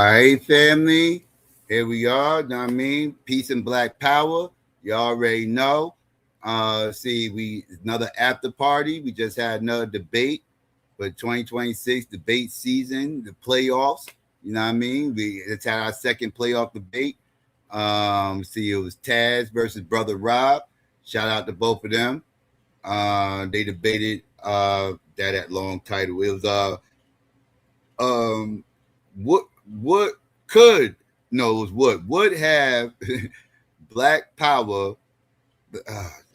right, family. Here we are. Know what I mean? Peace and Black Power. You already know. See, we another after party. We just had another debate for 2026 debate season, the playoffs. You know what I mean? It's had our second playoff debate. See, it was Taz versus Brother Rob. Shout out to both of them. They debated that long title. It was um what could no it was what would have Black Power.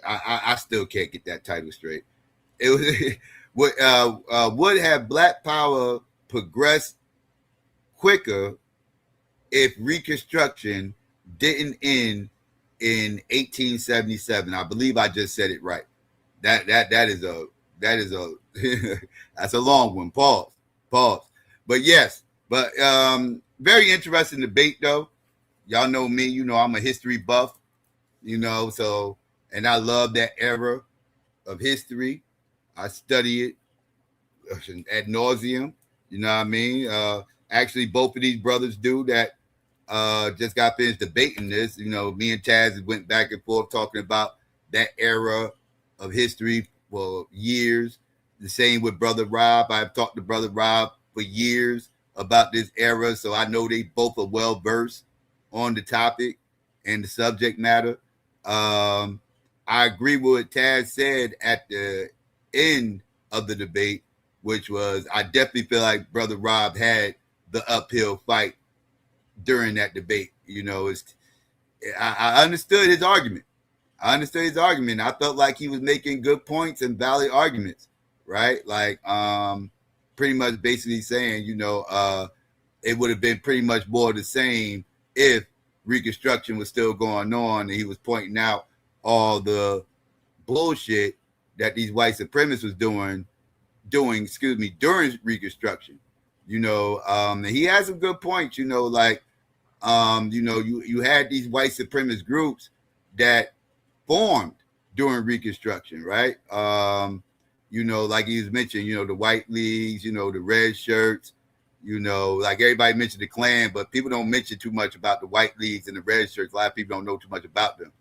I still can't get that title straight. It was would have Black Power progressed quicker if Reconstruction didn't end in 1877. I believe I just said it right. That is a that's a long one. Pause. But yes, but very interesting debate though. Y'all know me, you know I'm a history buff, so and I love that era of history. I study it ad nauseum. You know what I mean? Actually, both of these brothers do that. Just got finished debating this. Me and Taz went back and forth talking about that era of history for years. The same with Brother Rob. I've talked to Brother Rob for years about this era, so I know they both are well versed on the topic and the subject matter. I agree with what Taz said at the end of the debate, which was I definitely feel like Brother Rob had the uphill fight during that debate. I understood his argument. I felt like he was making good points and valid arguments, right? Like, pretty much basically saying, it would have been pretty much more the same if Reconstruction was still going on, and he was pointing out all the bullshit that these white supremacists was doing, during Reconstruction. And he had some good points. You had these white supremacist groups that formed during Reconstruction, right? Like he was mentioned, the white leagues, the red shirts, like everybody mentioned the Klan, but people don't mention too much about the white leagues and the red shirts. A lot of people don't know too much about them,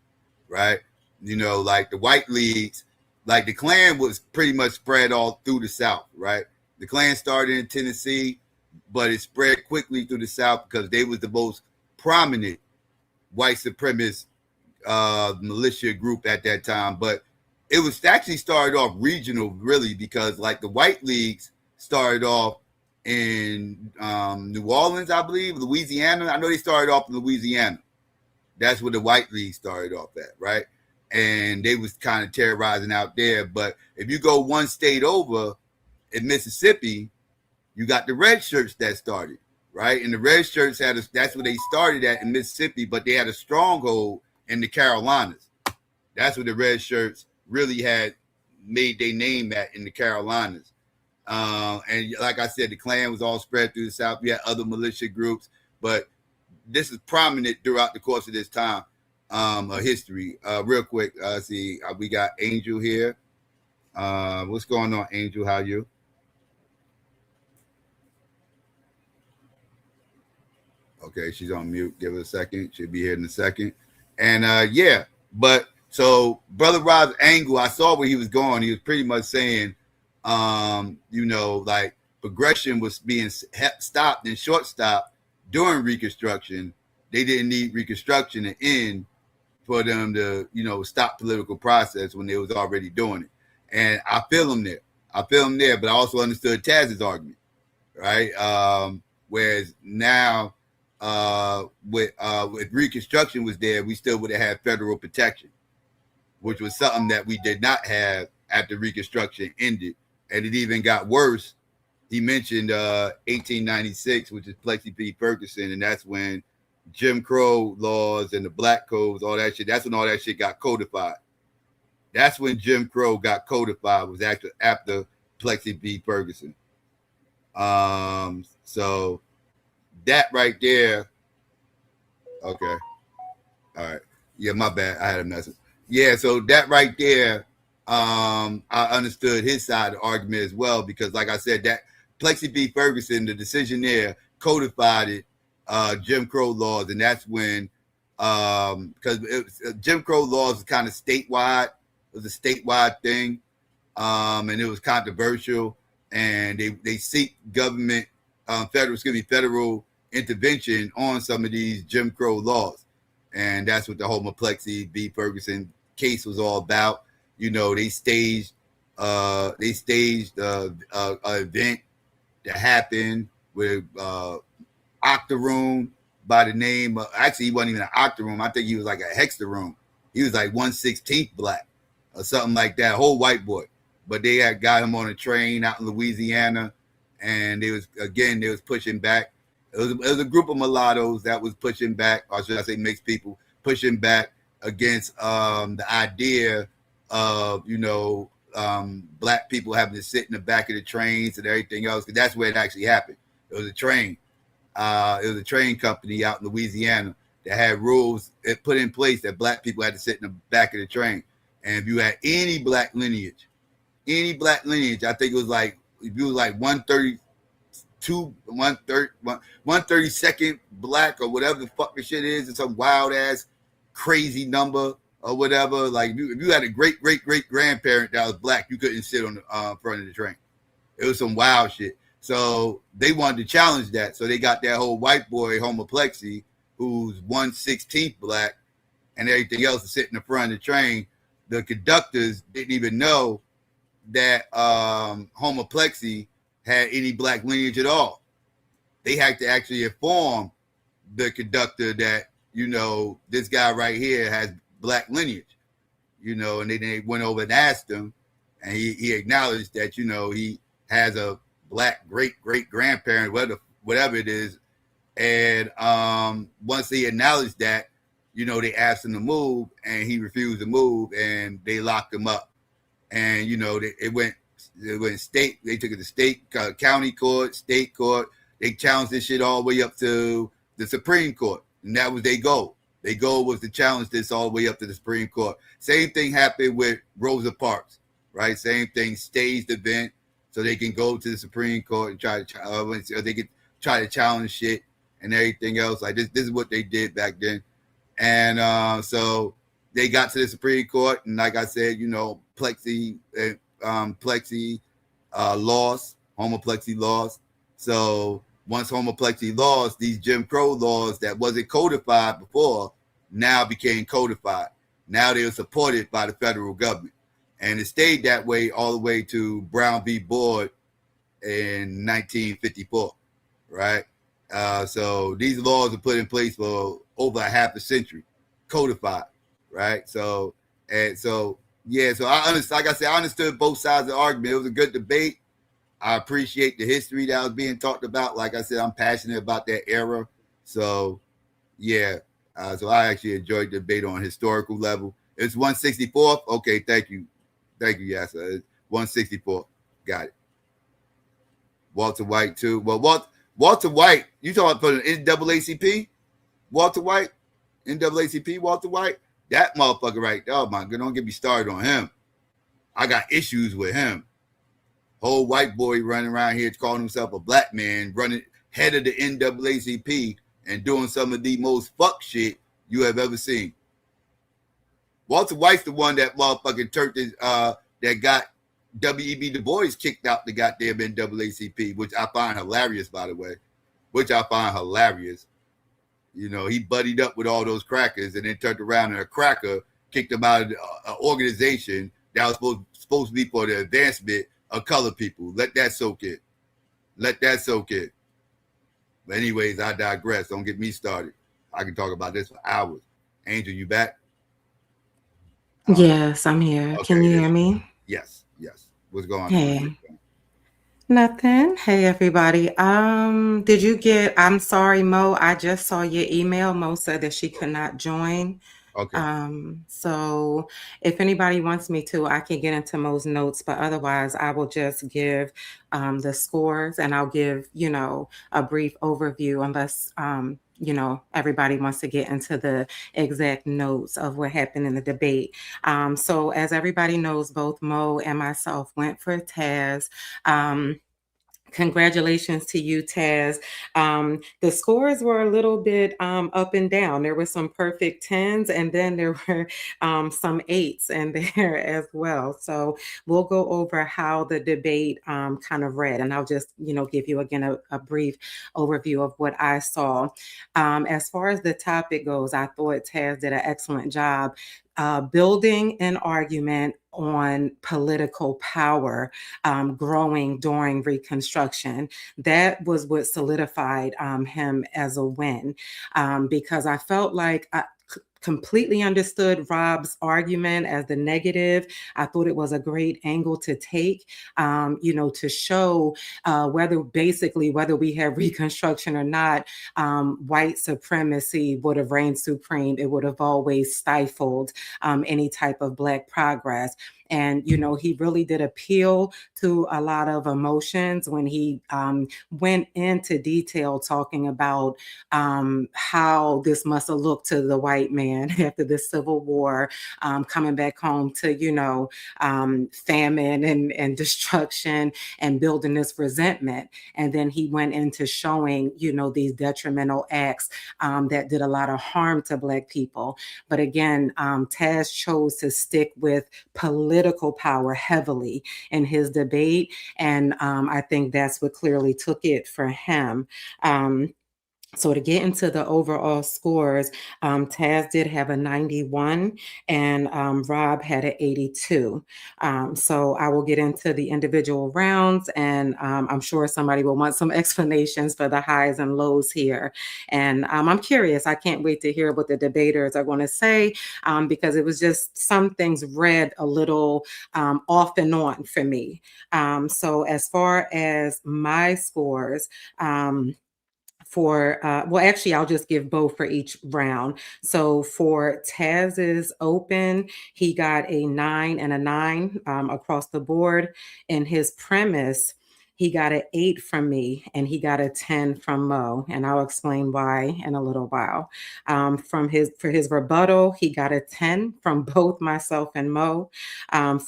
right? Like the white leagues, like the Klan was pretty much spread all through the South, right? The Klan started in Tennessee, but it spread quickly through the South because they was the most prominent white supremacist militia group at that time. But it was actually started off regional, really, because like the white leagues started off in New Orleans, I believe, Louisiana. I know they started off in Louisiana. That's where the white league started off at, right? And they was kind of terrorizing out there. But if you go one state over in Mississippi, you got the red shirts that started, right? And the red shirts that's where they started at in Mississippi, but they had a stronghold in the Carolinas. That's where the red shirts really had made their name at, in the Carolinas. And like I said, the Klan was all spread through the South. We had other militia groups, but this is prominent throughout the course of this time of history. Real quick, see, we got Angel here. What's going on, Angel? How you? Okay, she's on mute. Give her a second. She'll be here in a second. And yeah, but so Brother Rob's angle, I saw where he was going. He was pretty much saying, like progression was being stopped and short stopped during Reconstruction. They didn't need Reconstruction to end for them to, stop political process when they was already doing it. And I feel him there. But I also understood Taz's argument, right? Whereas now, if Reconstruction was there, we still would have had federal protection, which was something that we did not have after Reconstruction ended. And it even got worse. He mentioned 1896, which is Plessy v. Ferguson, and that's when Jim Crow laws and the black codes, all that shit, that's when all that shit got codified. That's when Jim Crow got codified, was actually after Plessy v. Ferguson. So that right there, okay. All right. Yeah, my bad. I had a message. Yeah, so that right there, I understood his side of the argument as well, because like I said, that Plessy v. Ferguson, the decision there codified it Jim Crow laws, and that's when because Jim Crow laws was kind of statewide. It was a statewide thing, and it was controversial, and they seek government, federal intervention on some of these Jim Crow laws, and that's what the whole Plexi B. Ferguson case was all about. You know, they staged an event that happened with Octoroon by the name of, actually he wasn't even an Octoroon. I think he was like a Hexaroon. He was like 1/16 black or something like that, whole white boy. But they had got him on a train out in Louisiana, and they was pushing back. It was a group of mulattoes that was pushing back, or should I say mixed people, pushing back against the idea of, black people having to sit in the back of the trains and everything else. Because that's where it actually happened. It was a train. It was a train company out in Louisiana that had rules it put in place that black people had to sit in the back of the train. And if you had any black lineage, I think it was like, if you was like 132, 132nd black or whatever the fuck the shit is, it's some wild ass crazy number or whatever. Like if you had a great grandparent that was black, you couldn't sit on the front of the train. It was some wild shit. So they wanted to challenge that. So they got that whole white boy homoplexy who's 1/16 black and everything else to sit in the front of the train. The conductors didn't even know that homoplexy had any black lineage at all. They had to actually inform the conductor that, this guy right here has black lineage, and then they went over and asked him, and he acknowledged that, he has a black great grandparent, whatever it is. And once he acknowledged that, they asked him to move, and he refused to move, and they locked him up. And it went state. They took it to state, county court, state court. They challenged this shit all the way up to the Supreme Court, and that was their goal. Their goal was to challenge this all the way up to the Supreme Court. Same thing happened with Rosa Parks, right? Same thing, staged event, so they can go to the Supreme Court and try to challenge shit and everything else. Like this is what they did back then. And so they got to the Supreme Court, and like I said, Plexi lost, homoplexy lost. So once homoplexy lost, these Jim Crow laws that wasn't codified before now became codified. Now they were supported by the federal government. And it stayed that way all the way to Brown v. Board in 1954, right? So these laws were put in place for over a half a century, codified, right? So I understood, like I said, I understood both sides of the argument. It was a good debate. I appreciate the history that was being talked about. Like I said, I'm passionate about that era. So yeah, so I actually enjoyed the debate on a historical level. It's 164th. Okay, thank you. Yes, it's 164th. Got it. Walter White too. Well, Walter White, you talking about the NAACP? Walter White, NAACP, Walter White, that motherfucker right there. Oh my God, don't get me started on him. I got issues with him. Whole white boy running around here calling himself a black man, running head of the NAACP and doing some of the most fuck shit you have ever seen. Walter White's the one that motherfucking that got W.E.B. Du Bois kicked out the goddamn NAACP, which I find hilarious, by the way. He buddied up with all those crackers and then turned around and a cracker kicked him out of an organization that was supposed to be for the advancement of colored people. Let that soak in. But anyways, I digress. Don't get me started. I can talk about this for hours. Angel, you back? Yes, I'm here. Okay, Can you hear me? Yes. What's going on? Hey, nothing. Hey, everybody. Did you get? I'm sorry, Mo. I just saw your email. Mo said that she could not join. Okay. So if anybody wants me to, I can get into Mo's notes, but otherwise I will just give the scores and I'll give, a brief overview unless everybody wants to get into the exact notes of what happened in the debate. So as everybody knows, both Mo and myself went for Taz. Congratulations to you, Taz. The scores were a little bit up and down. There were some perfect tens, and then there were some eights in there as well. So we'll go over how the debate kind of read, and I'll just, give you again a brief overview of what I saw. As far as the topic goes, I thought Taz did an excellent job building an argument on political power growing during Reconstruction. That was what solidified him as a win, because I felt like I completely understood Rob's argument as the negative. I thought it was a great angle to take, to show whether we have Reconstruction or not, white supremacy would have reigned supreme. It would have always stifled any type of Black progress. And, he really did appeal to a lot of emotions when he went into detail talking about how this must have looked to the white man after the Civil War, coming back home to, famine and destruction and building this resentment. And then he went into showing, these detrimental acts that did a lot of harm to Black people. But again, Taz chose to stick with political power heavily in his debate. And I think that's what clearly took it for him. So to get into the overall scores, Taz did have a 91 and Rob had an 82. So I will get into the individual rounds, and I'm sure somebody will want some explanations for the highs and lows here. And I'm curious. I can't wait to hear what the debaters are going to say, because it was just some things read a little off and on for me. So as far as my scores, actually, I'll just give both for each round. So for Taz's open, he got a 9 and a 9 across the board. In his premise, he got an 8 from me and he got a 10 from Mo, and I'll explain why in a little while. For his rebuttal, he got a 10 from both myself and Mo.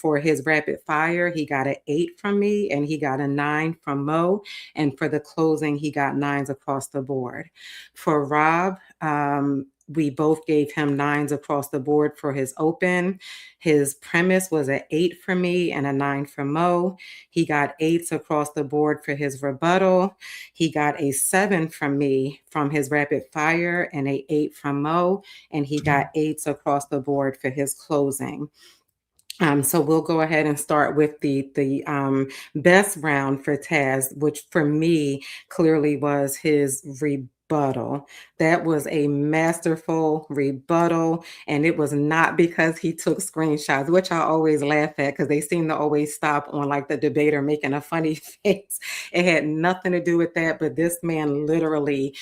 For his rapid fire, he got an 8 from me and he got a 9 from Mo. And for the closing, he got 9s across the board. For Rob, we both gave him 9s across the board for his open. His premise was an 8 for me and a 9 for Mo. He got 8s across the board for his rebuttal. He got a 7 from me from his rapid fire and a 8 from Mo. And he got 8s across the board for his closing. So we'll go ahead and start with the best round for Taz, which for me clearly was his rebuttal. That was a masterful rebuttal, and it was not because he took screenshots, which I always laugh at because they seem to always stop on like the debater making a funny face. It had nothing to do with that, but this man literally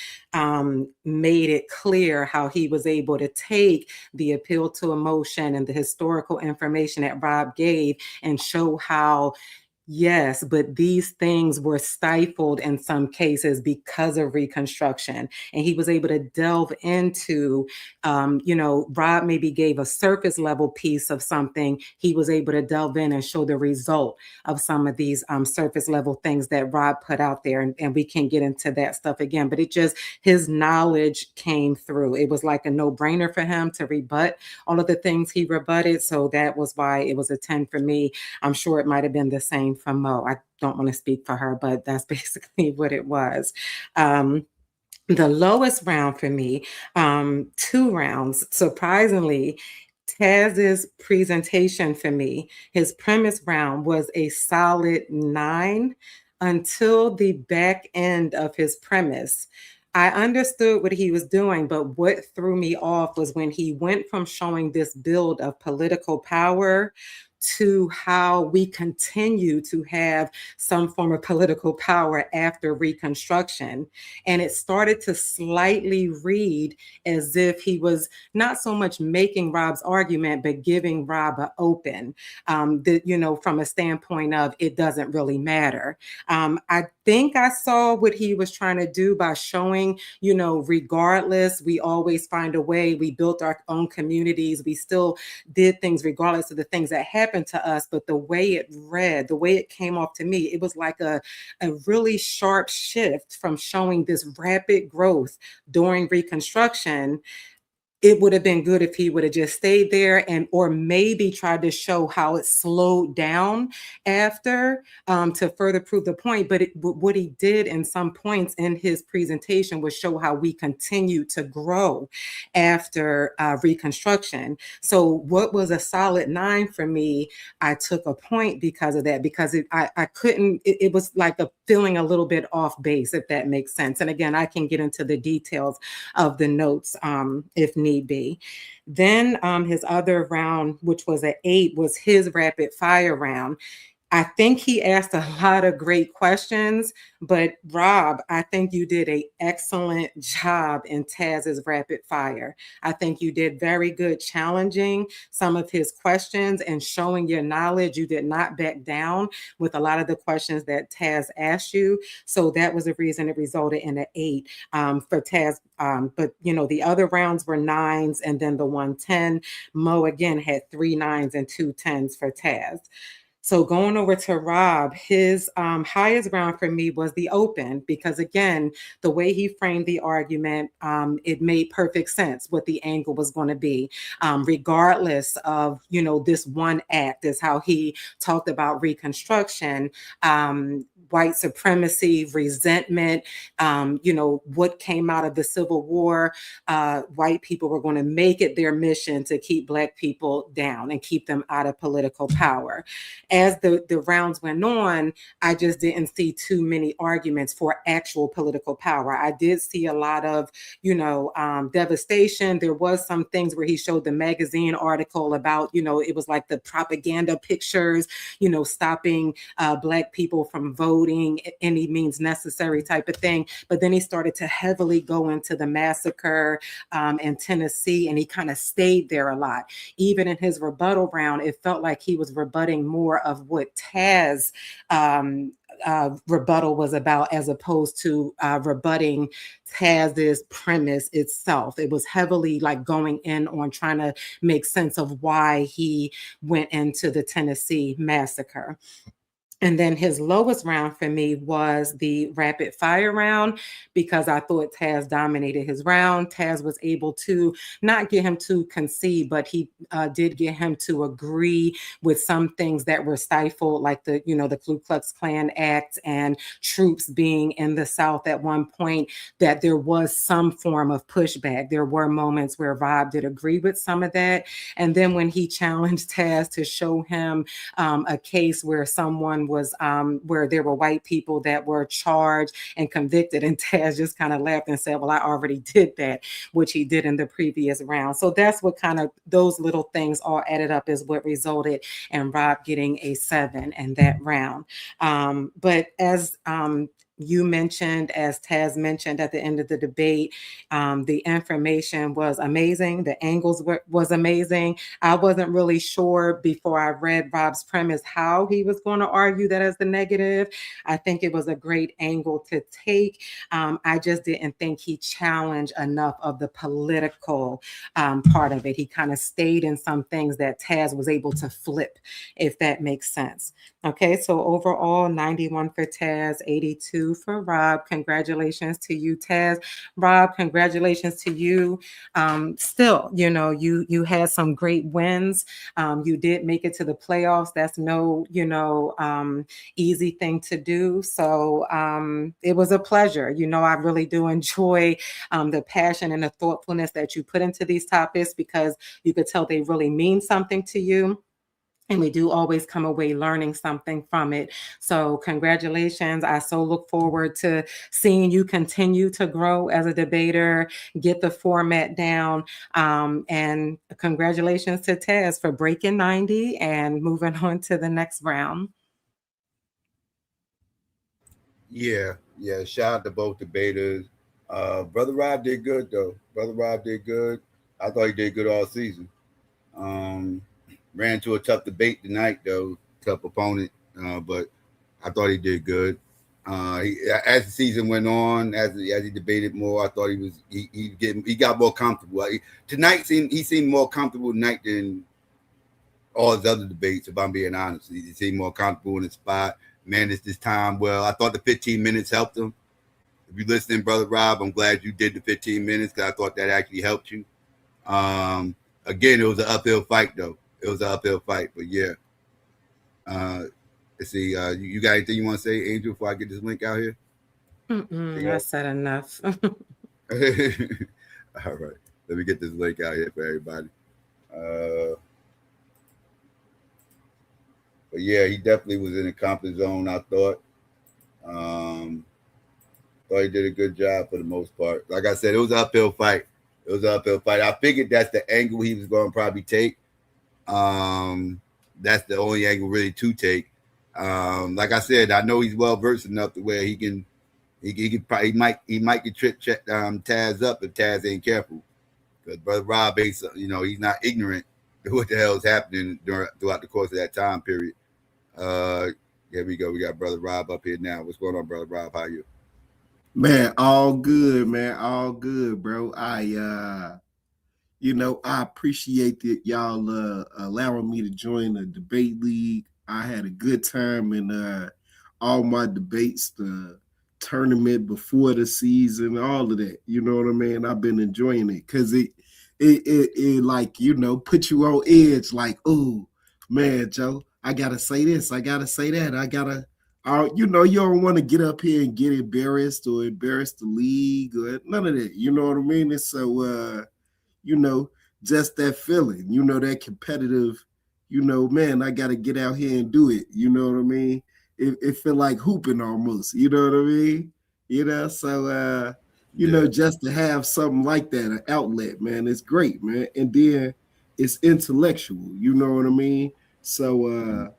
made it clear how he was able to take the appeal to emotion and the historical information that Rob gave and show how, yes, but these things were stifled in some cases because of Reconstruction. And he was able to delve into, Rob maybe gave a surface level piece of something. He was able to delve in and show the result of some of these surface level things that Rob put out there. And we can get into that stuff again. But his knowledge came through. It was like a no brainer for him to rebut all of the things he rebutted. So that was why it was a 10 for me. I'm sure it might have been the same from Mo. I don't want to speak for her, but that's basically what it was. The lowest round for me, 2 rounds, surprisingly, Taz's presentation for me, his premise round was a solid 9 until the back end of his premise. I understood what he was doing, but what threw me off was when he went from showing this build of political power to how we continue to have some form of political power after Reconstruction. And it started to slightly read as if he was not so much making Rob's argument, but giving Rob an open, from a standpoint of it doesn't really matter. I think I saw what he was trying to do by showing, regardless, we always find a way. We built our own communities. We still did things regardless of the things that happened. happened to us, but the way it read, the way it came off to me, it was like a really sharp shift from showing this rapid growth during Reconstruction. It would have been good if he would have just stayed there, and or maybe tried to show how it slowed down after, to further prove the point. But what he did in some points in his presentation was show how we continue to grow after Reconstruction. So what was a solid 9 for me, I took a point because of that, because I couldn't, it was like a feeling a little bit off base, if that makes sense. And again, I can get into the details of the notes if need be. Then his other round, which was an 8, was his rapid fire round. I think he asked a lot of great questions, but Rob, I think you did an excellent job in Taz's rapid fire. I think you did very good challenging some of his questions and showing your knowledge. You did not back down with a lot of the questions that Taz asked you. So that was the reason it resulted in an 8 for Taz. But the other rounds were 9s, and then the 110. Mo again had 3 9s and 2 10s for Taz. So going over to Rob, his highest ground for me was the open, because again, the way he framed the argument, it made perfect sense what the angle was going to be, regardless of, this one act, is how he talked about Reconstruction, white supremacy, resentment, what came out of the Civil War. White people were going to make it their mission to keep Black people down and keep them out of political power. As the rounds went on, I just didn't see too many arguments for actual political power. I did see a lot of, devastation. There was some things where he showed the magazine article about, it was like the propaganda pictures, stopping Black people from voting, any means necessary type of thing. But then he started to heavily go into the massacre in Tennessee, and he kind of stayed there a lot. Even in his rebuttal round, it felt like he was rebutting more of what Taz rebuttal was about, as opposed to rebutting Taz's premise itself. It was heavily like going in on trying to make sense of why he went into the Tennessee massacre. And then his lowest round for me was the rapid fire round, because I thought Taz dominated his round. Taz was able to not get him to concede, but he did get him to agree with some things that were stifled, like the Ku Klux Klan Act and troops being in the South at one point, that there was some form of pushback. There were moments where Rob did agree with some of that. And then when he challenged Taz to show him a case where someone was where there were white people that were charged and convicted, and Taz just kind of laughed and said, well, I already did that, which he did in the previous round. So that's what kind of those little things all added up is what resulted in Rob getting a 7 in that round. But as you mentioned, as Taz mentioned at the end of the debate, the information was amazing. The angles was amazing. I wasn't really sure before I read Rob's premise how he was going to argue that as the negative. I think it was a great angle to take. I just didn't think he challenged enough of the political part of it. He kind of stayed in some things that Taz was able to flip, if that makes sense. Okay, so overall, 91 for Taz, 82 for Rob. Congratulations to you, Taz. Rob, congratulations to you. Still, you had some great wins. You did make it to the playoffs. That's no, easy thing to do. So it was a pleasure. I really do enjoy the passion and the thoughtfulness that you put into these topics, because you could tell they really mean something to you. And we do always come away learning something from it. So congratulations. I so look forward to seeing you continue to grow as a debater, get the format down. And congratulations to Taz for breaking 90 and moving on to the next round. Yeah, yeah. Shout out to both debaters. Brother Rob did good though. Brother Rob did good. I thought he did good all season. Um, Ran into a tough debate tonight though, tough opponent. But I thought he did good. As the season went on, as he debated more, I thought he got more comfortable. Tonight he seemed more comfortable tonight than all his other debates. If I'm being honest, he seemed more comfortable in his spot. Managed this time well. I thought the 15 minutes helped him. If you're listening, brother Rob, I'm glad you did the 15 minutes because I thought that actually helped you. Um, Again, it was an uphill fight though. It was an uphill fight, but yeah. Uh, let's see. You got anything you want to say, Angel, before I get this link out here? Anything I else? said enough. All right. Let me get this link out here for everybody. Uh, but yeah, he definitely was in the comfort zone. I um, thought he did a good job for the most part. Like I said, it was an uphill fight. It was an uphill fight. I figured that's the angle he was going to probably take. Um, that's the only angle really to take. Like I said, I know he's well versed enough to where he can probably he might get Taz up if Taz ain't careful. Because brother Rob ain't, he's not ignorant to what the hell is happening throughout the course of that time period. Uh, Here we go. We got brother Rob up here now. What's going on, brother Rob? How you? Man, all good, man. All good, bro. I appreciate that y'all allowing me to join the debate league. I had a good time in all my debates, the tournament before the season, all of that. You know what I mean? I've been enjoying it because it like, put you on edge, like, oh man, Joe, I gotta say this, I gotta say that, you don't want to get up here and get embarrassed or embarrass the league or none of that. You know what I mean? And so you know, just that feeling, that competitive, man, I got to get out here and do it. You know what I mean? It feel like hooping almost, you know what I mean? So, Yeah, just to have something like that, an outlet, man, it's great, man. And then it's intellectual, you know what I mean? So,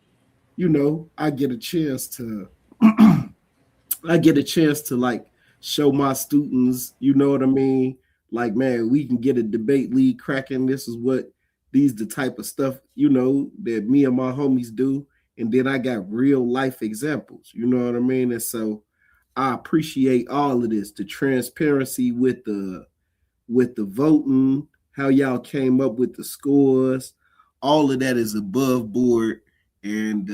I get a chance to I get a chance to like show my students, you know what I mean? Like, man, we can get a debate league cracking. This is what these the type of stuff, that me and my homies do. And then I got real life examples, you know what I mean? And so I appreciate all of this, the transparency with the voting, how y'all came up with the scores. All of that is above board. And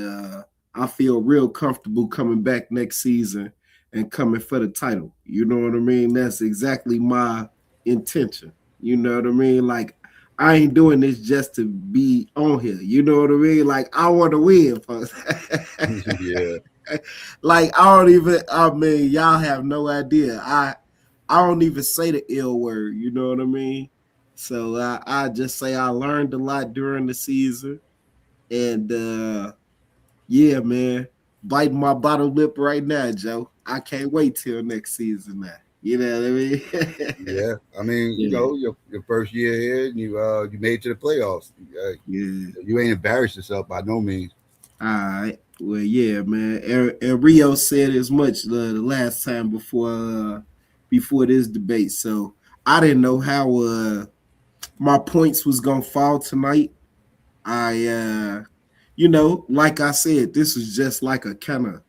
I feel real comfortable coming back next season and coming for the title. You know what I mean? That's exactly my intention. You know what I mean? Like, I ain't doing this just to be on here. You know what I mean? Like, I want to win, folks. yeah, Like, I mean, y'all have no idea. I don't even say the ill word, you know what I mean? So I just say I learned a lot during the season. And yeah, man, biting my bottom lip right now, Joe. I can't wait till next season now. You know what I mean? yeah. I mean, Yeah, your first year here, and you made it to the playoffs. yeah. You ain't embarrassed yourself by no means. All right. Well, yeah, man. And Rio said as much the last time before this debate. So I didn't know how my points was gonna fall tonight. I like I said, this was just like a kind of,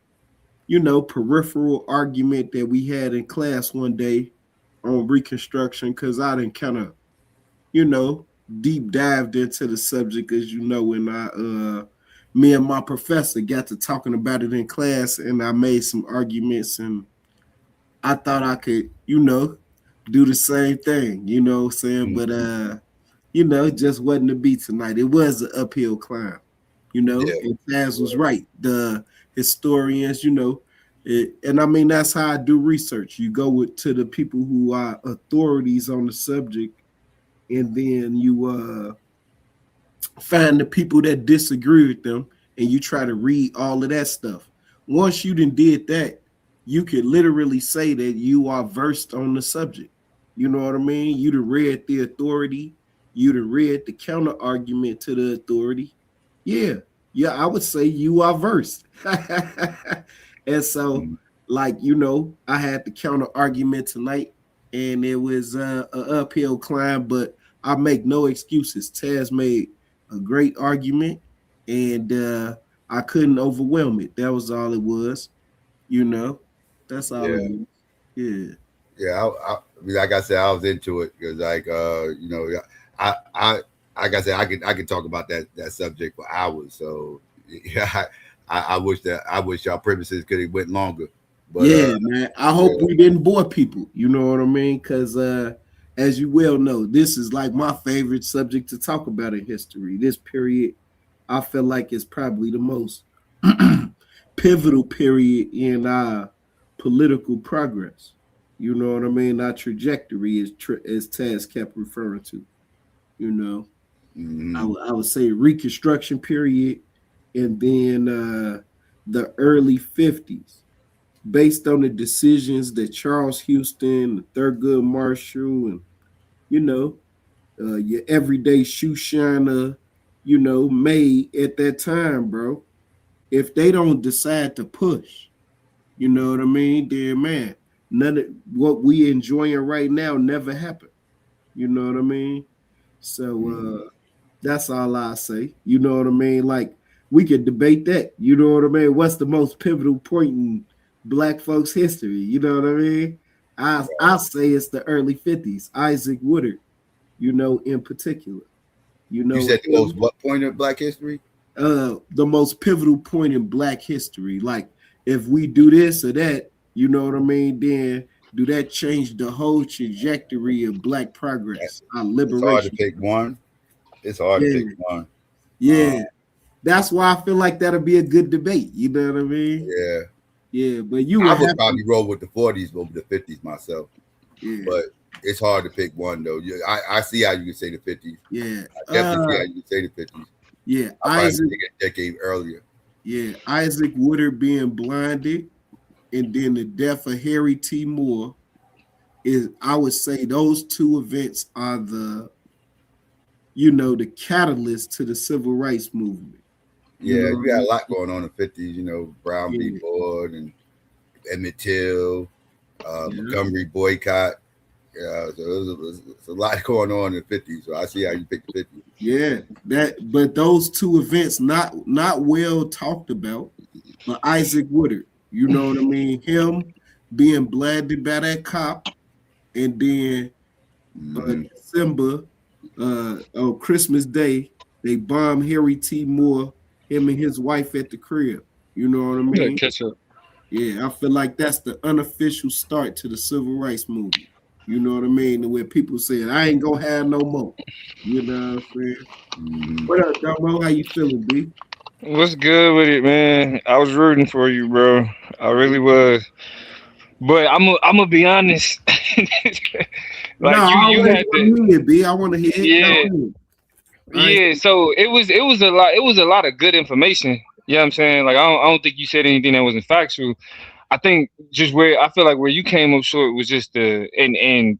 peripheral argument that we had in class one day on Reconstruction, because I didn't kind of, you know, deep dived into the subject, as you know, when me and my professor got to talking about it in class, and I made some arguments, and I thought I could, do the same thing, you know what I'm saying? But Mhm. it just wasn't to be tonight. It was an uphill climb, Yeah, and Taz was right. The historians, and I mean that's how I do research. You go to the people who are authorities on the subject, and then you find the people that disagree with them, and you try to read all of that stuff. Once you did that, you could literally say that you are versed on the subject. You know what I mean? You done read the authority, you done read the counter argument to the authority. Yeah, yeah, I would say you are versed. And so, mhm. like, I had the counter argument tonight, and it was an uphill climb, but I make no excuses. Taz made a great argument, and I couldn't overwhelm it. That was all it was. You know, that's all it Yeah, was. Yeah. yeah. I mean, like I said, I was into it because, like, I like I said, I could talk about that subject for hours. So yeah, I wish y'all premises could have went longer. But Yeah, man. I hope yeah. we didn't bore people. You know what I mean? Because as you well know, this is like my favorite subject to talk about in history. This period, I feel like it's probably the most pivotal period in our political progress. You know what I mean? Our trajectory as Taz kept referring to. You know, Mm-hmm. I would say Reconstruction period, and then the early 50s, based on the decisions that Charles Houston, Thurgood Marshall, and you know, your everyday shoe shiner, made at that time, bro. If they don't decide to push, you know what I mean, then man, none of what we enjoying right now never happened. You know what I mean? So Mm-hmm. that's all I say. You know what I mean? Like we could debate that. You know what I mean? What's the most pivotal point in Black folks' history? You know what I mean? I say it's the early 50s. Isaac Woodard, in particular. You You know said the most him, what point of Black history? the most pivotal point in Black history. Like if we do this or that, you know what I mean? Then do that change the whole trajectory of Black progress, our It's hard to liberation? pick one. It's hard to Yeah, pick one. Um, yeah. That's why I feel like that'll be a good debate. You know what I mean? yeah, Yeah, but you I would would have to. probably roll with the 40s over the 50s myself, Yeah, but it's hard to pick one though. I see how you can say the 50s. yeah, I definitely see how you can say the 50s. yeah. I probably Isaac, take a decade earlier. yeah, Isaac Woodard being blinded, and then the death of Harry T. Moore is. I would say those two events are the catalyst to the civil rights movement. You Yeah, know you what I got a mean? lot going on in the 50s. Brown v. Yeah, Board and Emmett Till, yeah, Montgomery boycott. Yeah, so there's a lot going on in the 50s. So I see how you pick the 50s. yeah. But those two events not well talked about. But Isaac Woodard, you know what I mean? Him being blinded by that cop, and then Mm-hmm. December, on Christmas Day, they bombed Harry T. Moore, him and his wife at the crib. You know what I Yeah, mean? catch up. Yeah, I feel like that's the unofficial start to the civil rights movement. You know what I mean? Where people saying, I ain't gonna have no more. You know what I'm saying? Mm-hmm. What up, Domo? How you feeling, B? What's good with it, man? I was rooting for you, bro. I really was. But I'm gonna be honest. No, Like I you always had to. want to hear it, B. I want to hear it. Go Yeah, ahead. I ain't yeah. So it was a lot. It was a lot of good information. You know what I'm saying? Like I don't think you said anything that wasn't factual. I think just where I feel like where you came up short was just and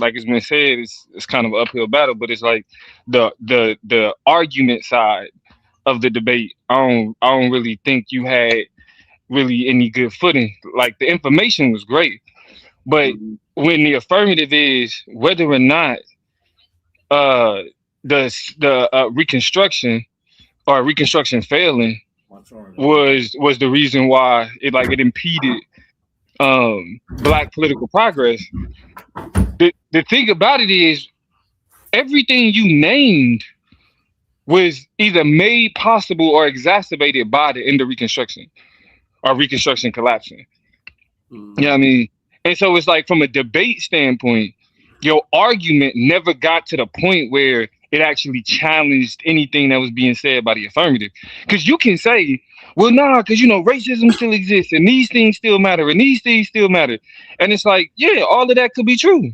like it's been said, it's kind of an uphill battle, but it's like the argument side of the debate. I don't really think you had really any good footing. Like the information was great, but Mhm. when the affirmative is whether or not uh the reconstruction or reconstruction failing was the reason why it impeded black political progress. The thing about it is everything you named was either made possible or exacerbated by the end of reconstruction or reconstruction collapsing. You know what I Mhm. mean? And so it's like from a debate standpoint, your argument never got to the point where it actually challenged anything that was being said by the affirmative. Because you can say, well, nah, because racism still exists and these things still matter and these things still matter. And it's like, yeah, all of that could be true.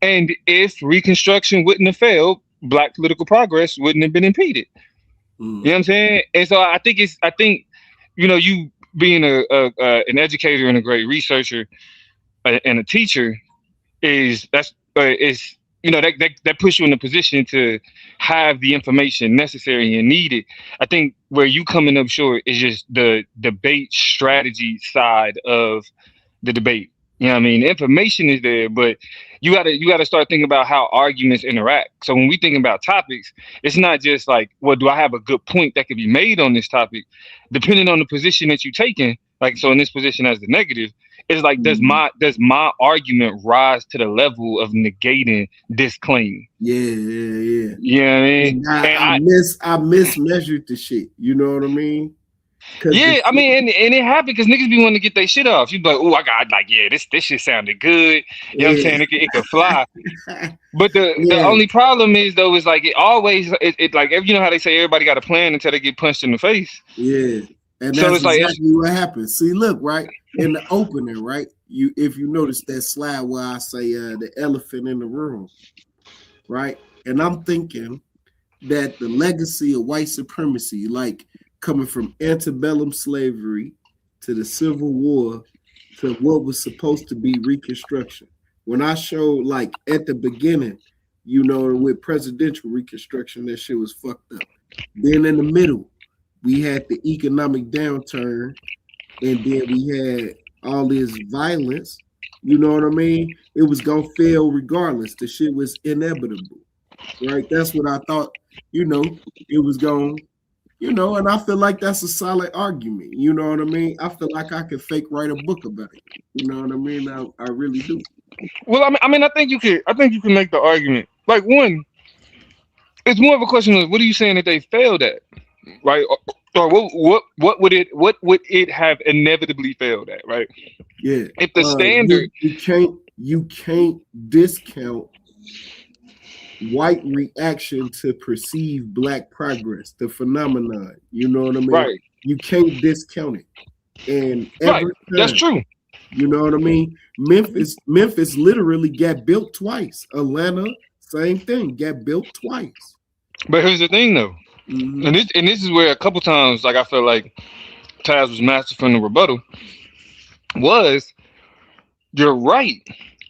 And if Reconstruction wouldn't have failed, black political progress wouldn't have been impeded. You know what I'm Mhm. saying? And so I think, you being an educator and a great researcher and a teacher is that puts you in a position to have the information necessary and needed. I think where you coming up short is just the debate strategy side of the debate. You know what I mean? The information is there, but you gotta start thinking about how arguments interact. So when we think about topics, it's not just like, well, do I have a good point that could be made on this topic? Depending on the position that you're taking, like so in this position as the negative, It's like, does my argument rise to the level of negating this claim? Yeah. You know what I mean? And I mismeasured the shit. You know what I mean? Yeah, I mean, and it happened because niggas be wanting to get their shit off. You be like, oh, I got like, yeah, this shit sounded good. You know what I'm saying? It could fly. But the only problem is though, is like it like, you know how they say everybody got a plan until they get punched in the face. Yeah, and So that's it's like exactly what happens. See, look, right in the opening, right? If you notice that slide where I say the elephant in the room, right? And I'm thinking that the legacy of white supremacy, like coming from antebellum slavery to the Civil War to what was supposed to be Reconstruction. When I showed, like, at the beginning, you know, with presidential Reconstruction, that shit was fucked up. Then in the middle, we had the economic downturn, and then we had all this violence. You know what I mean? It was gonna fail regardless. The shit was inevitable, right? That's what I thought. You know, it was going. You know, and I feel like that's a solid argument. You know what I mean? I feel like I could fake write a book about it. You know what I mean? I really do. Well, I mean, I think you could make the argument. Like, one, it's more of a question of what are you saying that they failed at, right? Or what would it have inevitably failed at, right? Yeah. If the standard, you can't discount white reaction to perceived black progress, the phenomenon. You know what I mean? Right. You can't discount it. And every time, that's true. You know what I mean? Memphis literally got built twice. Atlanta, same thing, got built twice. But here's the thing, though, and this is where a couple times, like, I feel like Taz was masterful in the rebuttal. Was you're right,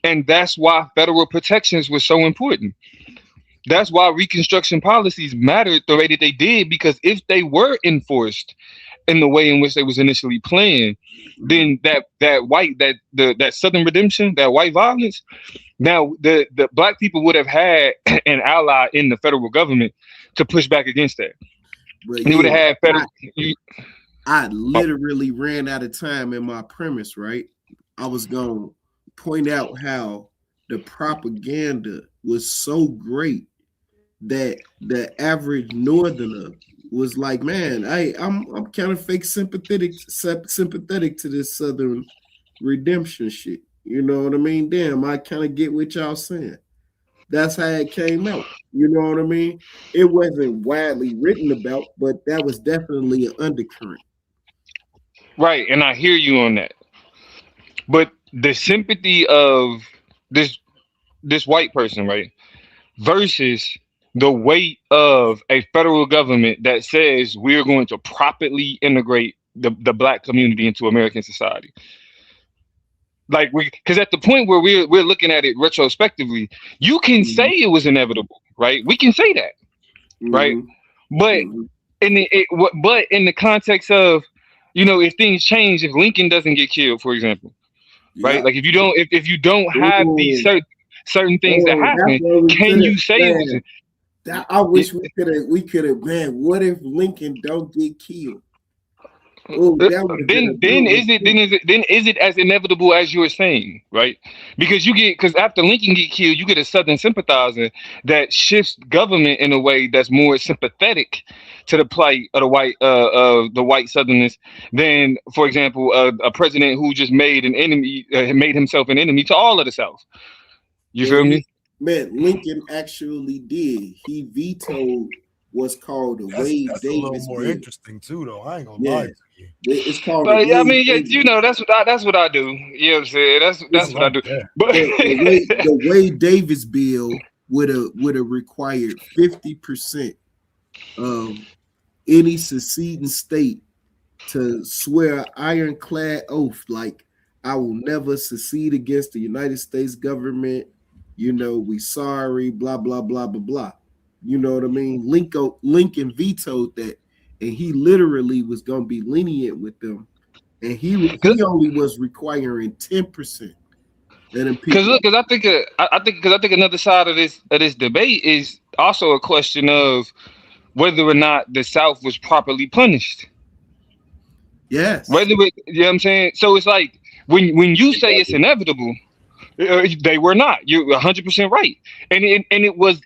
and that's why federal protections were so important. That's why Reconstruction policies mattered the way that they did, because if they were enforced in the way in which they was initially planned, then that Southern redemption, that white violence, now the black people would have had an ally in the federal government to push back against that. But they would have had federal. I literally ran out of time in my premise, right? I was going to point out how the propaganda was so great that the average northerner was like, man, I'm kind of fake sympathetic to this Southern redemption shit. You know what I mean? Damn, I kind of get what y'all saying. That's how it came out. You know what I mean? It wasn't widely written about, but that was definitely an undercurrent. Right, and I hear you on that. But the sympathy of this white person, right, versus the weight of a federal government that says we're going to properly integrate the black community into American society. Like, because at the point where we're looking at it retrospectively, you can say it was inevitable, right? We can say that, right? But in the context of, you know, if things change, if Lincoln doesn't get killed, for example, right? Like, if you don't have these certain things that happen, can you say it was? I wish we could have, man. What if Lincoln don't get killed? Then is it as inevitable as you were saying, right? Because after Lincoln get killed, you get a Southern sympathizer that shifts government in a way that's more sympathetic to the plight of the white Southerners than, for example, a president who just made himself an enemy to all of the South. You feel me? Man, Lincoln actually did. He vetoed what's called a Wade Davis. A little more bill. Interesting too, though. I ain't gonna lie to you. It's called. But I mean, yeah, you know, that's what I do. You know what I'm saying? That's what I do. Yeah. But the Wade Davis bill would have required 50% of any seceding state to swear an ironclad oath, like, I will never secede against the United States government. You know, we sorry, blah, blah, blah, blah, blah. You know what I mean? Lincoln vetoed that, and he literally was going to be lenient with them. And he only was requiring 10%. Because I think another side of this debate is also a question of whether or not the South was properly punished. Yes. You know what I'm saying? So it's like, when you say it's inevitable, they were not. You're 100% right, and it was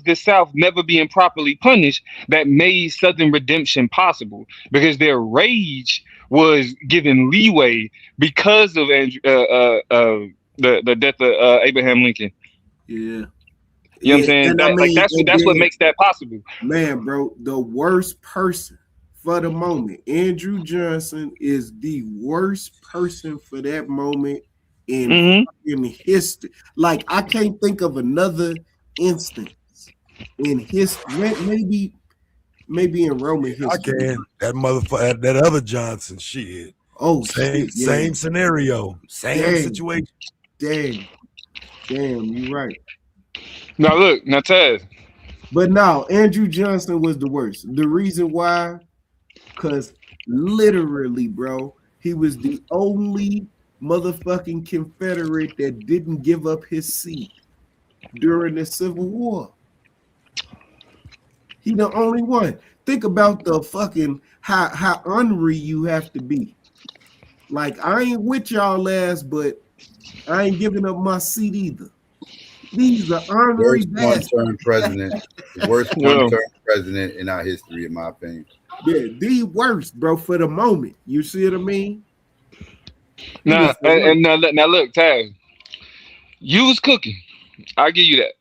the South never being properly punished that made Southern redemption possible, because their rage was given leeway because of the death of Abraham Lincoln. Yeah. You know what I'm saying? And I That like mean, and that's what then, makes that possible. man, bro, the worst person for the moment, Andrew Johnson is the worst person for that moment in history. Like, I can't think of another instance in history. Maybe in Roman history. I can. That motherfucker, that other Johnson, shit. Oh, same shit, yeah. same scenario, same situation. Damn, you're right. Now look, now Taz. But no, Andrew Johnson was the worst. The reason why, because literally, bro, he was the only motherfucking Confederate that didn't give up his seat during the Civil War. He the only one. Think about the fucking how ornery you have to be. Like, I ain't with y'all ass, but I ain't giving up my seat either. These are ornery worst one-term president. The worst one-term president in our history, in my opinion. Yeah, the worst, bro, for the moment. You see what I mean? Now look, Taz. You was cooking. I'll give you that.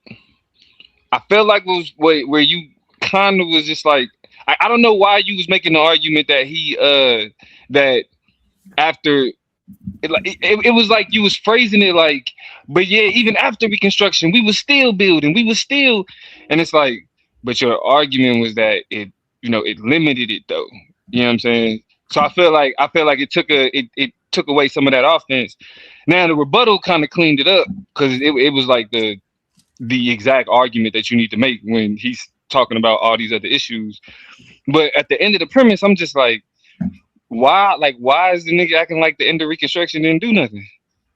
I felt like it was where you kind of was just like, I don't know why you was making the argument that that after it was like you was phrasing it like, but yeah, even after Reconstruction, we was still building, we was still, and it's like, but your argument was that it limited it though. You know what I'm saying? So I feel like it took away some of that offense. Now the rebuttal kind of cleaned it up, because it was like the exact argument that you need to make when he's talking about all these other issues. But at the end of the premise, I'm just like, why is the nigga acting like the end of Reconstruction didn't do nothing?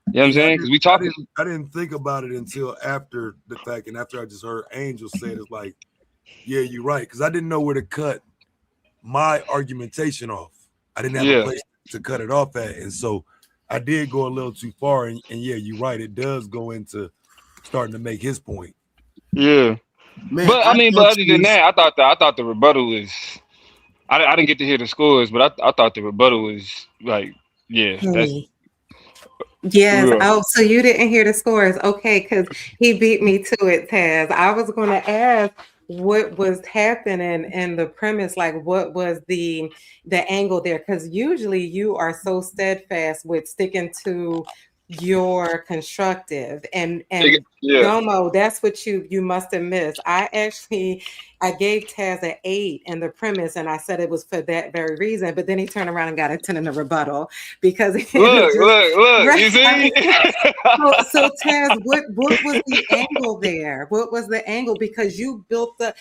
You know what I'm saying? Because we talking. I didn't think about it until after the fact, and after I just heard Angel say it, it's like, yeah, you're right. Because I didn't know where to cut my argumentation off. I didn't have a place to cut it off at. And so I did go a little too far. And yeah, you're right. It does go into starting to make his point. Yeah. Man, but but other than that, I thought the rebuttal was, I didn't get to hear the scores, but I thought the rebuttal was like, yeah, that's. Yes. Oh, so you didn't hear the scores. Okay, because he beat me to it, Taz. I was going to ask what was happening in the premise, like what was the angle there? Because usually you are so steadfast with sticking to your constructive and Domo, that's what you must have missed. I gave Taz an 8 in the premise, and I said it was for that very reason, but then he turned around and got a 10 in the rebuttal because look, right? You see? so Taz, what was the angle there? What was the angle? Because you built the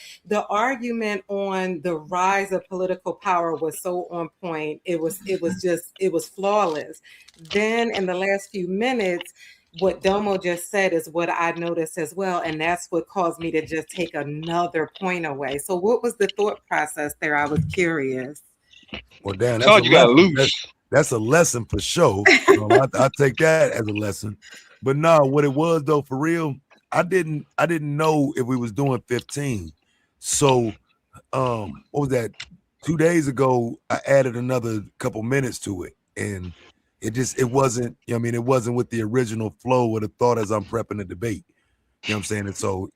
argument on the rise of political power was so on point. It was flawless. Then in the last few minutes, what Domo just said is what I noticed as well. And that's what caused me to just take another point away. So what was the thought process there? I was curious. Well, damn, that's a lesson for sure. I take that as a lesson. But no, what it was though, for real, I didn't know if we was doing 15. So what was that? 2 days ago, I added another couple minutes to it. And it wasn't, it wasn't with the original flow of the thought as I'm prepping the debate. You know what I'm saying? And so,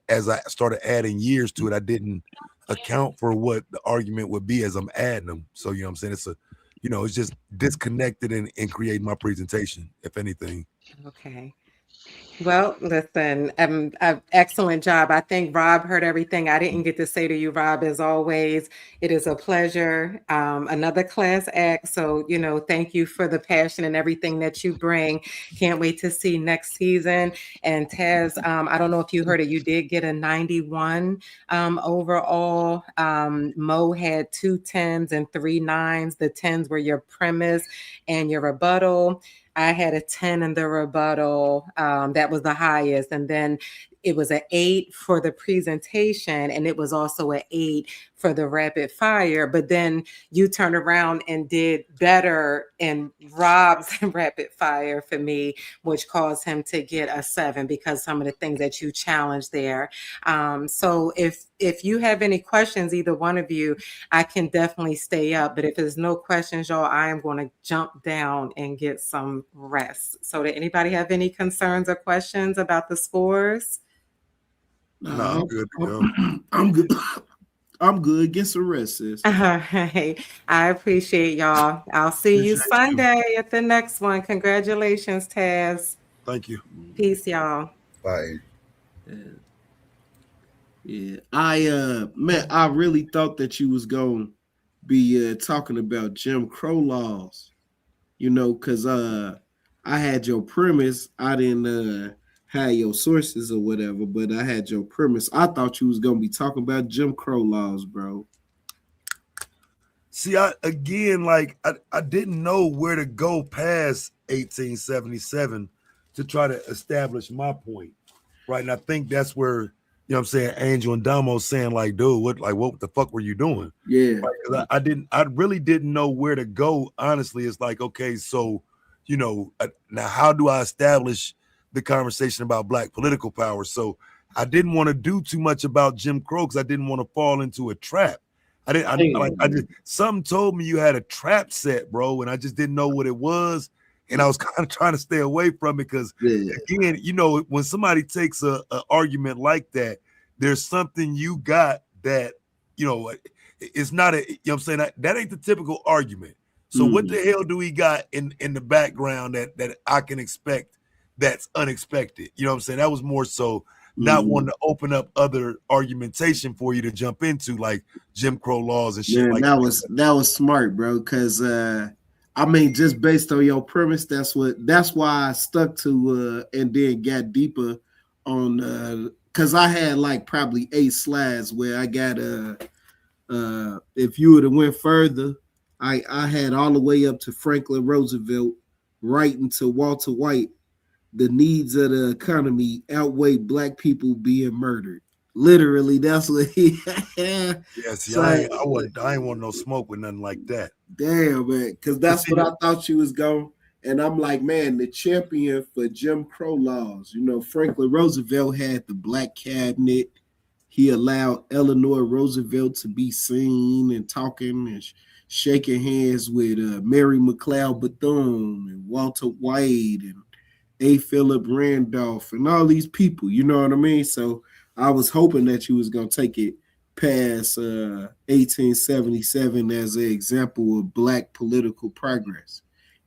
as I started adding years to it, I didn't account for what the argument would be as I'm adding them. So, you know what I'm saying? It's just disconnected and creating my presentation, if anything. Okay. Well, listen, excellent job. I think Rob heard everything I didn't get to say to you, Rob. As always, it is a pleasure. Another class act. So, thank you for the passion and everything that you bring. Can't wait to see next season. And Taz, I don't know if you heard it. You did get a 91 overall. Mo had 2 10s and 3 9s. The 10s were your premise and your rebuttal. I had a 10 in the rebuttal. That was the highest. And then it was an 8 for the presentation, and it was also an 8 for the rapid fire. But then you turned around and did better in Rob's rapid fire for me, which caused him to get a 7 because some of the things that you challenged there. So if you have any questions, either one of you, I can definitely stay up. But if there's no questions, y'all, I am going to jump down and get some rest. So did anybody have any concerns or questions about the scores? No, I'm good to go. I'm good. I'm good. Get some rest, sis. All right. I appreciate y'all. I'll see you Sunday at the next one. Congratulations, Taz. Thank you. Peace, y'all. Bye. Yeah. I really thought that you was gonna be talking about Jim Crow laws, because I had your premise. I didn't have your sources or whatever, but I had your premise. I thought you was gonna be talking about Jim Crow laws, bro. See, I didn't know where to go past 1877 to try to establish my point, right? And I think that's where, I'm saying, Angel and Damo saying, like, dude, what the fuck were you doing? Yeah. Right? I really didn't know where to go. Honestly, it's like, okay, so, now how do I establish the conversation about Black political power? So I didn't want to do too much about Jim Crow because I didn't want to fall into a trap. Something told me you had a trap set, bro, and I just didn't know what it was. And I was kind of trying to stay away from it because, again, when somebody takes a argument like that, there's something you got that, it's not I'm saying, that ain't the typical argument. So what the hell do we got in the background that I can expect that's unexpected? You know what I'm saying? That was more so not wanting to open up other argumentation for you to jump into, like Jim Crow laws and shit like that. That was smart, bro, because just based on your premise, that's why I stuck to and then got deeper on because I had like probably 8 slides where I got if you would have went further, I had all the way up to Franklin Roosevelt, right into Walter White. The needs of the economy outweigh Black people being murdered. Literally, that's what he. Yes, so, I ain't want no smoke with nothing like that. Damn, man, because that's what I thought you was going. And I'm like, man, the champion for Jim Crow laws. Franklin Roosevelt had the Black cabinet. He allowed Eleanor Roosevelt to be seen and talking and shaking hands with Mary McLeod Bethune and Walter White and A. Philip Randolph and all these people, you know what I mean? So I was hoping that you was going to take it past 1877 as an example of Black political progress.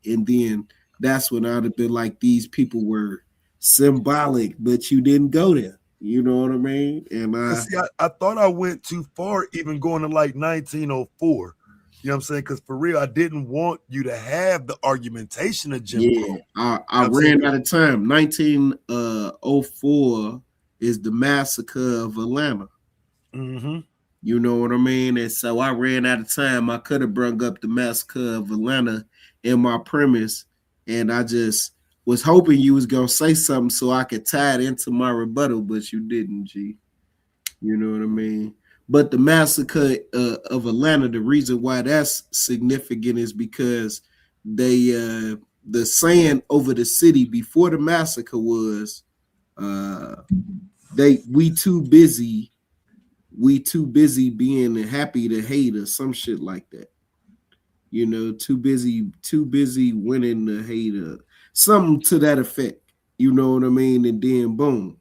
And then that's when I'd have been like, these people were symbolic, but you didn't go there. You know what I mean? And I thought I went too far, even going to like 1904. You know what I'm saying? Because for real, I didn't want you to have the argumentation of Jim Crow. I ran out of time. 1904 is the massacre of Atlanta. Mm-hmm. You know what I mean? And so I ran out of time. I could have brought up the massacre of Atlanta in my premise, and I just was hoping you was going to say something so I could tie it into my rebuttal, but you didn't, G. You know what I mean? But the massacre of Atlanta, the reason why that's significant is because the saying over the city before the massacre was we too busy being happy to hate or some shit like that. Too busy winning the hate, something to that effect. You know what I mean? And then boom,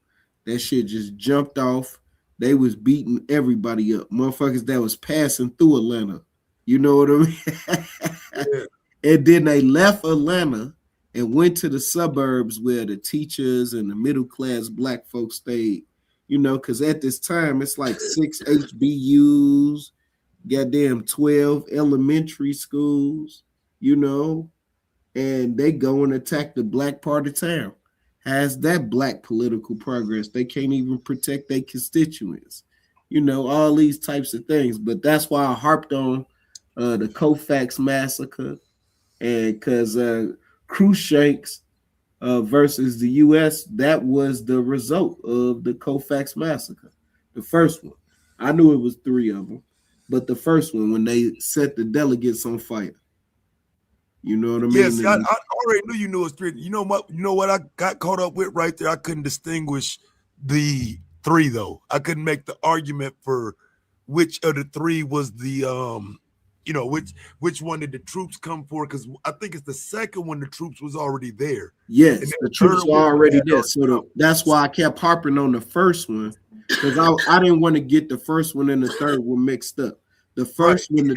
that shit just jumped off. They was beating everybody up. Motherfuckers that was passing through Atlanta. You know what I mean? Yeah. And then they left Atlanta and went to the suburbs where the teachers and the middle class Black folks stayed. Because at this time, it's like 6 HBUs, goddamn 12 elementary schools, and they go and attack the Black part of town. Has that Black political progress? They can't even protect their constituents, all these types of things. But that's why I harped on the Colfax massacre, and because Cruikshanks versus the U.S., that was the result of the Colfax massacre. The first one. I knew it was 3 of them, but the first one when they set the delegates on fire. You know what I mean? Yes, I already knew you knew it was 3. You know what? You know what I got caught up with right there? I couldn't distinguish the 3 though. I couldn't make the argument for which of the 3 was the which one did the troops come for? Because I think it's the second one the troops was already there. Yes, the troops were already there. So that's why I kept harping on the first one, because I didn't want to get the first one and the third one mixed up. The first one,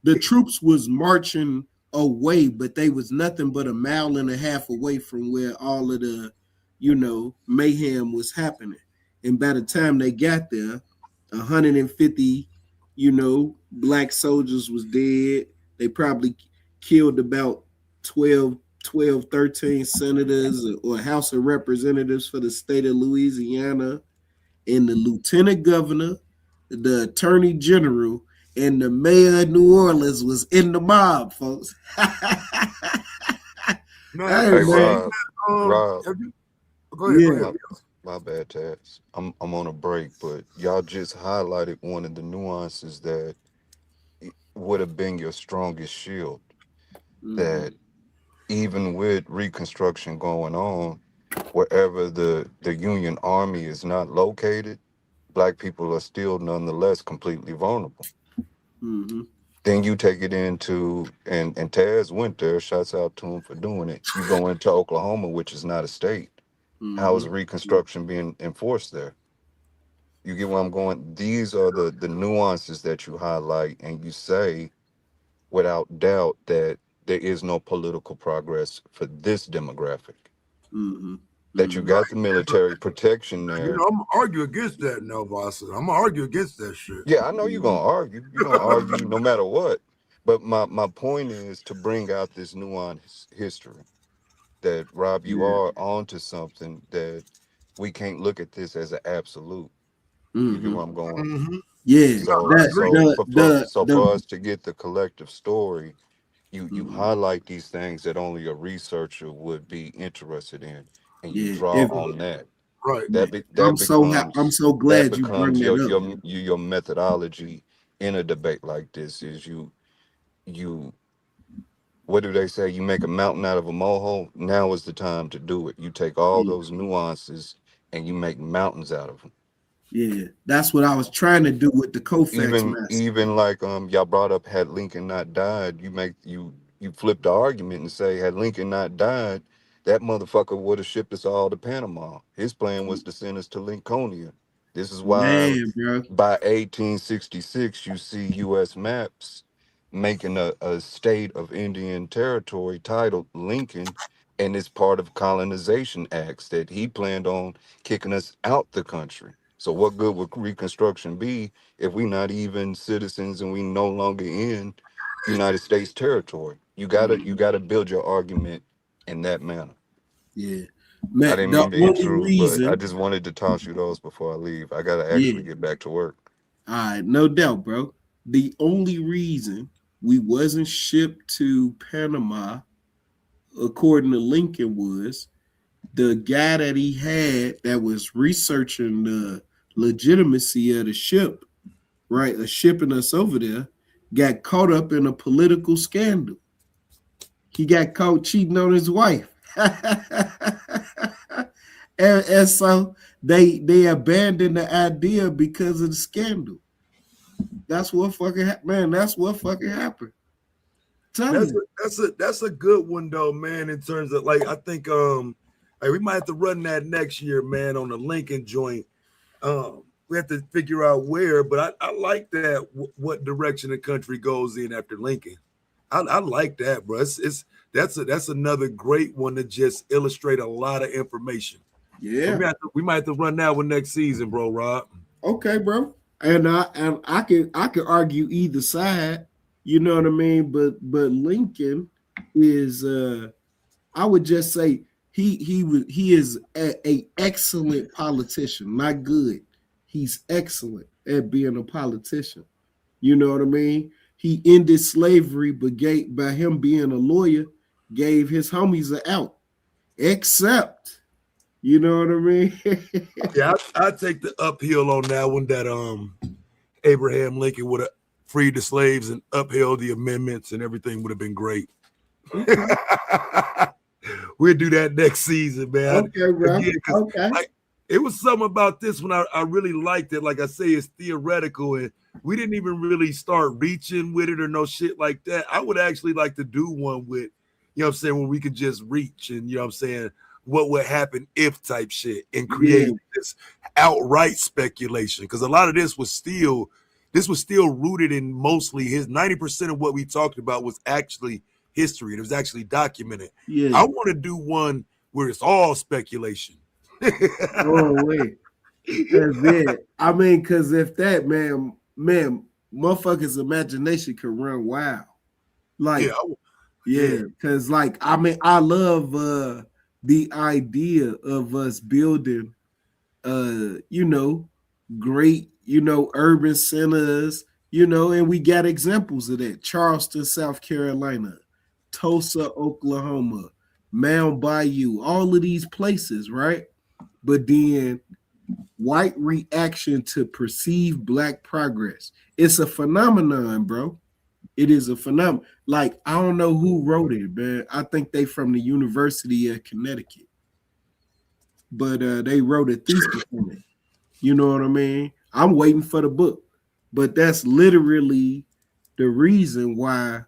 the troops was marching away, but they was nothing but a mile and a half away from where all of the, mayhem was happening. And by the time they got there, 150, black soldiers was dead. They probably killed about 12, 13 senators or House of Representatives for the state of Louisiana, and the lieutenant governor, the attorney general, and the mayor of New Orleans was in the mob, folks. Hey, Rob, go ahead. My bad, Tats. I'm on a break, but y'all just highlighted one of the nuances that would have been your strongest shield. Mm-hmm. That even with Reconstruction going on, wherever the Union Army is not located, Black people are still nonetheless completely vulnerable. Mm-hmm. Then you take it into, and Taz went there, shouts out to him for doing it. You go into Oklahoma, which is not a state. Mm-hmm. How is Reconstruction being enforced there? You get where I'm going? These are the nuances that you highlight, and you say, without doubt, that there is no political progress for this demographic. Mm-hmm. That you got the military protection there. I'm gonna argue against that, Nelvasa. I'm gonna argue against that shit. Yeah, I know you're gonna argue. You're gonna argue no matter what. But my point is to bring out this nuanced history. That, Rob, you are onto something, that we can't look at this as an absolute. You get where I'm going? Mm-hmm. Yeah. So for us to get the collective story, you highlight these things that only a researcher would be interested in, and you draw on that. Right. I'm so glad you bring that up. Your methodology in a debate like this is you what do they say? You make a mountain out of a molehill. Now is the time to do it. You take all those nuances and you make mountains out of them. Yeah, that's what I was trying to do with the Colfax even like y'all brought up, had Lincoln not died, you flip the argument and say, had Lincoln not died, that motherfucker would have shipped us all to Panama. His plan was to send us to Lincolnia. This is why by 1866 you see U.S. maps making a state of Indian territory titled Lincoln, and it's part of colonization acts that he planned on kicking us out the country. So what good would Reconstruction be if we not even citizens and we no longer in United States territory? You gotta build your argument in that manner. Yeah. Man, I didn't mean to intrude, but I just wanted to toss you those before I leave. I gotta actually get back to work. All right, no doubt, bro. The only reason we wasn't shipped to Panama, according to Lincoln, was the guy that he had that was researching the legitimacy of the ship, right, shipping us over there, got caught up in a political scandal. He got caught cheating on his wife. and so they abandoned the idea because of the scandal. That's what fucking happened. That's what fucking happened. That's a good one though, man. In terms of, like, I think we might have to run that next year, man, on the Lincoln joint. We have to figure out where, but I like that. What direction the country goes in after Lincoln. I like that, bro. That's another great one to just illustrate a lot of information. Yeah, we might have to run that one next season, bro. Rob. Okay, bro. And I can argue either side. You know what I mean? But Lincoln is I would just say he is a excellent politician, not good. He's excellent at being a politician. You know what I mean? He ended slavery, but by him being a lawyer, gave his homies an out. Except, you know what I mean? Yeah, I take the uphill on that one. That Abraham Lincoln would have freed the slaves and upheld the amendments, and everything would have been great. Okay. We'll do that next season, man. Okay, bro. Again, Okay. like, it was something about this one I really liked it. Like I say, it's theoretical, and we didn't even really start reaching with it or no shit like that. I would actually like to do one with, you know what I'm saying, where we could just reach and, you know what I'm saying, what would happen if type shit and create this outright speculation. Because a lot of this was still rooted in mostly his 90% of what we talked about was actually history. It was actually documented. Yeah. I want to do one where it's all speculation. Oh wait. That's it. I mean, because if that man, motherfuckers' imagination could run wild. Like, yeah, because like I mean, I love the idea of us building you know, great, you know, urban centers, you know, and we got examples of that. Charleston, South Carolina, Tulsa, Oklahoma, Mount Bayou, all of these places, right? But then white reaction to perceived black progress. It's a phenomenon, bro. It is a phenomenon. Like, I don't know who wrote it, man. I think they from the University of Connecticut. But they wrote a thesis on it. You know what I mean? I'm waiting for the book. But that's literally the reason why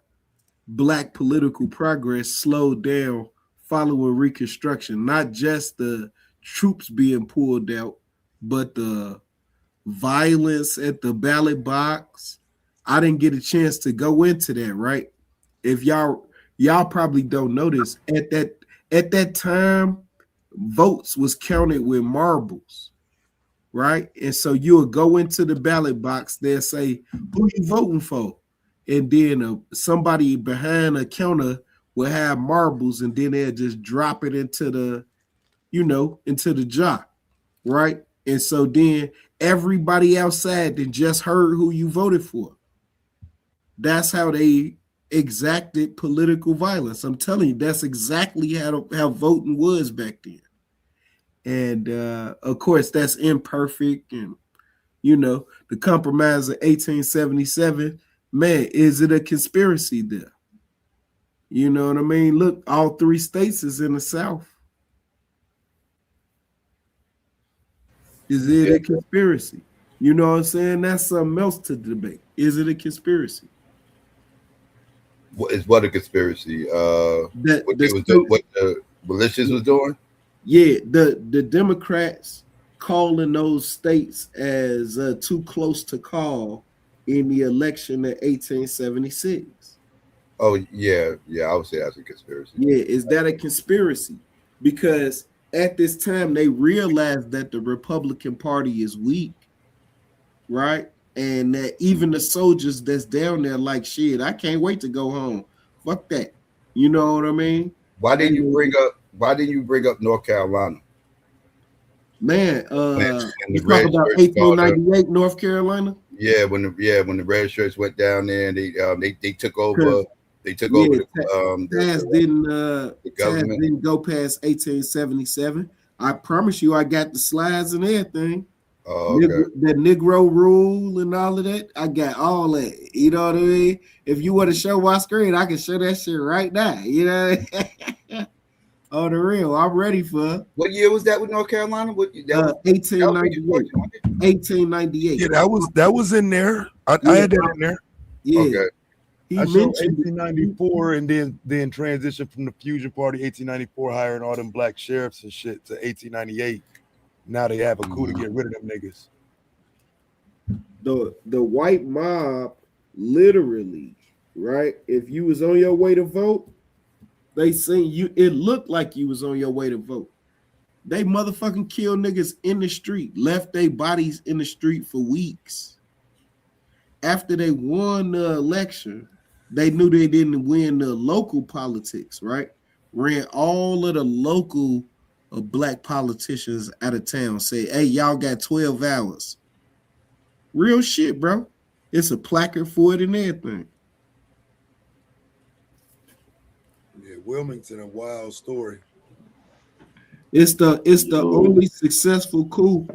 black political progress slowed down following Reconstruction. Not just the troops being pulled out, but the violence at the ballot box. I didn't get a chance to go into that, right? If y'all probably don't know this, at that time, votes was counted with marbles, right? And so you would go into the ballot box, they'll say, who you voting for? And then somebody behind a counter will have marbles, and then they'll just drop it into the, you know, into the jar, right? And so then everybody outside that just heard who you voted for. That's how they exacted political violence. I'm telling you, that's exactly how voting was back then. And of course, that's imperfect. And, you know, the compromise of 1877, man, is it a conspiracy there? You know what I mean? Look, all three states is in the South. Is it a conspiracy? You know what I'm saying? That's something else to debate. Is it a conspiracy? What is a conspiracy? What the militias was doing? Yeah, the Democrats calling those states as too close to call in the election of 1876. Oh yeah, I would say that's a conspiracy. Yeah, is that a conspiracy? Because at this time they realized that the Republican Party is weak, right? And that even the soldiers that's down there like, shit, I can't wait to go home. Fuck that. You know what I mean? Why didn't you bring up North Carolina? Man, you talk about 1898 North Carolina? Yeah, when the red shirts went down there and they took over. They took over the government. Didn't go past 1877. I promise you, I got the slides and everything. Oh, okay. The Negro rule and all of that. I got all that. You know what I mean? If you want to show my screen, I can show that shit right now. You know? On the real, I'm ready for. What year was that with North Carolina? 1898. 1898. Yeah, that was in there. I had that in there. Yeah. Okay. I showed 1894 and then transition from the Fusion Party 1894, hiring all them black sheriffs and shit, to 1898. Now they have a coup to get rid of them niggas. The white mob, literally, right? If you was on your way to vote, they seen you. It looked like you was on your way to vote. They motherfucking killed niggas in the street, left their bodies in the street for weeks. After they won the election, they knew they didn't win the local politics, right? Ran all of the local black politicians out of town. Say, hey, y'all got 12 hours. Real shit, bro. It's a placard for it and everything. Yeah, Wilmington, a wild story. It's the only successful coup,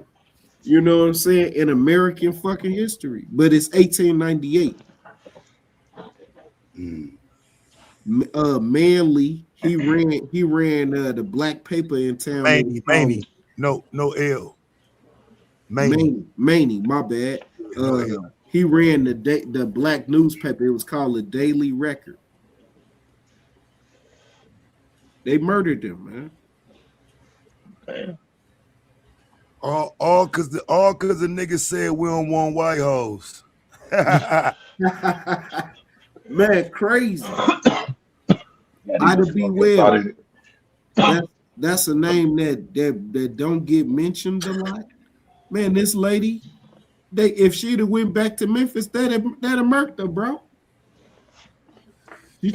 you know what I'm saying, in American fucking history. But it's 1898. Manley, he ran the black paper in town. That was called No L. Maney. Maney, my bad. He ran the black newspaper. It was called the Daily Record. They murdered them, man. All because the niggas said we don't want white hoes. Man, crazy. Ida B. Well. That's a name that don't get mentioned a lot. Man, this lady, if she'd have went back to Memphis, that'd have murked her, bro. She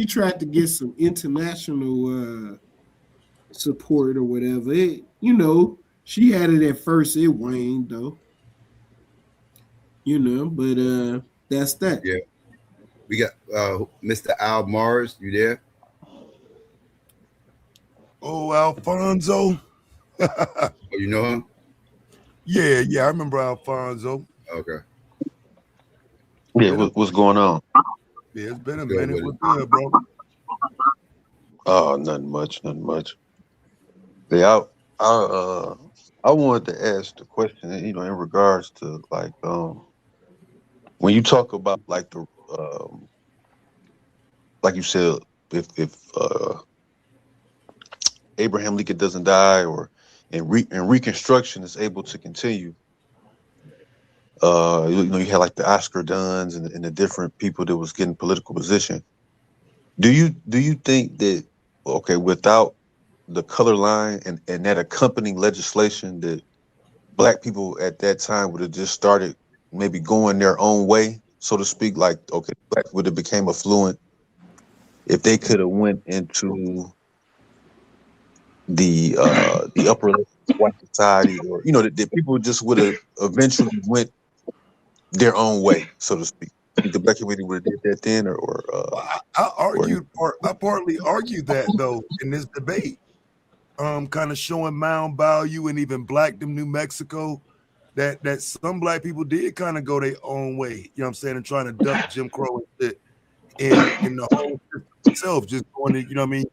tried to get some international support or whatever. She had it at first. It waned though. But that's that. Yeah. We got Mr. Al Mars. You there? Oh, Alfonso. Oh, you know him? Yeah, I remember Alfonso. Okay. Yeah, what's going on? Yeah, it's been a minute. What's good, bro? Oh, nothing much. Yeah, I wanted to ask the question, in regards to like when you talk about like the like you said, if Abraham Lincoln doesn't die, or and Reconstruction is able to continue. You had like the Oscar Duns and the different people that was getting political position. Do you think that without the color line and that accompanying legislation, that black people at that time would have just started maybe going their own way, so to speak? Like, black would have became affluent if they could have went into the upper white society, or the people just would have eventually went their own way, so to speak. The black community would have did that then, I partly argued that though in this debate, kind of showing Mound Value and even Blackdom, New Mexico, that some black people did kind of go their own way. You know what I'm saying, and trying to duck Jim Crow and shit in the whole system itself, just going to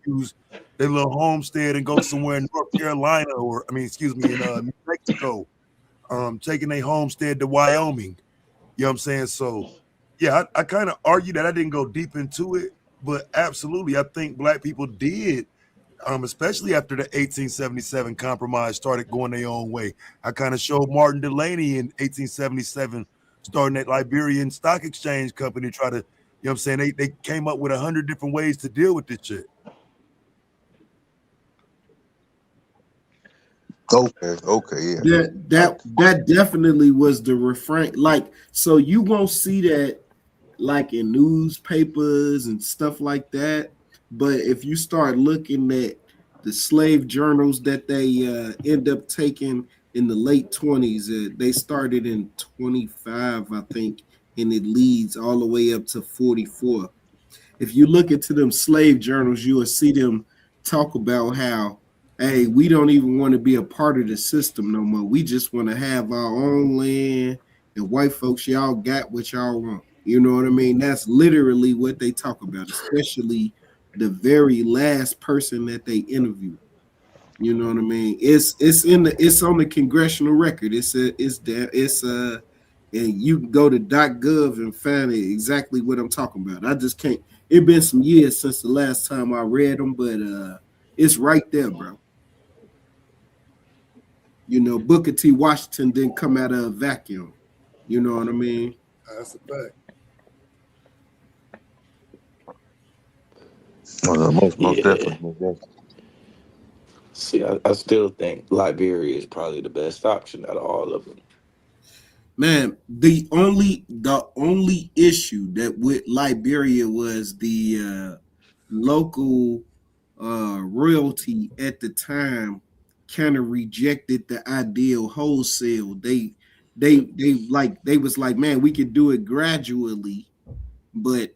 use their little homestead and go somewhere in North Carolina in New Mexico, taking their homestead to Wyoming. You know what I'm saying? So, yeah, I kind of argue that. I didn't go deep into it, but absolutely, I think black people did, especially after the 1877 compromise started going their own way. I kind of showed Martin Delany in 1877 starting that Liberian Stock Exchange company, try to, they came up with 100 different ways to deal with this shit. Okay, yeah. That definitely was the refrain. Like, so you won't see that like in newspapers and stuff like that. But if you start looking at the slave journals that they end up taking in the late 20s, they started in 25, I think, and it leads all the way up to 44. If you look into them slave journals, you will see them talk about how, hey, we don't even want to be a part of the system no more. We just want to have our own land, and white folks, y'all got what y'all want. You know what I mean? That's literally what they talk about, especially the very last person that they interviewed. You know what I mean? It's on the congressional record. And you can go to .gov and find exactly what I'm talking about. I just can't. It's been some years since the last time I read them, but it's right there, bro. Booker T. Washington didn't come out of a vacuum. You know what I mean? That's a fact. Most definitely. See, I still think Liberia is probably the best option out of all of them. Man, the only issue that with Liberia was the local royalty at the time kind of rejected the ideal wholesale. They was like, man, we could do it gradually, but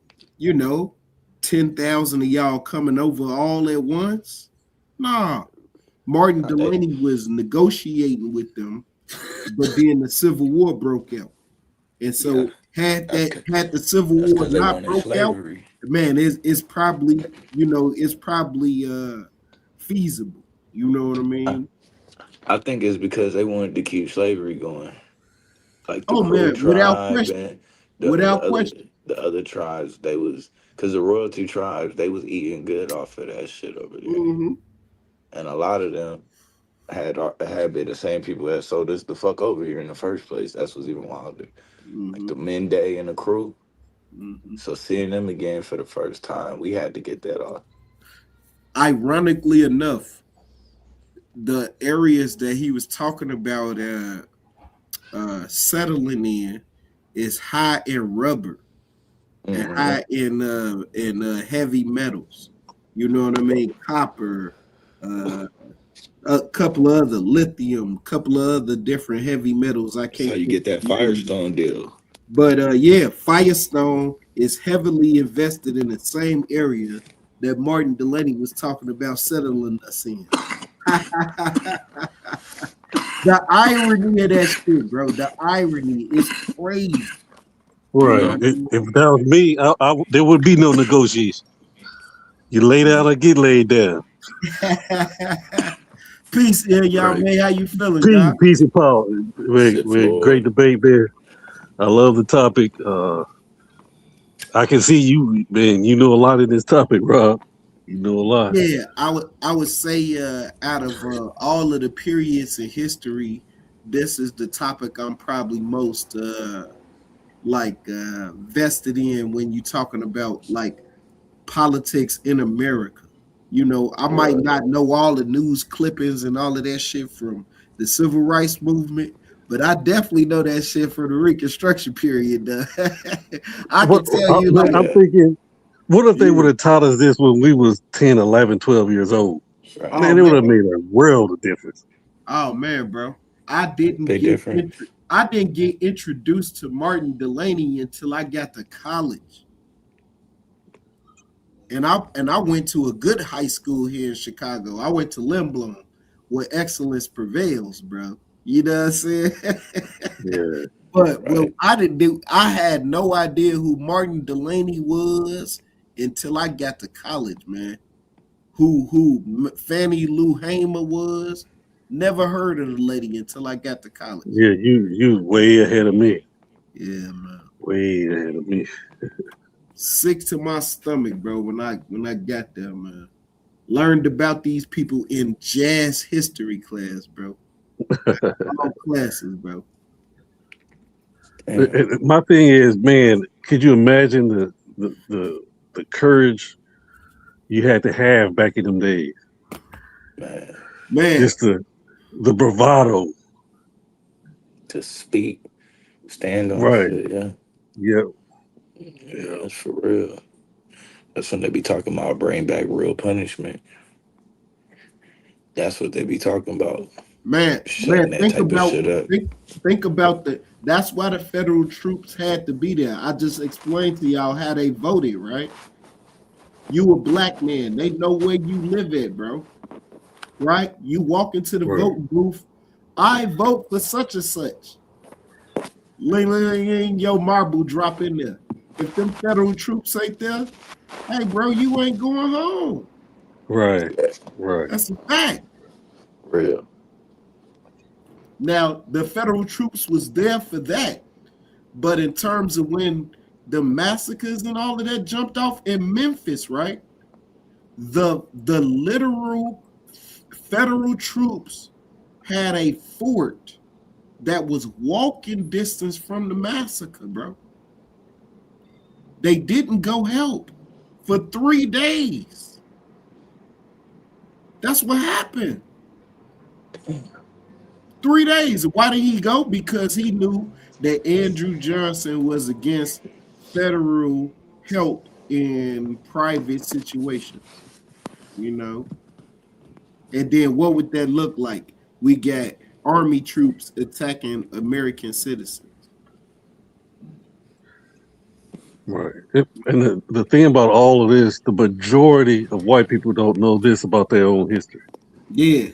10,000 of y'all coming over all at once? Nah. Martin Delany was negotiating with them, but then the Civil War broke out. And so had the Civil War not broke out, man, it's probably, it's probably feasible. You know what I mean? I think it's because they wanted to keep slavery going. Like the Oh Crow man, without tribe question. and Without question. the other tribes, they was because the royalty tribes, they was eating good off of that shit over there. Mm-hmm. And a lot of them had been the same people that sold us the fuck over here in the first place. That's what's even wilder. Like the Mende and the crew. So seeing them again for the first time, we had to get that off. Ironically enough, the areas that he was talking about settling in is high in rubber and high in heavy metals. You know what I mean? Copper, a couple of other lithium, a couple of other different heavy metals. I can't. So you get that Firestone deal. But yeah, Firestone is heavily invested in the same area that Martin Delany was talking about settling us in. The irony of that shit, bro. The irony is crazy. Right. If that was me, there would be no negotiation. You lay down or get laid down. Peace, y'all, man. How you feeling, Peace and power. We're great debate there. I love the topic. I can see you, man. You know a lot of this topic, Rob. You know a lot. Yeah, I would say out of all of the periods in history, this is the topic I'm probably most vested in when you're talking about like politics in America. You know, I might not know all the news clippings and all of that shit from the civil rights movement, but I definitely know that shit from the Reconstruction period. I can tell you, like, I'm thinking, what if they would have taught us this when we was 10, 11, 12 years old? Oh, man, it would have made a world of difference. Oh man, bro. I didn't get introduced to Martin Delany until I got to college. And I went to a good high school here in Chicago. I went to Limblom, where excellence prevails, bro. You know what I'm saying? Yeah. But I had no idea who Martin Delany was until I got to college, man. Who Fannie Lou Hamer was. Never heard of the lady until I got to college. Yeah, you way ahead of me. Yeah, man. Way ahead of me. Sick to my stomach, bro, when I got there, man. Learned about these people in jazz history class, bro. All classes, bro. My thing is, man, could you imagine the courage you had to have back in them days? Man. Just the bravado. To speak, stand on shit, yeah. Yep. Yeah, that's for real. That's when they be talking about bring back real punishment. That's what they be talking about. Man, think about that's why the federal troops had to be there. I just explained to y'all how they voted, right? You a black man, they know where you live at, bro. Right? You walk into the voting booth, I vote for such and such. Your marble drop in there. If them federal troops ain't there, hey, bro, you ain't going home. Right. That's a fact. Real. Now, the federal troops was there for that. But in terms of when the massacres and all of that jumped off in Memphis, right? The literal federal troops had a fort that was walking distance from the massacre, bro. They didn't go help for 3 days. That's what happened. 3 days. Why did he go? Because he knew that Andrew Johnson was against federal help in private situations, you know? And then what would that look like? We got army troops attacking American citizens. Right. And the thing about all of this, the majority of white people don't know this about their own history. Yeah.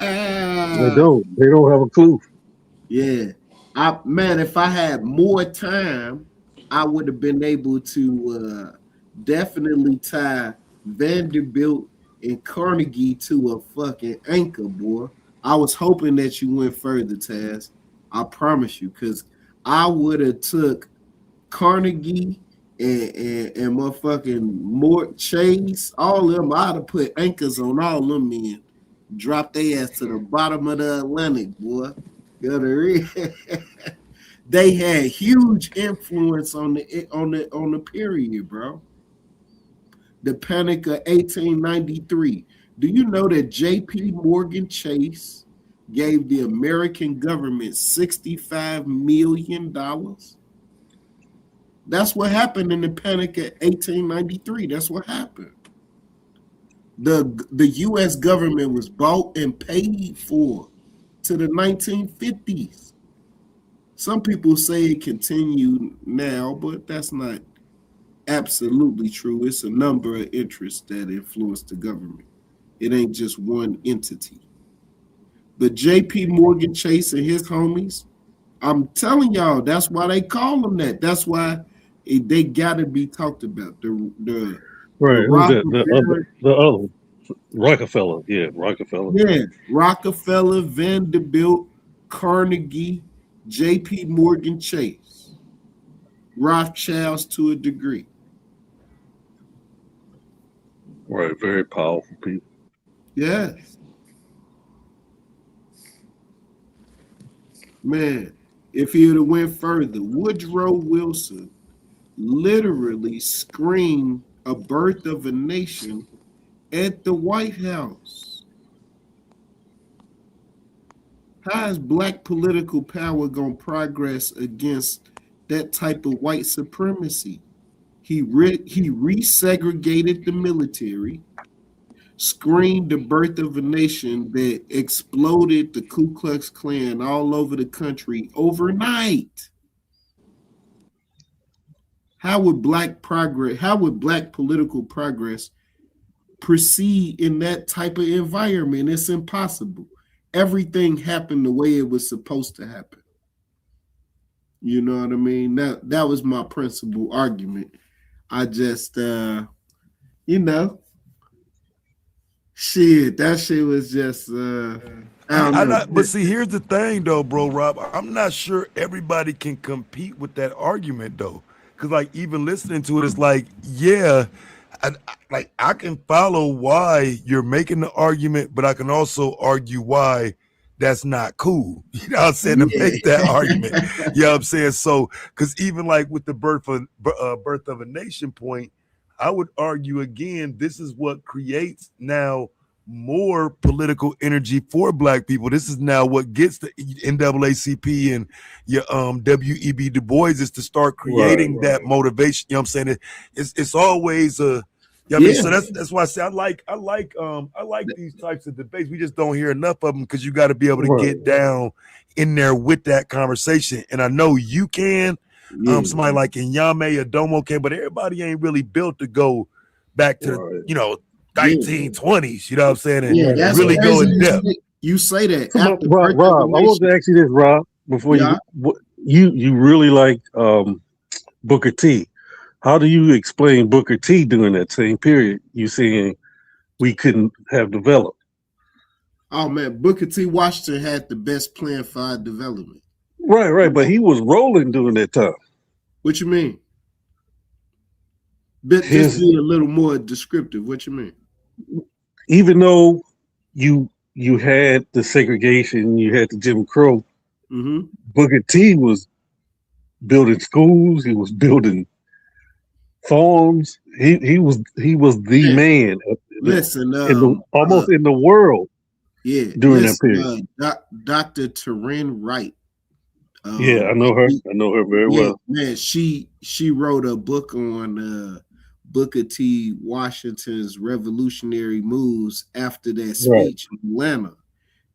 They don't. They don't have a clue. Yeah. Man, if I had more time, I would have been able to definitely tie Vanderbilt and Carnegie to a fucking anchor, boy. I was hoping that you went further, Taz. I promise you, because I would have took Carnegie and motherfucking Mort Chase, all of them. I'd have put anchors on all them men. Drop their ass to the bottom of the Atlantic, boy. They had huge influence on the period, bro. The Panic of 1893. Do you know that J.P. Morgan Chase gave the American government $65 million? That's what happened in the Panic of 1893. That's what happened. The U.S. government was bought and paid for to the 1950s. Some people say it continued now, but that's not absolutely true. It's a number of interests that influence the government. It ain't just one entity. But J.P. Morgan Chase and his homies, I'm telling y'all, that's why they call them that. That's why they got to be talked about. The Right. Who's that? Rockefeller, The other Rockefeller. Yeah, Rockefeller. yeah, Rockefeller, Vanderbilt, Carnegie, J.P. Morgan Chase, Rothschilds to a degree. Right. Very powerful people. Yes. Man, if he would have went further, Woodrow Wilson literally screamed a birth of a nation at the White House. How is black political power going to progress against that type of white supremacy? He resegregated the military, screamed the birth of a nation that exploded the Ku Klux Klan all over the country overnight. How would black political progress proceed in that type of environment? It's impossible. Everything happened the way it was supposed to happen. You know what I mean? That was my principal argument. I just shit, that shit was just I don't know. But see, here's the thing though, bro, Rob. I'm not sure everybody can compete with that argument though. Cause like even listening to it, it's like, yeah, I can follow why you're making the argument, but I can also argue why that's not cool. You know what I'm saying? To make that argument. You know what I'm saying? So, because even like with the birth of a nation point, I would argue again, this is what creates now more political energy for black people. This is now what gets the NAACP and your W.E.B. Du Bois is to start creating that motivation. You know what I'm saying? It's always a I mean, so that's why I say I like these types of debates. We just don't hear enough of them because you got to be able to get down in there with that conversation. And I know you can. Somebody like Inyame or Domo can, but everybody ain't really built to go back to 1920s. You know what I'm saying? And that's really go in depth. You say that. So Rob, I want to ask you this, Rob, before you really like Booker T. How do you explain Booker T during that same period? You saying we couldn't have developed? Oh man, Booker T. Washington had the best plan for our development. Right, but he was rolling during that time. What you mean? Just be a little more descriptive. What you mean? Even though you had the segregation, you had the Jim Crow, Booker T. was building schools. He was building farms. He was the man. Listen, almost in the world. Yeah, during that period. Dr. Taryn Wright. I know her. I know her very well. Man, she wrote a book on Booker T. Washington's revolutionary moves after that speech in Atlanta,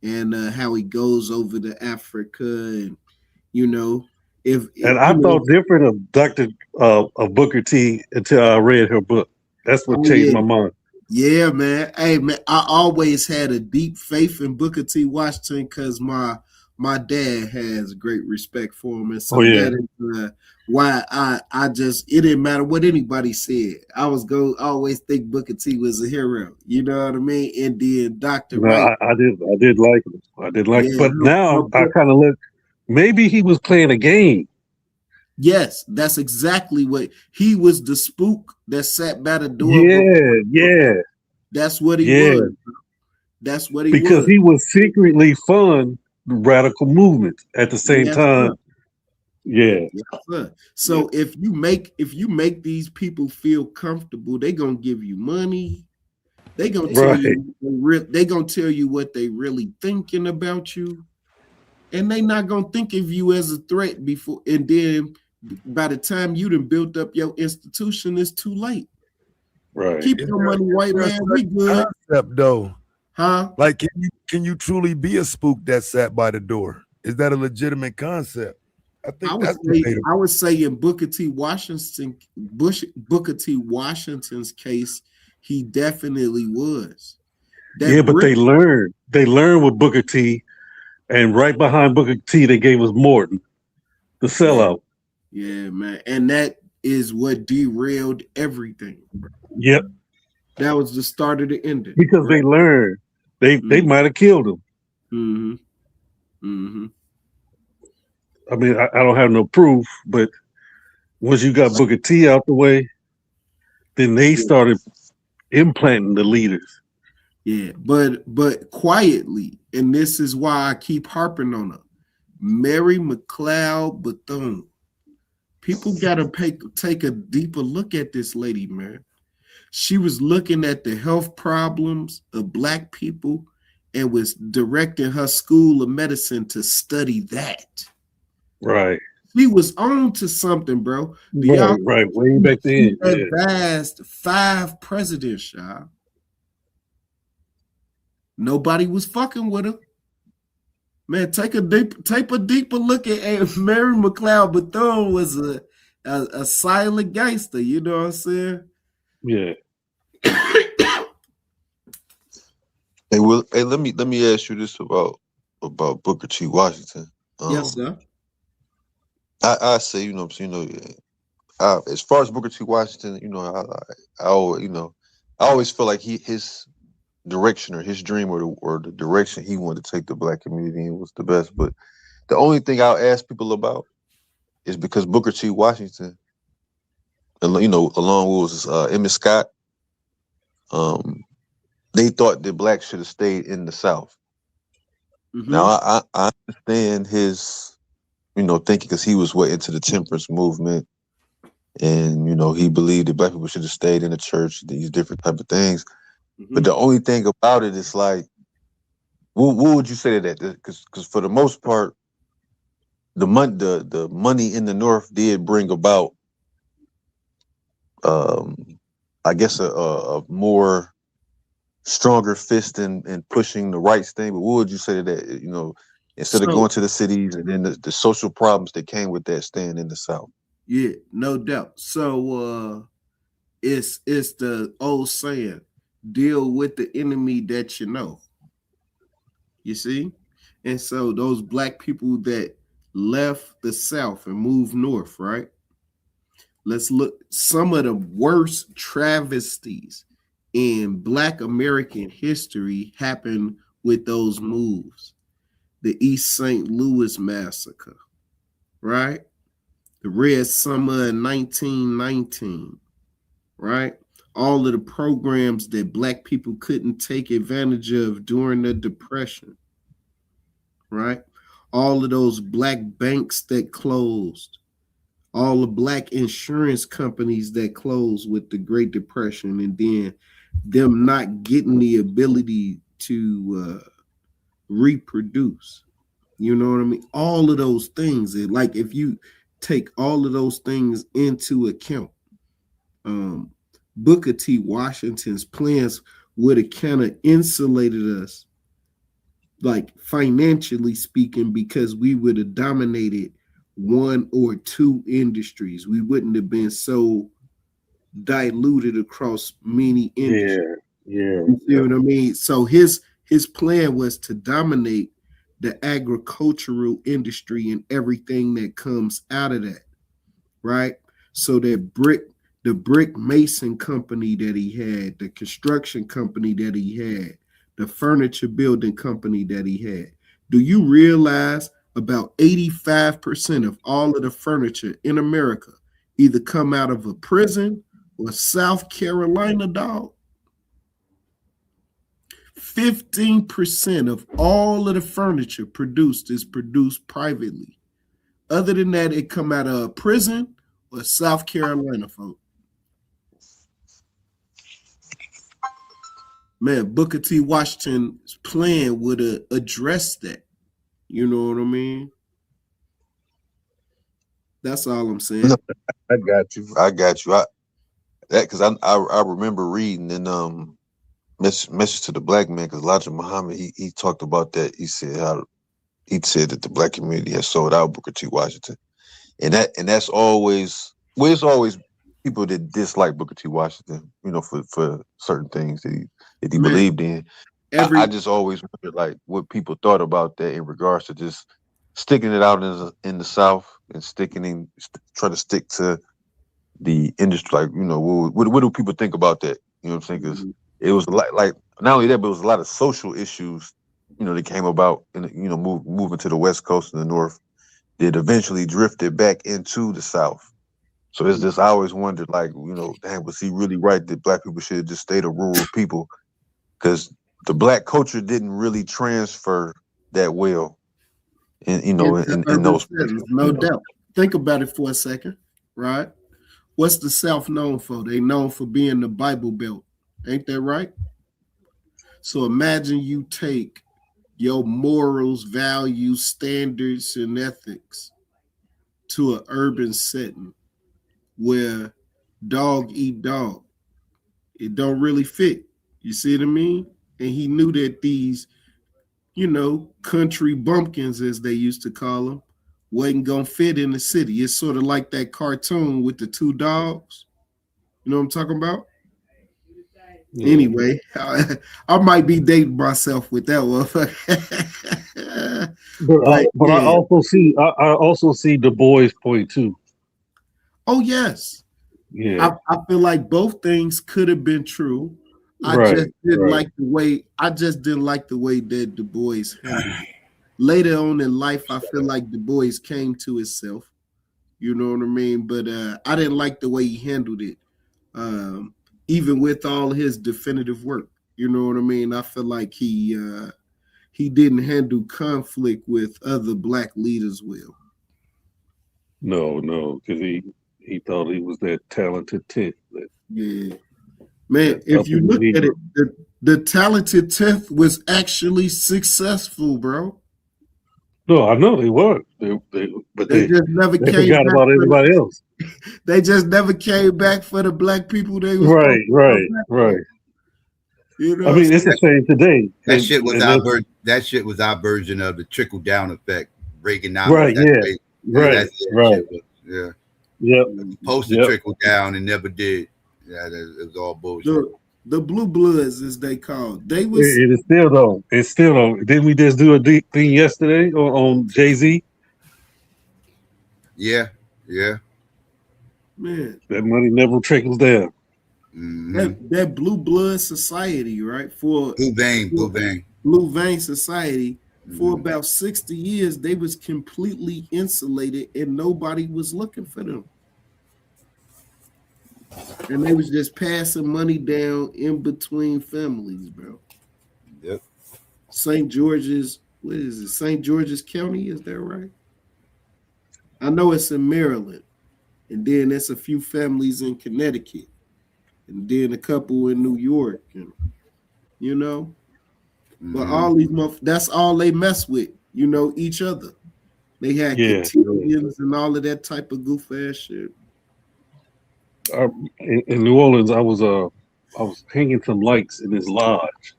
and how he goes over to Africa, and I thought different of Booker T until I read her book. That's what changed my mind. Yeah, man. Hey, man, I always had a deep faith in Booker T. Washington because my dad has great respect for him, and so that is why I just it didn't matter what anybody said. I always think Booker T was a hero. You know what I mean? And then Dr. No, Wright. I did like him. I did like him. Yeah, But now I kind of look, maybe he was playing a game. yes, that's exactly what he was. The spook that sat by the door. Yeah. That's what he was. That's what he was. Because he was secretly fund radical movements at the same time. Sir. Yeah. Yes, sir. So if you make these people feel comfortable, they're gonna give you money. They're gonna tell you what they really thinking about you. And they not gonna think of you as a threat before, and then by the time you done built up your institution, it's too late. Right. Keep your money, white man. We good. Concept, though. Huh? Like, can you truly be a spook that sat by the door? Is that a legitimate concept? I think I would say in Booker T. Washington's case, he definitely was. But they learned with Booker T, and right behind Booker T, they gave us Morton, the sellout. Yeah, man, and that is what derailed everything. Yep, that was the start of the ending because they learned they might have killed him. I mean, I don't have no proof, but once you got Booker T out the way, then they started implanting the leaders. Yeah, but quietly, and this is why I keep harping on her. Mary McLeod Bethune. People gotta take a deeper look at this lady, man. She was looking at the health problems of Black people and was directing her school of medicine to study that. Right. She was on to something, bro. Right. Way back then. She advised 5 presidents, y'all. Nobody was fucking with her. Man, take a deeper look at Mary McLeod Bethune was a silent gangster. You know what I'm saying? Yeah. Hey, let me ask you this about Booker T. Washington. Yes, sir. I say, you know what I'm saying, as far as Booker T. Washington, I always feel like his direction or his dream or the direction he wanted to take the Black community in was the best. But the only thing I'll ask people about is because Booker T. Washington, along with Emmett Scott, they thought that Blacks should have stayed in the South. Now I understand his thinking, because he was into the temperance movement, and he believed that Black people should have stayed in the church, these different type of things. But the only thing about it is like, what would you say to that? Because for the most part, the money in the North did bring about, I guess, a more stronger fist in pushing the rights thing. But what would you say to that? Instead of going to the cities and then the social problems that came with that, staying in the South. Yeah, no doubt. So it's the old saying, deal with the enemy that you know. You see? And so those Black people that left the South and moved north, right? Let's look some of the worst travesties in Black American history happened with those moves. The East St. Louis massacre, right? The Red Summer in 1919, right? All of the programs that Black people couldn't take advantage of during the Depression, right? All of those Black banks that closed, all the Black insurance companies that closed with the Great Depression, and then them not getting the ability to reproduce. You know what I mean? All of those things. Like, if you take all of those things into account, Booker T. Washington's plans would have kind of insulated us, like financially speaking, because we would have dominated 1 or 2 industries. We wouldn't have been so diluted across many industries. Yeah. You see what I mean? So his plan was to dominate the agricultural industry and everything that comes out of that, right? So that the brick mason company that he had, the construction company that he had, the furniture building company that he had. Do you realize about 85% of all of the furniture in America either come out of a prison or South Carolina, dog? 15% of all of the furniture produced is produced privately. Other than that, it come out of a prison or South Carolina, folks. Man, Booker T. Washington's plan would have addressed that. You know what I mean? That's all I'm saying. No, I got you. Because I remember reading in Message to the Black Man, because Elijah Muhammad he talked about that. He said that the black community has sold out Booker T. Washington, and that's always it's always people that dislike Booker T. Washington, for certain things that he believed in. I just always wondered like what people thought about that in regards to just sticking it out in the South and trying to stick to the industry. Like, what do people think about that? You know what I'm saying? Because it was like not only that, but it was a lot of social issues, that came about in moving to the West Coast and the North that eventually drifted back into the South. So it's just, I always wondered, like, damn, was he really right that black people should have just stayed a rural people? Because the black culture didn't really transfer that well in those places. No doubt. Think about it for a second, right? What's the South known for? They known for being the Bible Belt. Ain't that right? So imagine you take your morals, values, standards, and ethics to an urban setting where dog eat dog. It don't really fit. You see what I mean? And he knew that these, country bumpkins, as they used to call them, wasn't going to fit in the city. It's sort of like that cartoon with the two dogs. You know what I'm talking about? Yeah. Anyway, I might be dating myself with that one. but yeah. I also see Du Bois' point too. Oh yes. Yeah. I feel like both things could have been true. I just didn't like the way that Du Bois handled it. Later on in life, I feel like Du Bois came to himself. You know what I mean? But I didn't like the way he handled it. Even with all his definitive work, you know what I mean? I feel like he didn't handle conflict with other black leaders well. No, because he thought he was that talented 10th. Yeah. Man, if you look at it, the talented 10th was actually successful, bro. No, I know they were. They just never came forgot about everybody else. They just never came back for the black people they was right. You know, I mean, it's the same today. That shit was our version of the trickle down effect, breaking down. Right. Right. Yeah. Yep. Supposed to trickle down and never did. Yeah, it was all bullshit. The Blue Bloods, as they called, they was. It is still though. It's still though. Didn't we just do a thing yesterday on Jay-Z? Yeah. Man, that money never trickles down. Mm-hmm. That Blue Blood Society, right? For Blue Vein Society, for about 60 years, they was completely insulated and nobody was looking for them. And they was just passing money down in between families, bro. Yep. St. George's, what is it? St. George's County, is that right? I know it's in Maryland. And then there's a few families in Connecticut. And then a couple in New York. And, But all these that's all they mess with, each other. They had cotillions and all of that type of goof ass shit. In New Orleans, I was hanging some lights in this lodge,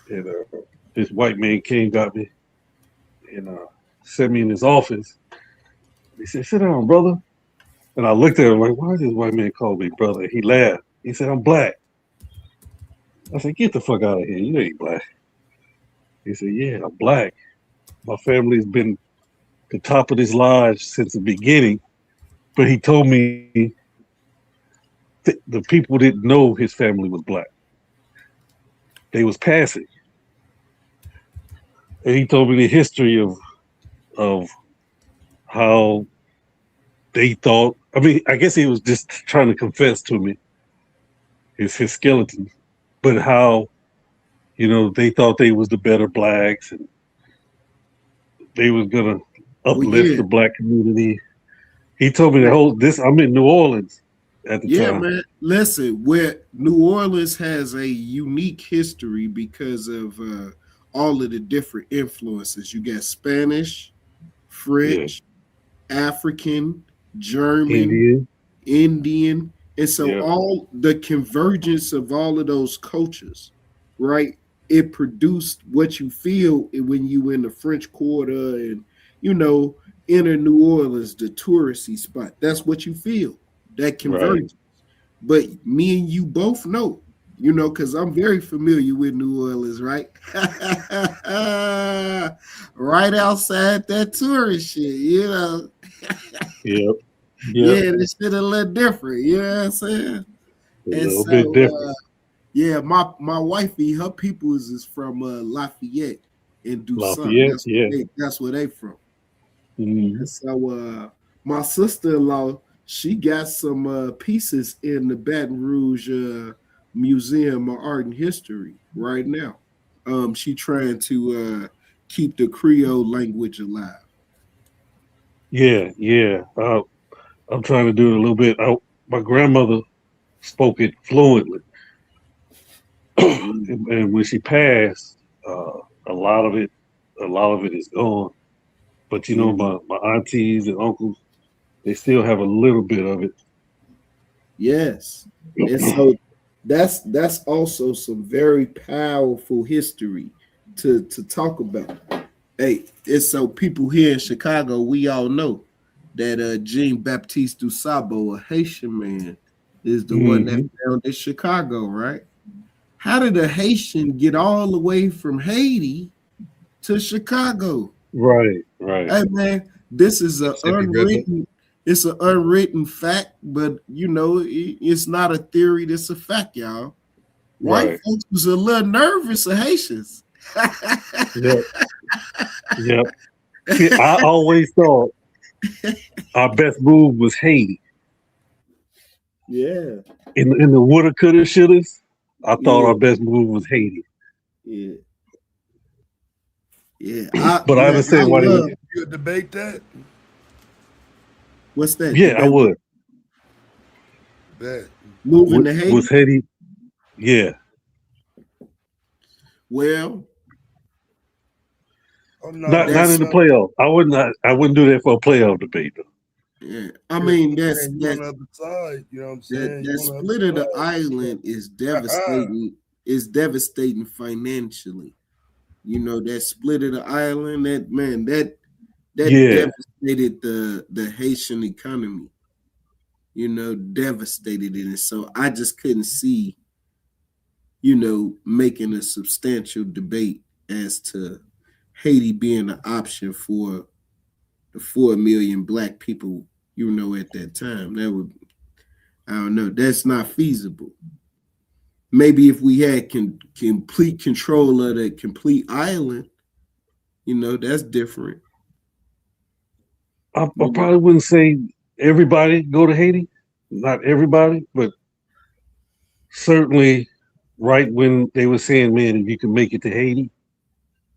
and this white man got me, and sent me in his office. He said, "Sit down, brother." And I looked at him like, "Why does this white man call me brother?" He laughed. He said, "I'm black." I said, get the fuck out of here. You ain't black. He said, yeah, I'm black. My family's been the top of this lodge since the beginning. But he told me the people didn't know his family was black. They was passing. And he told me the history of how they thought. I mean, I guess he was just trying to confess to me his skeleton, but how, you know, they thought they was the better blacks and they was gonna uplift the black community. He told me the whole this. I'm in New Orleans at the time. Yeah, man. Listen, where New Orleans has a unique history because of all of the different influences. You got Spanish, French, African, German, Indian. And so all the convergence of all of those cultures, right? It produced what you feel when you in the French Quarter and, you know, inner New Orleans, the touristy spot. That's what you feel, that convergence. Right. But me and you both know, you know, because I'm very familiar with New Orleans, right? Right outside that tourist shit, you know. Yep. Yeah, this shit a little different, you know what I'm saying? A little bit different. Yeah, my wifey, her people is from Lafayette and Dusan. That's where they from. Mm-hmm. And so my sister-in-law, she got some pieces in the Baton Rouge Museum of Art and History right now. She trying to keep the Creole language alive. Yeah. I'm trying to do it a little bit. My grandmother spoke it fluently. And when she passed, a lot of it is gone. But you know, my aunties and uncles, they still have a little bit of it. Yes, and so that's also some very powerful history to talk about. Hey, it's so people here in Chicago, we all know that Jean-Baptiste du Sabo, a Haitian man, is the one that founded Chicago, right? How did a Haitian get all the way from Haiti to Chicago? Right. Hey man, this is an unwritten fact, but you know, it's not a theory, it's a fact, y'all. White folks was a little nervous of Haitians. Yep. See, I always thought our best move was Haiti. Yeah. In the woulda, coulda, shouldas, I thought our best move was Haiti. Yeah. But I understand why they would. You debate that? What's that? Yeah, I would. Moving to Haiti? Was Haiti? Yeah. Well, not in the playoff. I wouldn't do that for a playoff debate though. Yeah, I mean that's on the other side. You know what I'm saying? That split of the island is devastating. Is devastating financially. You know, that split of the island. That devastated the Haitian economy. You know, devastated it, and so I just couldn't see, you know, making a substantial debate as to Haiti being an option for the 4 million black people, you know, at that time. That would, I don't know, that's not feasible. Maybe if we had complete control of the complete island, you know, that's different. I probably wouldn't say everybody go to Haiti. Not everybody, but certainly right when they were saying, man, if you can make it to Haiti,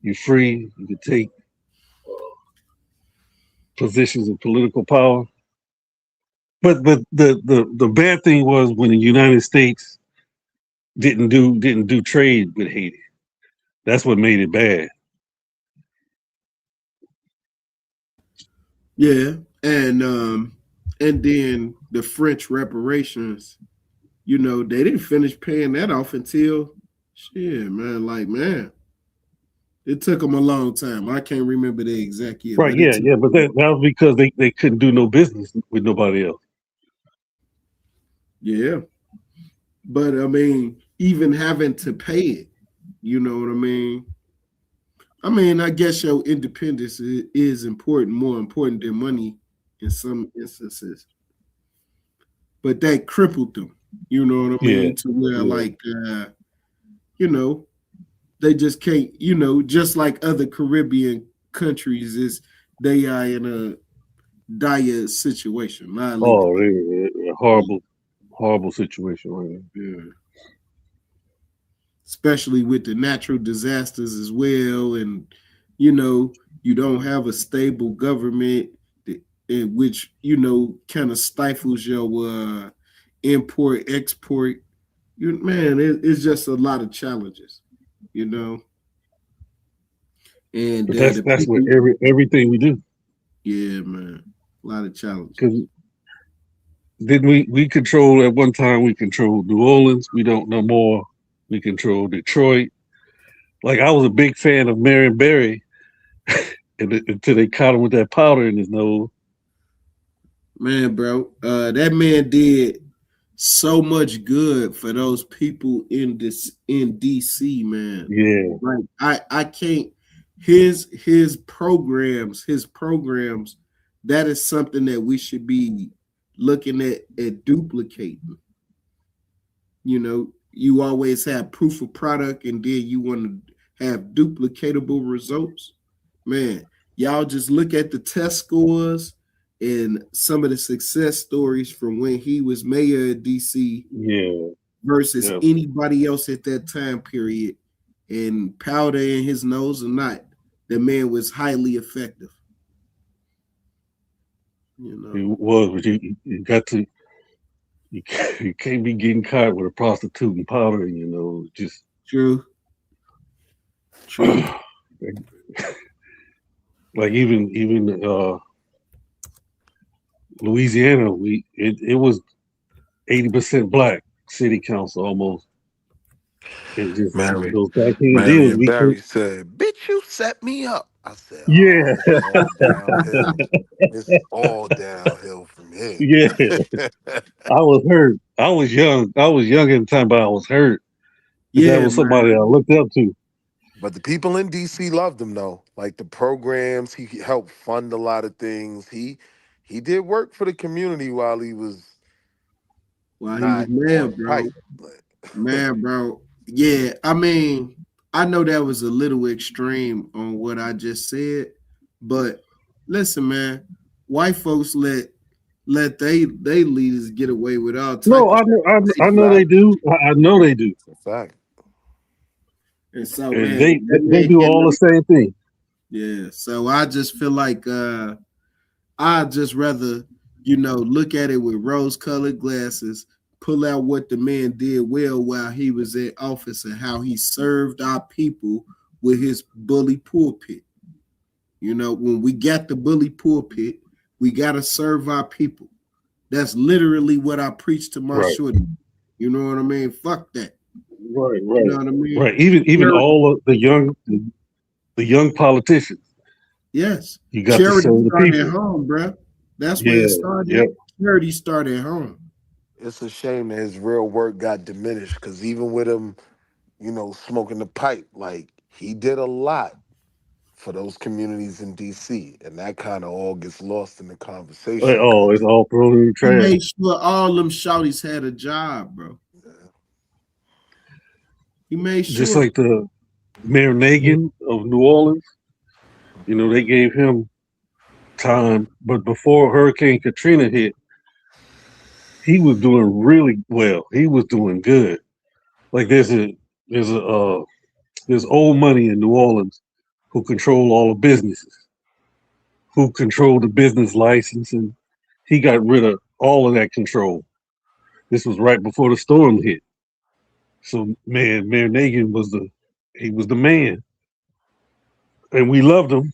you're free, you can take positions of political power. But the bad thing was when the United States didn't do trade with Haiti. That's what made it bad. Yeah, and then the French reparations, you know, they didn't finish paying that off until it took them a long time. I can't remember the exact year. Right, but that was because they couldn't do no business with nobody else. Yeah. But I mean, even having to pay it. You know what I mean? I mean, I guess your independence is important, more important than money in some instances. But that crippled them. You know what I mean? To where like you know, they just can't, you know, just like other Caribbean countries is they are in a dire situation. Oh, a horrible situation right now. Yeah. Especially with the natural disasters as well. And, you know, you don't have a stable government in which, you know, kind of stifles your import, export. Man, it's just a lot of challenges, you know. And But the that's what people, everything we do. yeah, man, a lot of challenges. Because didn't we control at one time? We controlled New Orleans. We don't no more. We control Detroit. Like I was a big fan of Marion Barry until they caught him with that powder in his nose. Man, bro, that man did so much good for those people in DC, man. Yeah, like I can't. His programs, that is something that we should be looking at duplicating. You know, you always have proof of product, and then you want to have duplicatable results. Man, y'all just look at the test scores and some of the success stories from when he was mayor of DC versus anybody else at that time period. And powder in his nose or not, the man was highly effective. You know, it was, but you got to. You can't be getting caught with a prostitute and powder in your nose. Just true. Like even Louisiana, it was 80% black city council almost. And just those back-end deals. Barry said, "Bitch, you set me up." I said, yeah, it's all downhill. It's all downhill from here. Yeah. I was hurt. I was young. I was young at the time, but I was hurt. That was somebody I looked up to. But the people in DC loved him though. Like the programs, he helped fund a lot of things. He did work for the community while he was mayor, bro. Man, bro. Yeah, I mean, I know that was a little extreme on what I just said, but listen, man, white folks let they leaders get away with all types. No, I know they do. I know they do. In fact. And so, and man, they do all the same thing. Yeah. So I just feel like I'd just rather, you know, look at it with rose-colored glasses, pull out what the man did well while he was in office and how he served our people with his bully pulpit. You know, when we got the bully pulpit, we got to serve our people. That's literally what I preach to my shorty. You know what I mean? Fuck that. Right. You know what I mean? Right. Even all of the young politicians. Yes. You got to serve the people at home, bro. That's where it started. Yep. Charity started at home. It's a shame that his real work got diminished because even with him, you know, smoking the pipe, like he did a lot for those communities in DC, and that kind of all gets lost in the conversation. Oh, it's all thrown in the trash. He made sure all them shawties had a job, bro. Yeah. He made sure. Just like the Mayor Nagin of New Orleans, you know, they gave him time, but before Hurricane Katrina hit, he was doing really well. He was doing good. Like there's old money in New Orleans who control all the businesses, who control the business licensing. He got rid of all of that control. This was right before the storm hit. So Mayor Nagin was the man. And we loved him.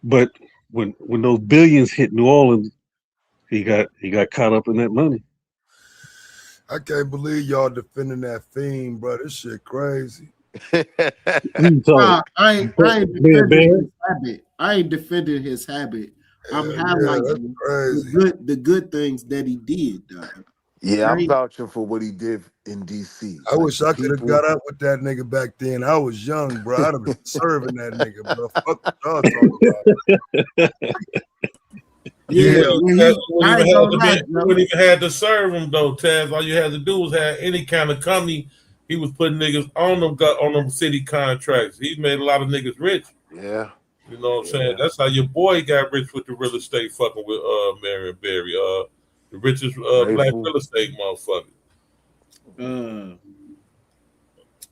But when those billions hit New Orleans, he got caught up in that money. I can't believe y'all defending that fiend, bro. This shit crazy. I ain't defending his habit. I ain't defending his habit. I'm highlighting the good things that he did, dog. Yeah, I'm Right? vouching for what he did in DC. I Like wish the I could have people. got up with that nigga back then. I was young, bro. I'd have been serving that nigga, bro. Fuck what y'all talking about. Yeah, Yeah, when You he, I ain't gonna lie, bro. wouldn't even have to serve him though, Taz. All you had to do was have any kind of company. He was putting niggas on them city contracts. He made a lot of niggas rich. Yeah. You know what I'm saying? Yeah. That's how your boy got rich with the real estate fucking with Marion Barry. The richest black Grateful. real estate motherfucker.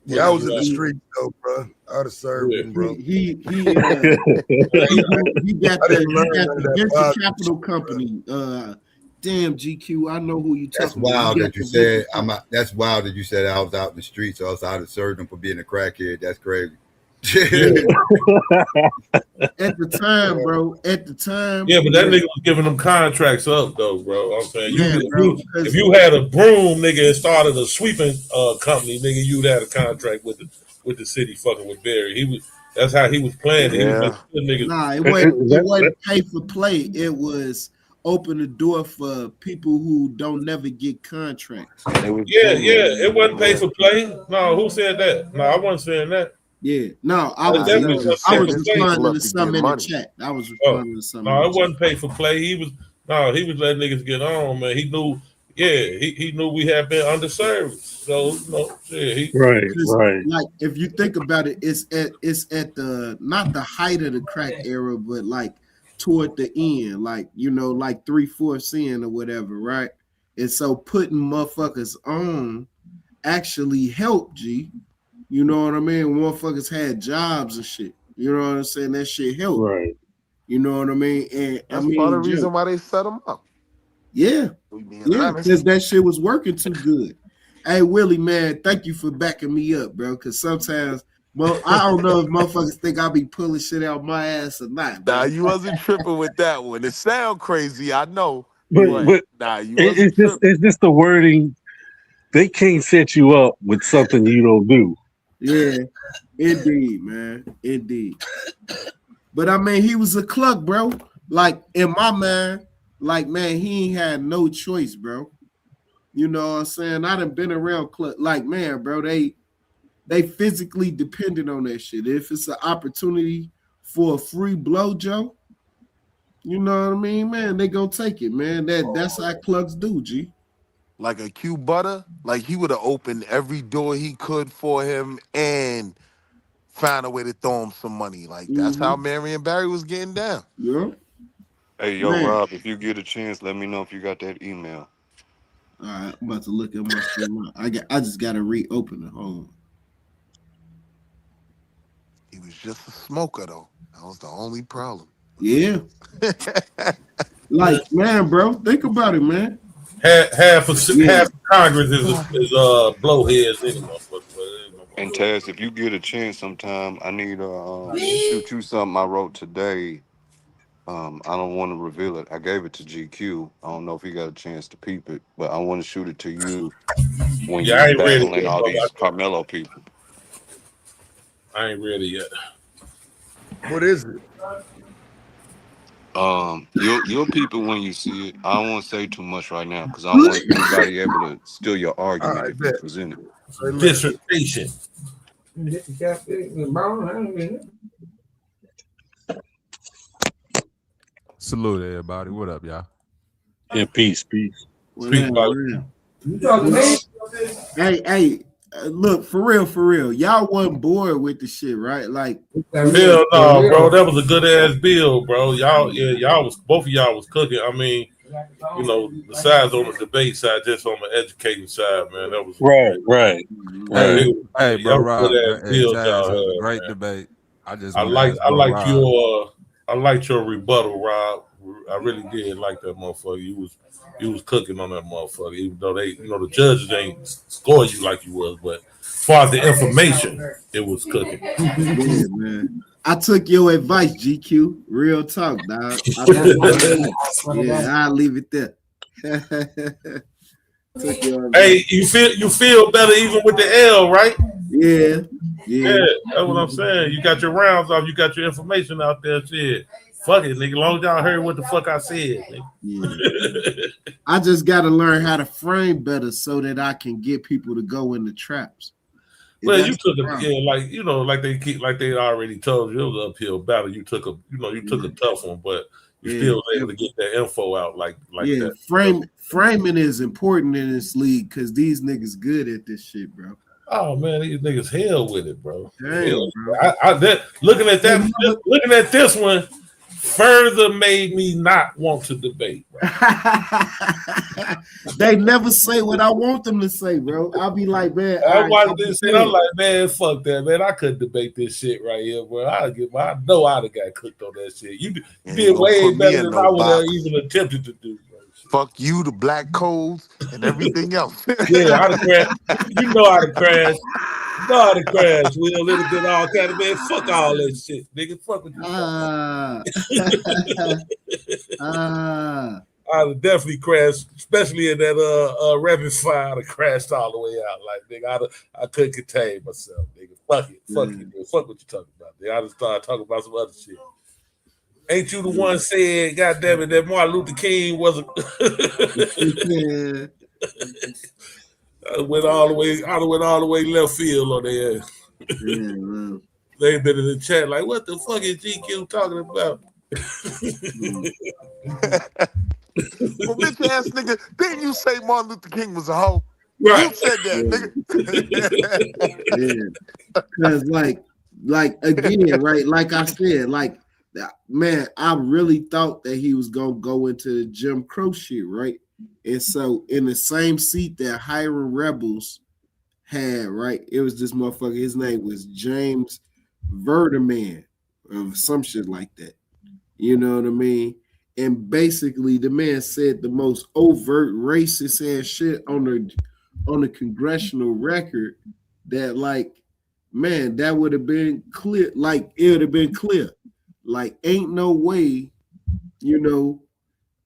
yeah, I was in the He, streets though, bro. I'd have served Yeah. him, bro. he got I didn't learn the none of that venture positive capital shit, bro. company. Damn, GQ, I know who you That's talking about. wild He got that you the said venture that's wild that you said I was out in the streets, or else I'd have served him for being a crackhead. That's crazy. at the time, bro. At the time, Yeah, but that nigga was giving them contracts up though, bro. I'm saying yeah, bro. if you had a broom, nigga, and started a sweeping company, nigga, you'd had a contract with the city fucking with Barry. That's how he was playing. He was Yeah. niggas. Nah, it wasn't pay for play. It was open the door for people who don't never get contracts. It was Yeah, genuine. it wasn't pay for play. No, who said that? No, I wasn't saying that. Yeah, no, I That was He was definitely just wasn't I pay setting was for his play. people responding to up to get some in the money. chat. I was Oh, responding to some no, in it the chat. wasn't pay for play. He was letting niggas get on, man. He knew, he knew we had been underserved. So Right. Like if you think about it, it's at the not the height of the crack era, but like toward the end, like like 3/4 in or whatever, right? And so putting motherfuckers on actually helped, G. You know what I mean? Motherfuckers had jobs and shit. You know what I'm saying? That shit helped. Right. You know what I mean? And That's part of the reason why they set him up. yeah, We being yeah, honest. because that shit was working too good. Hey, Willie, man, thank you for backing me up, bro. Because sometimes, well, I don't know if motherfuckers think I be pulling shit out my ass or not. Nah, Man. you wasn't tripping with that one. It sound crazy, I know. But Nah, you wasn't tripping. it's just the wording. They can't set you up with something you don't do. Yeah, indeed, man, indeed. But I mean, he was a cluck, bro. Like in my mind, like man, he ain't had no choice, bro. You know what I'm saying? I done been around cluck. Like man, bro, they physically dependent on that shit. If it's an opportunity for a free blowjo, you know what I mean, man, they gonna take it, man. That's how clucks do, G. Like a Q Butter, like he would have opened every door he could for him and found a way to throw him some money. Like that's how Marion Barry was getting down. Yeah. Hey, yo, Man. Rob, if you get a chance, let me know if you got that email. All right, I'm about to look at my stream. I just gotta reopen it. Hold on. He was just a smoker though. That was the only problem. Yeah. Like, man, bro, think about it, man. half of Congress is blowheads anymore. And Taz, if you get a chance sometime, I need shoot you something I wrote today. I don't want to reveal it. I gave it to GQ. I don't know if he got a chance to peep it, but I want to shoot it to you when Yeah, I you're ain't ready battling yet, all bro. these Carmelo people. I ain't ready yet. What is it? Your people when you see it. I don't want to say too much right now because I don't want anybody able to steal your argument if you present it. Dissertation. Salute everybody. What up, y'all? Yeah, peace. Hey, look, for real. Y'all wasn't bored with the shit, right? Like, Bill, no, bro, that was a good ass bill, bro. Y'all was both of y'all was cooking. I mean, besides on the debate side, just on the educating side, man, that was right. Hey, bro, Rob, bill, great debate. I liked your rebuttal, Rob. I really did like that motherfucker. You was cooking on that motherfucker, even though they, the judges ain't score you like you was, but as far as the information, it was cooking. Yeah, man. I took your advice, GQ. Real talk, dog. I'll leave it there. Hey, you feel better even with the L, right? Yeah, that's what I'm saying. You got your rounds off, you got your information out there. Shit, Fuck it, nigga. Long as y'all heard what the fuck I said, nigga. Yeah. I just got to learn how to frame better so that I can get people to go in the traps. Well, you took like like they already told you it was an uphill battle. You took a tough one, but you still was able to get that info out like that. Framing is important in this league because these niggas good at this shit, bro. Oh man, these niggas hell with it, bro. Damn, bro. Looking at this one further made me not want to debate, bro. They never say what I want them to say, bro. I'll be like, man, I watched this shit. I'm like, man, fuck that, man. I couldn't debate this shit right here, bro. I know I'd have got cooked on that shit. You did way better than I would have even attempted to do, bro. Fuck you, the black codes, and everything else. Yeah, I'd have crashed. You know I'd have crashed. Will it'd have been all kind of, man. Fuck all that shit, nigga. Fuck with you. I'd have definitely crashed, especially in that rapid fire. I'd have crashed all the way out. Like, nigga, I couldn't contain myself, nigga. Fuck it. Fuck you, nigga. Fuck what you talking about, nigga. I just started talking about some other shit. Ain't you the one saying, God damn it, that Martin Luther King wasn't I went all the way left field on their ass. They've been in the chat like, what the fuck is GQ talking about? Well, bitch ass nigga, didn't you say Martin Luther King was a hoe? Right. You said that, nigga. Because like again, right? Like I said, like, man, I really thought that he was gonna go into the Jim Crow shit, right? And so in the same seat that Hiram Rebels had, right? It was this motherfucker. His name was James Verderman or some shit like that. You know what I mean? And basically, the man said the most overt racist ass shit on the congressional record. That, like, man, that would have been clear. Like, it would have been clear. Like, ain't no way, you know,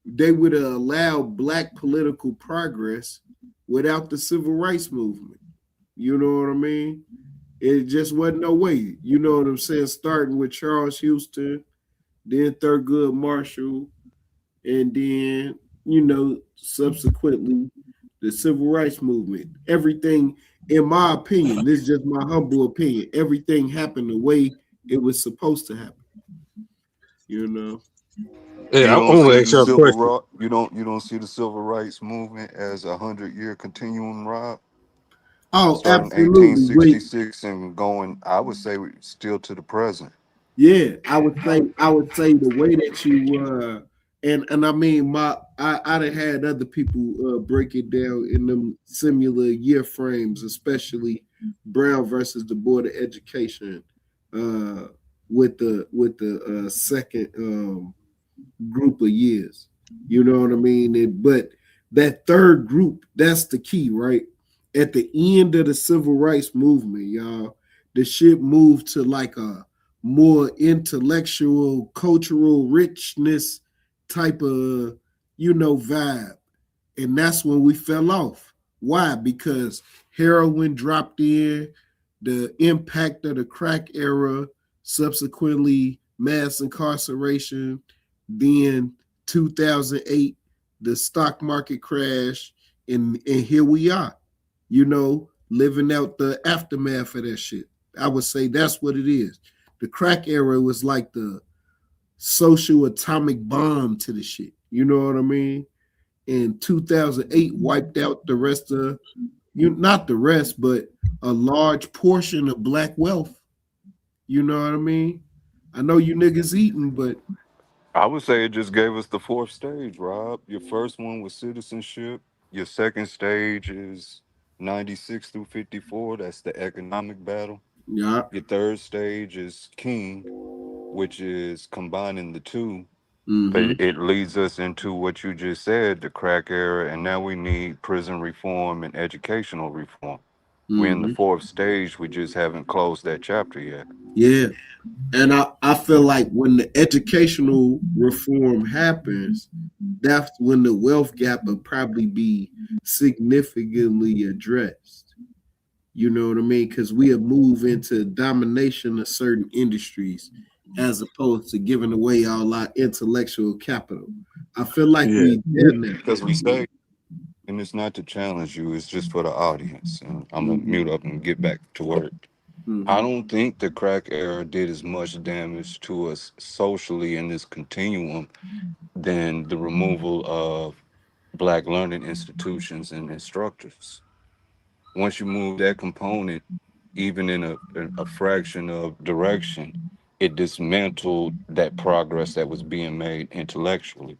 they would have allowed black political progress without the civil rights movement. You know what I mean? It just wasn't no way. You know what I'm saying? Starting with Charles Houston, then Thurgood Marshall, and then, you know, subsequently the civil rights movement. Everything, in my opinion, this is just my humble opinion, everything happened the way it was supposed to happen. You know? Yeah, I want to ask you a question. You don't see the civil rights movement as 100-year continuum, Rob? Oh, starting absolutely. 1866 and going, I would say, still to the present. Yeah, I would say the way that you and I mean I done had other people break it down in them similar year frames, especially Brown versus the Board of Education with the second group of years. You know what I mean? But that third group, that's the key, right? At the end of the civil rights movement, y'all, the shit moved to like a more intellectual, cultural richness type of, you know, vibe. And that's when we fell off. Why? Because heroin dropped in, the impact of the crack era, subsequently mass incarceration, then 2008, the stock market crash, and here we are, you know, living out the aftermath of that shit. I would say that's what it is. The crack era was like the social atomic bomb to the shit. You know what I mean? And 2008 wiped out the rest of, not the rest, but a large portion of black wealth. You know what I mean? I know you niggas eating, but I would say it just gave us the fourth stage, Rob. Your first one was citizenship. Your second stage is 96 through 54. That's the economic battle. Yeah. Your third stage is King, which is combining the two. Mm-hmm. But it leads us into what you just said, the crack era, and now we need prison reform and educational reform. Mm-hmm. We're in the fourth stage. We just haven't closed that chapter yet. Yeah. And I feel like when the educational reform happens, that's when the wealth gap will probably be significantly addressed. You know what I mean? Because we have moved into domination of certain industries. as opposed to giving away all our intellectual capital. I feel like we did that. Because we say, and it's not to challenge you, it's just for the audience. And I'm going to mute up and get back to work. I don't think the crack era did as much damage to us socially in this continuum than the removal of black learning institutions and instructors. Once you move that component, even in a fraction of direction, it dismantled that progress that was being made intellectually.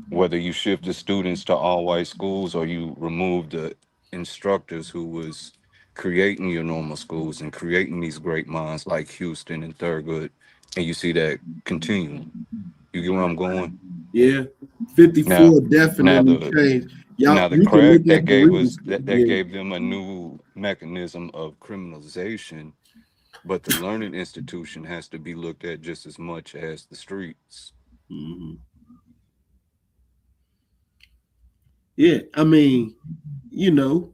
Whether you shift the students to all white schools or you remove the instructors who was creating your normal schools and creating these great minds like Houston and Thurgood, and you see that continuing. You get where I'm going? Yeah, Now, 54 now definitely the changed. now Y'all, the you can crack look that at the gave reading. us that gave them a new mechanism of criminalization, but the learning institution has to be looked at just as much as the streets. Yeah, I mean, you know,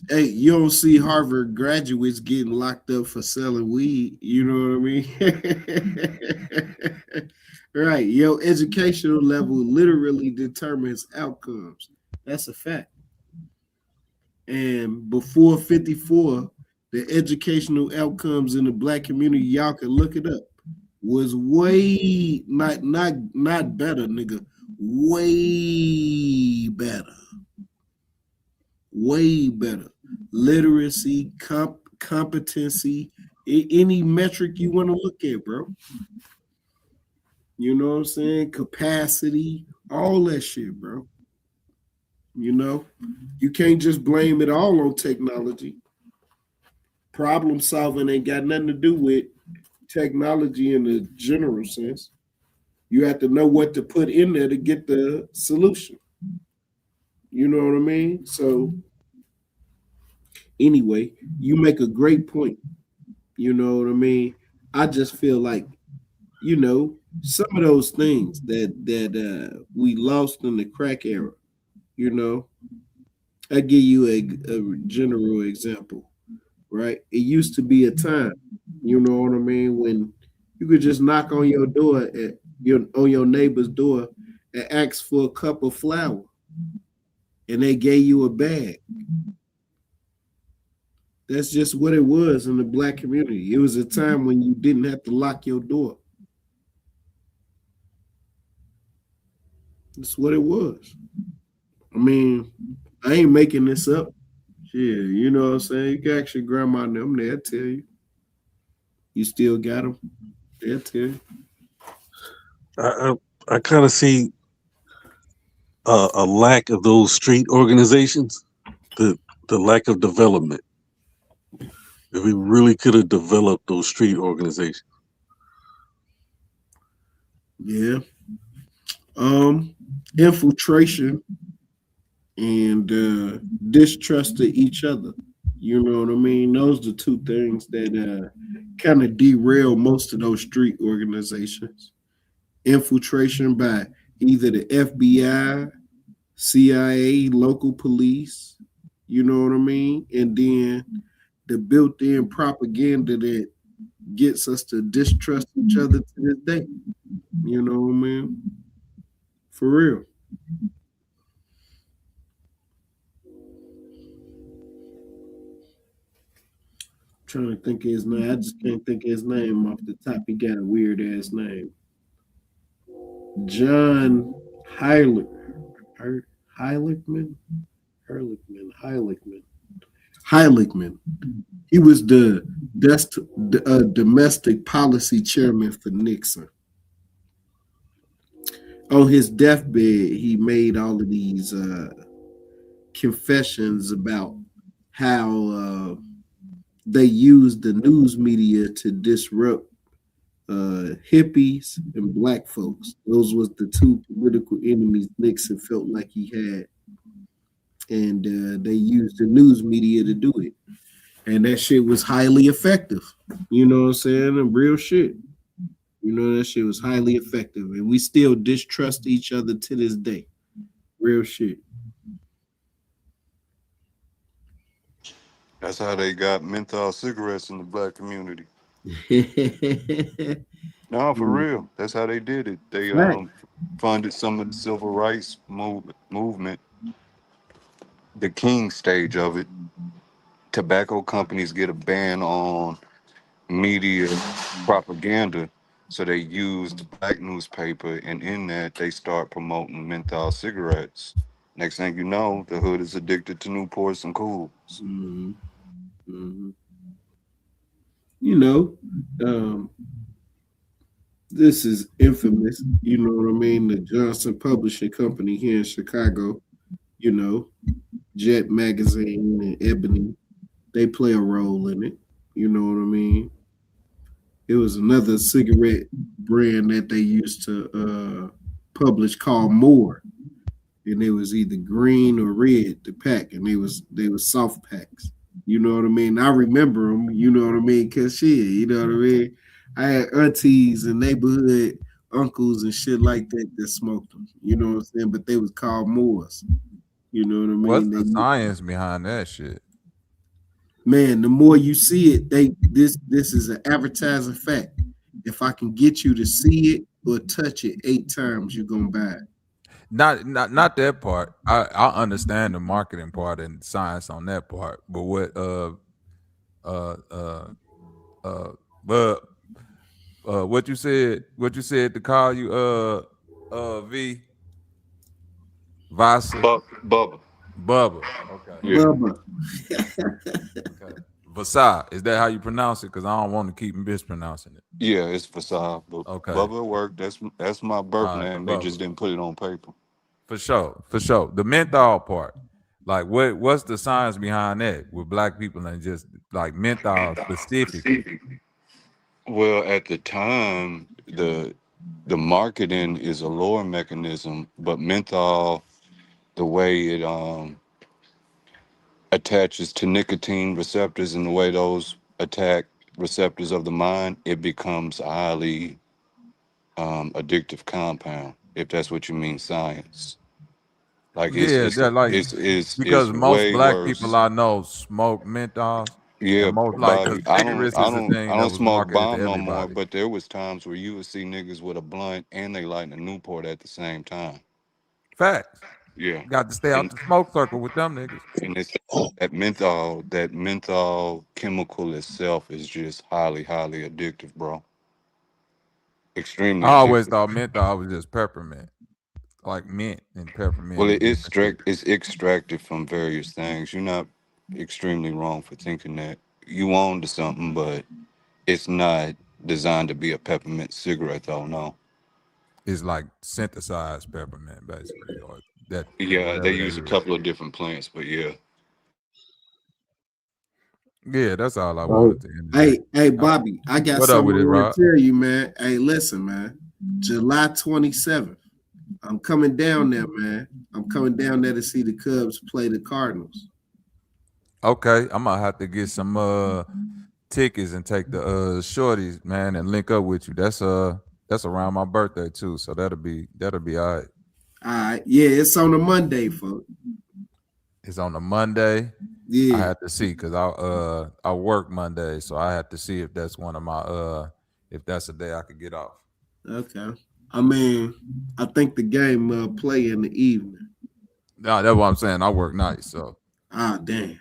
hey, you don't see Harvard graduates getting locked up for selling weed. You know what I mean? Right. Your educational level literally determines outcomes. That's a fact. And before 54, the educational outcomes in the black community, y'all can look it up, was way not better, nigga. Way better. Way better. Literacy, competency, any metric you want to look at, bro. You know what I'm saying? Capacity, all that shit, bro. You know, you can't just blame it all on technology. Problem solving ain't got nothing to do with technology in the general sense. You have to know what to put in there to get the solution. You know what I mean? So, anyway, you make a great point. You know what I mean? I just feel like, you know, some of those things that we lost in the crack era, you know, I give you a general example, right? It used to be a time, you know what I mean, when you could just knock on your door on your neighbor's door and ask for a cup of flour, and they gave you a bag. That's just what it was in the black community. It was a time when you didn't have to lock your door. That's what it was. I mean, I ain't making this up. Shit, you know what I'm saying? You can ask your grandma and them, they'll tell you. You still got them, they'll tell you. I kind of see a lack of those street organizations, the lack of development. If we really could have developed those street organizations. Yeah. Infiltration and distrust of each other. You know what I mean? Those are two things that kind of derail most of those street organizations. Infiltration by either the FBI, CIA, local police, you know what I mean? And then the built-in propaganda that gets us to distrust each other to this day. You know what I mean? For real. Trying to think of his name. I just can't think of his name off the top. He got a weird ass name. John Heilig, Heiligman, Heiligman. He was the domestic policy chairman for Nixon. On his deathbed, he made all of these confessions about how they used the news media to disrupt hippies and black folks. Those was the two political enemies Nixon felt like he had, and they used the news media to do it, and that shit was highly effective. You know what I'm saying? And real shit. You know, that shit was highly effective, and we still distrust each other to this day. Real shit. That's how they got menthol cigarettes in the black community. No, for real. That's how they did it. They Right. funded some of the civil rights movement, the king stage of it. Tobacco companies get a ban on media propaganda. So they used the black newspaper, and in that, they start promoting menthol cigarettes. Next thing you know, the hood is addicted to Newports and Cools. Mm-hmm. Mm-hmm. You know, um, this is infamous. You know what I mean? The Johnson Publishing Company here in Chicago, you know, Jet Magazine and Ebony, they play a role in it. You know what I mean? It was another cigarette brand that they used to publish called Moore, and it was either green or red the pack, and they were soft packs. You know what I mean? I remember them. You know what I mean? Cause shit, you know what I mean. I had aunties and neighborhood uncles and shit like that that smoked them. You know what I'm saying? But they was called Moors. You know what I What's mean? the science behind that shit? Man, the more you see it, this is an advertising fact. If I can get you to see it or touch it 8 times, you're gonna buy it. Not that part. I understand the marketing part and science on that part, but uh uh uh but what you said to call you V Vasa Bubba. Bubba. Okay. Yeah. Bubba. Okay. Vasa, is that how you pronounce it? Because I don't want to keep mispronouncing it. Yeah, it's facade. But Okay. Bubba worked. That's my birth All right, name. They Bubba. just didn't put it on paper. For sure. The menthol part. Like what's the science behind that with black people and just like menthol specifically? Well, at the time, the marketing is a lower mechanism, but menthol, the way it attaches to nicotine receptors and the way those attack receptors of the mind, it becomes a highly addictive compound. If that's what you mean, science. Like Yeah, that like it's because most way black people worse. I know smoke menthols, Yeah, and most like because Bobby. I don't cigarettes I is the don't I thing that don't was smoke marketed to bomb no more, everybody. but there was times where you would see niggas with a blunt and they lighting a Newport at the same time. Facts. Yeah. Got to stay out And the smoke circle with them niggas. and it's that menthol chemical itself is just highly, highly addictive, bro. I Extremely always addictive. thought menthol was just peppermint, like mint and peppermint Well, and different shit. it's extracted from various things. You're not extremely wrong for thinking that you own to something, but it's not designed to be a peppermint cigarette, though. No. It's like synthesized peppermint, basically, or that Yeah, they whatever that use a is. couple of different plants, but yeah. Yeah, that's all I wanted to Hey, interject. Bobby, I got What up something with I it, want Rob? to tell you, man. Hey, listen, man. July 27th, I'm coming down there, man. I'm coming down there to see the Cubs play the Cardinals. Okay, I'm gonna have to get some tickets and take the shorties, man, and link up with you. That's around my birthday too, so that'll be all right. All right, yeah, it's on a Monday, folks. It's on a Monday. I Yeah, had to see because I work Monday, so I had to see if that's one of my if that's a day I could get off. okay. I mean, I think the game play in the evening. No, that's what I'm saying. I work nights, so Ah, damn.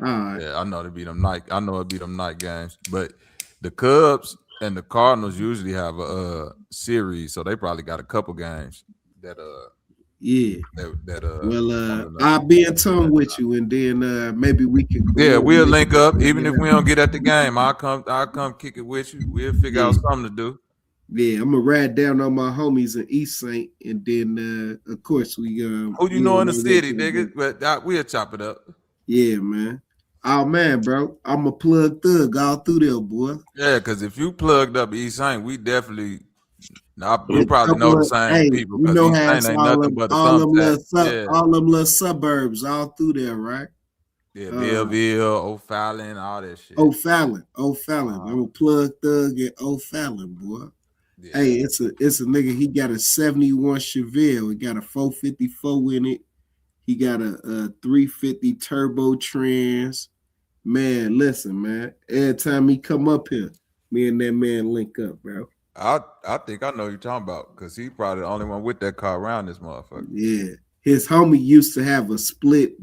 All right. yeah, I know it'd be them night games. But the Cubs and the Cardinals usually have a series, so they probably got a couple games that Yeah. that Well, on the I'll be in tune with you, and then maybe we can yeah, we'll coordinate. link up. Even if we don't get at the game, I'll come kick it with you. We'll figure out Yeah. something to do. Yeah, I'm gonna ride down on my homies in East Saint, and then of course we Who you we know on in the our way city, to the nigga? game. But we'll chop it up. Yeah, man. Oh man, bro, I'm a plug thug all through there, boy. Yeah, because if you plugged up East Saint, we definitely we A probably couple know the of same hey, people you because know East how Saint it's ain't nothing but a thumbtack. Yeah. all them little suburbs all through there, right? Yeah, Belleville, O'Fallon, all that shit. O'Fallon. I'm a plug thug at O'Fallon, boy. Yeah. Hey, it's a nigga. He got a 71 Chevelle. He got a 454 in it. He got a 350 turbo trans. Man, listen, man. Every time he come up here, me and that man link up, bro. I think I know who you're talking about because he probably the only one with that car around this motherfucker. Yeah. His homie used to have a split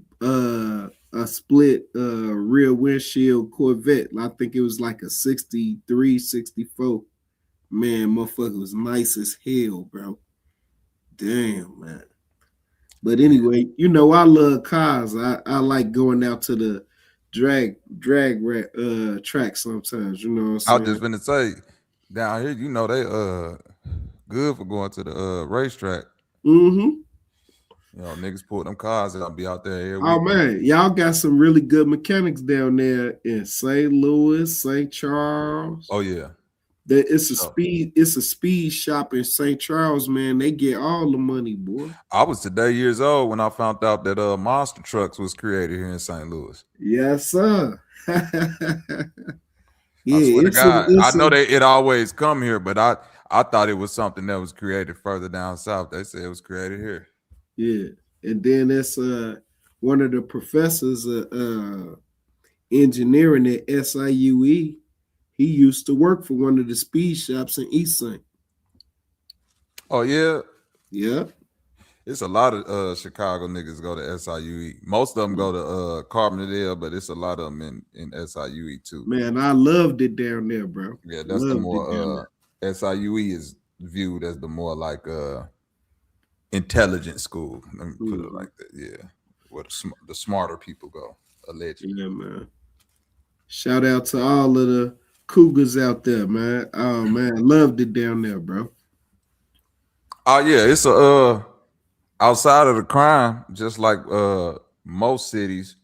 rear windshield Corvette. I think it was like a 63, 64. Man, motherfucker was nice as hell, bro. Damn, man. But anyway, you know, I love cars. I like going out to the drag track sometimes, you know what I'm saying? I was just finna say, down here, you know, they good for going to the racetrack. Mm-hmm. You know, niggas pull them cars and I'll be out there every Oh weekend. man, y'all got some really good mechanics down there in St. Louis, St. Charles. Oh yeah. It's a speed shop in St. Charles, man. They get all the money, boy. I was today years old when I found out that monster trucks was created here in St. Louis. Yes, sir. I swear to God, I know it always come here, but I thought it was something that was created further down south. They said it was created here. Yeah, and then it's one of the professors engineering at SYUE. He used to work for one of the speed shops in East St. Oh yeah, yeah. It's a lot of Chicago niggas go to SYUE. Most of them go to Carbondale, but it's a lot of them in SYUE too. Man, I loved it down there, bro. Yeah, that's the more SYUE is viewed as the more like intelligent school. Let me put it like that. Yeah, where the smarter people go. Allegedly. Yeah, man. Shout out to all of the Cougars out there, man. Oh man, loved it down there, bro. Oh yeah, it's outside of the crime, just like most cities,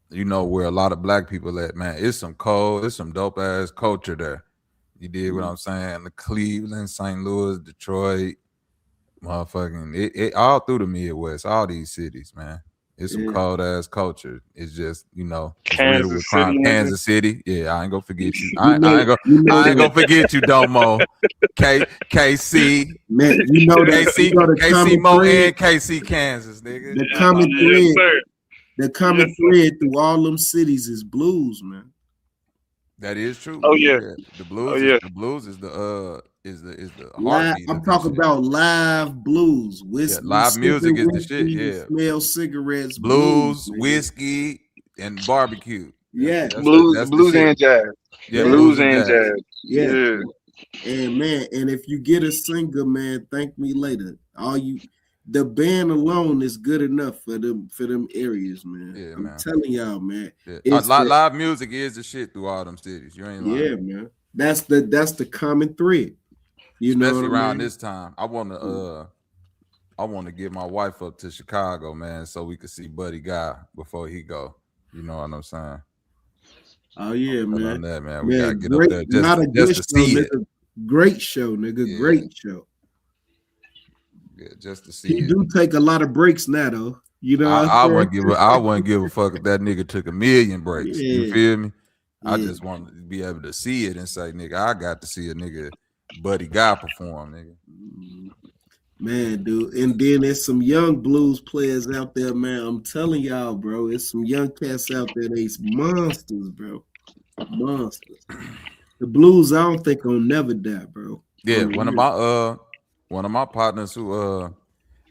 you know, where a lot of black people at, man, it's some dope ass culture there. You dig what I'm saying? The Cleveland, St. Louis, Detroit, motherfucking it all through the Midwest, all these cities, man. It's some cold ass culture. It's just, you know, Kansas City. Kansas City. Yeah, I ain't gonna forget you. I ain't gonna forget you, Domo. KC. Man, you know that KC Mo and KC Kansas, nigga. The common thread through all them cities is blues, man. That is true. Oh yeah. The blues is the heartbeat. I'm talking about live blues. Whiskey, live music is the shit. Yeah. Smell cigarettes. Blues, whiskey, and barbecue. Yeah. Blues and jazz. Yeah, blues and jazz. Yeah. And man, and if you get a singer, man, thank me later. The band alone is good enough for them areas, man. Yeah, I'm telling y'all, man. Yeah. Live music is the shit through all them cities. You ain't lying. Yeah, man. That's the common thread. You know, especially around this time. I want to get my wife up to Chicago, man, so we could see Buddy Guy before he go. You know what I'm saying? Oh yeah, man. That, man. We gotta get up there just to see it. Great show, nigga. Yeah. Great show. Yeah, just to see. He do take a lot of breaks now, though. You know, I wouldn't give a fuck if that nigga took 1,000,000 breaks. Yeah. You feel me? Yeah. I just want to be able to see it and say, nigga, I got to see a nigga Buddy Guy perform, nigga. Man, dude. And then there's some young blues players out there, man. I'm telling y'all, bro. There's some young cats out there. They's monsters, bro. Monsters. The blues, I don't think will never die, bro. Yeah, one of my partners who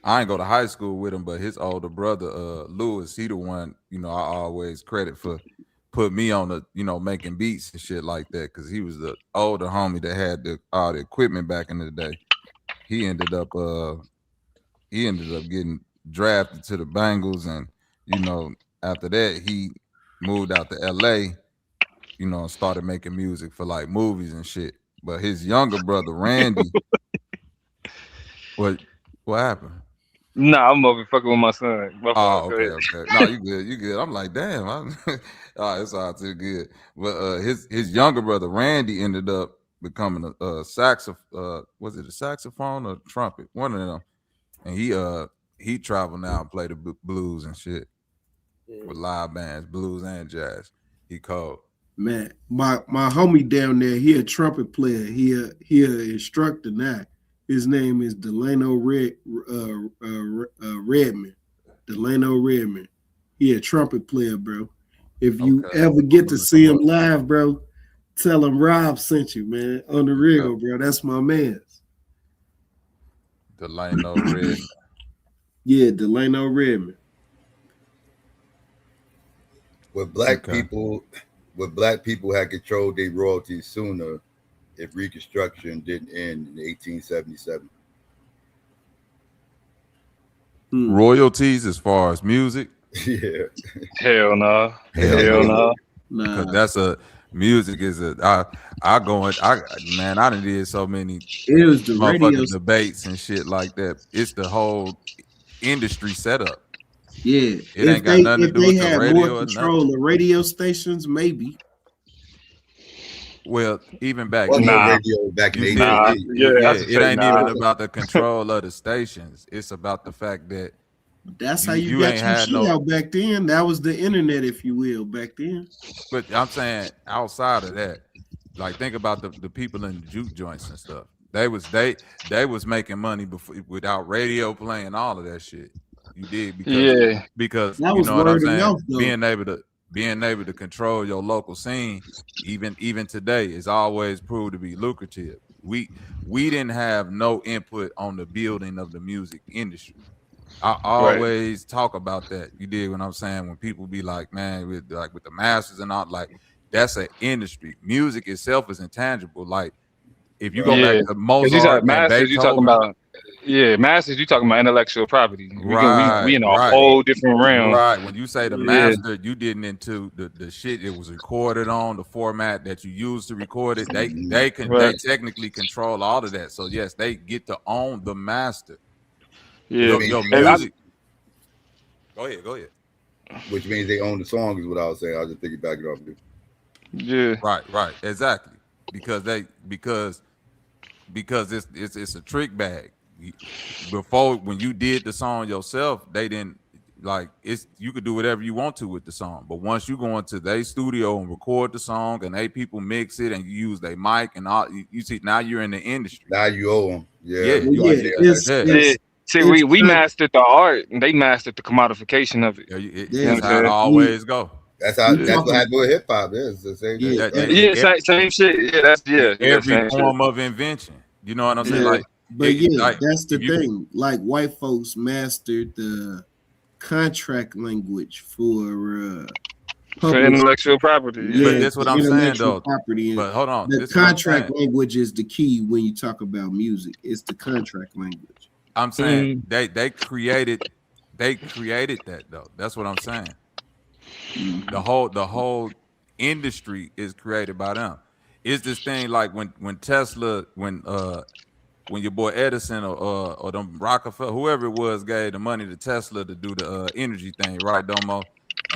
I ain't go to high school with him, but his older brother, Lewis, he the one, you know, I always credit for put me on the, you know, making beats and shit like that, because he was the older homie that had all the equipment back in the day. He ended up getting drafted to the Bengals, and you know, after that he moved out to LA, you know, and started making music for like movies and shit. But his younger brother Randy, what happened? Nah, I'm over fucking with my son. Okay. No, you good. I'm like, damn. It's all too good. But his younger brother Randy ended up becoming a saxophone. Was it a saxophone or trumpet? One of them. And he traveled now and play the blues and shit with live bands, blues and jazz. He cold. Man, my homie down there, he a trumpet player. He a instructor now. His name is Delano Redman. Delano Redman. He a trumpet player, bro. If you ever get to see him live, bro, tell him Rob sent you, man. On the real, bro. That's my man's. Delano Redman. Yeah, Delano Redman. With black people had controlled their royalties sooner if Reconstruction didn't end in 1877. Royalties as far as music? Yeah. Hell no. Hell no. Nah. Because that's music is I done did so many it was the radio debates and shit like that. It's the whole industry setup. Yeah. It ain't got nothing to do with the radio more control of radio stations, maybe. Well, even back then, radio back in it ain't even about the control of the stations. It's about the fact that that's how you got your shit out back then. That was the internet, if you will, back then. But I'm saying outside of that, like think about the people in the juke joints and stuff. They was making money before without radio playing all of that shit. You did because you know what I'm saying. Mouth, being able to control your local scene, even today, is always proved to be lucrative. We didn't have no input on the building of the music industry. I always talk about that. You dig what I'm saying? When people be like, man, with the masters and all, like that's an industry. Music itself is intangible. Like if you go back to Mozart and Beethoven, you talking about masters, you talking about intellectual property. We in a whole different realm. Right. When you say the master, you getting into the shit it was recorded on, the format that you use to record it. They technically control all of that. So yes, they get to own the master. Yeah. Your music. Go ahead. Which means they own the song is what I was saying. I was just thinking back it off you. Yeah. Right. Exactly. Because it's a trick bag. Before, when you did the song yourself, they didn't you could do whatever you want to with the song. But once you go into their studio and record the song and they people mix it and you use their mic and all, you see now you're in the industry. Now you owe them. See, we mastered the art and they mastered the commodification of it. That's how it always go. That's what happened with hip hop. It's the same thing. Same shit. Every form of invention. You know what I'm saying? That's the thing. Like white folks mastered the contract language for intellectual property. But that's what I'm saying, though. But hold on, the contract language is the key when you talk about music. It's the contract language. I'm saying they created that though. That's what I'm saying. The whole industry is created by them. It's this thing like when Tesla, when your boy Edison or them Rockefeller, whoever it was, gave the money to Tesla to do the energy thing, right, Domo?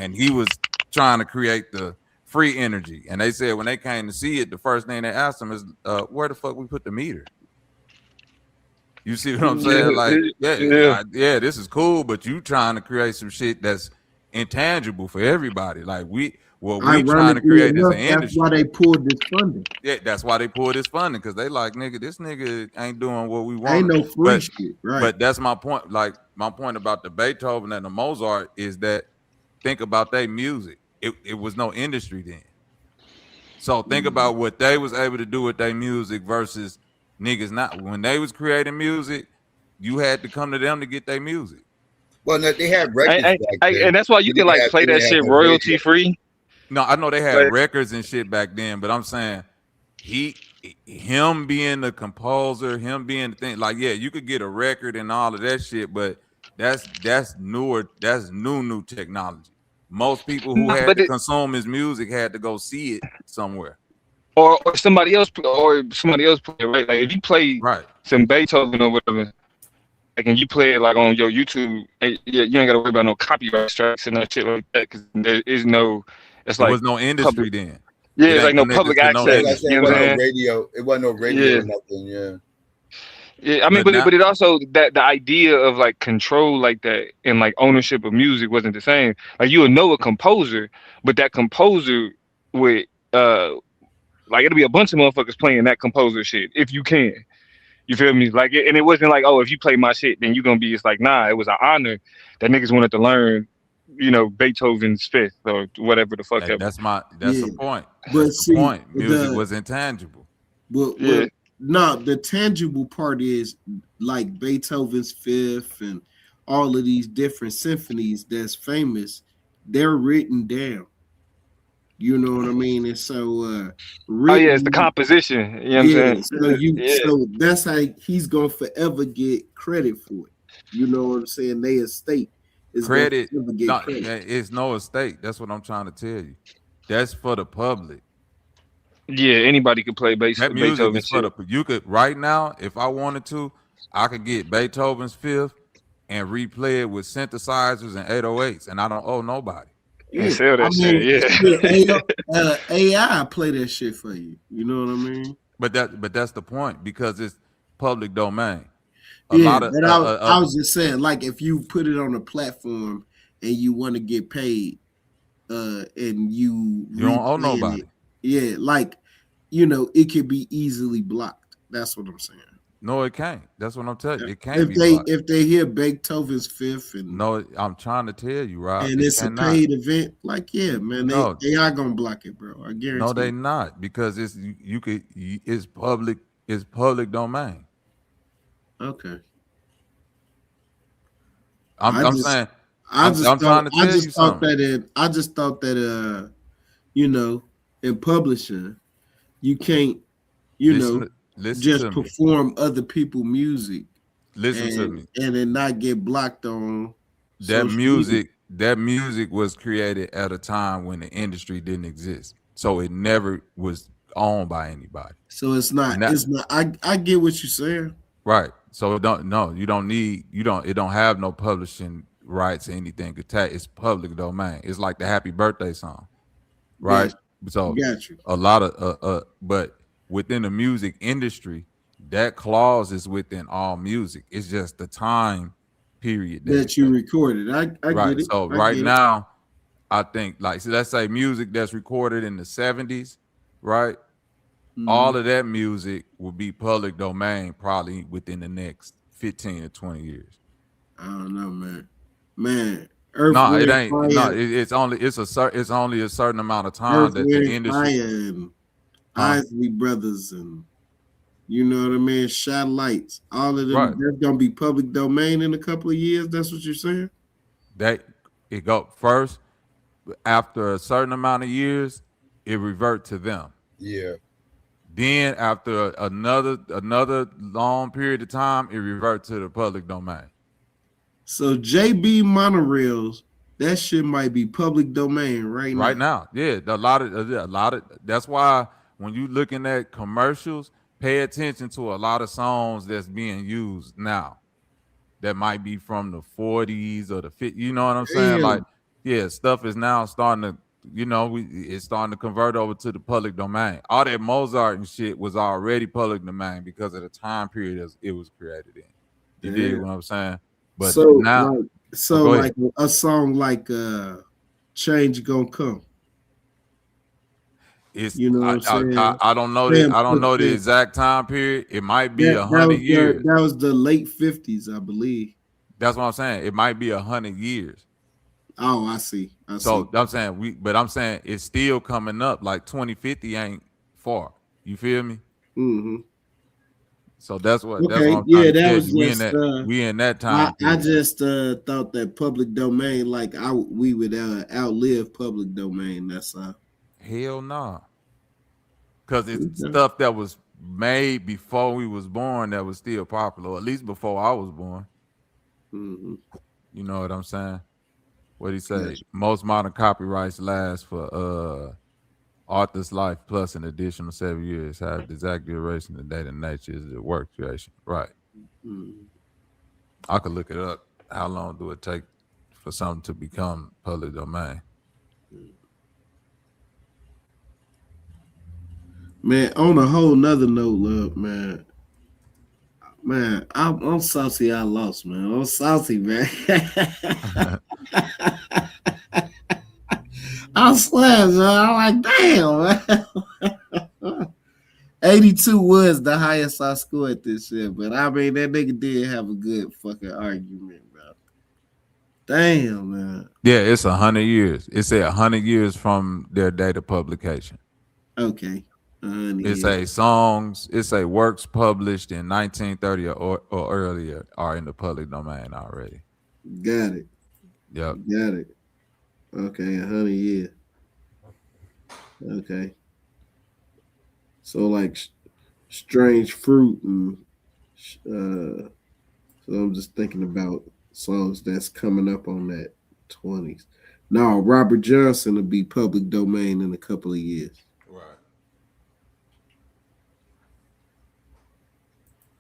And he was trying to create the free energy. And they said when they came to see it, the first thing they asked him is, where the fuck we put the meter? You see what I'm saying? Like, this is cool, but you trying to create some shit that's intangible for everybody. Like we trying to create this industry. That's why they pulled this funding. Yeah, that's why they pulled this funding, because they like, nigga, this nigga ain't doing what we want. Ain't no free shit, right? But that's my point. Like my point about the Beethoven and the Mozart is that think about their music. It was no industry then. So think about what they was able to do with their music versus niggas not. When they was creating music, you had to come to them to get their music. Well, no, they had records and that's why you can play that shit royalty free. No, I know they had records and shit back then, but I'm saying him being the composer, him being the thing, like, yeah, you could get a record and all of that shit, but that's newer, that's new technology. Most people who had to consume his music had to go see it somewhere. Or somebody else play it, right? Like if you play some Beethoven or whatever, like, and you play it like on your YouTube, you ain't gotta worry about no copyright strikes and that shit like that, because there is no. It's like there was no industry then. Yeah, it's like no public access. It wasn't no radio. It wasn't no radio or nothing. Yeah. Yeah, I mean, but it also that the idea of like control like that and like ownership of music wasn't the same. Like you would know a composer, but that composer would like it'll be a bunch of motherfuckers playing that composer shit if you can. You feel me? Like, and it wasn't like, oh, if you play my shit, then you're gonna be. It's like, nah, it was an honor that niggas wanted to learn Beethoven's Fifth or whatever the fuck that. That's Yeah, the point. but That's the see point. Music was intangible. Well, no, the tangible part is like Beethoven's Fifth and all of these different symphonies that's famous. They're written down. You know what I mean? And so Oh yeah, it's the written, composition. You know what I'm yeah. saying? Yeah. So that's how he's gonna forever get credit for it. You know what I'm saying? They estate is gonna Credit, forever get credit. it's no estate. That's what I'm trying to tell you. That's for the public. Yeah, anybody could play That music Beethoven is for shit. you could right now, if I wanted to, I could get Beethoven's Fifth and replay it with synthesizers and 808s, and I don't owe nobody. And Yeah, sell I that mean, shit. shit, AI play that shit for you. You know what I mean? But that's the point because it's public domain. A Yeah, lot of but I was just saying, like, if you put it on a platform and you want to get paid, and you don't owe replaying nobody. it, yeah, like, it could be easily blocked. That's what I'm saying. No, it can't. That's what I'm telling you. It can't be blocked. If they hear Beethoven's Fifth and no, I'm trying to tell you, Rob. and it's a paid event, like, yeah, man, they are gonna block it, bro. I guarantee. No, they not because it's public. It's public domain. Okay. I'm trying to tell you something. I just thought that in publishing, you can't, listen just to me. perform other people's music. Listen to me. And then not get blocked on that music. That music was created at a time when the industry didn't exist, so it never was owned by anybody. So it's not. I get what you're saying. Right. So it don't have no publishing rights or anything attached. It's public domain. It's like the Happy Birthday song, right? Gotcha. So Got you. a lot of but within the music industry, that clause is within all music. It's just the time period that you recorded. I right. get it. So now, I think so let's say music that's recorded in the 70s, right? Mm-hmm. All of that music will be public domain probably within the next 15 to 20 years. I don't know, man. No, it ain't. No, it's only a certain amount of time that the industry and Isley Brothers and you know what I mean, Satellites, all of them. Right. That's gonna be public domain in a couple of years. That's what you're saying. That it go first after a certain amount of years, it revert to them. Yeah. Then after another long period of time, it reverts to the public domain. So JB monorails, that shit might be public domain right now. Right now, yeah. A lot of. That's why when you looking at commercials, pay attention to a lot of songs that's being used now. That might be from the 40s or the 50s. You know what I'm saying? Damn. Like, yeah, stuff is now starting to. It's starting to convert over to the public domain. All that Mozart and shit was already public domain because of the time period it was created in. You dig what I'm saying? But so now, like a song like "Change Gonna Come." It's I don't know I don't know the exact time period. It might be 100 years. That was the late 50s, I believe. That's what I'm saying. It might be 100 years. Oh, I see. I'm saying I'm saying it's still coming up. Like 2050 ain't far. You feel me? Mm-hmm. So that's what. Okay. That's what that was just we in that time. I just thought that public domain, like we would outlive public domain. That's hell nah. Because it's stuff that was made before we was born that was still popular, or at least before I was born. Mm-hmm. You know what I'm saying? What he say? Gotcha. Most modern copyrights last for author's life plus an additional 7 years. Have the exact duration, the date, and nature is the work creation. Right. Mm-hmm. I could look it up. How long do it take for something to become public domain? Man, on a whole nother note, love, man, I'm salty. I lost, man. I'm salty, man. I swear, man. I'm like, damn, man. 82 was the highest I scored this year, but I mean, that nigga did have a good fucking argument, bro. Damn, man. Yeah, it's 100 years. It said 100 years from their date of publication. Okay. It's Yeah. a songs. It's a works published in 1930 or earlier are in the public domain already. Got it. Yep. Got it. Okay, 100 years. Okay. So like strange fruit and so I'm just thinking about songs that's coming up on that 20s. No, Robert Johnson will be public domain in a couple of years. Right.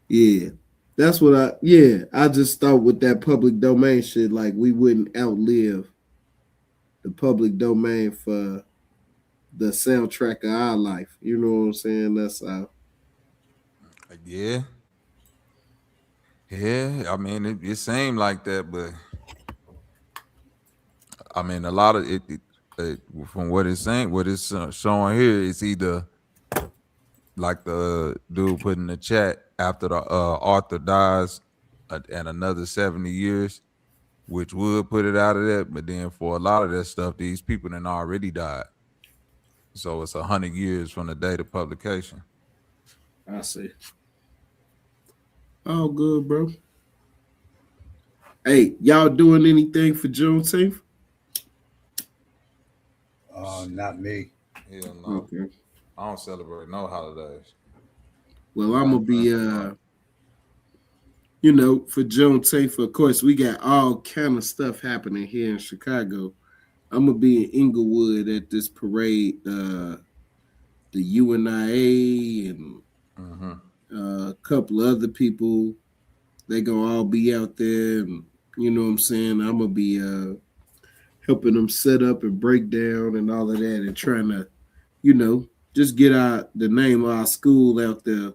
Yeah. That's what I just thought with that public domain shit, like we wouldn't outlive the public domain for the soundtrack of our life. You know what I'm saying? That's how. Yeah. Yeah. I mean, it seemed like that, but I mean, a lot of it from what it's saying, what it's showing here, it's either like the dude put in the chat after the author dies and another 70 years, which would put it out of that. But then for a lot of that stuff, these people then already died. So it's 100 years from the date of publication. I see. All good, bro. Hey, y'all doing anything for Juneteenth? Not me. Hell no. Okay. I don't celebrate no holidays. Well, I'm gonna be for Juneteenth, of course, we got all kind of stuff happening here in Chicago. I'm gonna be in Inglewood at this parade, the UNIA and a couple of other people. They gonna all be out there, and you know what I'm saying. I'm gonna be helping them set up and break down and all of that, and trying to, just get the name of our school out there,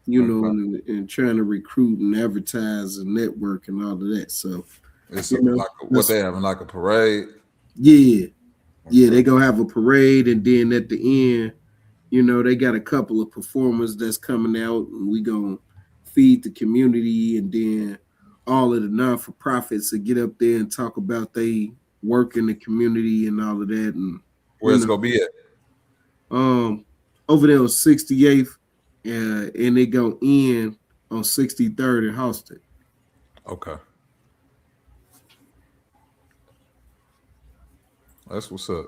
and trying to recruit and advertise and network and all of that. So it's what they having, like a parade. Yeah. Yeah, they gonna have a parade, and then at the end, they got a couple of performers that's coming out, and we gonna feed the community, and then all of the non-for-profits to get up there and talk about they work in the community and all of that. And where's it gonna be at? Over there on 68th, and they gonna end on 63rd in Halsted. Okay. That's what's up.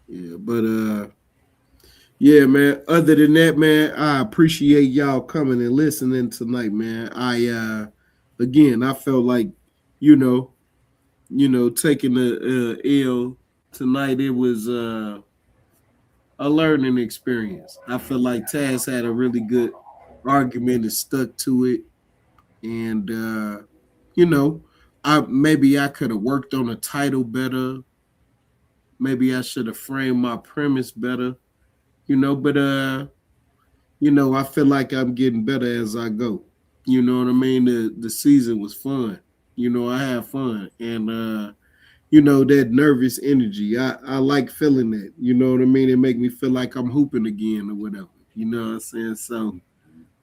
Yeah, but yeah, man. Other than that, man, I appreciate y'all coming and listening tonight, man. Again, I felt like, taking the L tonight. It was a learning experience. I feel like Taz had a really good argument and stuck to it, and I could have worked on a title better. Maybe I should have framed my premise better, but I feel like I'm getting better as I go. You know what I mean? The season was fun. I had fun, and that nervous energy. I like feeling that. You know what I mean? It make me feel like I'm hooping again or whatever. You know what I'm saying? So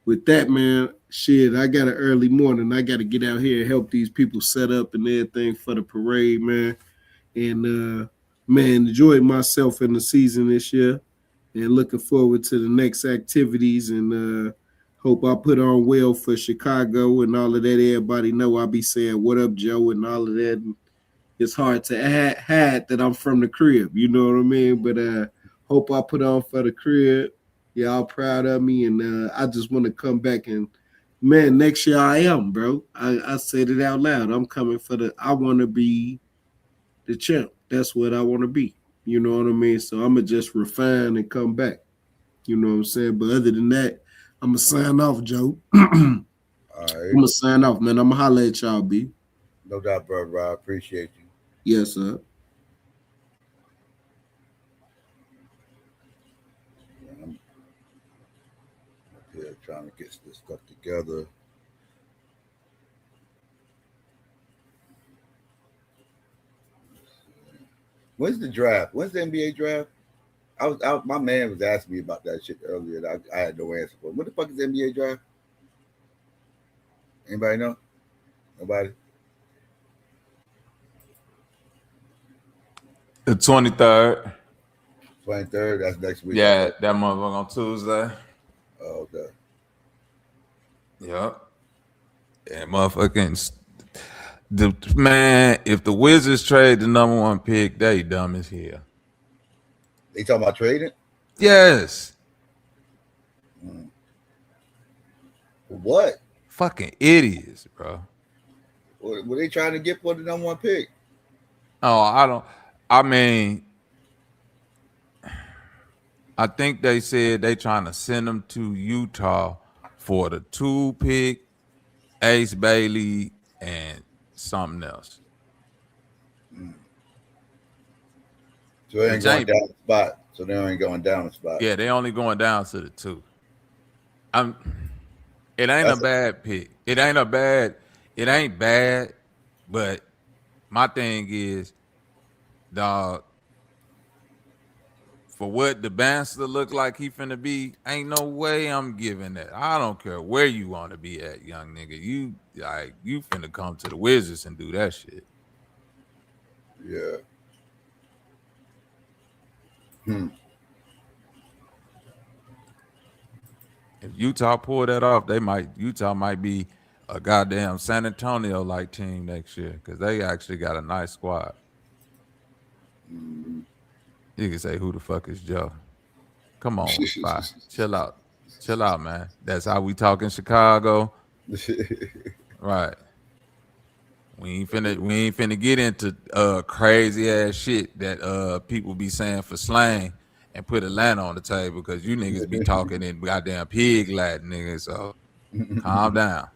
with that, man, shit, I got an early morning. I got to get out here and help these people set up and everything for the parade, man. And man, enjoyed myself in the season this year, and looking forward to the next activities, and hope I put on well for Chicago and all of that. Everybody know I be saying what up, Joe, and all of that. And it's hard to hide that I'm from the crib, you know what I mean? But hope I put on for the crib. Y'all proud of me, and I just want to come back and, man, next year I am, bro. I said it out loud. I'm coming I want to be the champ. That's what I want to be. You know what I mean? So I'm going to just refine and come back. You know what I'm saying? But other than that, I'm going to sign off, Joe. All right. I'm going to sign off, man. I'm going to holler at y'all, B. No doubt, brother. I appreciate you. Yes, sir. I'm here trying to get this stuff together. When's the draft? When's the NBA draft? My man was asking me about that shit earlier. I had no answer for it. What the fuck is the NBA draft? Anybody know? Nobody. The 23rd. 23rd. That's next week. Yeah, that motherfucker on Tuesday. Oh, okay. Yep. Yeah, motherfucking man. If the Wizards trade the number 1 pick, they dumb as hell. They talking about trading? Yes. What? Fucking idiots, bro. What were they trying to get for the number 1 pick? Oh, I don't. I mean, I think they said they trying to send them to Utah for the 2 pick, Ace Bailey, and something else. So they ain't going down the spot. So they ain't going down the spot. Yeah, they only going down to the 2. It ain't a bad pick. It ain't bad, but my thing is, dog, for what the Bachelor look like he finna be, ain't no way I'm giving that. I don't care where you want to be at, young nigga. You finna come to the Wizards and do that shit. Yeah. If Utah pull that off, Utah might be a goddamn San Antonio like team next year because they actually got a nice squad. You can say, who the fuck is Joe? Come on, bye. Chill out, man. That's how we talk in Chicago. Right. We ain't finna get into crazy ass shit that people be saying for slang and put Atlanta on the table because you niggas be talking in goddamn pig Latin, niggas. So calm down.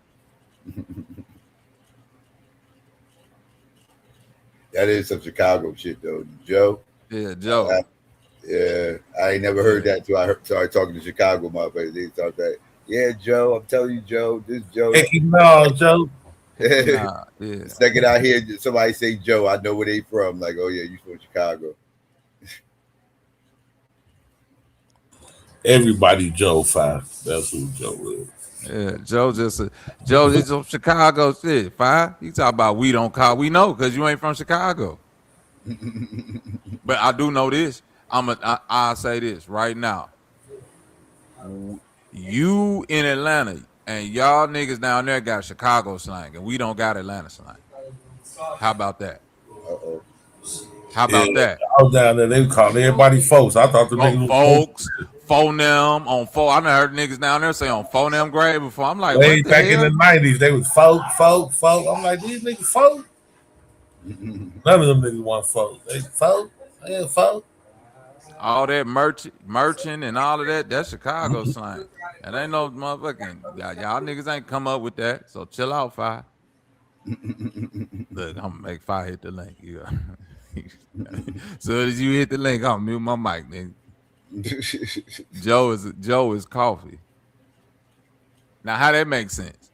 That is some Chicago shit though, Joe. Yeah, Joe. I ain't never heard that until I started talking to Chicago motherfuckers. They thought that, yeah, Joe, I'm telling you, Joe, this Joe. No, Joe. Nah, yeah. The second I hear somebody say Joe, I know where they from. Like, oh yeah, you from Chicago. Everybody Joe 5. That's who Joe is. Yeah, Joe is from Chicago shit. 5. You talk about we don't call. We know because you ain't from Chicago. But I do know this. I'll say this right now. You in Atlanta and y'all niggas down there got Chicago slang and we don't got Atlanta slang. How about that? Uh-oh. How about that? I was down there. They called everybody folks. I thought the niggas was folks. Phone them on phone. I done heard niggas down there say on phone them grade before. I'm like, way back in the 90s, they was folk. I'm like, these niggas folk. None of them niggas want folk. They folk. They folk. All that merchant and all of that, that's Chicago slang. And ain't no motherfucking y'all niggas ain't come up with that. So chill out, Fi. Look, I'm gonna make Fi hit the link. Yeah. So as you hit the link, I'll mute my mic, nigga. Joe is coffee. Now, how that makes sense?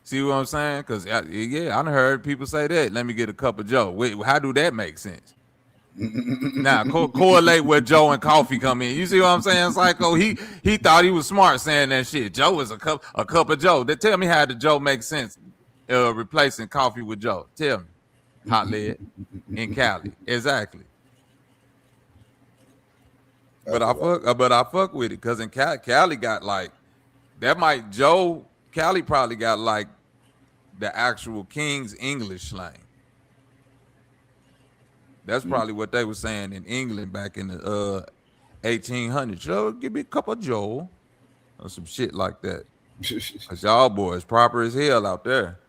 See what I'm saying? Because I done heard people say that. Let me get a cup of Joe. Wait, how do that make sense? Now correlate where Joe and coffee come in. You see what I'm saying, Psycho? He thought he was smart saying that shit. Joe is a cup of Joe. Tell me how the Joe makes sense replacing coffee with Joe. Tell me. Hot lead in Cali. Exactly. But I fuck with it because in Cali got like that might Cali probably got like the actual King's English slang. That's probably what they were saying in England back in the 1800s. Joe, give me a cup of Joe or some shit like that. Cause y'all boys proper as hell out there.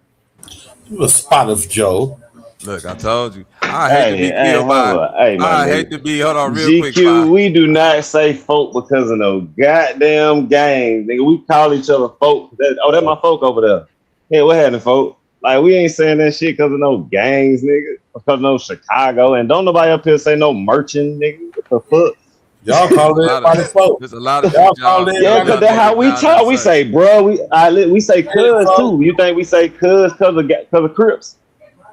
You a spot of Joe. Look, I told you. I hate to be killed by. I hate to be. Hold on, real GQ, quick. GQ, we do not say folk because of no goddamn game, nigga. We call each other folk. That's my folk over there. Hey, what happened, folk? Like we ain't saying that shit because of no gangs, nigga. Because of no Chicago, and don't nobody up here say no merchant, nigga. What the fuck? Y'all call everybody folk. There's a lot of y'all call yeah, because that's how we talk. We say, bro. We say cuz too. You think we say cuz because of Crips?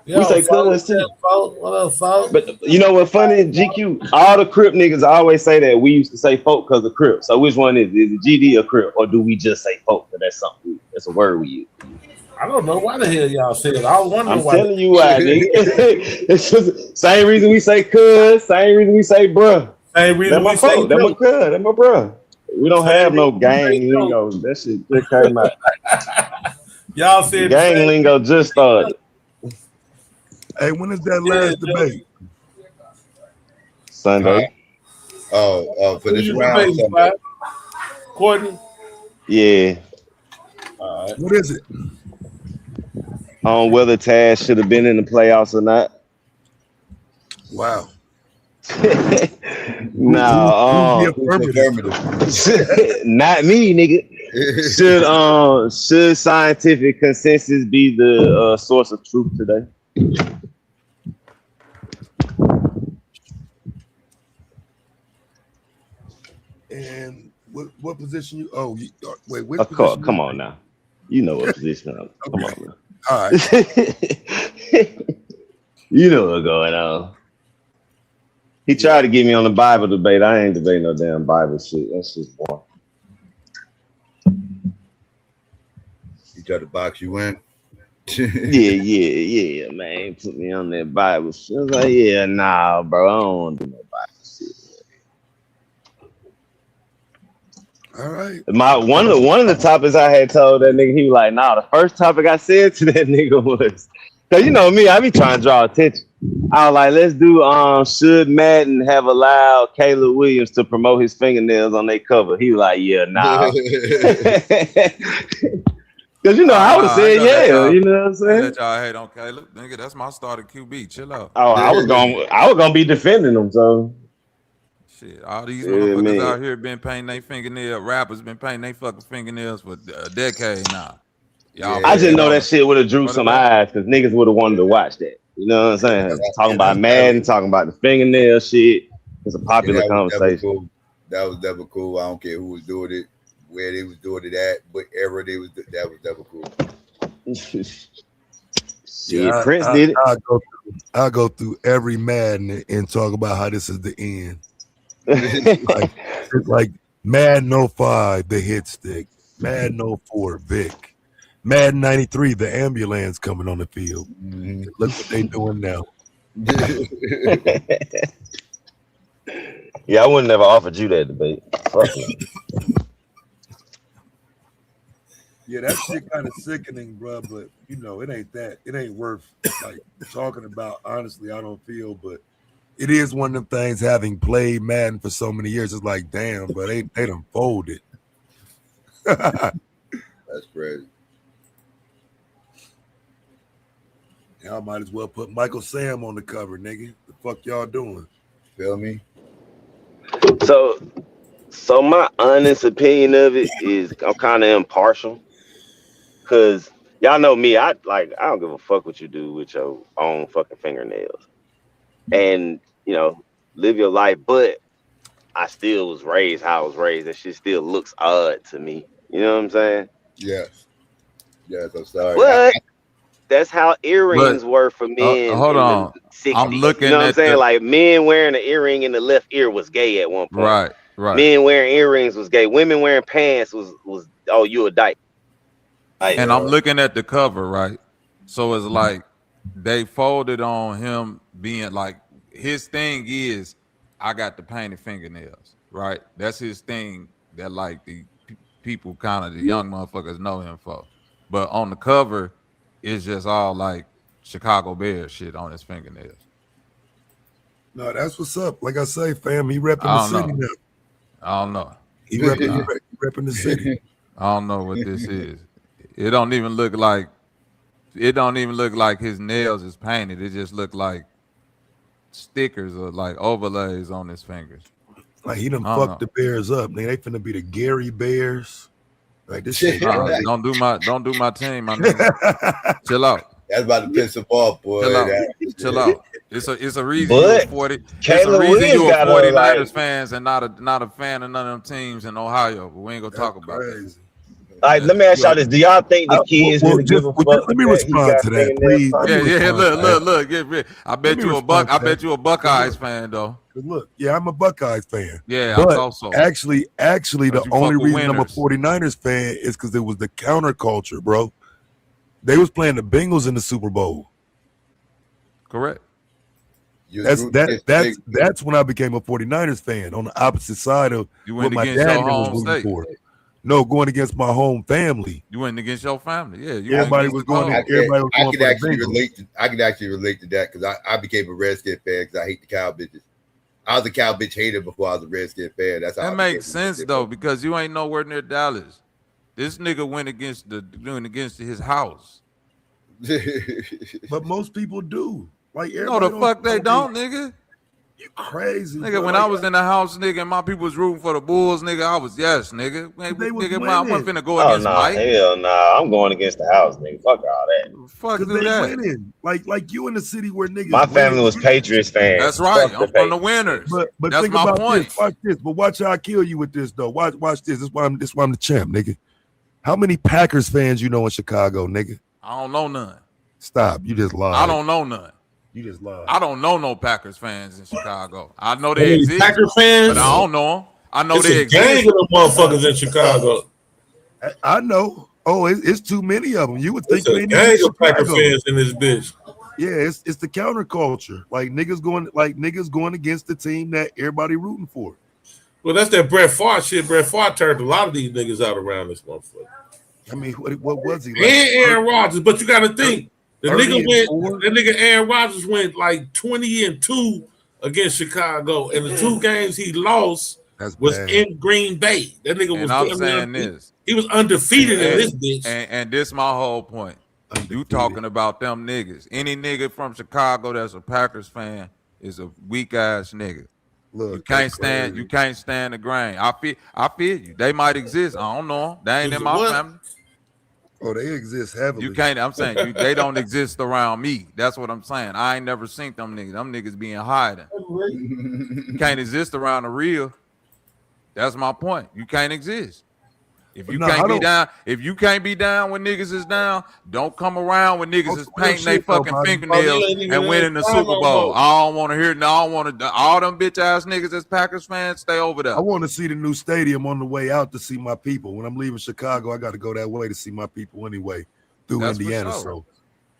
Yo, we say cuz too. What up, folk? But you know what funny, GQ? All the Crip niggas always say that we used to say folk because of Crips. So which one is it? Is it GD or Crip, or do we just say folk? Because that's something. That's a word we use. I don't know why the hell y'all said it. I was wondering I'm why. telling you why, nigga. It's just same reason we say cuz, same reason we say bruh. Same That reason my we say folk, that my joke. cuz, that my bruh. We don't Same have no reason we say gang joke. lingo. That shit just came out. Y'all The said the gang same lingo just started. Hey, when is that yeah, last joke. debate? Sunday. For Who this you round debating, Sunday. Spot? Courtney? Yeah. All right. What is it? On whether Taz should have been in the playoffs or not. Wow. Who's the Nah, affirmative? not me, nigga. Should scientific consensus be the source of truth today? And what position you? Oh, wait, which position? Come on now. You know what position I'm. Come Okay. on, man. All right. You know what's going on. He tried to get me on the Bible debate. I ain't debating no damn Bible shit. That's just boring. He tried to box you in. yeah, man. Put me on that Bible shit. I was like, yeah, nah, bro. I don't want to do no Bible shit. All right. One of the topics I had told that nigga, he was like, nah, the first topic I said to that nigga was, cause you know me, I be trying to draw attention. I was like, let's do should Madden have allowed Caleb Williams to promote his fingernails on their cover? He was like, yeah, nah. Cause you know, I would have said yeah, you know what I'm saying? Let y'all hate on Caleb. Nigga, that's my starter QB. Chill out. Oh, I was gonna be defending him, so shit. All these motherfuckers out here been painting their fingernails. Rappers been painting their fucking fingernails for a decade now. Y'all I just know that shit would have drew some eyes because niggas would have wanted to watch that. You know what I'm saying? Talking about Madden, talking about the fingernail shit. It's a popular conversation. That was never cool. I don't care who was doing it, where they was doing it at, what era they was. That was never cool. Yeah, Prince did it. I'll go through every Madden and talk about how this is the end. like Madden 05, the hit stick. Madden 04, Vic. Madden 93, the ambulance coming on the field. Mm-hmm. Look what they doing now. Yeah, I wouldn't have offered you that debate. Fuck you. Yeah, that shit kind of sickening, bro. But you know, it ain't worth like talking about. Honestly, I don't feel, but it is one of them things. Having played Madden for so many years, it's like, damn, bro, they done folded. That's crazy. Y'all might as well put Michael Sam on the cover, nigga. The fuck y'all doing? Feel me? So my honest opinion of it is I'm kind of impartial. Cause y'all know me, I don't give a fuck what you do with your own fucking fingernails. And you know, live your life, but I still was raised how I was raised. That shit still looks odd to me. You know what I'm saying? Yes, I'm sorry. But that's how earrings were for men hold in on. the 60s. I'm looking you know what I'm at saying? Like men wearing an earring in the left ear was gay at one point. Right. Men wearing earrings was gay. Women wearing pants was oh, you a dyke. And I'm looking at the cover, right? So it's like they folded on him being like, his thing is, I got the painted fingernails, right? That's his thing that like the people kind of, the young motherfuckers know him for. But on the cover, it's just all like Chicago Bears shit on his fingernails. No, that's what's up. Like I say, fam, he repping the city now. I don't know. He repping the city. I don't know what this is. It don't even look like his nails is painted. It just look like stickers or like overlays on his fingers. Like he done fucked the Bears up. They finna be the Gary Bears. Like this shit. Don't do my team, my nigga. Chill out. That's about to piss him off, boy. Chill out. It's a reason but you 40. It's a reason you a 49ers fans and not a fan of none of them teams in Ohio. But we ain't gonna talk about that. All right, let me ask y'all this. Do y'all think the kids really give a fuck? Let me respond to that, please. Yeah. Look. I bet you a Buckeyes fan though. Look, yeah, I'm a Buckeyes fan. Yeah, but I thought so. Actually, the only reason I'm a 49ers fan is because it was the counterculture, bro. They was playing the Bengals in the Super Bowl. Correct. That's when I became a 49ers fan, on the opposite side of what my dad was rooting for. No, going against my home family. You went against your family. Yeah, everybody was going. Everybody was going. I could actually relate to that because I became a Redskin fan because I hate the cow bitches. I was a cow bitch hater before I was a Redskin fan. That's how that makes sense though, because you ain't nowhere near Dallas. This nigga went against his house. But most people do. Like, no, the fuck they don't, nigga. You crazy, nigga. When I was in the house, nigga, and my people was rooting for the Bulls, nigga, I was nigga. I wasn't finna go against Mike. Hell nah, I'm going against the house, nigga. Fuck all that. Fuck do that. Winning. Like you in the city where niggas. My family was Patriots fans. That's right. I'm from the winners. But that's think my about point. This. Watch this. But watch how I kill you with this though. Watch this. This is why I'm the champ, nigga. How many Packers fans you know in Chicago, nigga? I don't know none. Stop. You just lied. I don't know none. You just lied. I don't know no Packers fans in Chicago. I know they exist. Packer fans, but I don't know them. I know it's they exist. Gang of them motherfuckers in Chicago. I know. Oh, it's too many of them. You would think it's a gang of Packer fans in this bitch. Yeah, it's the counterculture. Like niggas going against the team that everybody rooting for. Well, that's that Brett Favre shit. Brett Favre turned a lot of these niggas out around this motherfucker. I mean, what was he? Like? And Aaron Rodgers, but you got to think. That nigga Aaron Rodgers went like 20-2 against Chicago, and the two games he lost was in Green Bay. That nigga was. I'm saying this. He was undefeated in this bitch. And this my whole point. You talking about them niggas? Any nigga from Chicago that's a Packers fan is a weak ass nigga. Look, you can't stand the grain. I feel you. They might exist. I don't know. They ain't in my family. Oh, they exist heavily. You can't. I'm saying they don't exist around me. That's what I'm saying. I ain't never seen them niggas. Them niggas being hiding. You can't exist around the real. That's my point. You can't exist. If you can't be down when niggas is down, don't come around when niggas is painting their fucking fingernails and winning the Super Bowl. I don't want to hear. No, I don't want to. All them bitch ass niggas as Packers fans, stay over there. I want to see the new stadium on the way out to see my people. When I'm leaving Chicago, I got to go that way to see my people anyway through Indiana. Sure. So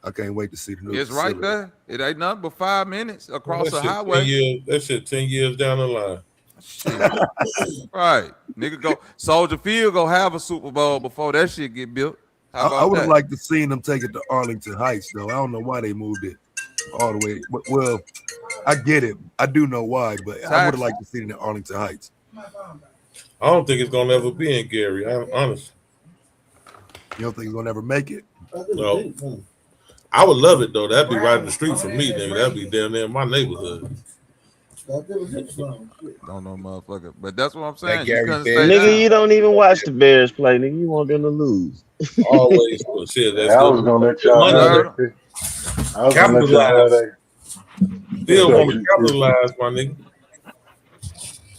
I can't wait to see the new. It's facility. Right there. It ain't nothing but 5 minutes across the highway. That shit 10 years down the line. Shit. Right, nigga, go Soldier Field go have a Super Bowl before that shit get built. I would have liked to see them take it to Arlington Heights though. I don't know why they moved it all the way. Well, I get it. I do know why, but I would have liked to see it in Arlington Heights. I don't think it's gonna ever be in Gary. Honestly, you don't think it's gonna ever make it? No. I would love it though. That'd be right in the street for me, nigga. That'd be down there in my neighborhood. Don't know, motherfucker. But that's what I'm saying. Nigga, you don't even watch the Bears play, nigga. You want them to lose. Always. Shit, that's I was gonna let y'all have that. I was gonna let y'all have that. Still want to capitalize, my nigga.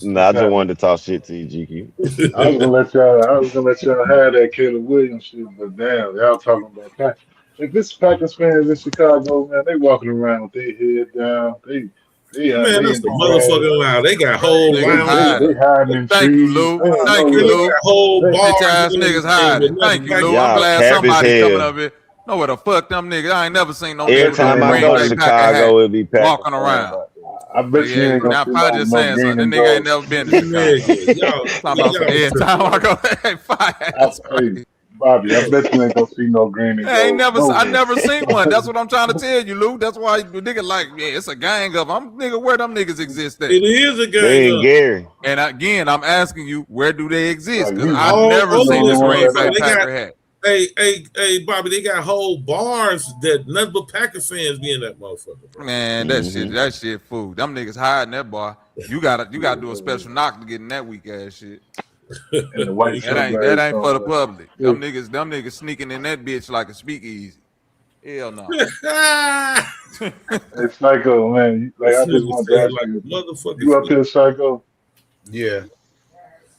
Nah, I just wanted to talk shit to you, GQ. I was gonna let y'all have that Caleb Williams shit, but damn, y'all talking about that. If this Packers fans in Chicago, man, they walking around with their head down. Man, that's the motherfucking lie. They got whole they hiding in Thank you, Lou. Thank you, Lou. Whole bitch ass niggas hiding. Thank you, Lou. I'm glad somebody coming up here. Know where the fuck them niggas. I ain't never seen no every time I go to Chicago, it'll be Packers walking around. I bet you ain't gonna see probably just saying something. That nigga ain't never been to Chicago. Every time I go, hey, fire. Bobby, I bet you ain't gonna see no green and gold. I never seen one. That's what I'm trying to tell you, Lou. That's why the nigga like, yeah, it's a gang of them. Nigga, where them niggas exist at? It is a gang they in Gary. And again, I'm asking you, where do they exist? Because I've never seen this Green Bay Packer hat. Hey, Bobby, they got whole bars that nothing but Packer fans be in that motherfucker. Bro. Man, that shit fool. Them niggas hiding that bar. You gotta do a special knock to get in that weak ass shit. That ain't for the public. Them niggas sneaking in that bitch like a speakeasy. Hell no. It's Psycho, man. Like I just want to ask you up here, Psycho? Yeah.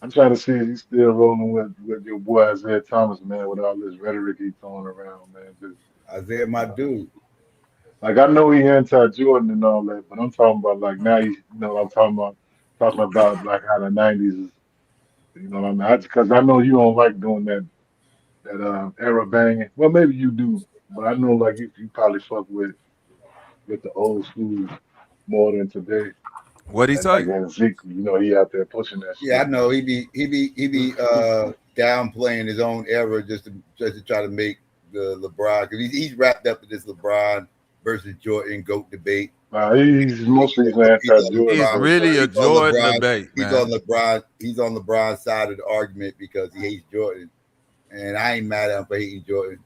I'm trying to see if you still rolling with your boy Isaiah Thomas, man, with all this rhetoric he's throwing around, man. Just, Isaiah, my dude. Like I know he anti-Jordan and all that, but I'm talking about like now I'm talking about like how the '90s is. You know what I mean? Because I know you don't like doing that era banging. Well, maybe you do. But I know like you probably fuck with the old school more than today. What'd he And like say? in Zeke, he out there pushing that Yeah, I shit. know he be downplaying his own era just to try to make the LeBron, because he's wrapped up in this LeBron versus Jordan GOAT debate. Nah, he's mostly He's on anti-Jordan It's LeBron. though. really a He's on Jordan LeBron. debate, He's man. on LeBron. He's on LeBron's side of the argument because he hates Jordan, and I ain't mad at him for hating Jordan,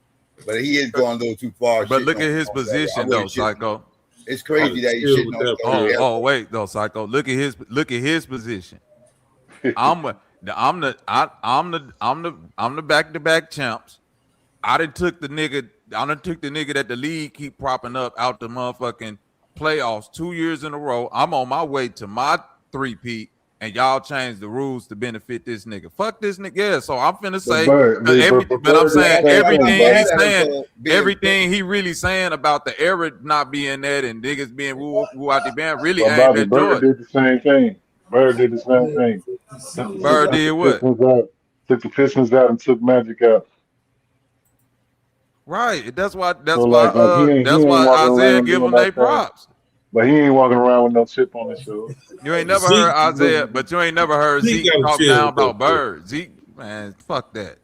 but he is going a little too far. But Shitting look on at his him. I position though, wouldn't shit. Psycho. It's crazy that he's Chill shitting with on his that, own Fred. era. Oh wait, though, Psycho. Look at his position. I'm the back-to-back champs. I done took the nigga that the league keep propping up out the motherfucking playoffs 2 years in a row. I'm on my way to my three-peat, and y'all changed the rules to benefit this nigga. Fuck this nigga. Yeah, so I'm finna But say Bird, but I'm Bird did the saying same thing, everything Bobby. he's saying, everything he really saying about the era not being that and niggas being woo out the band really But aimed Bobby, at Bird Jordan. did the same thing. Bird did the same thing. Took Bird the did what? Pistons out. Took the Pistons out and took Magic out. Right. That's why So like he that's ain't why walking Isaiah around give doing them their that thing. props. But he ain't walking around with no chip on his shoulder. You ain't never heard Zeke, Isaiah, but you ain't never heard Zeke Zeke got to talk chill down with that about shit. Bird. Zeke, man, fuck that.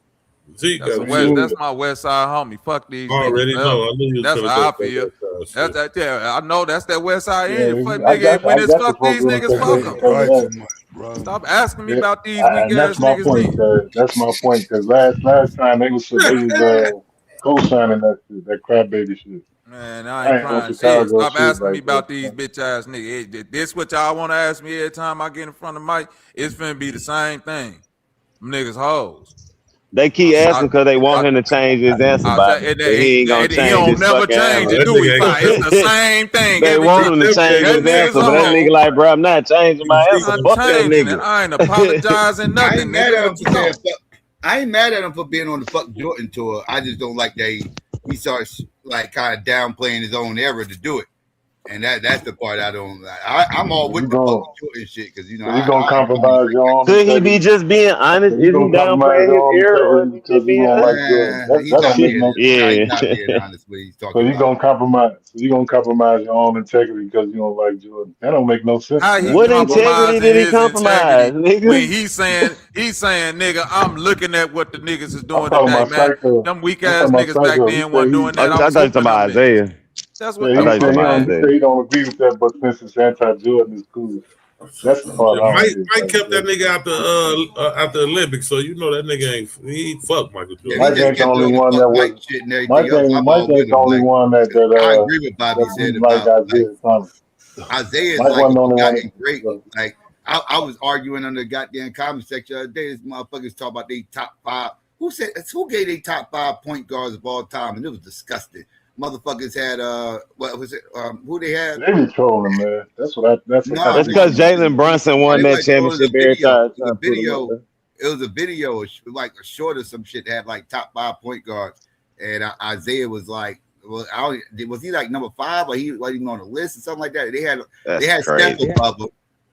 Zeke That's got a to chill. That's my West Side homie. Fuck these I niggas. already know. I knew you was That's gonna how go I for feel. that That's shit. that. Yeah, I know that's that West Side Yeah, end. Fuck nigga. When I it's got to fuck fuck these with him niggas, because fuck Right, them. right, hey, so much, bro. Stop asking me yeah, about these weak and that's ass my niggas. point. That's my point. Because last time they was co-signing that crap baby shit. Man, I ain't I ain't on crying shit. Chicago Stop shit asking me like that. about these bitch ass niggas. This what y'all want to ask me every time I get in front of Mike. It's finna be the same thing. Them niggas hoes. They keep asking because they want him to change his answer, I Bobby. said But he ain't gonna he change don't his never fucking change Nah, it, that answer. do he? nigga ain't Fi? gonna It's the change. same thing They every want time. him to change That his nigga's answer, a but that nigga hoe. like, bro, I'm not changing my Zeke answer. I'm gonna Fuck that change. changing it. nigga. I ain't apologizing I nothing, ain't mad nigga. at him What for you saying know? fuck. I ain't mad at him for being on the fuck Jordan tour. I just don't like that he starts like kind of downplaying his own era to do it, and that's the part I don't like. I'm all So with you the fuck going Jordan shit because so you gonna I agree with compromise your own Could he be integrity. just being honest? So you Is he gonna compromise downplaying your his own error or is integrity he because just you being don't honest? like Jordan. he's That don't not make being no sense. he's Yeah. not being honest what he's So talking you about. gonna compromise. So you gonna compromise your own integrity because you don't like Jordan. That don't make no sense, How he man. What You know. integrity compromising did he his compromise, integrity when nigga? he's saying, nigga, I'm looking at what the niggas is I'm doing talking today, about man. Psycho. Them weak I'm ass talking about niggas back Psycho. He then said wasn't he. doing I that. I thought was you were talking whooping them about niggas. Isaiah. That's what Yeah, I he thought you were said talking he about don't. He Isaiah. said he don't agree with that, but since it's anti-Jordan, it's cool. That's the part Yeah, I don't Mike get. Mike Like, kept that nigga out the Olympics, so you know that nigga ain't he fuck Michael If he Jordan. Mike just ain't the kept only doing the one fuck that Mike was. shit and everything else, I'm Mike all with ain't the him. only Like one I agree with Bobby that said didn't like about like Isaiah Thomas. Isaiah is Mike like wasn't if the he only one. gotten great. Like I was arguing on the goddamn comment section the other day. This motherfuckers talk about they top five. Who gave they top 5 point guards of all time? And it was disgusting. Motherfuckers had what was it? Who they had? They be trolling, man. That's what No, That's happens no, when because you no. Jalen Brunson No, won they that wasn't trolling the championship every video. time It was trying a to put him up video. there. It was a video, like a short or some shit that had like top 5 point guards, and Isaiah was like, well, was he like number 5 or he wasn't even on the list or something like that? They That's had Steph crazy. above him.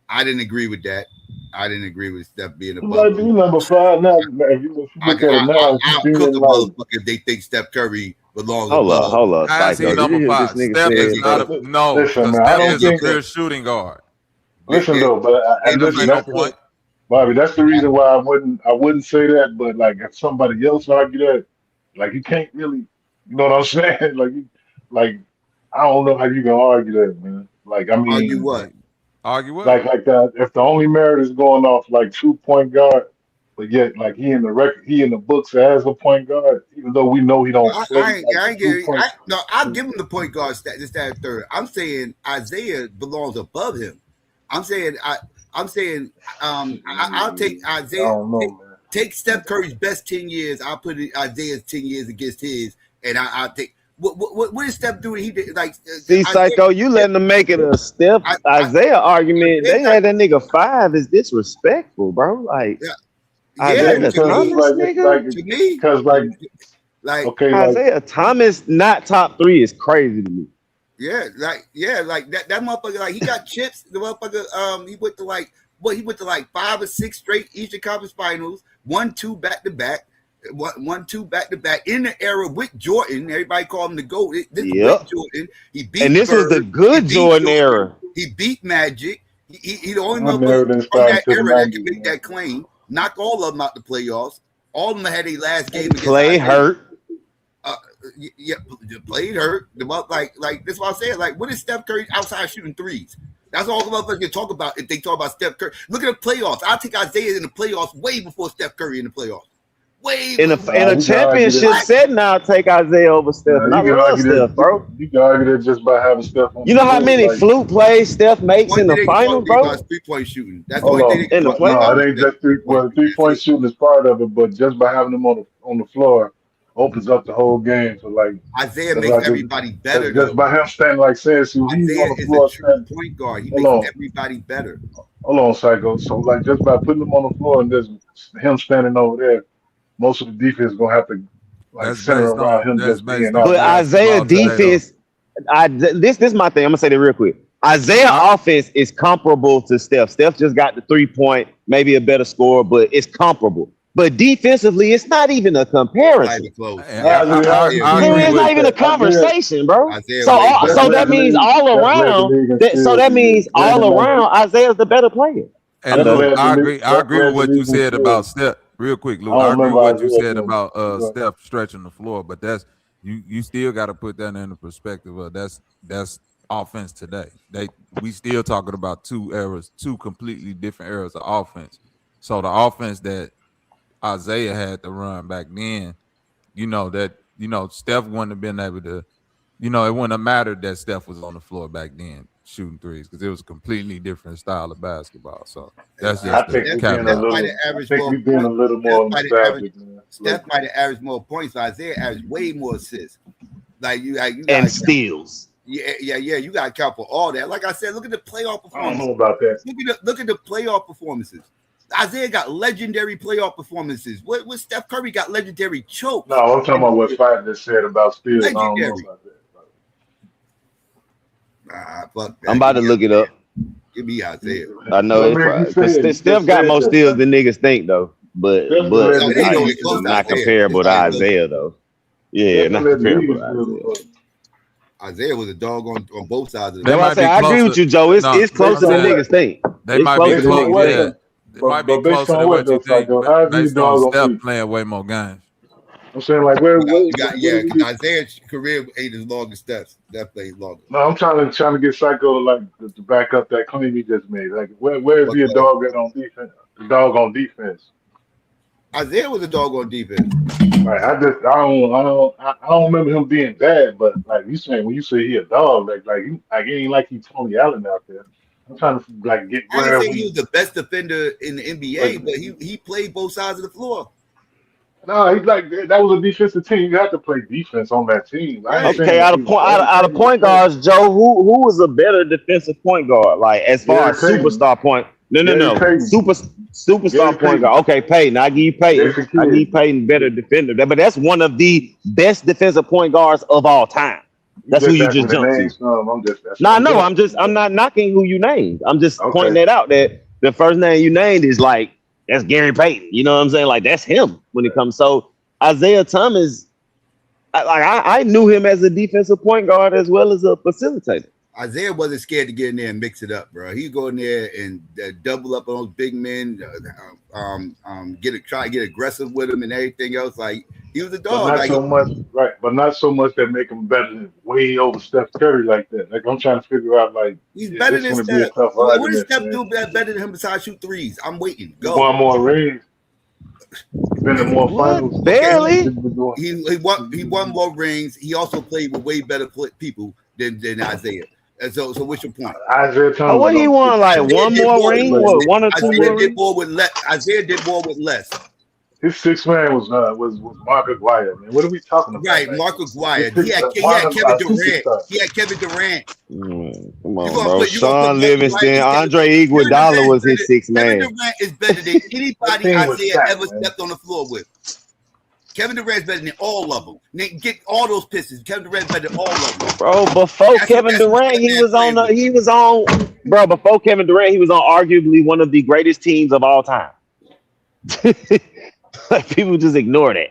I didn't agree with that. I didn't agree with Steph being he above might be him. number 5 now. If you look at it now, he's I'll cook being a like. motherfucker if they think Steph Curry belongs Hold above. up, How is he Psycho. Did you number hear what this 5? nigga Steph is said, not bro? a no, Listen, because man. I Steph don't is a think. pure shooting guard. Listen though, but Ain't no Steph listen. ain't shooting no That's guard. point. Bobby. That's the reason why I wouldn't say that. But like, if somebody else argue that, like, you can't really. You know what I'm saying? Like, I don't know how you can argue that, man. Like, I Argue mean. what? Argue what? Like that. If the only merit is going off like 2 point guard, but yet like he in the books as a point guard, even though we know he don't play like I the ain't two getting. point. No, I'll give him the point guard this, that, and third. I'm saying Isaiah belongs above him. I'm saying I'm saying I'll take I Isaiah. don't know, man. Take Steph Curry's best 10 years. I'll put Isaiah's 10 years against his, and I'll take what did Steph do? He did like See, Psycho, you letting them make it a Steph Isaiah argument. They had that nigga 5 is disrespectful, bro. Like yeah, Isaiah to me, Thomas, nigga. to me, because like okay, like Isaiah Thomas not top 3 is crazy to me. yeah, like that motherfucker. Like he got chips. The motherfucker. He went to like 5 or 6 straight Eastern Conference Finals, 1-2 back to back. 1-2 back-to-back in the era with Jordan. Everybody called him the GOAT. This is Yep. with Jordan. He beat And this was the Bird. good He beat Jordan era. He beat Magic. He the only Jordan era motherfucker didn't from start that until the era that can 90s, make man. that claim. Knock all of them out the playoffs. All of them had a last game against Clay Isaiah. hurt. Yeah, played hurt. Like that's what I'm saying. Like, what is Steph Curry outside shooting threes? That's all the motherfuckers can talk about if they talk about Steph Curry. Look at the playoffs. I'll take Isaiah in the playoffs way before Steph Curry in the playoffs. Way In a championship setting, I'll take Isaiah over Steph. And I love Steph, bro. You can argue that just by having Steph on. You know how many fluke plays Steph makes in the final, bro? 3-point shooting. That's Hold the only on. thing they In the can talk No, about. it ain't just three-point shooting is part of it, but just by having them on the floor opens up the whole game. So like Isaiah makes everybody better. Just by him standing like saying, so he's Isaiah on the is floor a true point guard. He makes everybody better. Hold on, Psycho. So like just by putting him on the floor and just him standing over there, most of the defense is gonna have to like center around him just being out. But Isaiah defense, this is my thing. I'm gonna say that real quick. Isaiah offense is comparable to Steph. Steph just got the 3-point, maybe a better score, but it's comparable. But defensively, it's not even a comparison. I agree it's not even a conversation, bro. So that means all around. So that means all around, Isaiah's the better player. And I agree with what you said about Steph. Real quick, Luke. I agree with what you said about Steph stretching the floor, but that's you still got to put that in the perspective of that's offense today. We still talking about two completely different eras of offense. So the offense that Isaiah had to run back then, Steph wouldn't have been able to, it wouldn't have mattered that Steph was on the floor back then shooting threes because it was a completely different style of basketball. So that's just I think we're being a little more nostalgic, man. Steph might have averaged more points. Isaiah averaged way more assists. Like you and steals. Yeah. You got to count for all that. Like I said, look at the playoff performances. I don't know about that. Look at the playoff performances. Isaiah got legendary playoff performances. What Steph Curry got legendary chokes. No, I'm talking about what Fight just said about steals. Legendary. I don't know about that. Fuck that. I'm about to look it up. Give me Isaiah. I know it's right. Because Steph got more steals than niggas think, though. But not comparable to Isaiah, though. Yeah, not comparable to Isaiah. Isaiah was a dog on both sides of the game. I agree with you, Joe. It's closer than niggas think. They might be close. Yeah. It might be closer than what you think, based on Steph playing way more games. I'm saying, like, because Isaiah's career ain't as long as Steph's. Steph played longer. No, I'm trying to get Psycho to back up that claim he just made. Like, where is he a dog on defense? The dog on defense. Isaiah was a dog on defense. Right. I don't remember him being bad, but like you saying, when you say he a dog, like it ain't like he's Tony Allen out there. I'm trying to get. I didn't say he was the best defender in the NBA, but he played both sides of the floor. No, he's like that was a defensive team. You have to play defense on that team. Okay, out of point guards, Joe, who was a better defensive point guard? Like as far as superstar point. No. Superstar point guard. Okay, Payton. I give you Payton. I give you Payton better defender. But that's one of the best defensive point guards of all time. That's who you just jumped to. I'm not knocking who you named. I'm just pointing that out that the first name you named is like that's Gary Payton. You know what I'm saying? Like that's him when it comes. So Isaiah Thomas, I knew him as a defensive point guard as well as a facilitator. Isaiah wasn't scared to get in there and mix it up, bro. He'd go in there and double up on those big men, try to get aggressive with him and everything else. Like he was a dog. But not so much that make him better than way over Steph Curry like that. Like I'm trying to figure out, like he's better than Steph. What does Steph do better than him besides shoot threes? I'm waiting. Go. One more rings. Been in more finals. Barely. He won more rings. He also played with way better people than Isaiah. And so what's your point? Isaiah Thomas. What he won? Like one more ring? What, one or two more rings? Isaiah did more with less. His sixth man was Mark Aguirre, man. What are we talking about? Right, Mark Aguirre. He had Kevin Durant. He had Kevin Durant. Come on, bro. Sean Livingston, Andre Iguodala was his sixth man. Kevin Durant is better than anybody Isaiah ever stepped on the floor with. Kevin Durant's better than all of them. Get all those Pistons. Kevin Durant's better than all of them. Bro, before Kevin Durant, he was on arguably one of the greatest teams of all time. Like people just ignore that.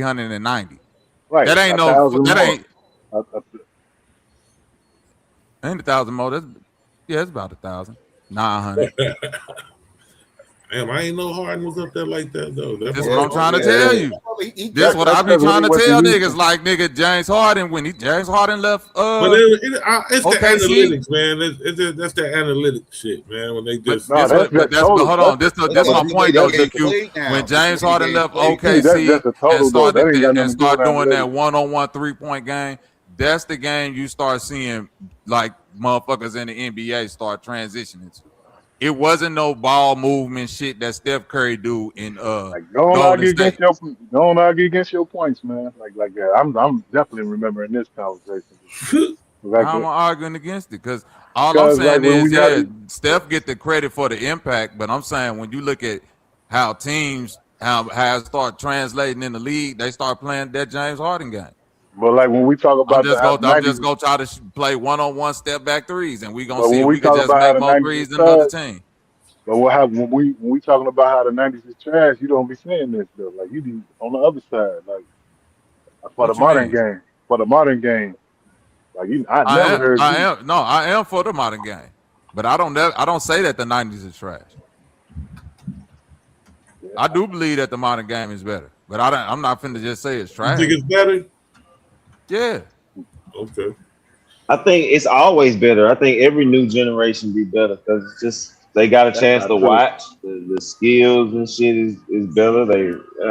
390. Right, That ain't a no. thousand That more. ain't 1,000 more. That's it's about 1,000. 900. Damn, I ain't know Harden was up there like that though. That's what I'm trying to tell you. He This what I That's be because when trying he to went to tell Houston. niggas like nigga James Harden James Harden left. But it's the OKC. analytics, man. That's the analytics shit, man. When they just No, but hold on. This my point though, GQ. When James Harden left OKC that's a total and though. That ain't got nothing to do with doing that analytics. one-on-one 3-point game, that's the game you start seeing like motherfuckers in the NBA start transitioning to. It wasn't no ball movement shit that Steph Curry do in Like, don't Golden argue State. against your points, man. Like that. I'm definitely remembering this conversation. Like, How am I arguing against it? Because all I'm because like saying when is, we had yeah, Steph get the credit for the impact, but I'm saying when you look at how teams how start translating in the league, they start playing that James Harden game. but like when we talk I'm about just how the gonna 90s, try to play one-on-one step back threes, and we gonna but see when if we we could talk just about how make the more 90s is threes than another trash, team. but what happened when we talking about how the 90s is trash, you don't be saying this though. Like you be on the other side, like for the What you modern mean? game, for the modern game. Like I never heard you. I am for the modern game, but I don't say that the '90s is trash. Yeah. I do believe that the modern game is better, but I'm not finna just say it's You trash. think it's better? Yeah. Okay. I think it's always better. I think every new generation be better because it's just they got a That's chance not to true. watch. The skills and shit is better.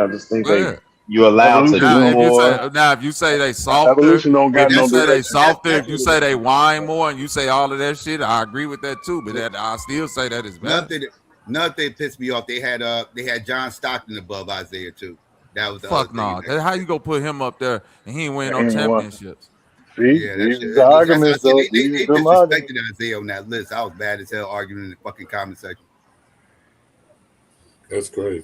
I just think Yeah. you're allowed to Evolution do don't more. If you say they softer, evolution don't got no direction. if you say they whine more, and you say all of that shit, I agree with that too. But I still say that is better. Nothing pissed me off. They had John Stockton above Isaiah too. That was the Fuck other thing. no. How you gonna put him up there and he ain't win no And one. championships? See, Yeah, that these shit. is the That's what I arguments said. though. They These is them arguments. disrespected Isaiah on that list. I was bad as hell arguing in the fucking comment section. That's crazy.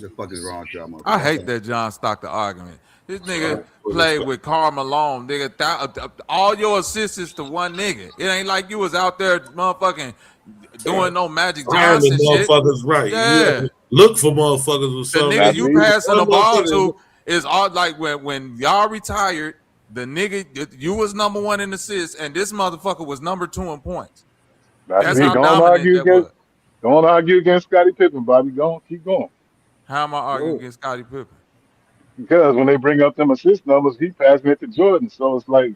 The fuck is wrong with y'all? I hate that John Stockton argument. This nigga played with Karl Malone, nigga. All your assists is to one nigga. It ain't like you was out there motherfucking doing no Magic Finding Johnson shit. motherfuckers, right? You have Yeah. to look for motherfuckers or The something. nigga you passing the ball to Motherfucker- is all like when y'all retired, the nigga you was number one in assists, and this motherfucker was number 2 in points. That's how Don't dominant that was. argue against Scottie Pippen, Bobby. Keep going. How am I arguing against Scottie Pippen? Because when they bring up them assist numbers, he passing it to Jordan. So it's like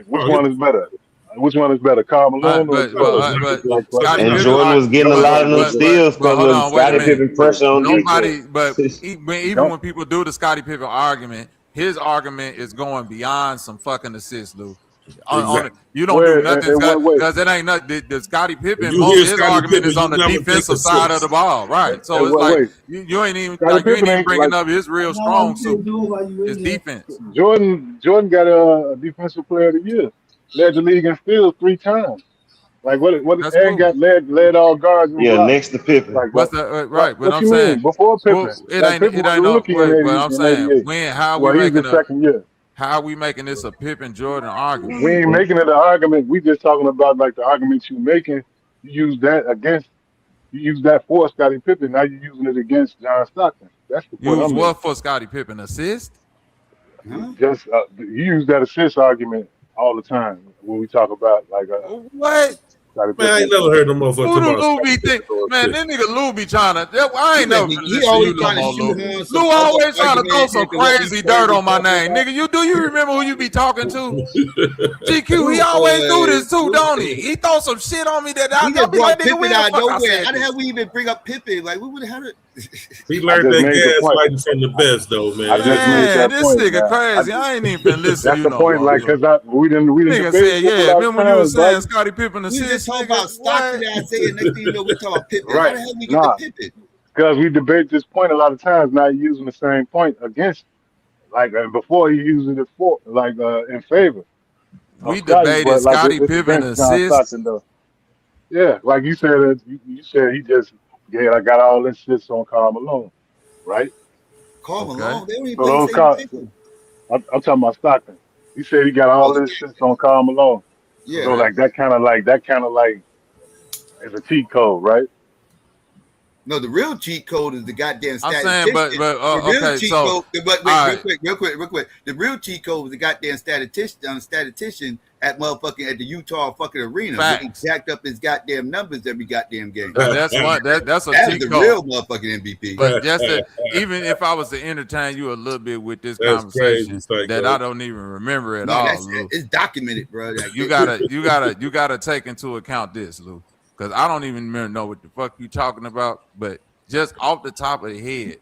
which one is better? Which one is better, Karl Malone or But Scottie And Pippen, Jordan was getting a lot of them steals but because hold of on, wait a Scottie minute. Pippen pressure on Nobody, defense. but even when people do the Scottie Pippen argument, his argument is going beyond some fucking assists, Lou. You don't do nothing because it ain't nothing. The Scottie Pippen, his argument is on the defensive side of the ball, right? So it's like you ain't even bringing up his real strong suit, his defense. Jordan got a defensive player of the year, led the league in steals 3 times. Like what Aaron got led all guards. Next to Pippen. Like what's that right? But what I'm you saying mean before Pippen? Pippen was a rookie in 88. But I'm saying how we he's making the second year. How are we making this a Pippen Jordan argument? We ain't making it an argument. We just talking about like the arguments you making. You use that for Scottie Pippen. Now you're using it against John Stockton. That's the point. Use what for Scottie Pippen? Assist? Just you use that assist argument all the time when we talk about like what? Man, I ain't never heard no motherfucker talk about Lou be man, that nigga Lou be trying to. I ain't never listen to you no more, Lou. Lou always trying to throw some crazy dirt on my name, nigga. Do you remember who you be talking to? GQ, he always do this too, don't he? He throw some shit on me that I be like, nigga, Pippen out of nowhere. How the hell we even bring up Pippen? Like we would have it. He learned that gaslighting from the best, though, man. I just made that this point, nigga man. crazy. I ain't even been listening to you no more. That's the point, like, because we didn't nigga debate said, remember when you was saying like, Scottie Pippen assist? We just talking about Stockton and Isaiah. Next thing you know, we talking about Pippen. Right. How the hell we get to Pippen? Because we debate this point a lot of times. Now you're using the same point against, like, and before you using it for, like, in favor. We debated Scottie Pippen assist. Yeah, like you said, you said he just I got all this shit on Karl Malone, right? Karl Malone, they don't even play the same. I'm talking about Stockton. He said he got all this shit on Karl Malone. Yeah. So like that kind of like is a cheat code, right? No, the real cheat code is the goddamn statistician. I'm saying, but okay, so real quick. The real cheat code was the goddamn statistician at motherfucking at the Utah fucking arena, getting Facts. jacked up his goddamn numbers every goddamn game. Now, that's one. That's a That's cheat the code. real motherfucking MVP. But just even if I was to entertain you a little bit with this That's conversation crazy, that I don't even remember at No, all, that's Lou. it's documented, bro. Like, You gotta take into account this, Lou, because I don't even know what the fuck you talking about. But just off the top of the head,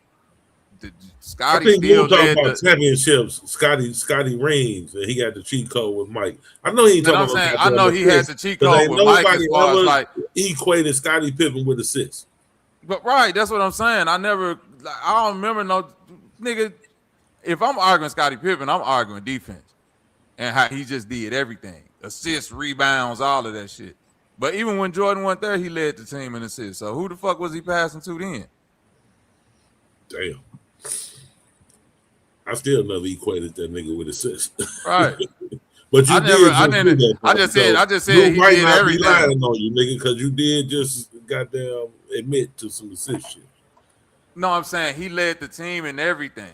Scotty I think still we talking led about championships. Scotty rings, and he got the cheat code with Mike. I know he ain't But talking I'm saying about. I know he had the cheat code with Mike as far as like equated Scottie Pippen with assists. But right, that's what I'm saying. I don't remember no nigga. If I'm arguing Scottie Pippen, I'm arguing defense and how he just did everything, assists, rebounds, all of that shit. But even when Jordan went there, he led the team in assists. So who the fuck was he passing to then? Damn. I still never equated that nigga with assists. Right. But you I just said he might did not everything. be lying on you, nigga, because you did just goddamn admit to some assist shit. No, I'm saying he led the team in everything.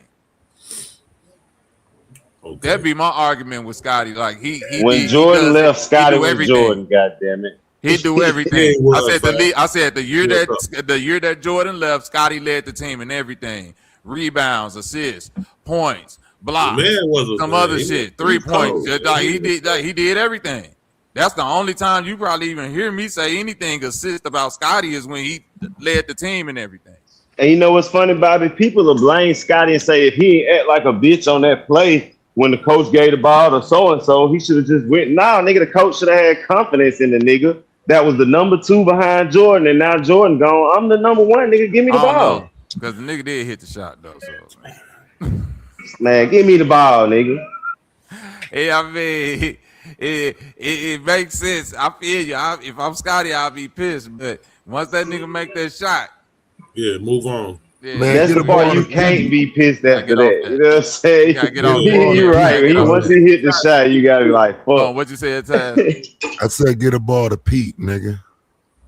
Okay. That'd be my argument with Scotty. Like when Jordan left, Scotty was Jordan. Goddamn it. He do everything. I said the year that Jordan left, Scotty led the team in everything: rebounds, assists, points, blocks, some other shit, 3 points. He did everything. That's the only time you probably even hear me say anything assist about Scotty is when he led the team and everything. And you know what's funny, Bobby? People will blame Scotty and say if he ain't act like a bitch on that play when the coach gave the ball to so-and-so, he should have just went. Nah, nigga, the coach should have had confidence in the nigga. That was the number 2 behind Jordan, and now Jordan gone. I'm the number 1, nigga. Give me the ball. Because the nigga did hit the shot, though. So man, give me the ball, nigga. Yeah, I mean, it makes sense. I feel you. If I'm Scotty, I'll be pissed. But once that nigga make that shot, yeah, move on. Yeah, man, that's the part you can't be pissed after that. You know what I'm saying? You're right. Once he hit the shot, you gotta be like, fuck. Oh, what you say, Tad? I said get a ball to Pete, nigga.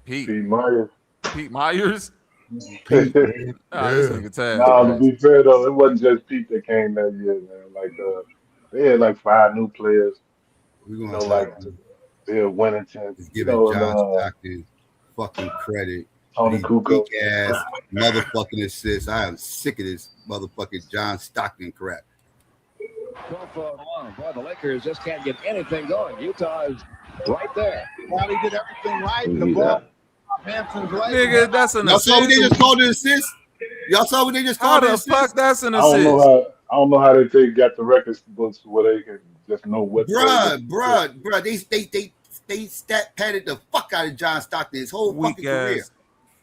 Pete Myers. Pete Myers? Pete, to be fair though, it wasn't just Pete that came that year, man. Like they had like 5 new players. We're gonna like they're Winnington. Just giving John Stockton fucking credit. Tony Kukoc ass motherfucking assists. I am sick of this motherfucking John Stockton crap. Boy, the Lakers just can't get anything going. Utah is right there. Well, he did everything right. The ball, Hampton's leg. Nigga, that's an assist. Y'all saw what they just called an assist? Y'all saw what they just called an assist? How the fuck that's an I assist? don't know how they got the records books where they can just know what. Bruh. They stat padded the fuck out of John Stockton his whole fucking career.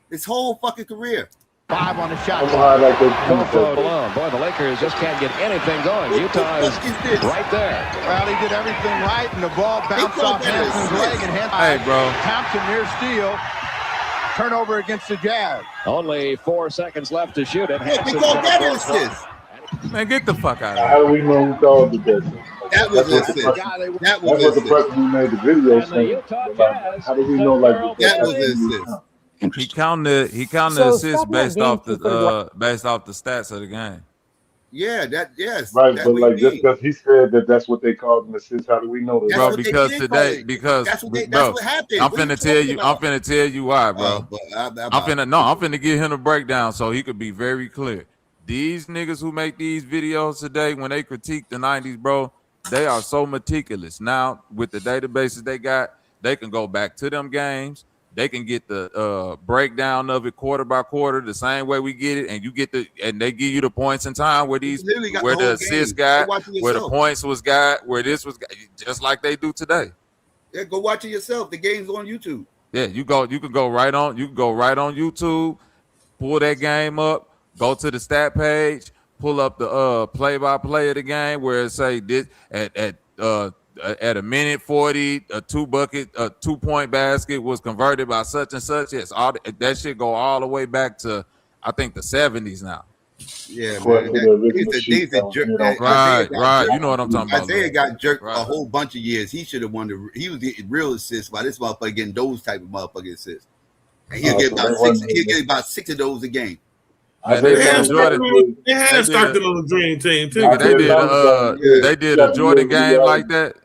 His whole fucking career. 5 on the shot. Boy, the Lakers just can't get anything going. Utah is right there. Well, he did everything right, and the ball bounced off Hampton's leg. And hey, bro. Thompson near steal. Turnover against the Jazz. Only 4 seconds left to shoot it. They called that an assist. Man, get the fuck out of here. How do we know who called the best? That was an assist. That was what the person who made the video said. How do we know like that was an assist? He counted the assists based off the stats of the game. Yeah, right, but like just because he said that's what they called an assist, how do we know that? Bro, because that's what happened. I'm finna tell you why, bro. I'm finna give him a breakdown so he could be very clear. These niggas who make these videos today, when they critique the 90s, bro, they are so meticulous. Now, with the databases they got, they can go back to them games. They can get the breakdown of it quarter by quarter, the same way we get it, and they give you the points in time where the assists got, where the points was got, where this was got, just like they do today. Yeah, go watch it yourself. The game's on YouTube. Yeah, you can go right on YouTube, pull that game up, go to the stat page, pull up the play-by-play of the game where it say this at a minute 40, a 2-point basket was converted by such and such. Yes, all that shit go all the way back to I think the 70s now. Yeah, man. Right. You know what I'm talking about. Isaiah got jerked a whole bunch of years. He should have won he was getting real assists while this motherfucker getting those type of motherfucking assists. And he'll get about 6 of those a game. They had Stockton on the dream team too. They did a Jordan game like that.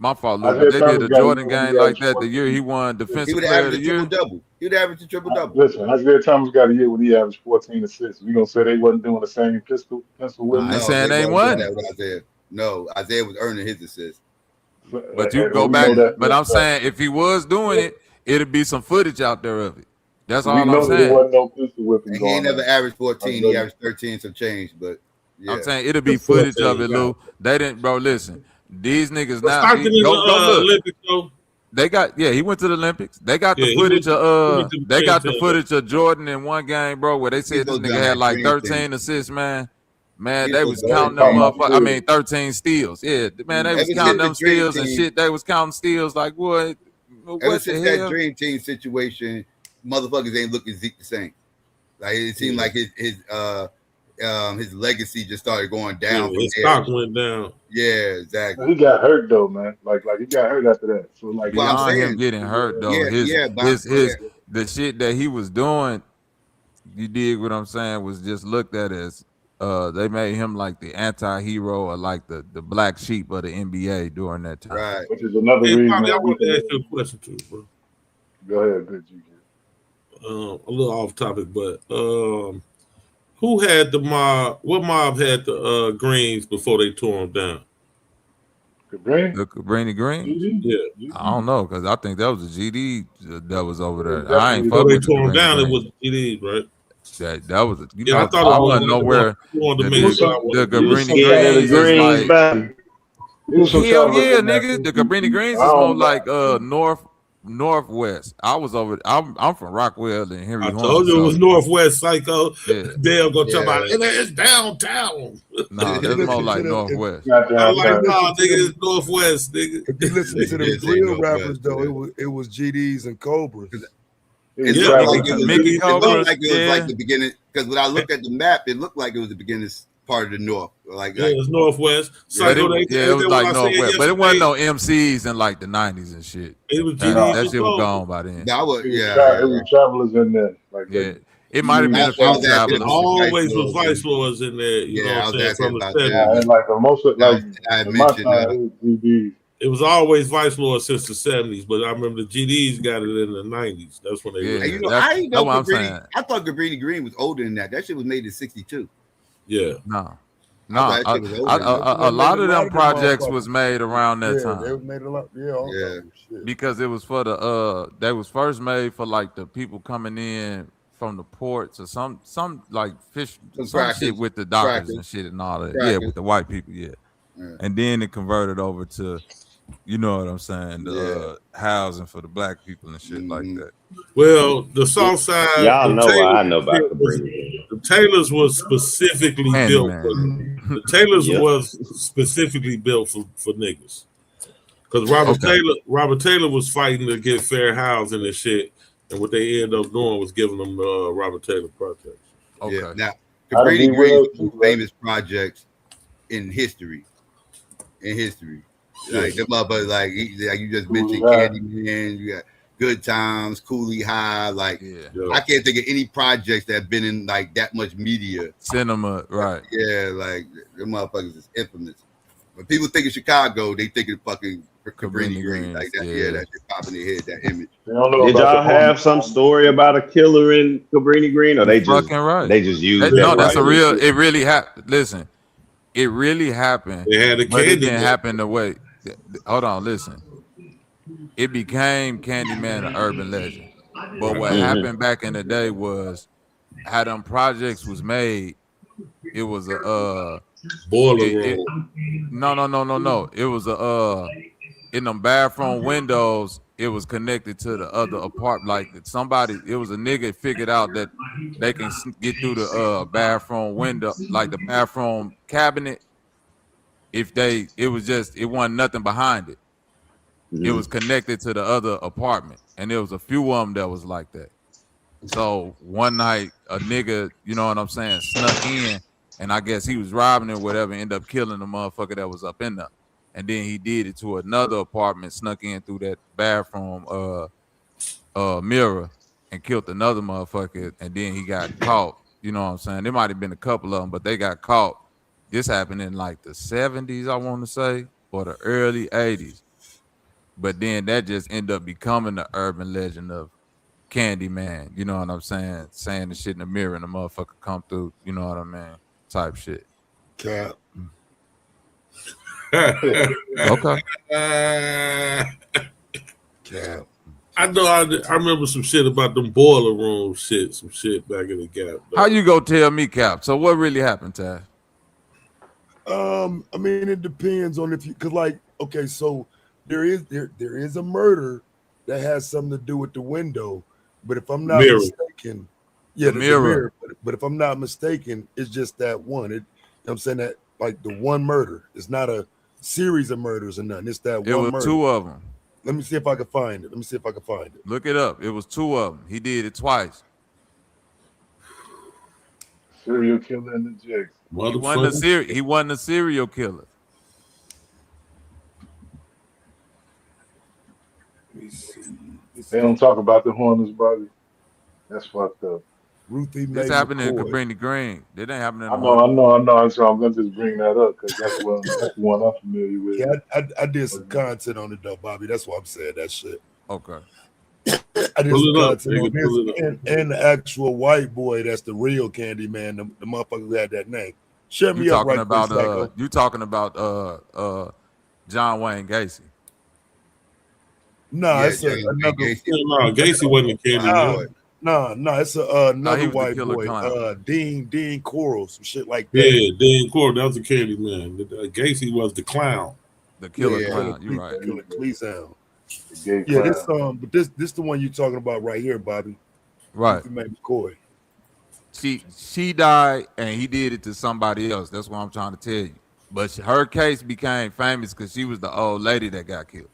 My fault, Lou, but Isaiah they did Thomas a got a year Jordan when he game like averaged that the year 14. he won He Defensive would have Player of averaged the a triple Year. double. He would average a triple double. Listen, Isaiah Thomas got a year when he averaged 14 assists. We gonna say they wasn't doing the same pencil I whipping. ain't No, saying they they ain't wasn't doing won that it, with Isaiah. No, Isaiah was earning his assist. but you And go we back. know that But for a I'm fact. saying if he was doing it, it'd be some footage out there of it. That's We all I'm know that there saying. wasn't no pistol whipping And he ain't going never on. averaged I 14. know He you. averaged 13 some change. But I'm yeah, saying it'll be The footage of 14 it, guy. Lou. They didn't, bro. Listen, these niggas But now. Stockton in Go the look. Olympics though. They got he went to the Olympics. They got the Yeah, footage he went of to the they got the Grand Champ. footage of Jordan in one game, bro, where they he's said this supposed to be nigga on had that like dream team. 13 assists, man. Man, He's they supposed was to be on They that counting them talking dream about team. motherfuckers. I mean, steals. 13 steals. Yeah, man, they was Ever counting since the them dream steals and team, shit. They was counting steals like what? ever What the since that hell? dream team situation, motherfuckers ain't looking Zeke the same. Like it seemed Yeah, like his legacy just started going down yeah. from His there. stock went down. Yeah, exactly. He got hurt though, man. Like he got hurt after that. So like Well, his I'm Beyond him saying, getting hurt though, yeah, the shit that he was doing, you dig what I'm saying, was just looked at as they made him like the anti-hero or like the black sheep of the NBA during that time. right. which is another Hey, reason Bobby, I why we wanted to can ask you a question too, bro. go ahead, good GG. A little off topic, but who had the mob? What mob had the greens before they tore them down? Green? The Cabrini Greens? Yeah, I don't know, because I think that was a GD that was over It was there. I ain't definitely before fuck they with the tore them Cabrini down, it Greens. was GDs, right? That was Yeah, I thought I it was. wasn't I nowhere. wanted to The it make was the, sure I some the wasn't. You Cabrini scared of the Greens is greens, like baby? it was some hell travelers yeah, in that nigga. too, The Cabrini GG. Greens I is more don't like northwest. I was over. I'm from Rockwell and Henry I Horn, told you it was so Northwest Psycho. yeah. Dale gonna talk about Yeah. it. It's downtown. If No, you that's more listen to like them, northwest. Not I'm if like, you downtown. nah, listen to nigga, them, it's Northwest, nigga. if you listen to He them did say drill rappers Northwest. though, Yeah. it was GDs and Cobras. It It was Yeah, looked travelers like Mickey it in was. that Mickey too. It looked Cobras, like it was like yeah. the beginning. Because when I looked at the map, it looked like it was the beginning part of the north. Like yeah, it's Northwest. But Psycho, it was that what like I said northwest. But it wasn't yesterday. no MCs in like the 90s and shit. It was That GDs No, for shit was Cobra. gone by then. that was it was yeah, it was travelers in there. Like Yeah. It might have GD been I, a was I few was travelers. asking It about travelers. the vice always was lords Vice and Lords in there, you know yeah, what I I'm was saying, asking from the about them. 70s. And like the most of, I, like was, I had in my mentioned time, it was GD. It was always Vice Lords since the 70s, but I remember the GDs got it in the 90s. That's when they and really, you Yeah, know, that's I didn't that's know what I'm Cabrini. saying. I thought Cabrini Green was older than that. That shit was made in '62. yeah. No. I thought No. that shit was older than that. They A made lot a of lot them of them projects was motherfuckers. made around that Yeah, they time. made a lot. Yeah, all of Yeah, them. Shit. Because it was for the they was first made for like the people coming in from the ports or some like fish some some shit crackers, with the dockers and crackers, shit and all that. Yeah, crackers. with the white people, yeah. Yeah, And then it converted over to, you know what I'm saying, the yeah. housing for the black people and shit like Mm-hmm. that. Well, the South Side, Y'all know what I know about Cabrini. The Taylors was specifically built for Candyman. the Taylors Yep. was specifically built for niggas. Because Okay. Robert Taylor was fighting to get fair housing and shit, and what they ended up doing was giving them the Robert Taylor projects. Yeah. Okay. Now, I'd be Cabrini Green is well one of too, the right? famous projects in history. In history, Yeah. like the motherfuckers, like you just Cooley mentioned, High. Candyman. You got Good Times, Cooley High. Like Yeah. Yeah. I can't think of any projects that have been in like that much media. Cinema, right. Yeah, like them motherfuckers is infamous. When people think of Chicago, they think of fucking Cabrini Cabrini Green. Like Greens, that, yeah. that shit popping in their head, that image. They don't know Did about y'all the have some story about a killer in Cabrini Green, or You they just fucking right. used that No, that's a right? real. It really happened. Listen, it really happened, They had a but it candy didn't man. happen the way. Hold on, listen. It became Candyman an urban legend, but what happened back in the day was how them projects was made. It was a Boiler it room. no. It was a in them bathroom windows. It was connected to the other apartment. Like somebody, it was a nigga figured out that they can get through the bathroom window, like the bathroom cabinet. If it wasn't nothing behind it. It was connected to the other apartment, and there was a few of them that was like that. So one night, a nigga, you know what I'm saying, snuck in, and I guess he was robbing or whatever, ended up killing the motherfucker that was up in there. And then he did it to another apartment, snuck in through that bathroom mirror, and killed another motherfucker. And then he got caught. You know what I'm saying? There might have been a couple of them, but they got caught. This happened in like the 70s, I want to say, or the early 80s. but then that just ended up becoming the urban legend of Candyman. You know what I'm saying? Saying the shit in the mirror and the motherfucker come through. You know what I mean? Type shit. Cap. Okay. Cap. I know. I remember some shit about them boiler room shit. Some shit back in the Gap. How you go tell me, Cap? So what really happened, Taz? I mean, it depends on if you, cause like, okay, so there is a murder that has something to do with the window, but if I'm not mistaken, yeah, the mirror. But if I'm not mistaken, it's just that one. You know what I'm saying, that like the one murder. It's not a series of murders or nothing. It's that one murder. It was 2 of them. Let me see if I can find it. Look it up. It was 2 of them. He did it twice. Serial killer in the Jackson. He wasn't a serial killer. Let me see. They don't talk about the Hornets, Bobby. That's fucked up. Ruthie This happened in Cabrini Green. It ain't happening. I know. So I'm gonna just bring that up because that's the one I'm familiar with. Yeah, I did some content on it though, Bobby. That's why I'm saying that shit. Okay. I did some content on this, and the actual white boy that's the real Candyman, the motherfucker who had that name. Shut me up right quick. You talking about John Wayne Gacy? No, it's another. No, Gacy wasn't Candyman. No, it's another white boy, Dean Coral, some shit like that. Yeah, Dean Coral, that was a Candyman. Gacy was the clown. The killer clown, you're right. Killer clown. Yeah, this the one you're talking about right here, Bobby. Right. McCoy. She died and he did it to somebody else. That's what I'm trying to tell you. But her case became famous because she was the old lady that got killed.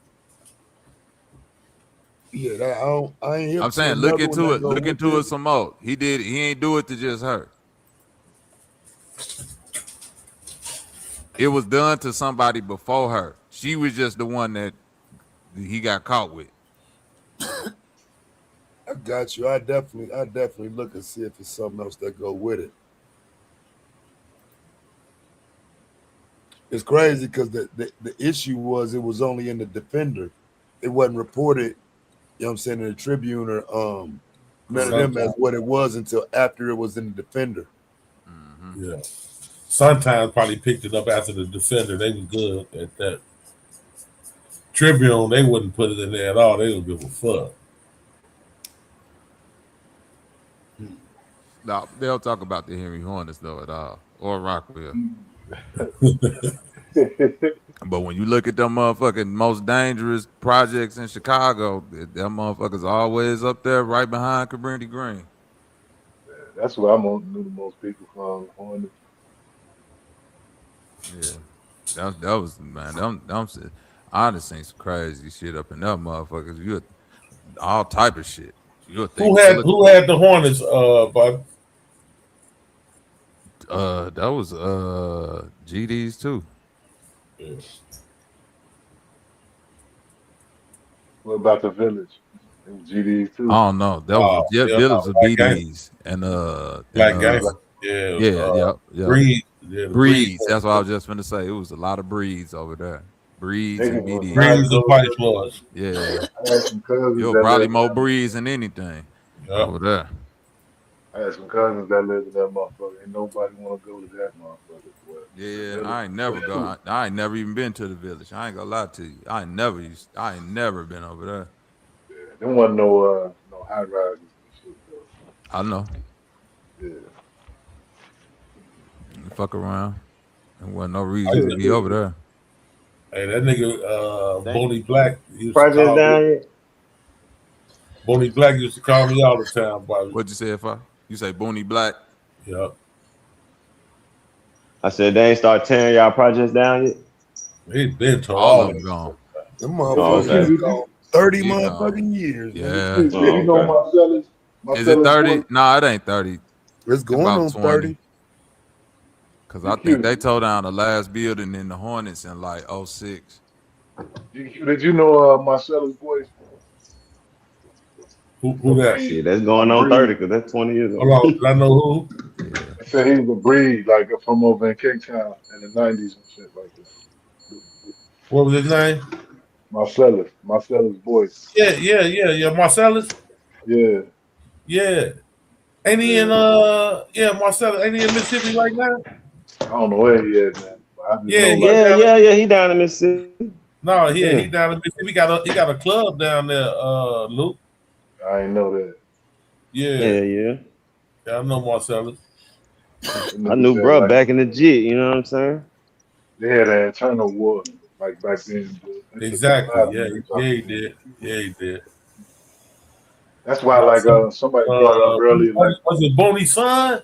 Yeah, I ain't. I'm saying look into it. Look into it some more. He ain't do it to just her. It was done to somebody before her. She was just the one that he got caught with. I got you. I definitely look and see if it's something else that go with it. It's crazy because the issue was it was only in the Defender. It wasn't reported, you know what I'm saying, in the Tribune or none of them as what it was until after it was in the Defender. Mm-hmm. Yeah. Sometimes probably picked it up after the Defender. They was good at that. Tribune, they wouldn't put it in there at all. They don't give a fuck. No, they'll talk about the Henry Hornets though at all, or Rockwell. But when you look at them motherfucking most dangerous projects in Chicago, them motherfuckers always up there right behind Cabrini Green. That's where I knew the most people from Hornets. Yeah, that was, man. I just seen some crazy shit up in them motherfuckers. All type of shit. Who had the Hornets, Bob? That was GD's too. Yeah. What about the Village? It was GD's too. I don't know. That was Village was BD's and Black Gang. Yeah. Breeds. That's what I was just gonna say. It was a lot of breeds over there. Breeds and BD's. Breeds and White Floors. Yeah. You're probably more breeds than anything over there. I had some cousins that lived in that motherfucker. Ain't nobody want to go to that motherfucker. Boy. Yeah, I ain't never go. I ain't never even been to the Village. I ain't gonna lie to you. I ain't never been over there. Yeah, there wasn't no high rises and shit though. I know. Yeah. You fuck around. There wasn't no reason to be over there. Hey, that nigga Boney Black Project down yet? Boney Black used to call me all the time, Bobby. What'd you say, you say Boney Black? Yeah. I said they ain't start tearing y'all projects down yet? He been told all of them gone. Them motherfuckers gone 30 motherfucking years. Yeah. You know Is it 30? No, it ain't 30. It's going on 30. Because I think they tore down the last building in the Hornets in like 06. Did you know Marcellus Boyce? Who that? Shit, that's going on 30 because that's 20 years ago. Hold on, did I know who? I said he was a breed, like from over in Cape Town in the 90s and shit like that. What was his name? Marcellus voice. Yeah. Marcellus. Yeah. Yeah. Ain't he in Marcellus? Ain't he in Mississippi right now? I don't know where he is, man. But I just Yeah, know he like Yeah. He down in Mississippi. no, Yeah. he down in Mississippi. He got a club down there, Luke. I ain't know that. Yeah. Yeah. Yeah, I know Marcellus. Them I niggas knew had bro like back in the jit, you know what I'm saying? they had an internal war like back then. But they took a Exactly. lot of Yeah, niggas yeah, off he the game. did. Yeah, he did. That's why like Marcellus, somebody brought up earlier, like was it Boney's son?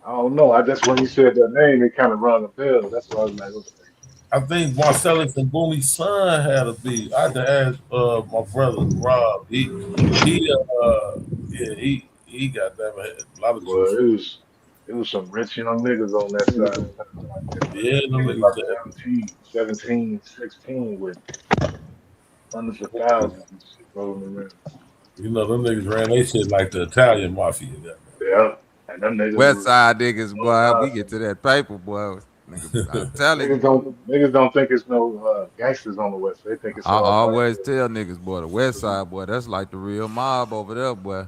I don't know. I just when you said that name, it kind of rung a bell. That's why I was like, okay. I think Marcellus and Boney's son had a beef. I had to ask my brother Rob. He got that a lot of juice. Well, it was some rich young niggas on that side of town. Like Yeah, them niggas niggas. like 17, 16 with hundreds of thousands and shit rolling around. You know, them niggas ran they shit like the Italian mafia. Yeah. And them niggas West was Side niggas, no boy, we get nonsense. to that paper, boy. Nigga, I'm telling you. Niggas don't think it's no gangsters on the west. They think it's I all black always boys. tell niggas, boy, the West Side, boy, that's like the real mob over there, boy.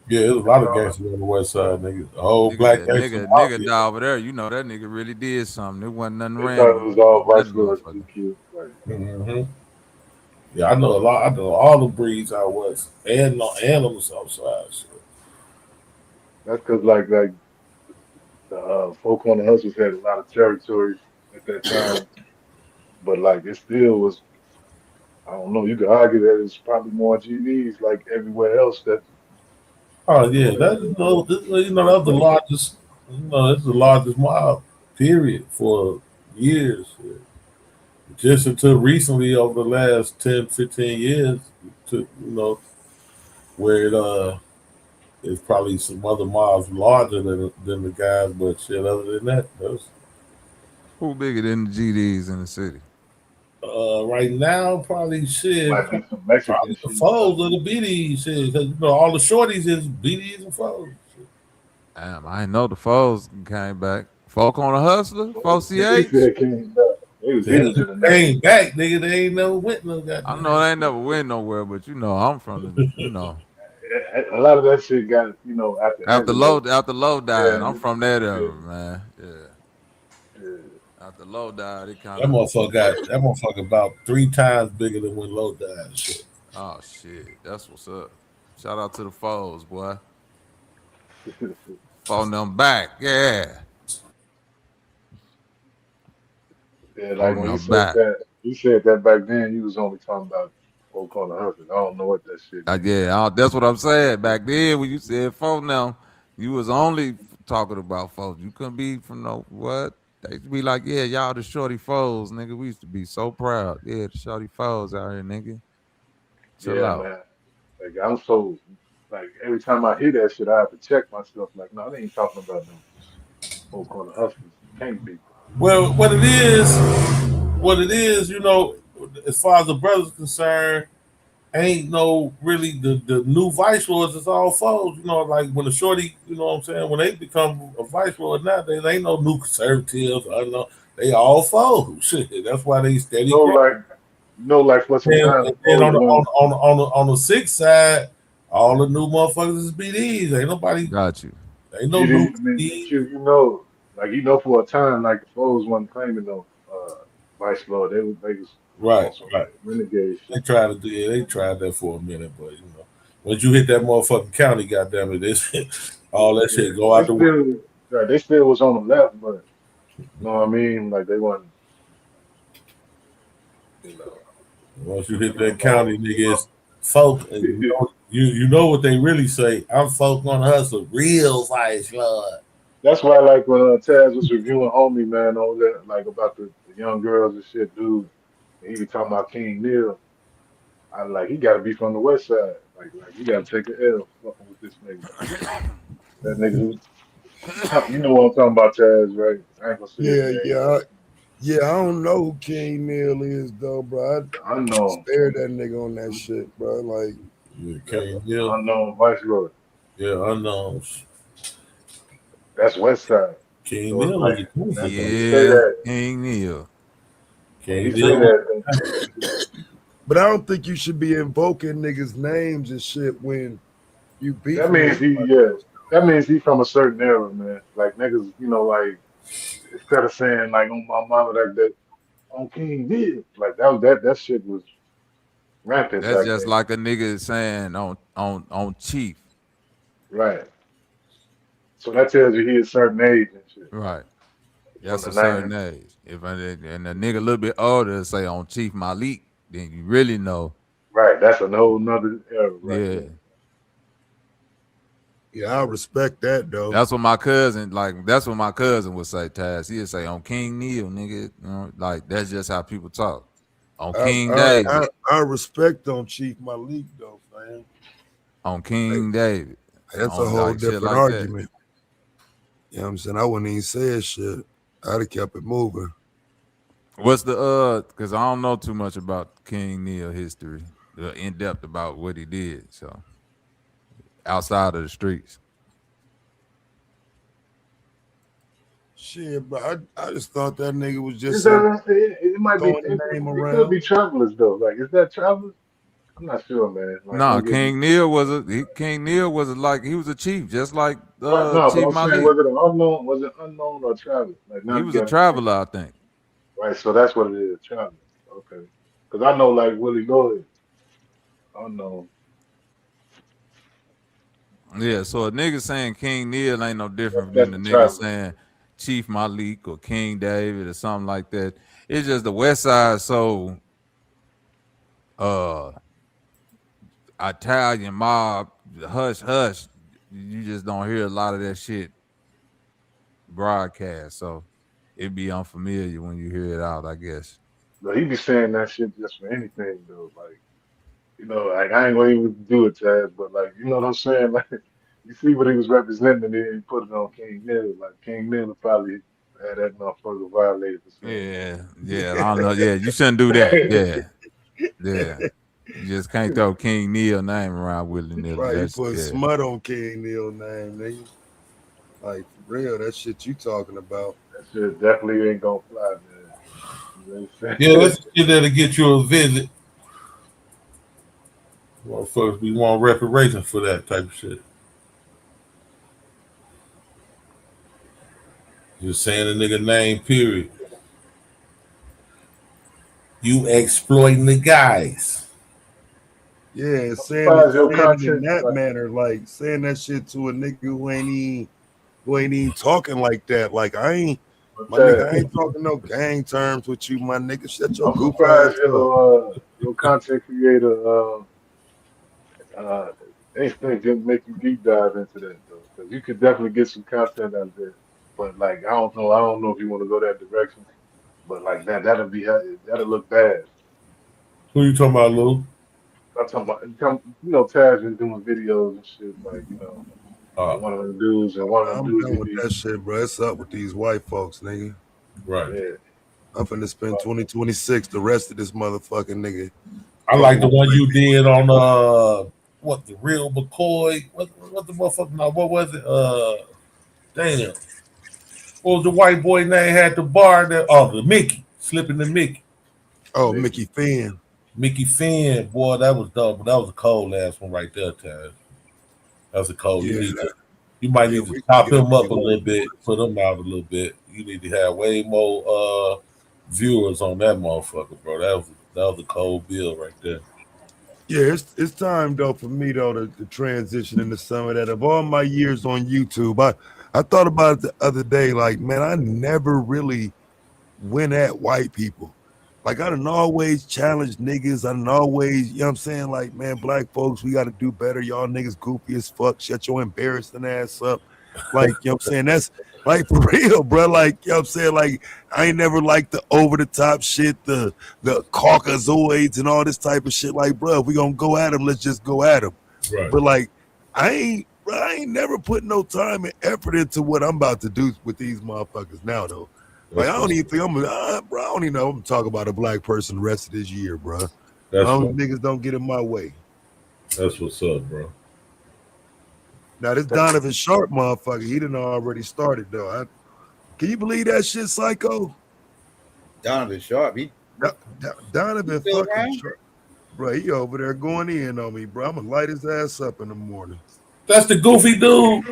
Yeah, there's a lot of gangsters on the west side, niggas. A whole black gangster Nigga mafia. down over there, you know that nigga really did something. There wasn't nothing They thought it random was all about that vice lords motherfucker. GQ. Like, Mm-hmm. Yeah, I know a lot. I know all the breeds out west and on the south side. So. that's because like the folk on the hustles had a lot of territory at that time, but like it still was. I don't know. You could argue that it's probably more GDs like everywhere else. That Oh yeah, that that's the largest. It's the largest mob period for years. Just until recently, over the last 10, 15 years, to where it's probably some other mobs larger than the guys, but shit. Other than that, that's, Who bigger than the GDs in the city? right now probably shit. might be some Mexican Probably the shit. foes of the BDs shit, because all the shorties is BDs and foes. Damn, I didn't know the foes came back. Folk on a hustler, They XyayX. said came back. They was They huge in the 90s. ain't back, nigga. They ain't never went no I goddamn. know they ain't never went nowhere, but I'm from A lot of that shit got after Angelo. after Low died. Yeah, I'm from that yeah, era, man. Yeah. yeah. After Low died, it kind That of motherfucker about 3 times bigger than when Low died. Shit. oh shit. That's what's up. Shout out to the foes, boy. Phone them back. Yeah. Yeah, like Phone when them back. you said that back then, you was only talking about folk on the hustle. I don't know what that shit means. That's what I'm saying. Back then, when you said phone now, you was only talking about foes. You couldn't be from no what? They used to be like, yeah, y'all the shorty foes, nigga. We used to be so proud. Yeah, the shorty foes out here, nigga. Chill Yeah, out. man. Like I'm so like every time I hear that shit, I have to check myself. Like, no, they ain't talking about no folk on the hustlers. Can't be. Well, what it is, as far as the brothers concerned, ain't no really the new vice lords is all foes. Like when the shorty, you know what I'm saying, when they become a vice lord nowadays, ain't no new conservatives. I don't know. They all foes. Shit, that's why they steady No, growing. like like for some And, time and the then folks one. on the sixth side, all the new motherfuckers is BDs. Ain't nobody, Got you. ain't no You new didn't. I mean, but BDs. like for a time, like the folks wasn't claiming no vice lord. They was on Right, some right. renegade They shit. tried to do it. They tried that for a minute, but once you hit that motherfucking county, goddamn it, this all that Yeah, shit go out the window. they still was on the left, but you know what I mean. Like they wasn't, you know. Once you hit I that don't know. county, nigga, it's folk. You know what they really say? I'm folk on the hustle, real vice lord. That's why, like when Taz was reviewing Homie Man over there, like about the young girls and shit, dude, and he be talking about King Neil. I like he got to be from the West Side. Like he got to take an L fucking with this nigga. That nigga who, you know what I'm talking about, Taz, right? I ain't gonna say his Yeah, name, yeah, but yeah. I don't know who King Neal is though, bro. I unknown. stared that nigga on that shit, bro. Like, Yeah, That's King an Hill. unknown vice lord. Yeah, unknowns. That's West Side. King So it's Neal like is a gangster, when though. you say Yeah, that, King Neil. He say that. But I don't think you should be invoking niggas' names and shit when you beefing. That means that means he from a certain era, man. Like niggas, like instead of saying like on my mama like that on King did, like that shit was rampant That's back just then. like a nigga saying on Chief. Right. So that tells you he a certain age and shit. Right. From That's the a certain 90s. age. If and a nigga a little bit older say on Chief Malik, then you really know. Right. That's a whole nother era right Yeah. there. Yeah, I respect that though. That's what my cousin would say, Taz. He'd say on King Neil, nigga. Like that's just how people talk. On King David. I respect on Chief Malik though, man. On King David. That's a on, whole like, shit different like argument. You know what I'm saying? I wouldn't even say shit. I'd have kept it moving. What's the because I don't know too much about King Neil history, in depth about what he did. So outside of the streets. Shit, but I just thought that nigga was just It might be. throwing the name It around. could be Travelers though. Like, is that Travelers? I'm not sure, man. Like, King Neil was like he was a chief, just like no, but Chief I'm saying, Malik. was it an unknown? Was it unknown or Travelers? Like, now He you was a got traveler, I think. right. So that's what it is, Travelers. Okay, because I know like Willie Lloyd, unknown. Yeah, so a nigga saying King Neil ain't no different That's than the the nigga Travelers. saying Chief Malik or King David or something like that. It's just the West Side so Italian mob, hush hush. You just don't hear a lot of that shit broadcast. So it'd be unfamiliar when you hear it out, I guess. But he be saying that shit just for anything though. Like, like I ain't gonna even do it, Chaz, but like, you know what I'm saying? Like, you see what he was representing, and then he put it on King Neil. Like, King Neil probably had that motherfucker violated for saying Yeah, I don't know. Yeah, you shouldn't do that. Yeah. You just can't throw King Neil name around willy-nilly. Right, you put smut on King Neil name, nigga. Like, for real, that shit you talking about. That shit definitely ain't gonna fly, man. You know what I'm saying? Yeah, that's shit that'll get you a visit. Motherfuckers be want reparations for that type of shit. Just saying a nigga name, period. You exploiting the guys. Yeah, saying surprised your it in content, that like, manner, like saying that shit to a nigga who ain't even talking like that. Like I ain't talking no gang terms with you, my nigga. Shut your I'm goof ass surprised up. your content creator instinct didn't make you deep dive into that though, because you could definitely get some content out there. But like, I don't know if you want to go that direction. But like that'll look bad. Who you talking about, Lou? I'm talking about, Taz been doing videos and shit, like, like one of them dudes and one of them I'm dudes done with that shit, bro. It's up with these white folks, nigga. Right. Yeah. I'm finna spend 2026 the rest of this motherfucking nigga. I like the one you did on the real McCoy. What the motherfucker? No, what was it? Damn. What was the white boy name had the bar that? Oh, the Mickey. Slipping the Mickey. Oh, Mickey Finn. Mickey Finn, boy, that was dope. But that was a cold ass one right there, Taz. That was a cold. Yeah. You might need to top him up a little bit, put him out a little bit. You need to have way more viewers on that motherfucker, bro. That was a cold bill right there. Yeah, it's time though for me though to transition into some of that. Of all my years on YouTube, I thought about it the other day. Like, man, I never really went at white people. Like, I done always challenged niggas. I done always, you know what I'm saying? Like, man, black folks, we got to do better. Y'all niggas goofy as fuck. Shut your embarrassing ass up. Like, you know what I'm saying? That's like for real, bro. Like, you know what I'm saying? Like, I ain't never liked the over the top shit, the Caucasoids and all this type of shit. Like, bro, if we gonna go at them, let's just go at them. Right. But like, I ain't never put no time and effort into what I'm about to do with these motherfuckers now, though. Like, I don't even think bro, I don't even know I'm talking about a black person the rest of this year, bro. Niggas don't get in my way. That's what's up, bro. Now, this Donovan Sharp motherfucker, he done already started, though. Can you believe that shit, Psycho? Donovan Sharp, Donovan still fucking around? bro. He over there going in on me, bro. I'm gonna light his ass up in the morning. That's the goofy dude.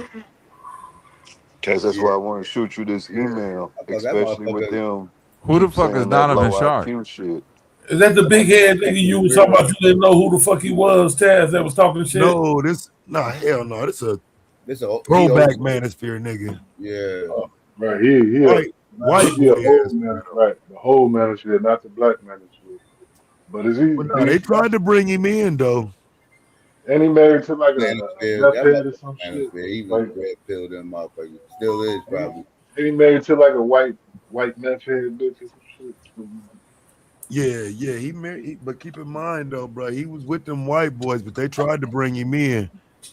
Cause that's Yeah, why I want to shoot you this email, that especially with motherfucker. them Who the keep fuck is saying that Donovan low Sharp? IQ shit. Is that the big head nigga you was talking about? You didn't know who the fuck he was, Taz, that was talking shit? No, hell no. This a throwback manosphere nigga. Yeah. Right, he white be a boy whole ass. man, right? The whole manosphere, not the black manosphere. But is he? But no, they tried to bring him in though. And he married to like a Manosphere, meth that head or some shit. motherfucker, he was Like, red pilled them motherfuckers. Still is probably. and he married to like a white meth head bitch or some shit. Yeah, he married. But keep in mind though, bro, he was with them white boys, but they tried to bring him in.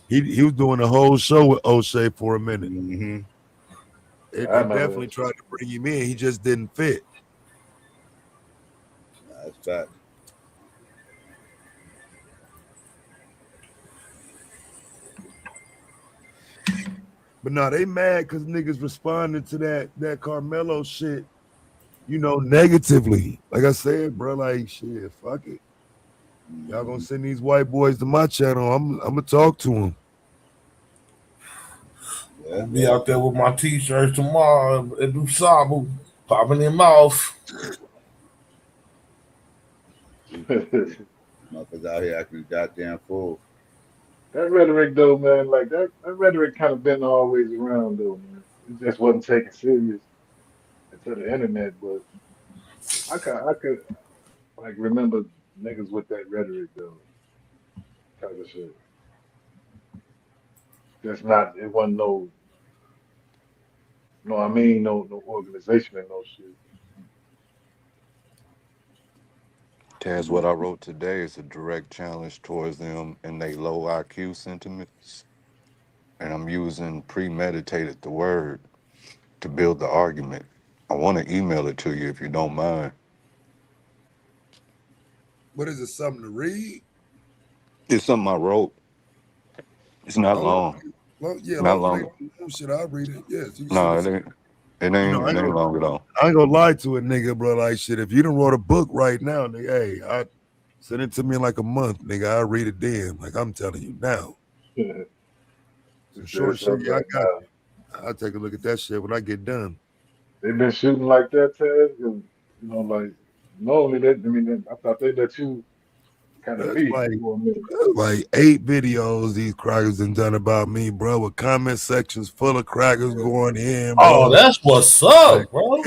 He was doing a whole show with O'Shea for a minute. Mm-hmm. They definitely tried to bring him in. He just didn't fit. That's fact. But no, they mad because niggas responded to that Carmelo shit, negatively. Like I said, bro, like shit, fuck it. Y'all gonna send these white boys to my channel. I'm gonna talk to them. Yeah, I'll be out there with my t-shirts tomorrow at Dusabu, popping their mouth. Motherfuckers out here acting goddamn fool. That rhetoric though, man, like that rhetoric kind of been always around though, man. It just wasn't taken serious until the internet, but I could like remember niggas with that rhetoric though, type of shit. Just not, it wasn't no, I mean, no organization and no shit. Taz, what I wrote today is a direct challenge towards them and they low IQ sentiments. And I'm using premeditated the word to build the argument. I want to email it to you if you don't mind. What is it? Something to read? It's something I wrote. It's not long. Not long. Shit, I'll read it. Yes. No, it ain't. It ain't long at all. I ain't gonna lie to a nigga, bro. Like shit, if you done wrote a book right now, nigga, hey, I send it to me in like a month, nigga. I'll read it then. Like I'm telling you now. Some short shit, yeah, I got you. I'll take a look at that shit when I get done. They've been shooting like that, Taz, like normally I thought they let you kind of be for a minute. Like 8 videos these crackers done about me, bro, with comment sections full of crackers going in, bro. Oh, that's what's up, bro.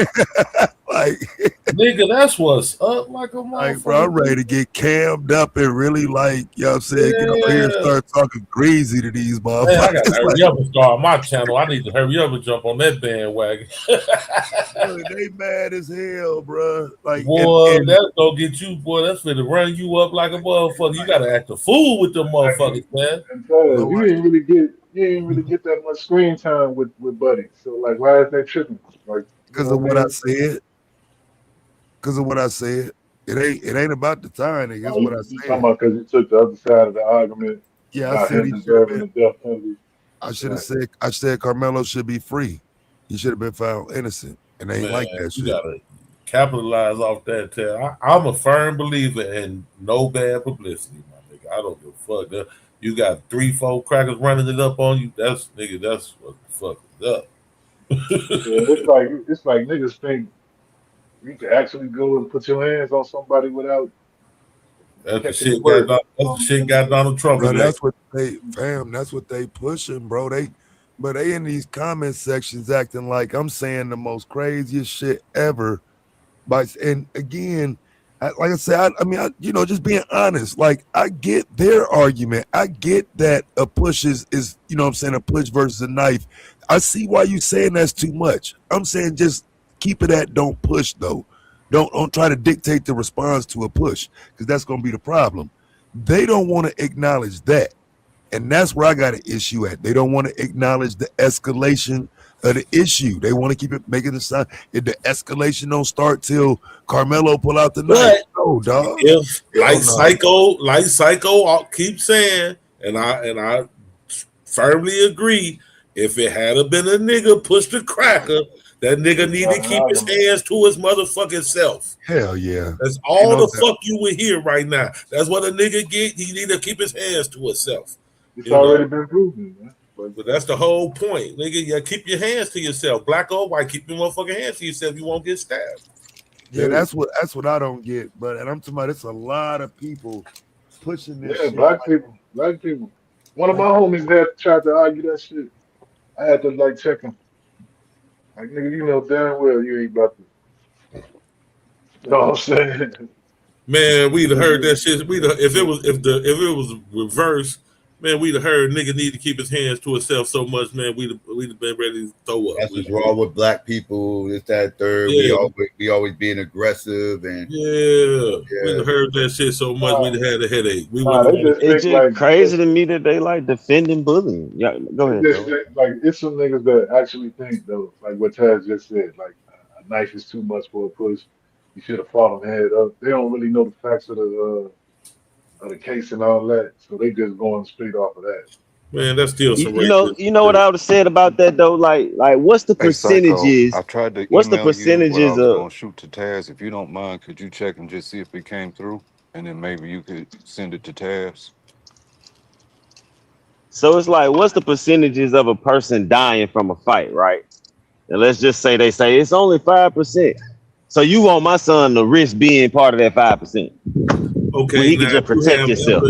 Like, nigga, that's what's up, like a motherfucker. Like, bro, I'm ready to get cammed up and really, like, you know what I'm saying, get over here and start talking greasy to these motherfuckers. Man, I gotta hurry up and start my channel. I need to hurry up and jump on that bandwagon. They mad as hell, bro. Like, boy, that's gonna get you, boy. That's gonna run you up like a motherfucker. You gotta act a fool with them motherfuckers, man. And Taz, you didn't really get that much screen time with Buddy. So like, why is that tripping? Like, because of what I said. Because of what I said. It ain't about the time, nigga. It's what I said. Talking about because you took the other side of the argument. Yeah, I said he deserving the death penalty. I said Carmelo should be free. He should have been found innocent. And they ain't like that shit. You gotta capitalize off that, Ted. I'm a firm believer in no bad publicity, my nigga. I don't give a fuck. You got 3-4 crackers running it up on you. That's what the fuck is up. It's like niggas think you can actually go and put your hands on somebody without. That's the shit got Donald Trump. Bro, that's what they pushing, bro. But they in these comment sections acting like I'm saying the most craziest shit ever. And again, like I said, I mean, just being honest. Like I get their argument. I get that a push is you know what I'm saying, a push versus a knife. I see why you saying that's too much. I'm saying just keep it at don't push though. Don't try to dictate the response to a push because that's gonna be the problem. They don't want to acknowledge that. And that's where I got an issue at. They don't want to acknowledge the escalation of the issue. They want to keep it making the sound. If the escalation don't start till Carmelo pull out the knife. No, dog. If like Psycho keeps saying, and I firmly agree, if it had been a nigga pushed a cracker, That nigga need to keep his hands to his motherfucking self. Hell yeah. That's all the fuck you would hear right now. That's what a nigga get. He need to keep his hands to himself. It's already been proven, man. But that's the whole point, nigga. Yeah, keep your hands to yourself. Black or white, keep your motherfucking hands to yourself. You won't get stabbed. Yeah, that's what I don't get. But and I'm talking about, it's a lot of people pushing this. Yeah, shit. black people. One of my homies had tried to argue that shit. I had to like check him. Like, nigga, you know damn well you ain't about to. You know what I'm saying? Man, we'd have heard that shit. If it was reversed, man, we'd have heard nigga need to keep his hands to himself so much, man. We'd have been ready to throw up. That's what's wrong with black people. This, that, third. Yeah. We always being aggressive and we'd have heard that shit so much we'd have had a headache. It's just crazy to me that they like defending bullying. Yeah, go ahead. Like it's some niggas that actually think though, like what Taz just said, like a knife is too much for a push. You should have fought him head up. They don't really know the facts of the case and all that, so they just going straight off of that. Man, that's still some you know what I would have said about that though? Like what's the percentages? I tried to what's the email percentages you, but I was of gonna shoot to Taz. If you don't mind, could you check and just see if it came through, and then maybe you could send it to Taz. So it's like, what's the percentages of a person dying from a fight, right? And let's just say they say it's only 5%. So you want my son to risk being part of that 5%? Okay, he can just protect yourself.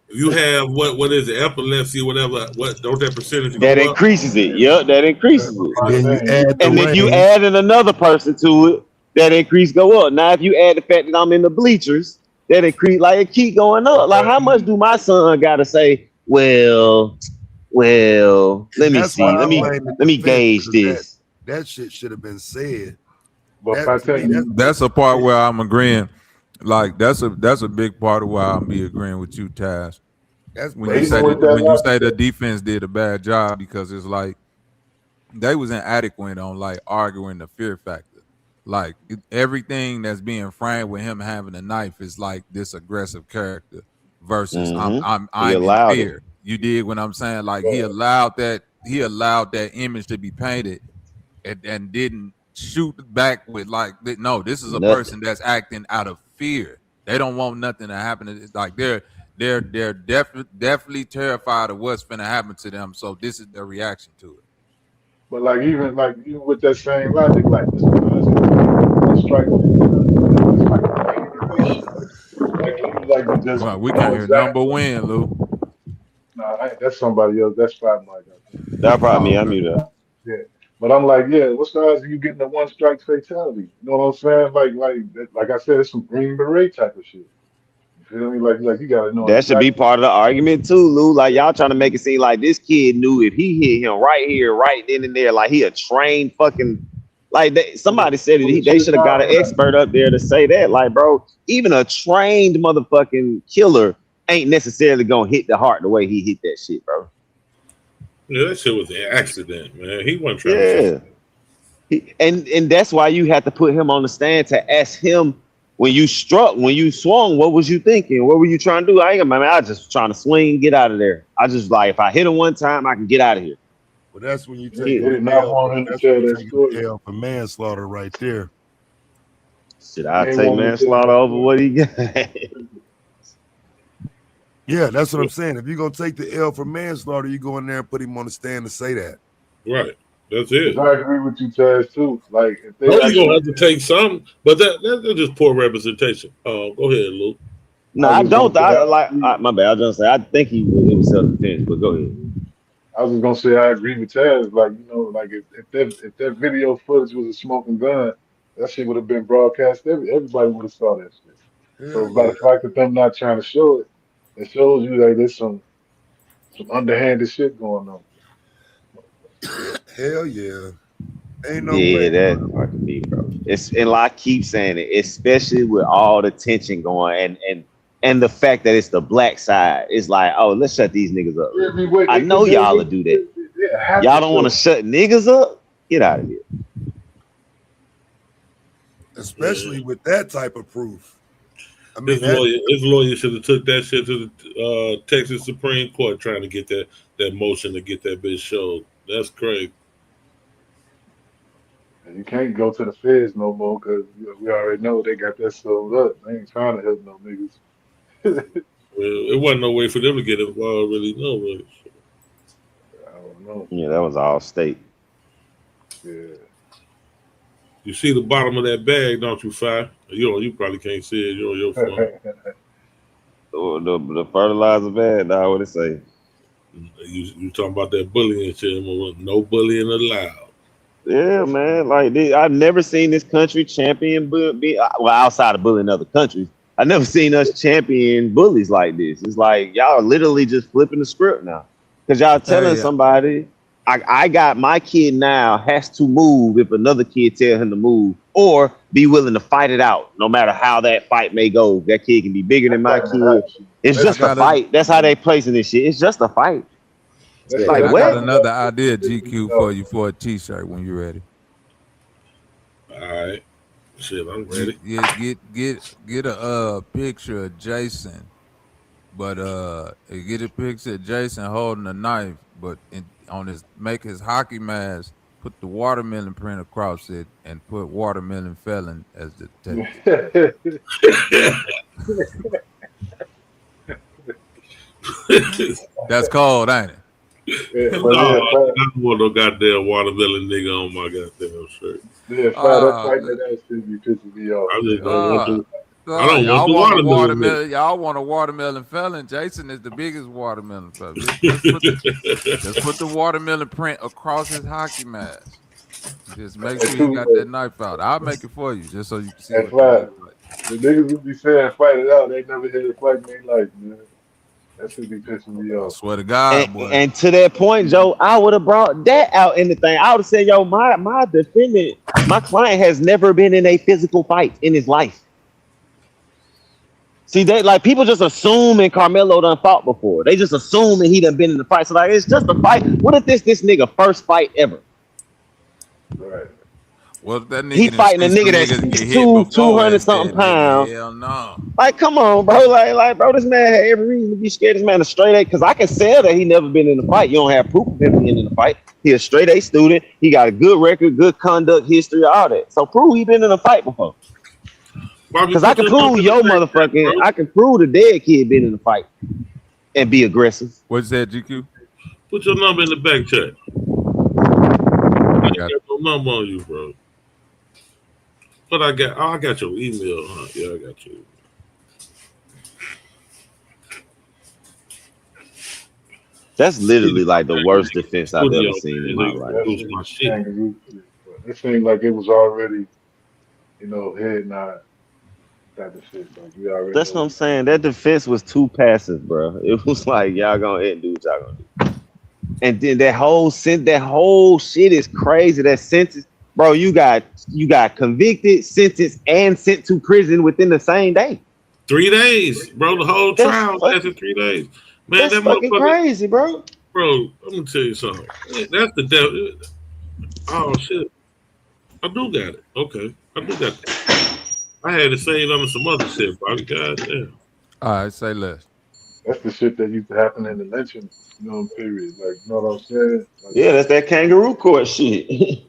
If you have what is it, epilepsy, whatever, what don't that percentage that go increases it? Yep, that increases it. And then if you add in another person to it, that increase go up. Now, if you add the fact that I'm in the bleachers, that increase, like it keep going up. Like, how much do my son gotta say? Well, let me see. Let me gauge this. That shit should have been said. That's a part where I'm agreeing. Like that's a big part of why I'm be agreeing with you, Taz. When you say the defense did a bad job, because it's like they was inadequate on like arguing the fear factor. Like everything that's being framed with him having a knife is like this aggressive character versus I'm in fear. You dig what I'm saying? Like he allowed that image to be painted and didn't shoot back with like, no, this is a person that's acting out of fear. They don't want nothing to happen. It's like they're definitely terrified of what's going to happen to them. So this is their reaction to it. But like even with that same logic, like this strike. We can't hear number win, Lou. Nah, that's somebody else. That's Fat Mike. That probably me. I knew that. Yeah. But I'm like, what's the odds of you getting a one strike fatality? You know what I'm saying? Like I said, it's some Green Beret type of shit. You feel me? Like you gotta know. That should be part of the argument too, Lou. Like y'all trying to make it seem like this kid knew if he hit him right here, right then and there, like he a trained fucking. Like somebody said it, they should have got an expert up there to say that. Like, bro, even a trained motherfucking killer ain't necessarily gonna hit the heart the way he hit that shit, bro. Yeah, that shit was an accident, man. He wasn't trying to. And that's why you have to put him on the stand to ask him when you swung, what was you thinking? What were you trying to do? I was just trying to swing, get out of there. I just like, if I hit him one time, I can get out of here. Well, that's when you take the L for manslaughter right there. Should I take manslaughter over what he got? Yeah, that's what I'm saying. If you're going to take the L for manslaughter, you go in there and put him on the stand to say that. Right. That's it. I agree with you, Taz, too. Like, if they you're going to have to take some, but that's just poor representation. Go ahead, Luke. No, I don't. My bad. I was going to say, I think it was self-defense, but go ahead. I was just gonna say I agree with Taz. Like, like if that video footage was a smoking gun, that shit would have been broadcast. Everybody would have saw that shit. Yeah, so by the fact that them not trying to show it, it shows you that there's some underhanded shit going on. Hell yeah. Ain't no way. That's hard to be, bro. And like I keep saying it, especially with all the tension going and the fact that it's the black side, it's like, oh, let's shut these niggas up. I know y'all will do that. Y'all don't want to shut niggas up? Get out of here. Especially with that type of proof. I mean, his lawyer should have took that shit to the Texas Supreme Court trying to get that motion to get that bitch showed. That's crazy. You can't go to the feds no more because we already know they got that sold up. They ain't trying to help no niggas. Well, it wasn't no way for them to get involved, really. No way. I don't know. Yeah, that was all state. Yeah. You see the bottom of that bag, don't you, Fi? You probably can't see it. You're on your phone. The fertilizer bag, dog, what it say? You talking about that bullying shit? No bullying allowed. Yeah, man. Like I've never seen this country champion well, outside of bullying other countries. I've never seen us champion bullies like this. It's like y'all are literally just flipping the script now. Because y'all telling somebody, I got my kid now has to move if another kid tell him to move, or be willing to fight it out, no matter how that fight may go. That kid can be bigger than my kid. It's just a fight. That's how they placing this shit. It's just a fight. Like, I got another idea, GQ, for you for a t-shirt when you're ready. All right. Shit, I'm ready. Get a picture of Jason, but get a picture of Jason holding a knife, but make his hockey mask, put the watermelon print across it, and put watermelon felon as the text. That's cold, ain't it? Yeah, I don't want no goddamn watermelon nigga on my goddamn shirt. Yeah, that fight that shit be pissing me off. I just don't want to. I don't want the watermelon. Y'all want a watermelon felon. Jason is the biggest watermelon felon. Just put the watermelon print across his hockey mask. Just make sure you got that knife out. I'll make it for you, just so you can see. That's right. The niggas who be saying fight it out, they never had a fight in their life, man. That should be pissing me off. I swear to God, boy. And to that point, Joe, I would have brought that out in the thing. I would have said, yo, my defendant, my client has never been in a physical fight in his life. See, they like people just assuming Carmelo done fought before. They just assuming he done been in the fight. So like, it's just a fight. What if this nigga first fight ever? Right. Well, that nigga he fighting a nigga that's 200 something pounds. Hell no. Like, come on, bro. Like, bro, this man had every reason to be scared. This man a straight A, because I can sell that he never been in a fight. You don't have proof of him being in a fight. He a straight A student. He got a good record, good conduct, history, all that. So prove he been in a fight before. Because I can prove your motherfucking, I can prove the dead kid been in a fight and be aggressive. What's that, GQ? Put your number in the back chat. I ain't got no number on you, bro. But I got your email, huh? Yeah, I got you. That's literally like the worst defense I've ever seen in my life. It seemed like it was already, head nod type of shit. Like we already. That's what I'm saying. That defense was too passive, bro. It was like y'all gonna ahead and do what y'all gonna do. And then that whole shit is crazy. That sentence, bro. You got convicted, sentenced, and sent to prison within the same day. 3 days, bro. The whole trial lasted 3 days. Man, that's fucking crazy, bro. Bro, I'm gonna tell you something. That's the devil. Oh shit, I do got it. Okay, I do got that. I had to say it under some other shit, bro. Goddamn. All right, say less. That's the shit that used to happen in the lynching, period. Like, you know what I'm saying? Like, yeah, that's that kangaroo court shit.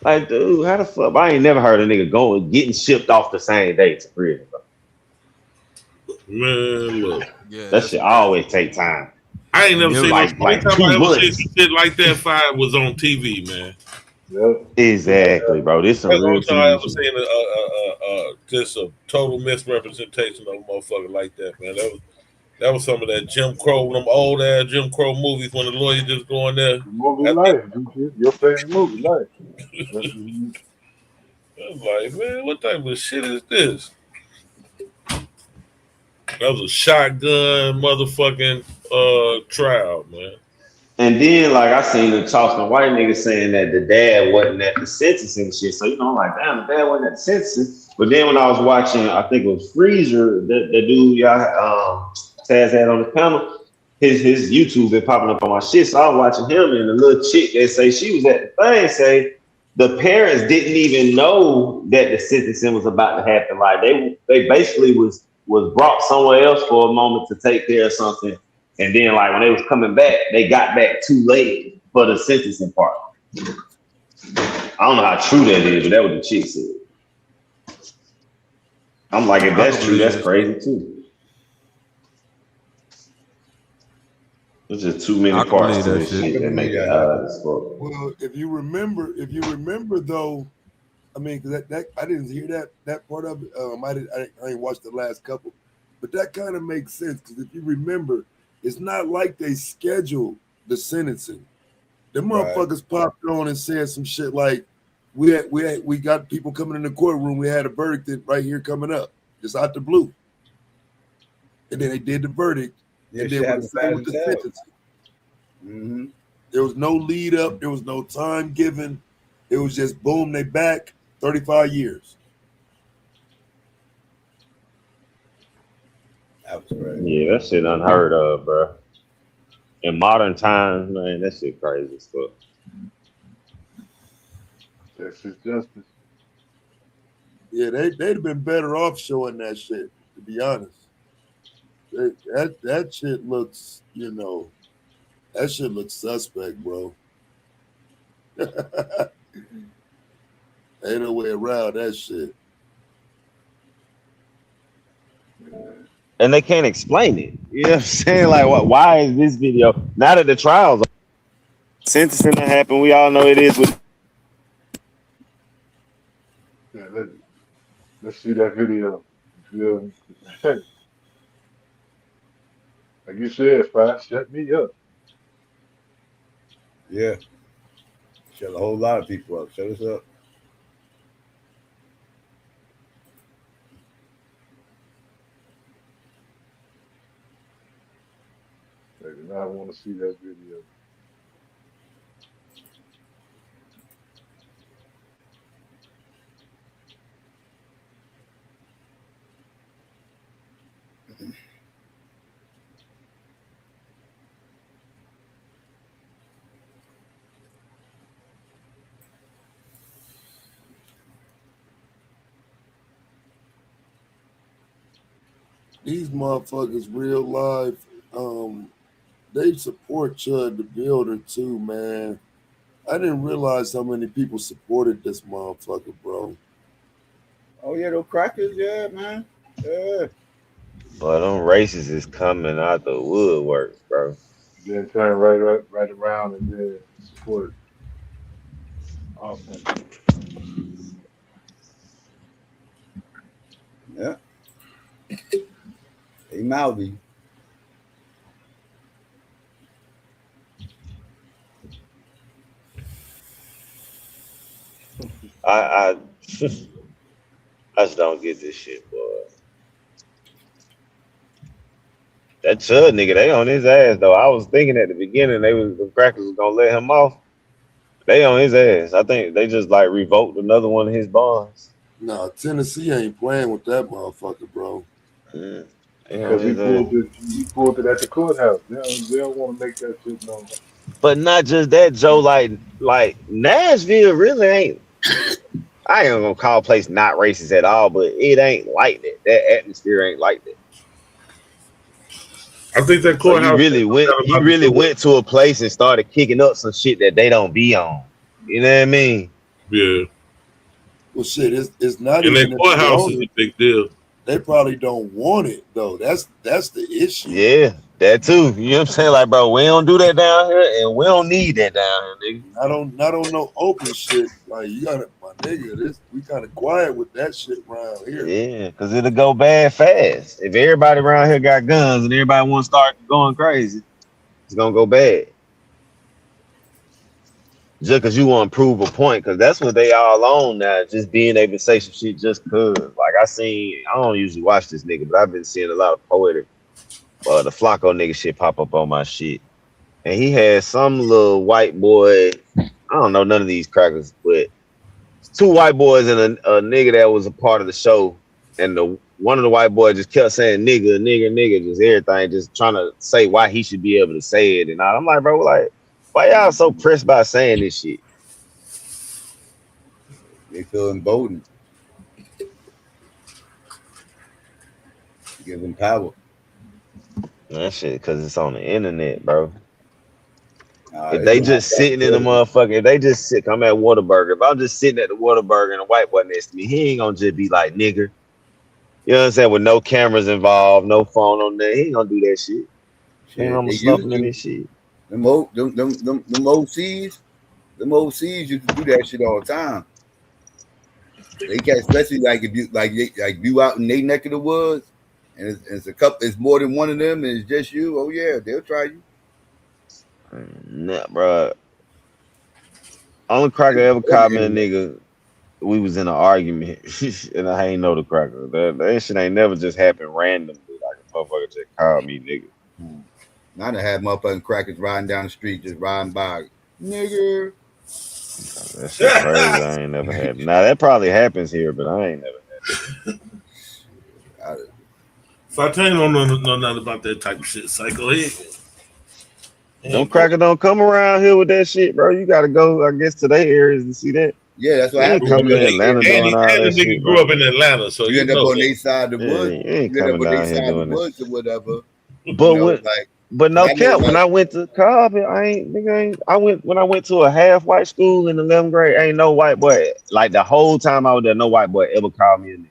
Like, dude, how the fuck? I ain't never heard a nigga getting shipped off the same day to prison, bro. Man, look. Yeah, that shit always take time. I ain't never seen like 2 months. Shit like that fight was on TV, man. Yep. Exactly, bro. This is a real TV. I ever seen just a total misrepresentation of a motherfucker like that, man. That was some of that Jim Crow, them old ass Jim Crow movies when the lawyer just going there. Movie life, your favorite movie life. I'm like, man, what type of shit is this? That was a shotgun motherfucking trial, man. And then, like, I seen the Charleston white nigga saying that the dad wasn't at the sentencing shit. So, I'm like, damn, the dad wasn't at the sentencing. But then when I was watching, I think it was Freezer, the dude y'all Taz had on the panel, his YouTube been popping up on my shit. So I was watching him, and the little chick that say she was at the thing say the parents didn't even know that the sentencing was about to happen. Like, they basically was brought somewhere else for a moment to take care of something. And then, like, when they was coming back, they got back too late for the sentencing part. I don't know how true that is, but that was the chick said. I'm like, if that's true, that's crazy too. There's just too many parts to this shit that make it odd as fuck. Well, if you remember though, I mean, because that I didn't hear that part of it. I ain't watched the last couple, but that kind of makes sense because if you remember, it's not like they scheduled the sentencing. The motherfuckers popped on and said some shit like, we got people coming in the courtroom. We had a verdict right here coming up, just out the blue, and then they did the verdict, and then with the sentencing. Mm-hmm. There was no lead up. There was no time given. It was just boom, they back 35 years. That was crazy. Yeah, that shit unheard of, bro. In modern times, man, that shit crazy as fuck. That's just justice. Yeah, they'd have been better off showing that shit, to be honest. That shit looks, that shit looks suspect, bro. Ain't no way around that shit. And they can't explain it. You know what I'm saying? Like, why is this video? Now that the trials, sentencing that happened, we all know it is. Yeah, let's see that video. You feel me? Like you said, Five, shut me up. Yeah. Shut a whole lot of people up. Shut us up. They do not want to see that video. These motherfuckers real life, they support Chud the Builder too, man. I didn't realize how many people supported this motherfucker, bro. Oh yeah, those crackers, yeah, man. Yeah. But them racists is coming out the woodworks, bro. Then turn right around and then support awesome. Yeah. They mouthy. I just don't get this shit, boy. That Chud nigga, they on his ass though. I was thinking at the beginning the crackers was gonna let him off. They on his ass. I think they just like revoked another one of his bonds. Nah, Tennessee ain't playing with that motherfucker, bro. Because he pulled it at the courthouse. They don't want to make that shit known. But not just that, Joe. Like Nashville really ain't. I ain't gonna call a place not racist at all, but it ain't like that. That atmosphere ain't like that. I think that courthouse. He really went to a place and started kicking up some shit that they don't be on. You know what I mean? Yeah. Well, shit, it's not and even. And that courthouse is a big deal. They probably don't want it though. That's the issue. Yeah, that too. You know what I'm saying? Like, bro, we don't do that down here, and we don't need that down here, nigga. Not on no open shit. Like you gotta, my nigga, we kind of quiet with that shit around here. Yeah, because it'll go bad fast. If everybody around here got guns and everybody want to start going crazy, it's gonna go bad. Just because you want to prove a point, because that's what they all on now. Just being able to say some shit just cause. Like I don't usually watch this nigga, but I've been seeing a lot of poetic, the Flacco nigga shit pop up on my shit. And he had some little white boy. I don't know none of these crackers, but two white boys and a nigga that was a part of the show. And one of the white boys just kept saying nigga, just everything, just trying to say why he should be able to say it. And I'm like, bro, like, why y'all so pressed by saying this shit? They feel emboldened. Give them power. That shit, because it's on the internet, bro. If they just sitting in the motherfucker, if they just sit, I'm at Whataburger. If I'm just sitting at the Whataburger and a white boy next to me, he ain't gonna just be like nigger. You know what I'm saying? With no cameras involved, no phone on there, he ain't gonna do that shit. Ain't gonna stuff him in this shit. Them OCs used to do that shit all the time. They can, especially like if you out in their neck of the woods, and it's more than one of them, and it's just you. Oh yeah, they'll try you. Nah, bro. Only cracker ever called me a nigga. We was in an argument, and I ain't know the cracker. That shit ain't never just happened randomly. Like a motherfucker just called me nigga. I done had motherfucking crackers riding down the street, just riding by, nigger. That shit crazy. I ain't never had. Now that probably happens here, but I ain't never had it. Fontaine don't know nothing about that type of shit. Psycho head. Them crackers don't come around here with that shit, bro. You gotta go, I guess, to their areas to see that. Yeah, that's what happened. Coming to Atlanta doing all that shit. Nigga grew up in Atlanta, so you end up on their side of the woods. You ain't coming down here doing that or whatever. But no cap. When I went to college, I went to a half white school in the 11th grade. Ain't no white boy. Like the whole time I was there, no white boy ever called me a nigga.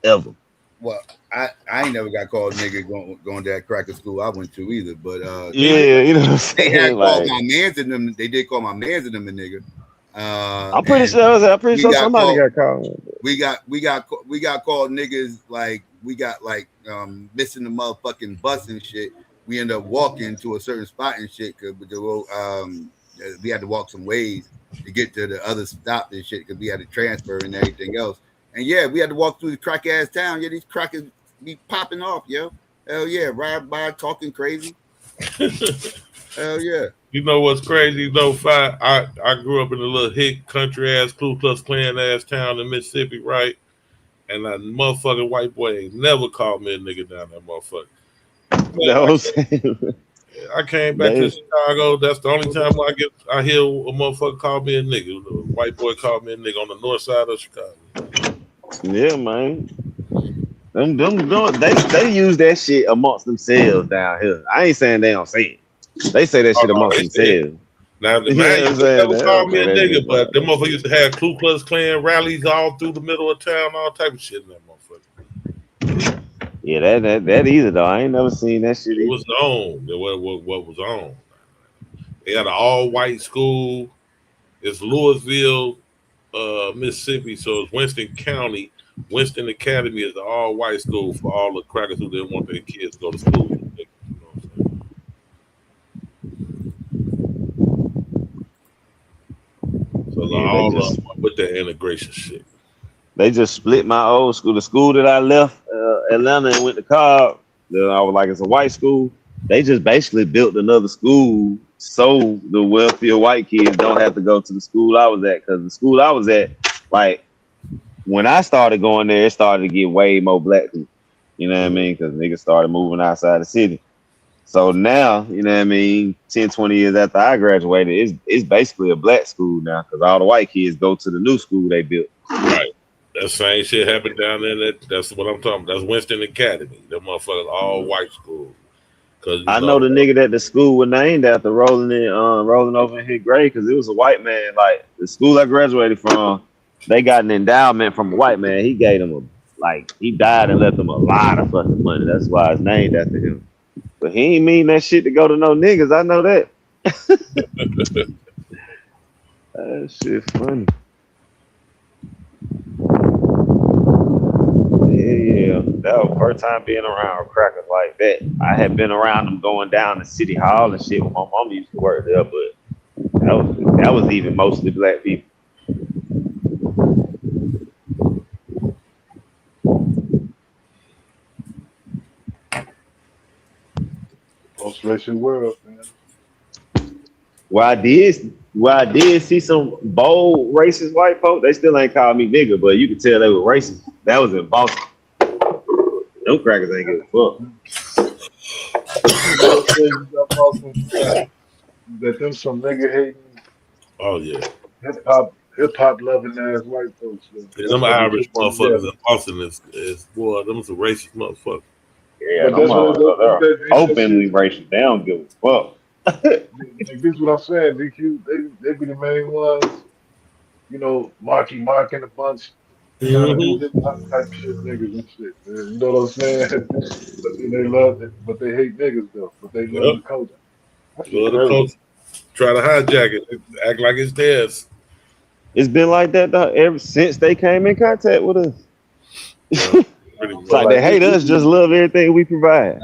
Ever. Well, I ain't never got called nigga going to that cracker school I went to either. But yeah, you know what I'm saying. They had called my mans in them. They did call my mans in them a nigga. I'm pretty sure somebody got called. We got called niggas we got missing the motherfucking bus and shit. We end up walking to a certain spot and shit because we had to walk some ways to get to the other stop and shit because we had to transfer and everything else. And yeah, we had to walk through the crack ass town. Yeah, these crackers be popping off, yo. Hell yeah, ride by talking crazy. Hell yeah. You know what's crazy though, Fi? I grew up in a little hick country ass Ku Klux Klan ass town in Mississippi, right? And a motherfucking white boy ain't never called me a nigga down that motherfucker. I came back to Chicago. That's the only time I hear a motherfucker call me a nigga. A white boy called me a nigga on the north side of Chicago. Yeah, man. They use that shit amongst themselves down here. I ain't saying they don't say it. They say that shit amongst themselves. Now, the man used to never call me a nigga, but them motherfuckers used to have Ku Klux Klan rallies all through the middle of town, all type of shit in that motherfucker. Yeah, that either though. I ain't never seen that shit. It was on. What was on? They had an all-white school. It's Louisville, Mississippi, so it's Winston County. Winston Academy is the all-white school for all the crackers who didn't want their kids to go to school. You know what I'm saying? So all up with that integration shit. They just split my old school. The school that I left, Atlanta, and went to Cobb. Then I was like, it's a white school. They just basically built another school so the wealthier white kids don't have to go to the school I was at. Because the school I was at, like, when I started going there, it started to get way more black people. You know what I mean? Because niggas started moving outside the city. So now, you know what I mean, 10, 20 years after I graduated, it's basically a black school now because all the white kids go to the new school they built. Right. That same shit happened down there. That's what I'm talking about. That's Winston Academy. That motherfuckers all white school. I know the nigga that the school was named after rolling over in his grave because it was a white man. Like the school I graduated from, they got an endowment from a white man. He gave them he died and left them a lot of fucking money. That's why it's named after him. But he ain't mean that shit to go to no niggas. I know that. That shit funny. Yeah, that was the first time being around crackers like that. I had been around them going down to City Hall and shit when my mom used to work there, but that was even mostly black people. Most racist world, man. Where I did see some bold racist white folk, they still ain't called me nigga, but you could tell they were racist. That was in Boston. Them crackers ain't give a fuck. That them some nigga hating. Oh yeah. Hip hop loving ass white folks. Yeah, them Irish motherfuckers in Boston is boy, them some racist motherfuckers. Yeah, them motherfuckers are openly racist. They don't give a fuck. Like this is what I'm saying, DQ. They be the main ones, you know, marking a bunch, trying to do hip hop type shit, niggas and shit. Man. You know what I'm saying? But then they love it, but they hate niggas though. But they love Yep. the culture. That shit Love the crazy. culture. Try to hijack it. Act like it's theirs. It's been like that though, ever since they came in contact with us. Yeah, pretty It's But like much. they like hate us, just love everything we provide.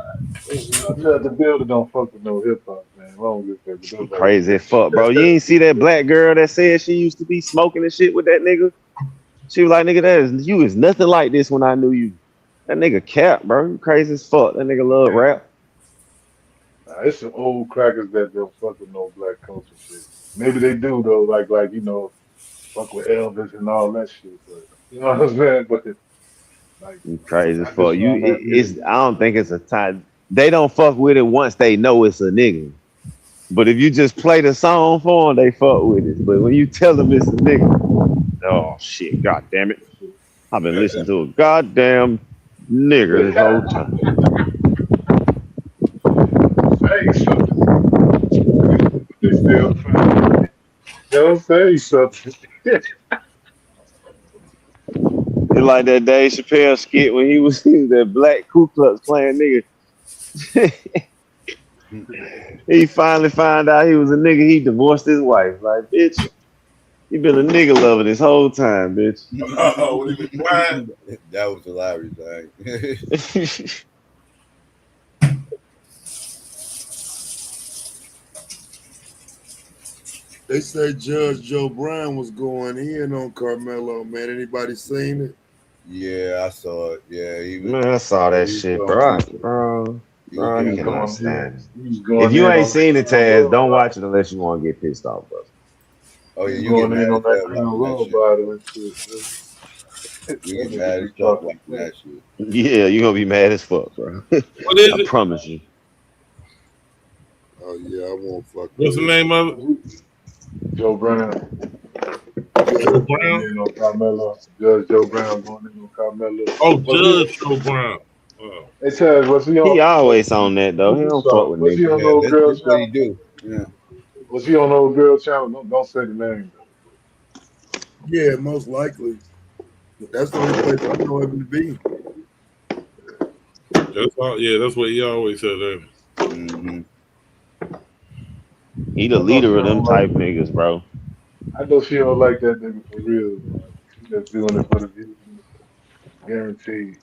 I tell the builder don't fuck with no hip hop, man. I don't give a fuck. But those Crazy as fuck, bro. You ain't see that black girl that said she used to be smoking and shit with that nigga? She was like, nigga, you is nothing like this when I knew you. That nigga cap, bro. You crazy as fuck. That nigga love rap. it's some old crackers that don't fuck with no black culture shit. Maybe they do though, like you know, fuck with Elvis and all that shit. But you know what I'm saying? But like, You crazy as I just fuck. find that It's. weird. I don't think it's a time. They don't fuck with it once they know it's a nigga. But if you just play the song for them, they fuck with it. But when you tell them it's a nigga, oh shit, god damn it. I've been listening to a goddamn nigger this whole time. Say something. They still find it. Don't say something. It's like that Dave Chappelle skit when he was that black Ku Klux Klan nigga. He finally found out he was a nigga. He divorced his wife. Like, bitch, you been a nigga lover this whole time, bitch. Oh, when he was blind. That was hilarious, right? They say Judge Joe Brown was going in on Carmelo, man. Anybody seen it? Yeah, I saw it. Yeah, he was. Man, I saw that He was shit, going bro. in. He was I He was going cannot going in. in. stand it. He was If going you in ain't on that seen it, Crown Taz, Royal don't bottle. watch it unless you want to get pissed off, bro. Oh He yeah, was you get going in mad on as that hell Crown watching that Royal shit. bottle and shit, man. You That get nigga mad as be fuck talking watching shit. that shit. Yeah, you gonna be mad as fuck, bro. What is I it? promise you. Oh yeah, I won't fuck What's with the it. name of it? Joe Brown. Joe Going Brown? in on Carmelo. Judge Joe Brown going in on Carmelo. Oh, Was he? Judge Joe Brown. Oh. Hey, Taz, was he He on? always on that though. He don't fuck with Was he niggas. on Yeah, old girl that's what he channel? do. Yeah. Was he on old girl channel? Don't say the name. Yeah, most likely. That's the only place I know him to be. That's all. Yeah, that's what he always said. That. Mm-hmm. He the I know she leader of them don't like. type niggas, bro. I know she don't like that nigga for real. Man. She just doing it for the views, guaranteed.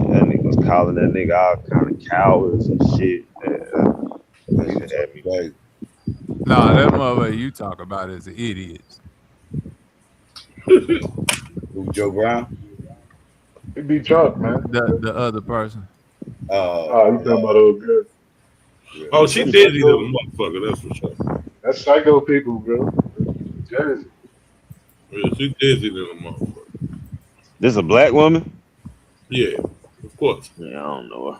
That nigga was calling that nigga all kind of cowards and shit. That Yeah, he was shit had talking me. crazy. Nah, that motherfucker you talk about is an idiot. Who, Joe Brown? He be drunk, man. The other person. Oh, you talking about old girl? Yeah. Oh, she That's dizzy than psycho. a motherfucker. That's for sure. That's psycho people, bro. Jersey. Yeah, she dizzy than a motherfucker. This a black woman? Yeah, of course. Yeah, I don't know her.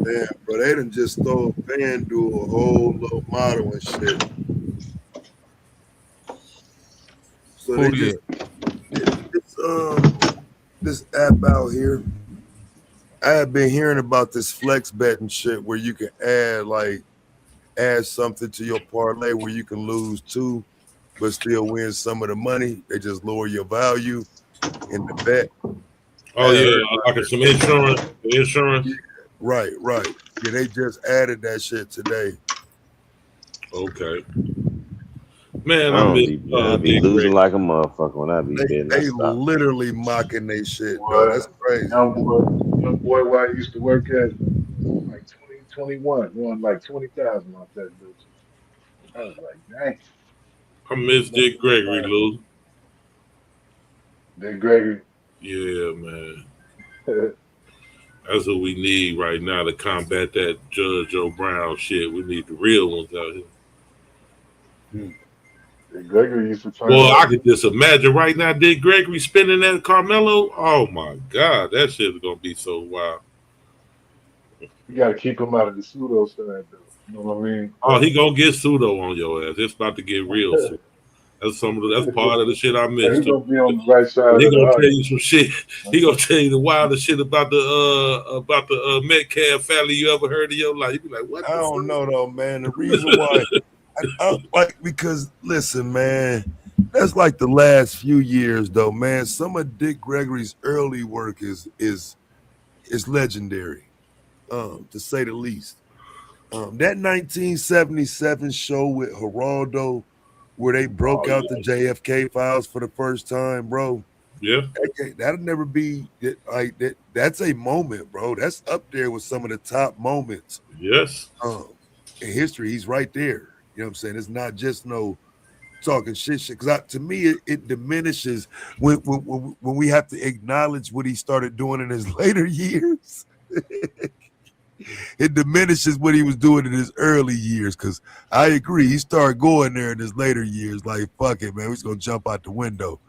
Man, but they done just stole FanDuel a whole little model and shit. So Who they just this app out here. I have been hearing about this flex betting shit where you can add something to your parlay where you can lose two but still win some of the money. They just lower your value in the bet. Oh yeah, like some insurance. Insurance. Right. Yeah, they just added that shit today. Okay. Man, I I miss be Dick losing Gregory. like a motherfucker when I be betting. I They stop. literally mocking they shit, though. Boy, That's crazy. young boy, where I used to work at, like 2021, won like 20,000 off that bitch. I was like, dang. I miss Dick Gregory, Lou. Then Gregory. Yeah, man. That's what we need right now to combat that Judge Joe Brown shit. We need the real ones out here. Then Gregory used to turn Well, I up. could just imagine right now Dick Gregory spinning that Carmelo. Oh my God, that shit is gonna be so wild. You got to keep him out of the pseudo side, though. You know what I mean? Oh, he gonna get pseudo on your ass. It's about to get real pseudo. That's that's part of the shit I Yeah, missed he too. gonna be on the right side He of the gonna tell argument. you some shit. He gonna tell you the wildest shit about the Metcalf family you ever heard in your life. You be like, what I the don't fuck? know though, man. The reason why, I like because listen, man, that's like the last few years though, man. Some of Dick Gregory's early work is legendary, to say the least. That 1977 show with Geraldo, where they broke Oh out the yeah, JFK files for the first time, bro. yeah, That'll never be like that. That's a moment, bro. That's up there with some of the top moments yes, in history. He's right there. You know what I'm saying? It's not just no talking shit. Because to me, it diminishes when we have to acknowledge what he started doing in his later years. It diminishes what he was doing in his early years. Because I agree, he started going there in his later years. Like, fuck it, man, we're just gonna jump out the window.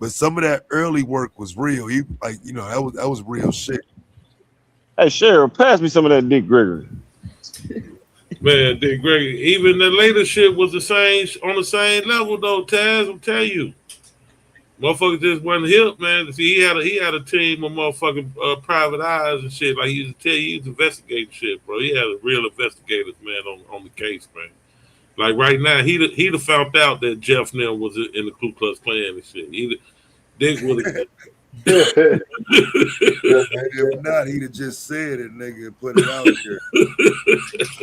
But some of that early work was real. He that was real shit. Hey, Cheryl, pass me some of that Dick Gregory. man. Dick Gregory. Even the later shit was the same on the same level though. Taz, I'm telling you. Motherfucker just wasn't hip, man. See, he had a team of motherfucking private eyes and shit. Like he used to tell you, he was investigating shit, bro. He had a real investigators, man, on the case, man. Like right now, he'd have found out that Jeff Neal was in the Ku Klux Klan and shit. Dick would have. If not, he'd have just said it, nigga, and put it out there.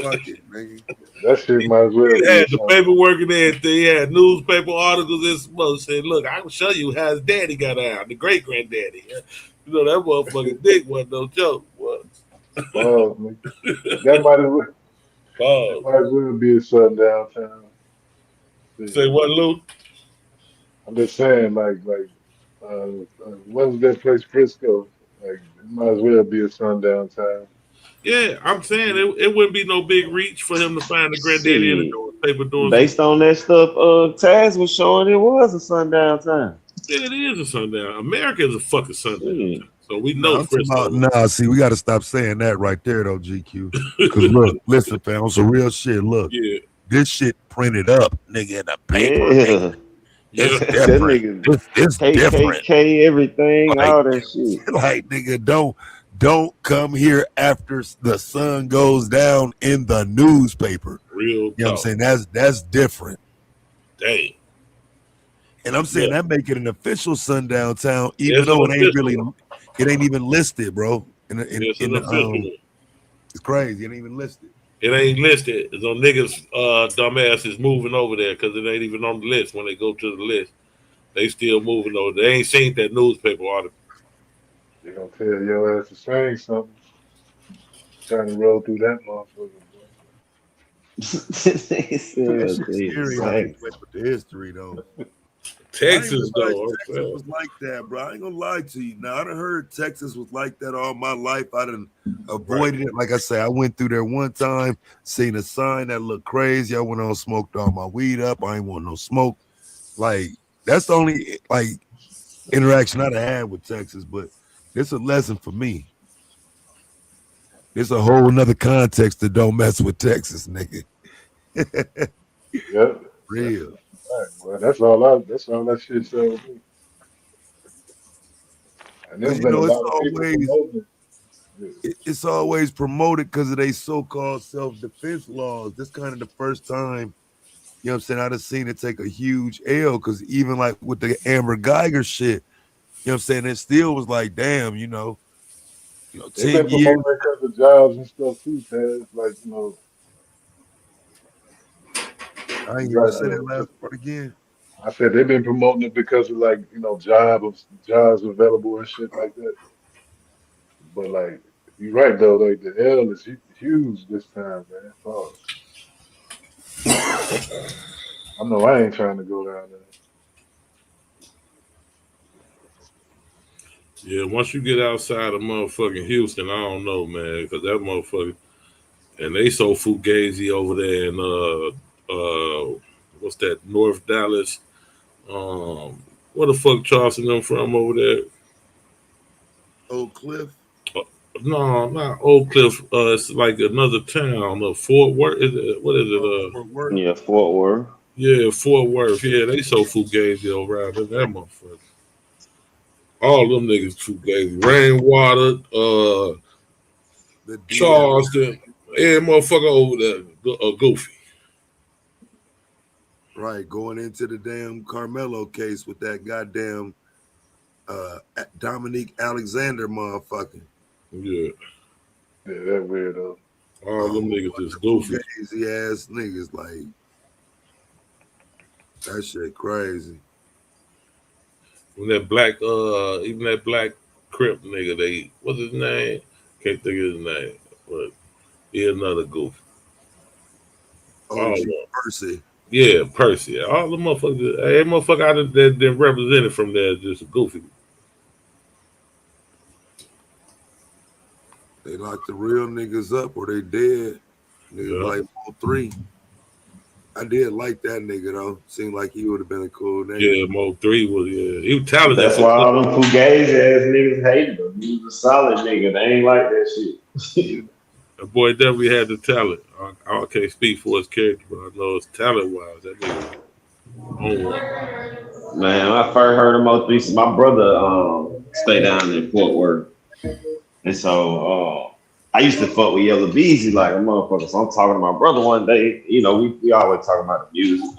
Fuck it, nigga. That shit might as well He be had the something. paperwork and everything. He had newspaper articles and some other shit. Look, I can show you how his daddy got out, the great granddaddy. You know that motherfucking Dick wasn't no joke. What? Pause, nigga. That might as well. That Pause. might as well be a sundown town. Say what, Lou? I'm just saying, what was that place, Frisco? Like, it might as well be a sundown town. Yeah, I'm saying it wouldn't be no big reach for him to find the granddaddy in the Shit. newspaper doing some. Based on that stuff, Taz was showing it was a sundown time. Yeah, it is a sundown. America is a fucking sundown Shit. town. So we No, know I'm talking Frisco. about see, we got to stop saying that right there, though, GQ. Because look, listen, fam, on some real shit. Look, Yeah, this shit printed up, nigga, in the paper, nigga. Yeah. It's yeah, That different. nigga It's different. KKK, everything, Like, all that shit. like, nigga, don't come here after the sun goes down in the newspaper. real You know what I'm talk. saying? That's different. Dang. And I'm saying Yeah, that make it an official sundown town, even it's an though it ain't official really, one. it ain't even listed, bro. It's an official one. It's crazy. It ain't even listed. It ain't listed. So niggas, dumbass is moving over there because it ain't even on the list. When they go to the list, they still moving over. They ain't seen that newspaper article. They gonna tell your ass to saying something. Trying to roll through that motherfucker, boy. He That said shit's they scary how they say. went with the history, though. I ain't Texas, realized though. Texas was like that, bro. I ain't gonna lie to you. Now I done heard Texas was like that all my life. I done avoided it. Like I say, I went through there one time, seen a sign that looked crazy. I went on, smoked all my weed up. I ain't want no smoke. Like that's the only interaction I'd had with Texas. But it's a lesson for me. It's a whole nother context that don't mess with Texas, nigga. Yep. Real. Right, well, that's all that shit showed me. And there's Because been a it's lot of people always promoting it. it's always promoted because of they so-called self-defense laws. This kind of the first time, you know what I'm saying, I done seen it take a huge L because even like with the Amber Geiger shit, you know what I'm saying, it still was like, damn, 10 They've been years. promoting that because of jobs and stuff too, Taz. Like, I ain't hear you like say that last part again. I said they've been promoting it because of like, jobs available and shit like that. But like you're right though, like the L is huge this time, man. Pause. I know I ain't trying to go down there. Yeah, once you get outside of motherfucking Houston, I don't know, man, because that motherfucker, and they so fugazi over there in what's that, North Dallas? Where the fuck Charleston them from over there? Oak Cliff. No, not Oak Cliff. It's like another town. Fort Worth. What is it? Fort Worth. Yeah, Fort Worth. Yeah, Fort Worth. Yeah, they so fugazi around in that motherfucker. All them niggas fugazi. Rainwater, The D.A.B.A.T.E. Charleston, every motherfucker over there, goofy. Right, going into the damn Carmelo case with that goddamn Dominique Alexander motherfucker. Yeah. Yeah, that weirdo. All them niggas is goofy. Fugazi ass niggas, like that shit crazy. When that even that black Crip nigga, what's his name? Can't think of his name, but he another goof. OG Percy. Yeah, Percy. All the motherfuckers, every motherfucker out of that represented from there is just goofy. They lock the real niggas up or they dead. Niggas like Mo3. I did like that nigga though. Seemed like he would have been a cool nigga. Yeah, Mo3 was, he was talented. That's why all them fugazi ass niggas hated him. He was a solid nigga. They ain't like that shit. That boy definitely had the talent. I can't speak for his character, but I know his talent wise, that nigga on one. Man, when I first heard of Mo3, my brother stayed down in Fort Worth. And so I used to fuck with Yellow Beezy like a motherfucker. So I'm talking to my brother one day. You know, we always talking about the music.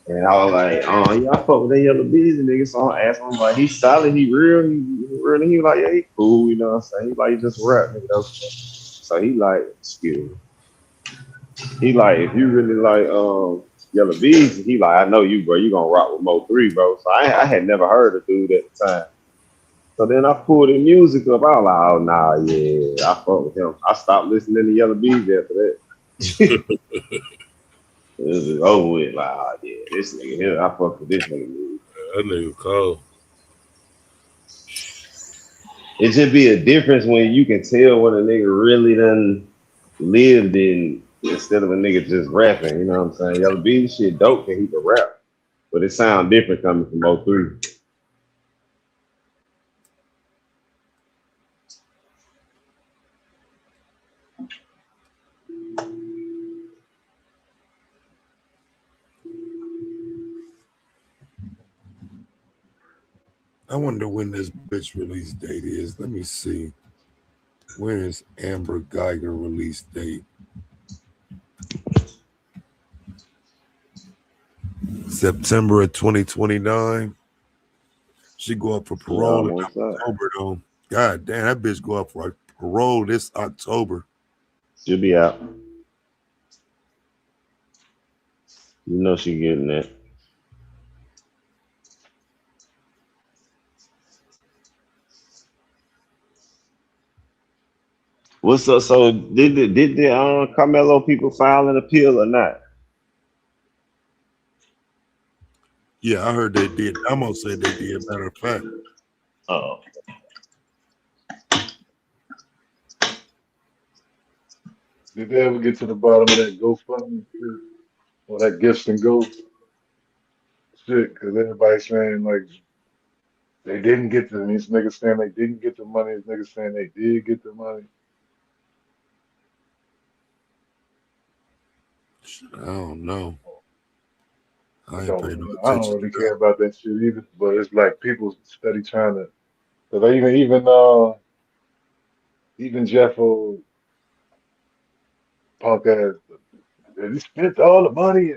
And I was like, yeah, I fuck with that Yellow Beezy nigga. So I asked him, like, he solid, he real, he real. And he was like, yeah, he cool, you know what I'm saying? He like, he just rap, nigga. Though. So he like, excuse me. He like, if you really like Yellow Beezy, he like, I know you, bro. You gonna rock with Mo3, bro. So I had never heard of dude at the time. So then I pulled the music up. I was like, oh, nah, yeah, I fuck with him. I stopped listening to Yellow Beezy after that. It was just over with. Like, oh, yeah, this nigga here, I fuck with this nigga. That nigga cold. It just be a difference when you can tell what a nigga really done lived in instead of a nigga just rapping. You know what I'm saying? Yellow Beezy shit dope and he can rap. But it sound different coming from O3. I wonder when this bitch release date is. Let me see. When is Amber Geiger release date? September of 2029. She go up for parole in October though. God damn, that bitch go up for parole this October. She'll be out. You know she getting that. What's up? So did the Carmelo people file an appeal or not? Yeah, I heard they did. I'm gonna say they did. Matter of fact. Oh. Did they ever get to the bottom of that GoFundMe shit? Or that gifts and ghosts shit? Because everybody's saying, like, they didn't get the, these niggas saying they didn't get the money, these niggas saying they did get the money. I don't know. I don't really to care about that shit either. But it's like people steady trying to. Cause even Jeff punk ass, he spent all the money.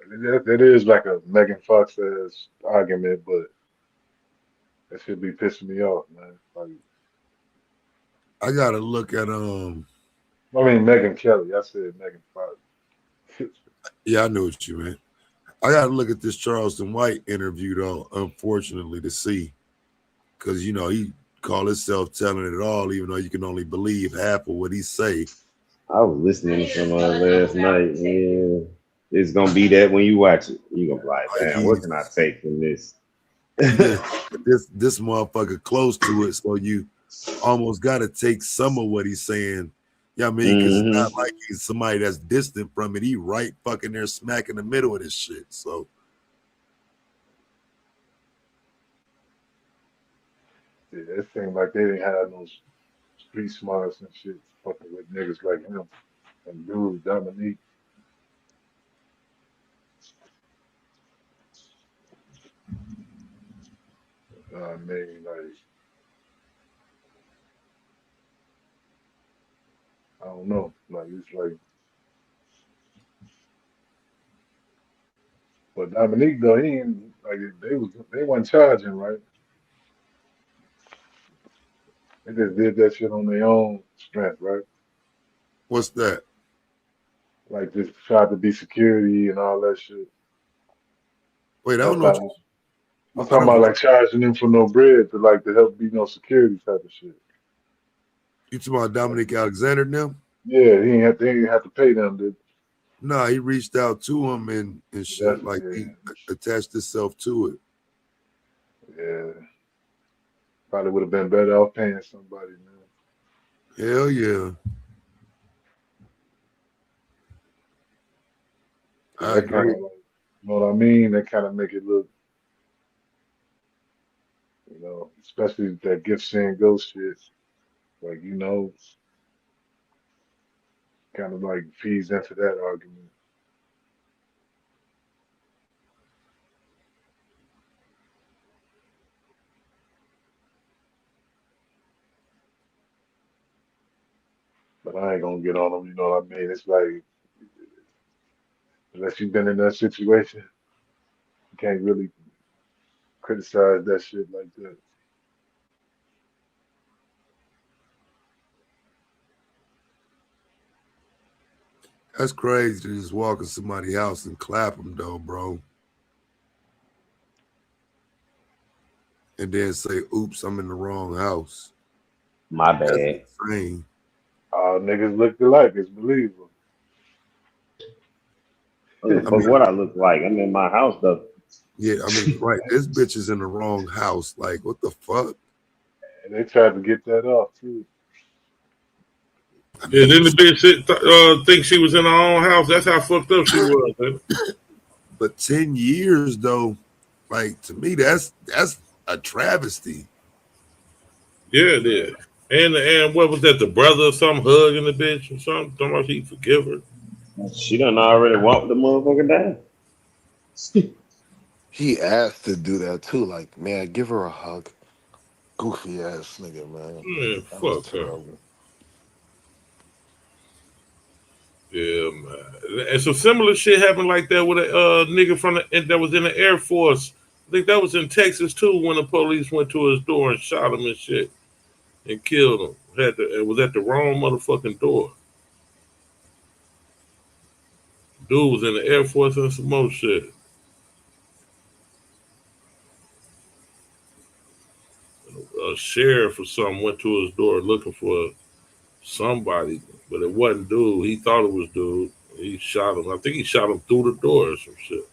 That is like a Megan Fox ass argument, but that should be pissing me off, man. Like, I gotta look at I mean Megan Kelly. I said Megan Fox. Yeah, I know what you meant. I gotta look at this Charleston White interview though, unfortunately, to see. Cause you know, he called himself telling it all, even though you can only believe half of what he say. I was listening to some last night, and it's gonna be that when you watch it. You're gonna be like, damn, what can I take from this? this motherfucker close to it, so you almost gotta take some of what he's saying. Yeah, I mean, because it's not like he's somebody that's distant from it. He right fucking there smack in the middle of this shit. So yeah, it seemed like they didn't have no street smarts and shit, fucking with niggas like him and dude Dominique. I mean, like, I don't know, like it's like, but Dominique though, he ain't like they wasn't charging, right? They just did that shit on their own strength, right? What's that? Like just tried to be security and all that shit. Wait, I I don't know what thought I'm I talking don't about know. like charging them for no bread to help be no security type of shit. You talking about Dominic Alexander now? Yeah, he ain't have to pay them, did Nah, he reached out to him and that's shit. Like yeah, he attached himself to it. yeah. Probably would have been better off paying somebody, man. Hell yeah. Cause I that kind agree. of like, you know what I mean? That kind of make it look, especially that gift saying ghost shit. Like, kind of like feeds into that argument. But I ain't gonna get on them. You know what I mean? It's like unless you've been in that situation, you can't really criticize that shit like that. That's crazy to just walk in somebody's house and clap them though, bro. And then say, oops, I'm in the wrong house. My That's bad. insane. All niggas look alike. It's believable. What the I fuck? mean, What I look like? I'm in my house though. yeah, I mean, right. This bitch is in the wrong house. Like, what the fuck? And they tried to get that off too. I Yeah, mean, then the bitch think she was in her own house. That's how fucked up she was, man. but 10 years though, like to me, that's a travesty. Yeah, it is. And what was that? The brother or something hugging the bitch or something? Talking about he forgive her. She done already walked the motherfucker down. He asked to do that too. Like, man, give her a hug. Goofy ass nigga, man. Man, That was fuck her. terrible. Yeah, man. And some similar shit happened like that with a nigga that was in the Air Force. I think that was in Texas too when the police went to his door and shot him and shit and killed him. It was at the wrong motherfucking door. Dude was in the Air Force and some more shit. A sheriff or something went to his door looking for somebody, but it wasn't dude. He thought it was dude. He shot him. I think he shot him through the door or some shit.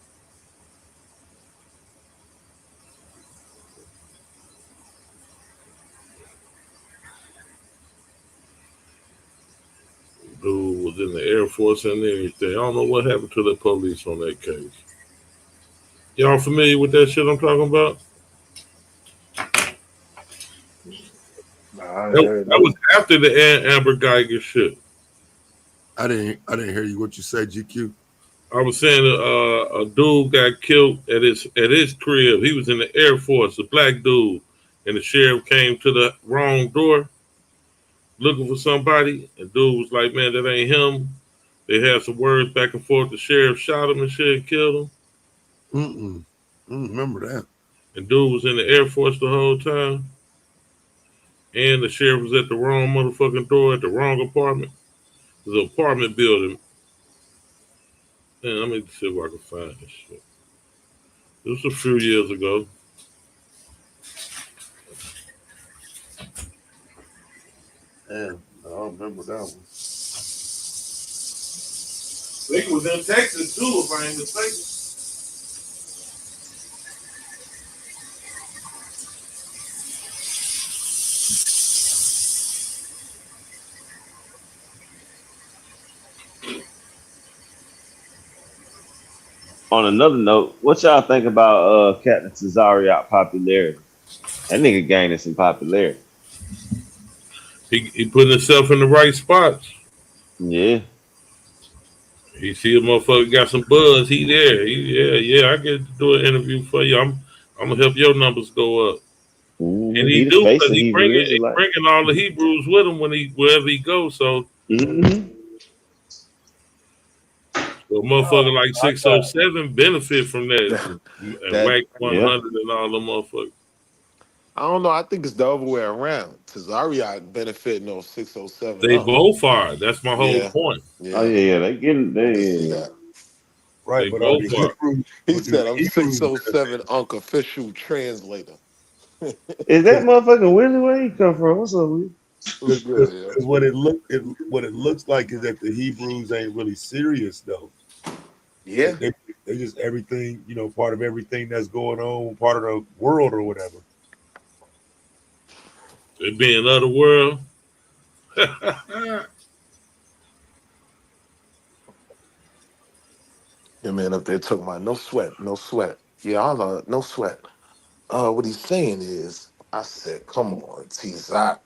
Dude was in the Air Force and everything. I don't know what happened to the police on that case. Y'all familiar with that shit I'm talking about? Nah, I ain't That, heard that that. was after the Amber Geiger shit. I didn't hear you what you said, GQ. I was saying a dude got killed at his crib. He was in the Air Force, a black dude, and the sheriff came to the wrong door looking for somebody. And dude was like, "Man, that ain't him." They had some words back and forth. The sheriff shot him and shit and killed him. I don't remember that. And dude was in the Air Force the whole time. And the sheriff was at the wrong motherfucking door at the wrong apartment. It was an apartment building. Man, let me see if I can find this shit. It was a few years ago. Damn, I don't remember that one. I think it was in Texas too, if I ain't mistaken. On another note, what y'all think about Captain Cesario popularity? That nigga gaining some popularity. He putting himself in the right spots. Yeah. He see a motherfucker got some buzz. He there. Yeah. I get to do an interview for you. I'm gonna help your numbers go up. And he He the do face because of he Hebrew Israelite. bringing all the Hebrews with him wherever he goes. So Mm-hmm. a motherfucker like 607 benefit from that and That whack Yeah. 100 and all the motherfuckers. I don't know. I think it's the other way around. Tazariot benefiting on 607 They up. both are. That's my whole Yeah, point. Oh yeah. yeah. They get it. I can see They that. They Right, but both are. He do said, the "I'm Hebrews benefit? 607 Unc official translator." is that Because motherfucking Willie? Where he come from? What's up, Willie? What's good, yo? what it looks like is that the Hebrews ain't really serious though. Yeah, They just everything, part of everything that's going on, part of the world or whatever. They be in other world. the man up there talking about no sweat, no sweat. Yeah, I love no sweat. What he's saying is, I said, "Come on, T-Zot."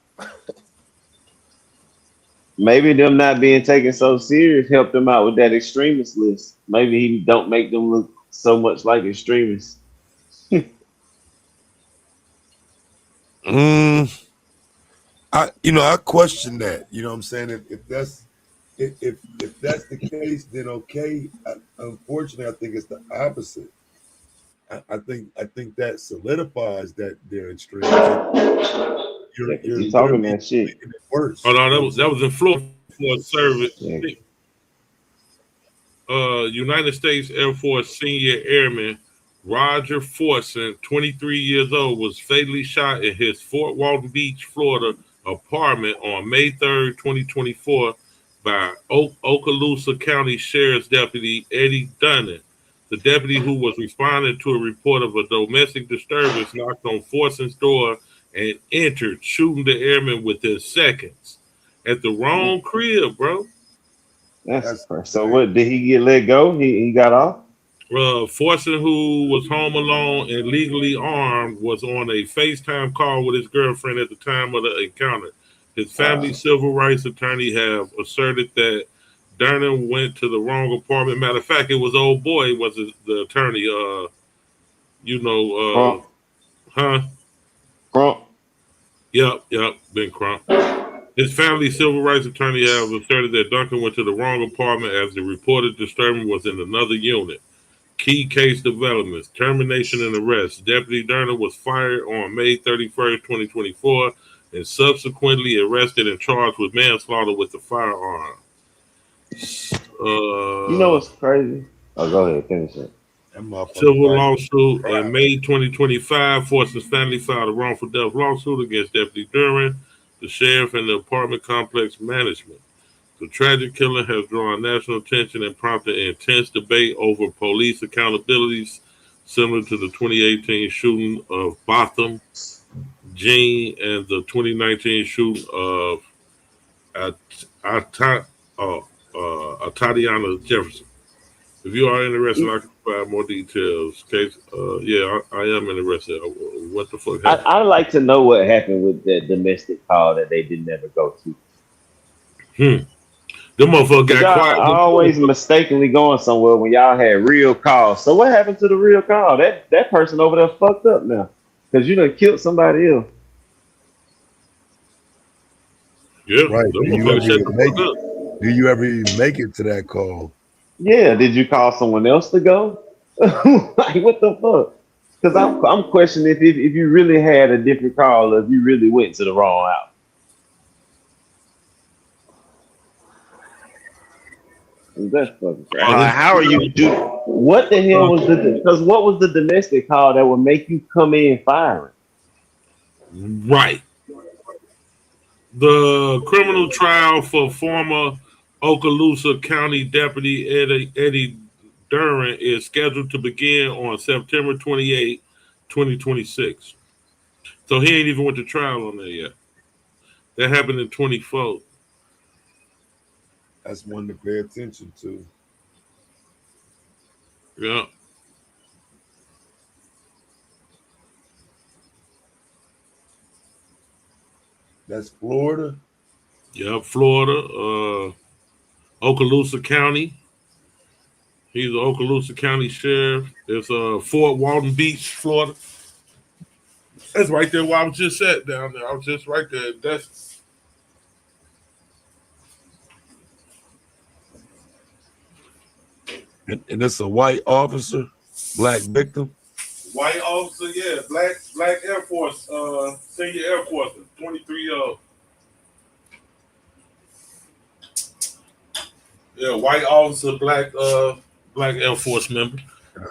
Maybe them not being taken so serious helped them out with that extremist list. Maybe he don't make them look so much like extremists. Mm, I question that. You know what I'm saying? If that's the case, then okay. Unfortunately, I think it's the opposite. I think that solidifies that they're extremists. Yeah, because You're he talking literally that shit. making it worse. Oh no, You know what I'm that saying? was in Florida for a service. Yeah. United States Air Force senior airman Roger Forson, 23 years old, was fatally shot in his Fort Walton Beach, Florida apartment on May 3rd, 2024 by Okaloosa County Sheriff's Deputy Eddie Dunnan. The deputy who was responding to a report of a domestic disturbance knocked on Forson's door and entered, shooting the airman within seconds. At the wrong crib, bro. That's That's crazy. So insane. what? Did he get let go? He got off? Forson, who was home alone and legally armed, was on a FaceTime call with his girlfriend at the time of the encounter. His family civil rights attorney have asserted that Durnan went to the wrong apartment. Matter of fact, it was old boy was the attorney. Crump. Huh? Crump. Yep, Ben Crump. His family civil rights attorney have asserted that Duncan went to the wrong apartment as the reported disturbance was in another unit. Key case developments, termination and arrest. Deputy Durner was fired on May 31st, 2024, and subsequently arrested and charged with manslaughter with a firearm. You know Uh, what's crazy? Oh, go ahead. Finish it. That motherfucker Civil probably lawsuit cried. in May 2025. Force's family filed a wrongful death lawsuit against Deputy Duran, the sheriff, and the apartment complex management. The tragic killing has drawn national attention and prompted intense debate over police accountabilities, similar to the 2018 shooting of Botham Jean and the 2019 shooting of Tatiana Jefferson. If you are interested, I can provide more details. Case, I am interested. What the fuck happened? I'd like to know what happened with that domestic call that they didn't ever go to. The motherfucker Because got y'all quiet. always mistakenly going somewhere when y'all had real calls. So what happened to the real call? That person over there fucked up now. Because you done killed somebody else. Yeah, Right. the motherfucker shut the fuck up. Do you ever even make it to that call? Yeah, did you call someone else to go? Like, what the fuck? Because I'm questioning if you really had a different call or if you really went to the wrong house. That's fucking crazy. Oh, How are you do? What the hell was because what was the domestic call that would make you come in firing? right. The criminal trial for former Okaloosa County Deputy Eddie Duran is scheduled to begin on September 28, 2026. So he ain't even went to trial on that yet. That happened in 24. That's one to pay attention to. Yeah. That's Florida. Yep, Florida, Okaloosa County. He's the Okaloosa County Sheriff. It's Fort Walton Beach, Florida. That's right there where I was just at down there. I was just right there. That's and it's a white officer, black victim. white officer, yeah, black Air Force, senior Air Force, 23-year-old. Yeah, white officer, black Air Force member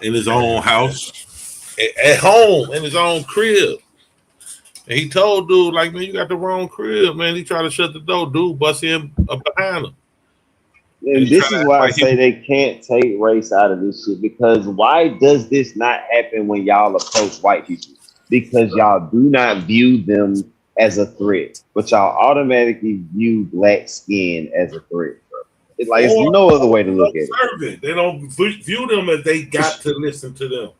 in his own house, at home, in his own crib. And he told dude, like, man, you got the wrong crib, man. He tried to shut the door. Dude bust him up behind him. And this is why I say they can't take race out of this shit. Because why does this not happen when y'all approach white people? Because y'all do not view them as a threat, but y'all automatically view black skin as a threat, bro. It's no other way to look at it. They don't view them as they got to listen to them.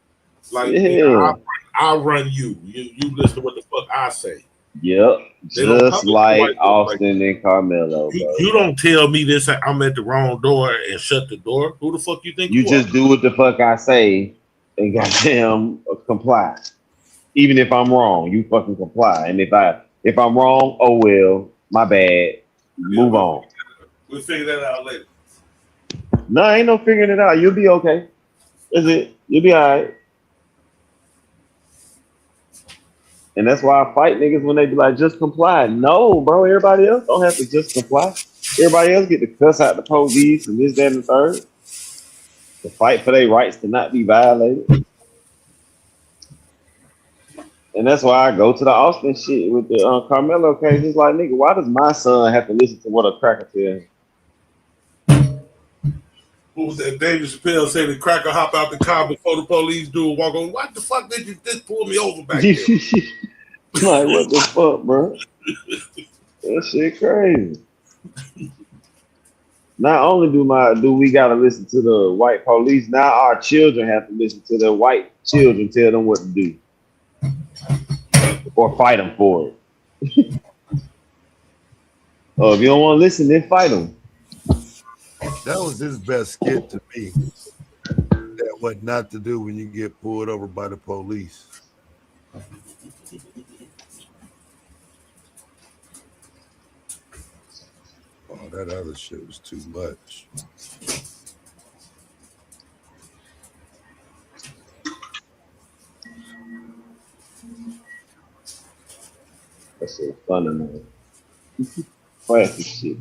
Like, yeah. I'll run you. You listen to what the fuck I say. Yep. Just like Austin and Carmelo. You don't tell me this. I'm at the wrong door and shut the door. Who the fuck you think you just are? do what the fuck I say and goddamn comply. Even if I'm wrong, you fucking comply. And if I'm wrong, oh well, my bad. Move on. We'll figure that out later. No, ain't no figuring it out. You'll be okay. Is it? You'll be all right. And that's why I fight niggas when they be like, just comply. No, bro, everybody else don't have to just comply. Everybody else get to cuss out the police and this, that, and the third. To fight for their rights to not be violated. And that's why I go to the Austin shit with the Carmelo case. It's like, nigga, why does my son have to listen to what a cracker tells? Who was that? David Chappelle said the cracker hop out the car before the police do a walk on. What the fuck did you just pull me over back there? Like, what the fuck, bro? That shit crazy. Not only do we gotta listen to the white police, now our children have to listen to their white children tell them what to do. Or fight them for it. Oh, if you don't want to listen, then fight them. That was his best skit to me. That what not to do when you get pulled over by the police. Oh, that other shit was too much. That shit funny, man. Classic shit.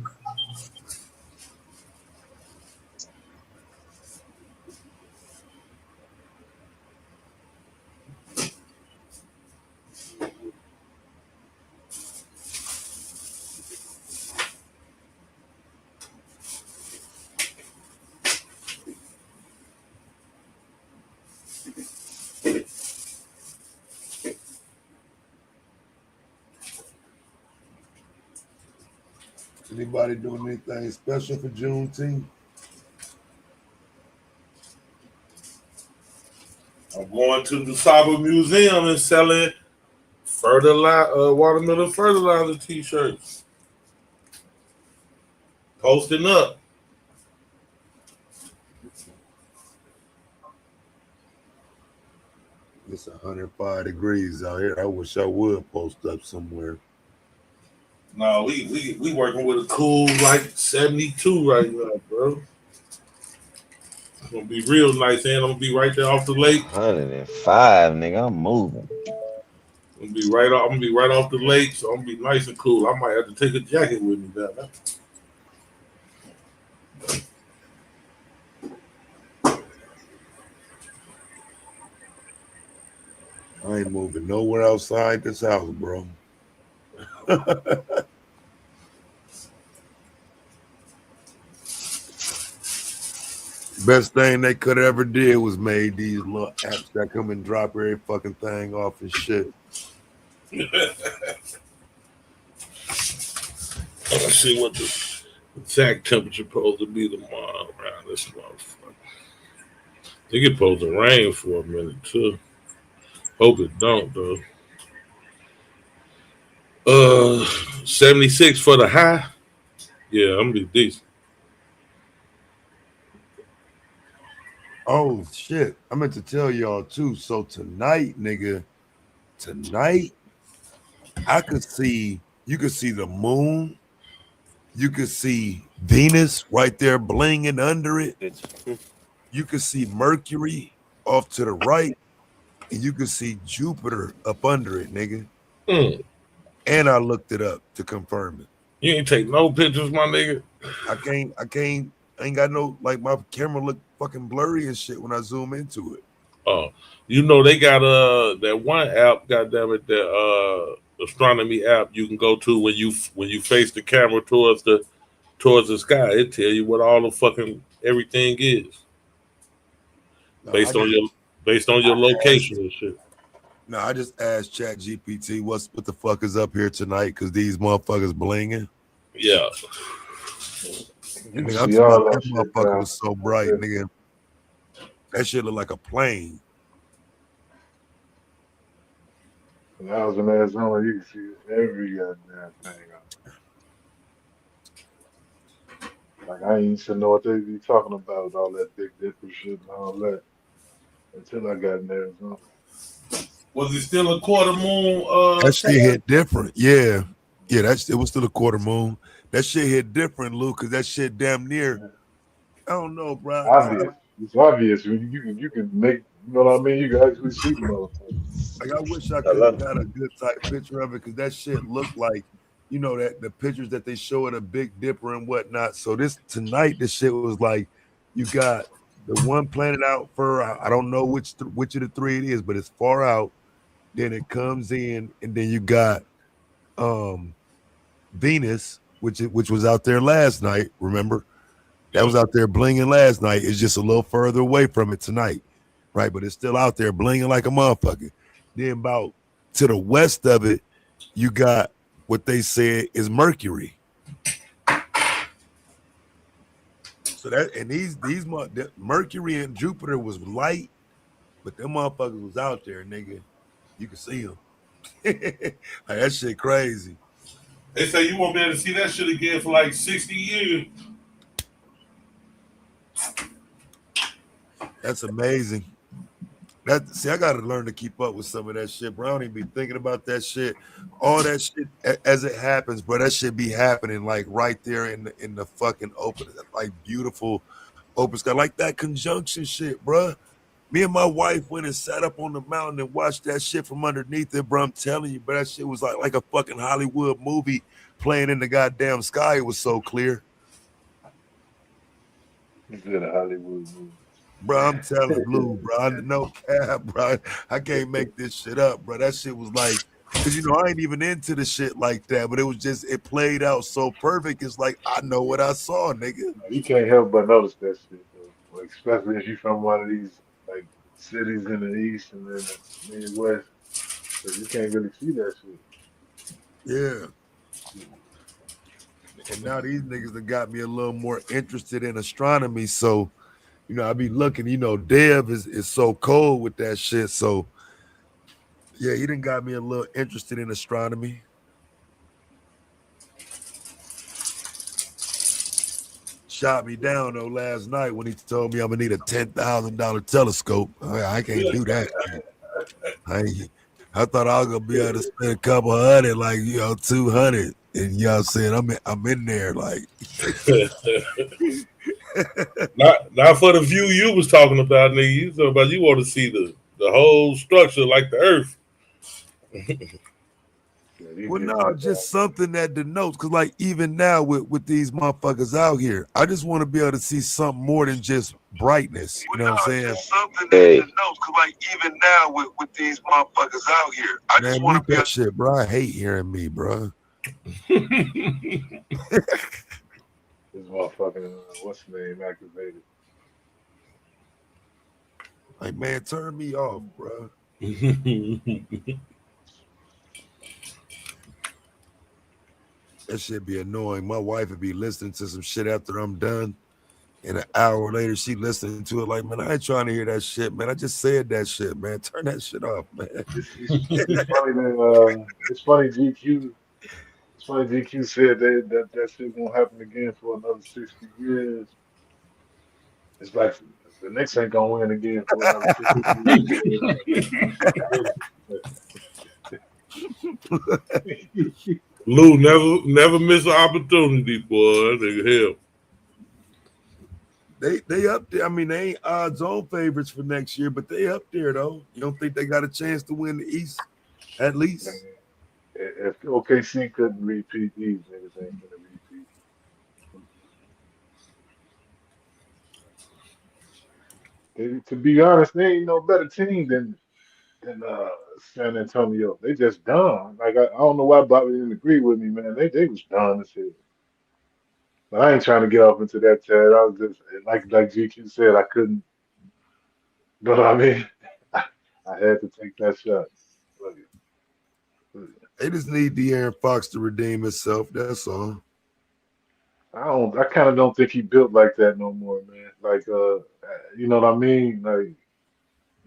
Anybody doing anything special for Juneteenth? I'm going to the Cyber Museum and selling watermelon fertilizer t-shirts. Posting up. It's 105 degrees out here. I wish I would post up somewhere. No, we working with a cool like 72 right now, bro. It's gonna be real nice, and I'm gonna be right there off the lake. 105, nigga. I'm moving. I'm gonna be right off the lake, so I'm gonna be nice and cool. I might have to take a jacket with me down there. I ain't moving nowhere outside this house, bro. Best thing they could ever did was made these little apps that come and drop every fucking thing off and shit. Let's see what the exact temperature supposed to be tomorrow around this motherfucker. I think it's supposed to rain for a minute too. Hope it don't though. 76 for the high. Yeah, I'm gonna be decent. Oh shit! I meant to tell y'all too. So tonight, nigga, tonight I could see you could see the moon. You could see Venus right there blinging under it. You could see Mercury off to the right, and you could see Jupiter up under it, nigga. Mm. And I looked it up to confirm it. You ain't take no pictures, my nigga. I ain't got no, like, my camera look fucking blurry and shit when I zoom into it. Oh, you know they got that one app, goddamn it, that astronomy app you can go to when you face the camera towards the sky. It tell you what all the fucking everything is No, based on your location and shit. No, I just asked Chat GPT what the fuck is up here tonight because these motherfuckers blinging. Yeah. You can Nigga, see all that that shit motherfucker now. was so bright, nigga. That shit looked like a plane. When I was in Arizona, you can see every goddamn thing out there. Like I ain't used to know what they be talking about, all that Big Dipper shit and all that, until I got in Arizona. Was it still a quarter moon? That shit hit different. Yeah. Yeah, it was still a quarter moon. That shit hit different, Lou, because that shit damn near. I don't know, bro. Obvious. It's obvious. You can make, you know what I mean? You can actually see the motherfucker. Like I wish I could have got a good type picture of it because that shit looked like, you know, that the pictures that they show at a Big Dipper and whatnot. So tonight, this shit was like, you got the one planet out for I don't know which of the three it is, but it's far out. Then it comes in, and then you got Venus, which was out there last night. Remember, that was out there blinging last night. It's just a little further away from it tonight, right? But it's still out there blinging like a motherfucker. Then about to the west of it, you got what they said is Mercury. So that and these Mercury and Jupiter was light, but them motherfuckers was out there, nigga. You can see them. Like that shit crazy. They say you won't be able to see that shit again for like 60 years. That's amazing. I gotta learn to keep up with some of that shit, bro. I don't even be thinking about that shit. All that shit as it happens, bro. That shit be happening like right there in the fucking open, like beautiful open sky, like that conjunction shit, bro. Me and my wife went and sat up on the mountain and watched that shit from underneath it, bro. I'm telling you, bro, that shit was like a fucking Hollywood movie playing in the goddamn sky. It was so clear. It's good a Hollywood movie. Bro, I'm telling Blue, bro. No cap, bro. I can't make this shit up, bro. That shit was like, because, you know, I ain't even into the shit like that, but it was just, it played out so perfect. It's like, I know what I saw, nigga. You can't help but notice that shit, though. Like, especially if you're from one of these, like, cities in the East and then the Midwest. Because you can't really see that shit. Yeah. And now these niggas that got me a little more interested in astronomy. So, you know, I be looking, you know, Dev is so cold with that shit. So, yeah, he done got me a little interested in astronomy. Shot me down, though, last night when he told me I'm going to need a $10,000 telescope. I can't do that. I thought I was going to be able to spend a couple hundred, like, you know, 200. And, you know what I'm saying? I'm in there, like. Not for the view you was talking about, nigga. You talking about you want to see the whole structure like the Earth. Well, no, just something that denotes, because like even now with these motherfuckers out here, I just want to be able to see something more than just brightness. You know what I'm saying? Something that denotes, because like even now with these motherfuckers out here, I just want to be that shit, bro. I hate hearing me, bro. This motherfucking, what's the name, activated. Like, man, turn me off, bro. That shit be annoying. My wife would be listening to some shit after I'm done, and an hour later she listening to it like, man, I ain't trying to hear that shit, man. I just said that shit, man. Turn that shit off, man. It's funny that GQ That's why GQ said that shit gonna happen again for another 60 years. It's like the Knicks ain't gonna win again for another 60 years. Lou never miss an opportunity, boy. Nigga, hell. They up there. I mean, they ain't odds on favorites for next year, but they up there though. You don't think they got a chance to win the East at least? Man, if OKC couldn't repeat, these niggas ain't gonna repeat. To be honest, they ain't no better team than San Antonio. They just done. Like I don't know why Bobby didn't agree with me, man. They was done as hell. But I ain't trying to get off into that, Ted. I was just like GQ said, I couldn't. You know what I mean? I had to take that shot. Look it. They just need De'Aaron Fox to redeem himself. That's all. I kind of don't think he built like that no more, man. Like you know what I mean? Like,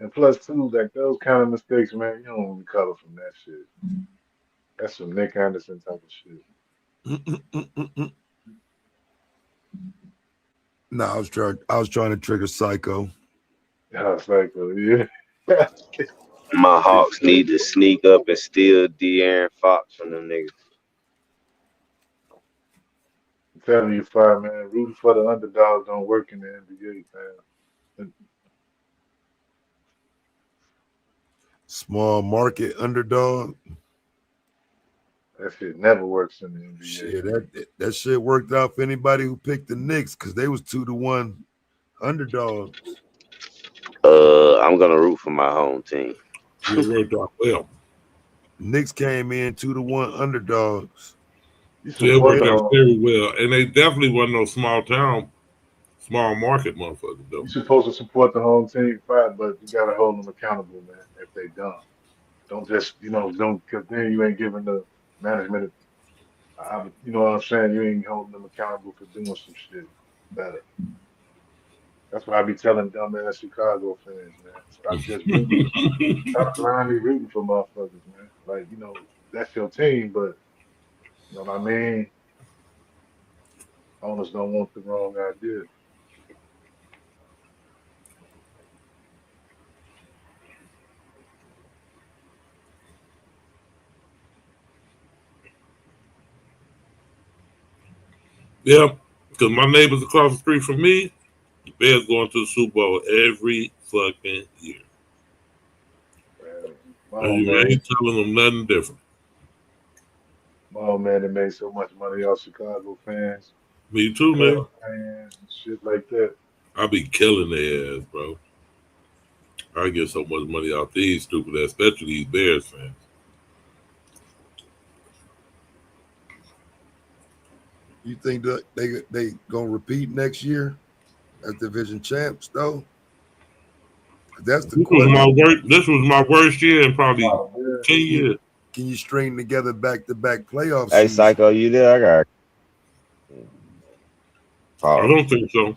and plus too, like those kind of mistakes, man, you don't recover from that shit. That's some Nick Anderson type of shit. No, I was trying to trigger Psycho. Yeah, Psycho, yeah. My Hawks need to sneak up and steal De'Aaron Fox from them niggas. I'm telling you, fire man, rooting for the underdogs don't work in the NBA, man. Small market underdog. That shit never works in the NBA. Shit, that shit worked out for anybody who picked the Knicks because they was 2-1 underdogs. I'm gonna root for my home team. It worked out well. Knicks came in 2-1 underdogs. It worked out very well, and they definitely wasn't no small market motherfucker though. You're supposed to support the home team, fine, but you gotta hold them accountable, man. If they don't just don't because then you ain't giving the management. You know what I'm saying? You ain't holding them accountable for doing some shit better. That's what I be telling dumbass Chicago fans, man. Stop just rooting. Stop blindly rooting for motherfuckers, man. Like, that's your team, but you know what I mean? Owners don't want the wrong idea. Yeah, because my neighbors across the street from me, the Bears going to the Super Bowl every fucking year. And you ain't telling them nothing different. Oh man, they made so much money off Chicago fans. Me too, man. Fans and shit like that. I be killing their ass, bro. I get so much money off these stupid ass, especially these Bears fans. You think that they gonna repeat next year as division champs though? That's the question. This was my worst year in probably 10 years. Can you string together back-to-back playoffs? Hey, Psycho, you there? I don't think so.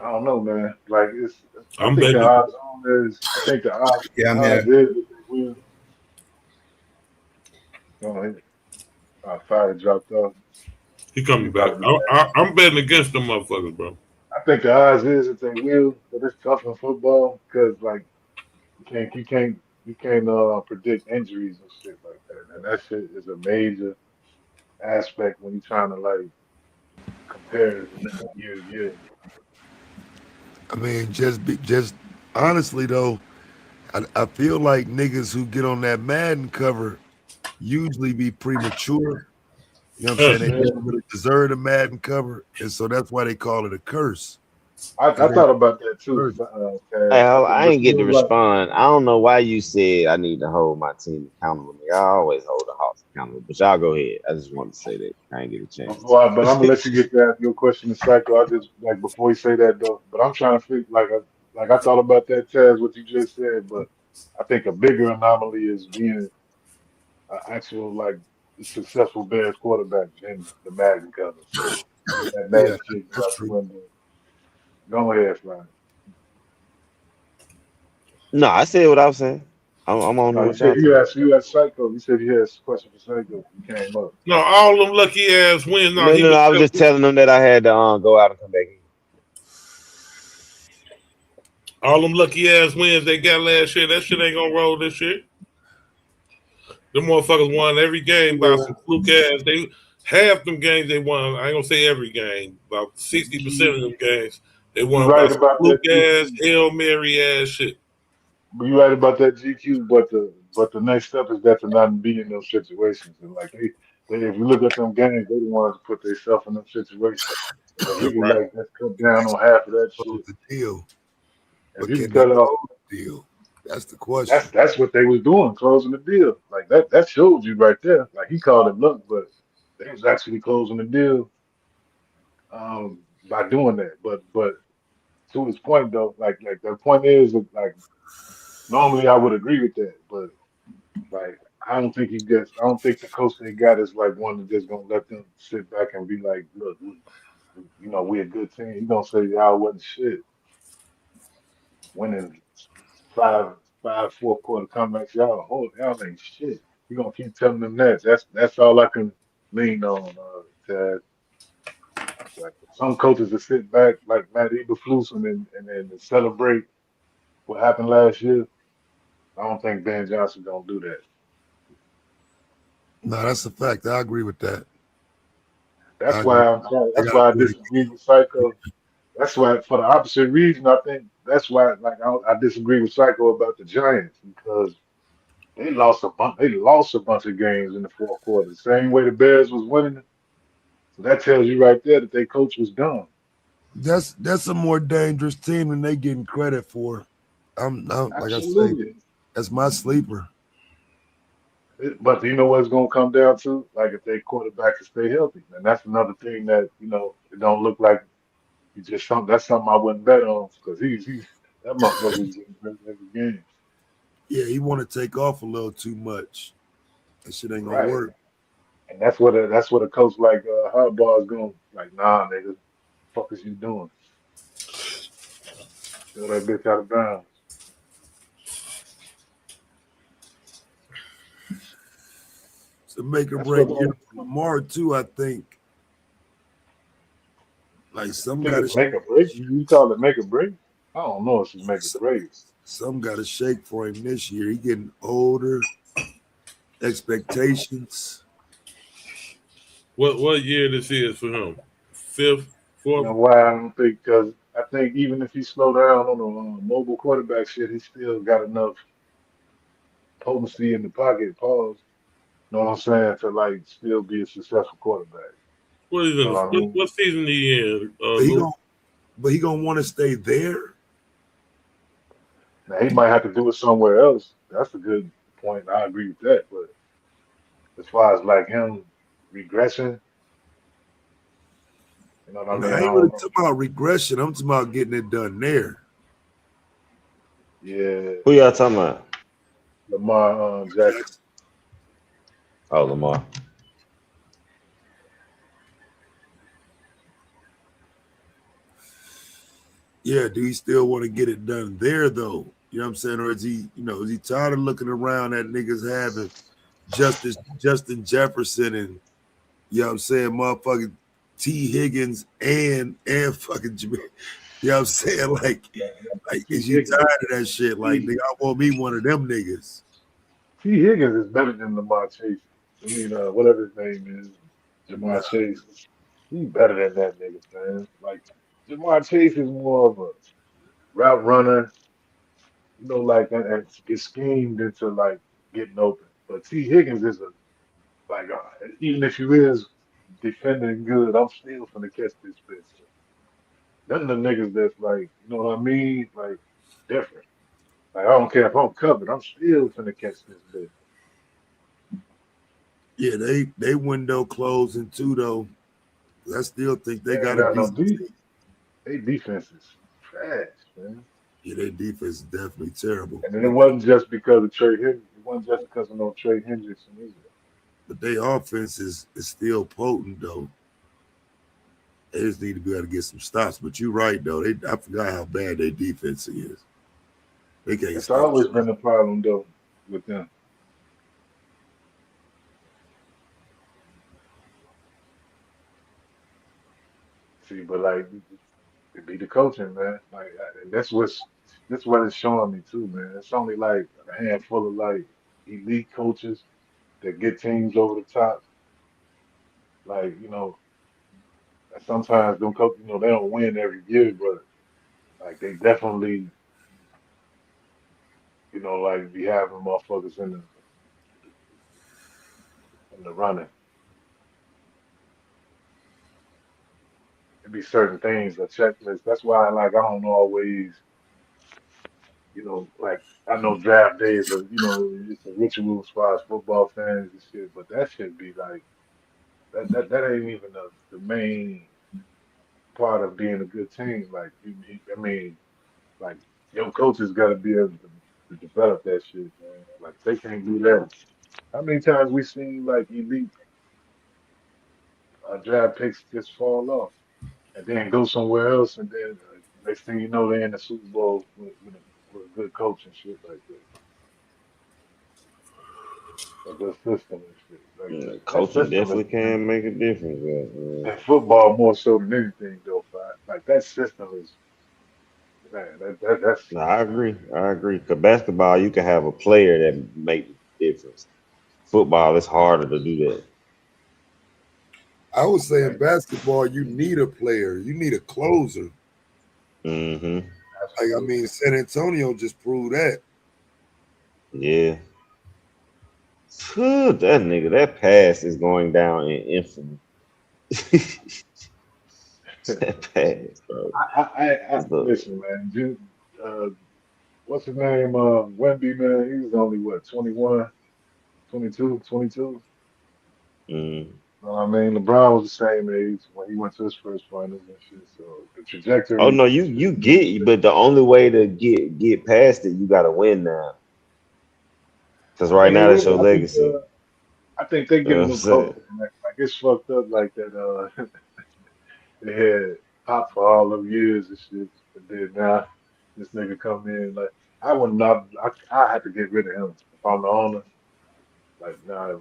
I don't know, man. Like I I'm think betting. the odds on is. I think the odds. Yeah, I'm odds here. is that they will. Fire dropped off. He coming back. I'm betting against them motherfuckers, bro. I think the odds is that they will, but it's tough in football because like you can't predict injuries and shit like that, and that shit is a major aspect when you're trying to like compare year to year. I mean, just honestly though, I feel like niggas who get on that Madden cover usually be premature. You know what I'm saying? They don't really deserve a Madden cover, and so that's why they call it a curse. I thought about that too. Hey, I ain't get to respond. I don't know why you said I need to hold my team accountable. I always hold the Hawks accountable, but y'all go ahead. I just wanted to say that. I ain't get a chance. But I'm gonna let you get to ask your question in cycle. I just like before you say that though. But I'm trying to figure like I thought about that, Taz, what you just said. But I think a bigger anomaly is being an actual like successful Bears quarterback in the Madden cover. So that Madden shit out the window. Go ahead, Fly. No, I said what I was saying. I'm on No, with y'all. you asked Psycho. You said you had a question for Psycho. You came up. No, all them lucky ass wins. No, No, he no, no. was I was just telling them that I had to go out and come back in. all them lucky ass wins they got last year. That shit ain't gonna roll this year. Them motherfuckers won every game by some fluke ass. They half them games they won. I ain't gonna say every game. About 60% of them games they You won by right some about fluke that ass, GQ. Hail Mary ass shit. You right about that GQ, but the next step is that to not be in those situations. And like they if you look at them games, they don't want to put themselves in them situations. So if you can Right. like just cut down on half of that Close shit, the deal, if but you can can they cut off, close the deal? That's the question. that's what they was doing, closing the deal. Like that shows you right there. Like he called it luck, but they was actually closing the deal by doing that. But to his point though, like the point is that, like normally I would agree with that, but like I don't think the coach they got is like one that just gonna let them sit back and be like, look, we a good team. He gonna say y'all wasn't shit, winning five fourth quarter comebacks. Y'all ain't shit. You gonna keep telling them that. That's all I can lean on. Taz. Like some coaches that sit back like Matt Eberflus and then celebrate what happened last year. I don't think Ben Johnson gonna do that. No, that's a fact. I agree with that. I That's agree. why They that's got to why I do it disagree with Psycho. That's why, for the opposite reason, I think that's why, like, I disagree with Psycho about the Giants because they lost a bunch. They lost a bunch of games in the fourth quarter, the same way the Bears was winning. So that tells you right there that their coach was dumb. That's a more dangerous team than they getting credit for. I'm like I say, Absolutely. that's my sleeper. But you know what it's gonna come down to? Like if their quarterback can stay healthy, and that's another thing that it don't look like he just something. That's something I wouldn't bet on because he's that motherfucker's getting hurt every game. Yeah, he want to take off a little too much. That shit ain't gonna Right. work. And that's what a coach like Harbaugh is going like, nah, nigga, fuck is you doing? Throw that bitch out of bounds. It's a make or That's what break year for Lamar too. I think like you some think got to it's make a break. You call it make a break? I don't know if it's make a some, break. some got to shake for him this year. He getting older. Expectations. What year this is for him? Fifth, You fourth? know why I don't think? Because I think even if he slow down on the mobile quarterback shit, he still got enough potency in the pocket. Pause. You know what I'm saying? To like still be a successful quarterback. What is You know it? what I mean? What season he in? But he Luke? gonna want to stay there. Now he might have to do it somewhere else. That's a good point. I agree with that. But as far as like him regressing, you know what I No, mean? I I ain't really don't know. talking about regression. I'm talking about getting it done there. Yeah, Who y'all talking about? Lamar Jackson. Oh, Lamar. Yeah, do he still want to get it done there though? You know what I'm saying? Or is he tired of looking around at niggas having Justin Jefferson and you know what I'm saying, motherfucking T. Higgins and fucking Jimmy. You know what I'm saying? Like T. is you Higgins. tired of that shit? Like, T. nigga, I want me one of them niggas. T. Higgins is better than Lamar Chase. I mean, whatever his name is, Nah, Jamar Chase. He better than that nigga, man. Like Jamar Chase is more of a route runner, like and get schemed into like getting open. But T. Higgins is a like even if you is defending good, I'm still gonna catch this bitch. None of the niggas that's like, you know what I mean? Like different. Like I don't care if I'm covered, I'm still finna catch this bitch. yeah, they window closing too though. I still think they They ain't got a got no decent deep. team. They defense is trash, man. Yeah, their defense is definitely terrible. And then it wasn't just because of Trey Hendrickson. It wasn't just because of no Trey Hendrickson either. But their offense is still potent though. They just need to be able to get some stops. But you're right though. I forgot how bad their defense is. They can't It's stop always shit. been a problem though. with them. See, but like it be the coaching, man. Like and that's what it's showing me too, man. It's only like a handful of like elite coaches that get teams over the top. Like and sometimes them coaches, they don't win every year, but like they definitely, like be having motherfuckers in the running. It be certain things, a checklist. That's why like I don't always, like I know draft days are, it's a ritual as far as football fans and shit, but that should be like that ain't even the main part of being a good team. Like I mean, like your coaches got to be able to develop that shit, man. Like they can't do that. How many times we seen like elite draft picks just fall off and then go somewhere else, and then next thing you know, they're in the Super Bowl with a good coach and shit like that, a good system and shit. Like Yeah, that coaching system is definitely can make a difference. Yeah. in football more so than anything, though. Like that system is, man, that's No, I agree. I agree. Cause basketball, you can have a player that make the difference. Football, it's harder to do that. I would say in right. basketball, you need a player, you need a closer. Mm-hmm. Like I mean, Absolutely. San Antonio just proved that. Yeah. Phew, that nigga, that pass is going down in infamy. That pass, bro. I Look, listen, man. What's his name? Wemby, man. He was only what, 21, 22, 22. mm. Know what I mean? LeBron was the same age when he went to his first finals and shit. So the Oh trajectory no, you should be get, but the only way to get past it, you gotta win now. Cause I right mean, he now that's will. your legacy. I think they You know get a what I'm new saying? culture. Like it's fucked up like that. They had Pop for all them years and shit, and then now this nigga come in like I would not. I had to get rid of him if I'm the owner. Like nah,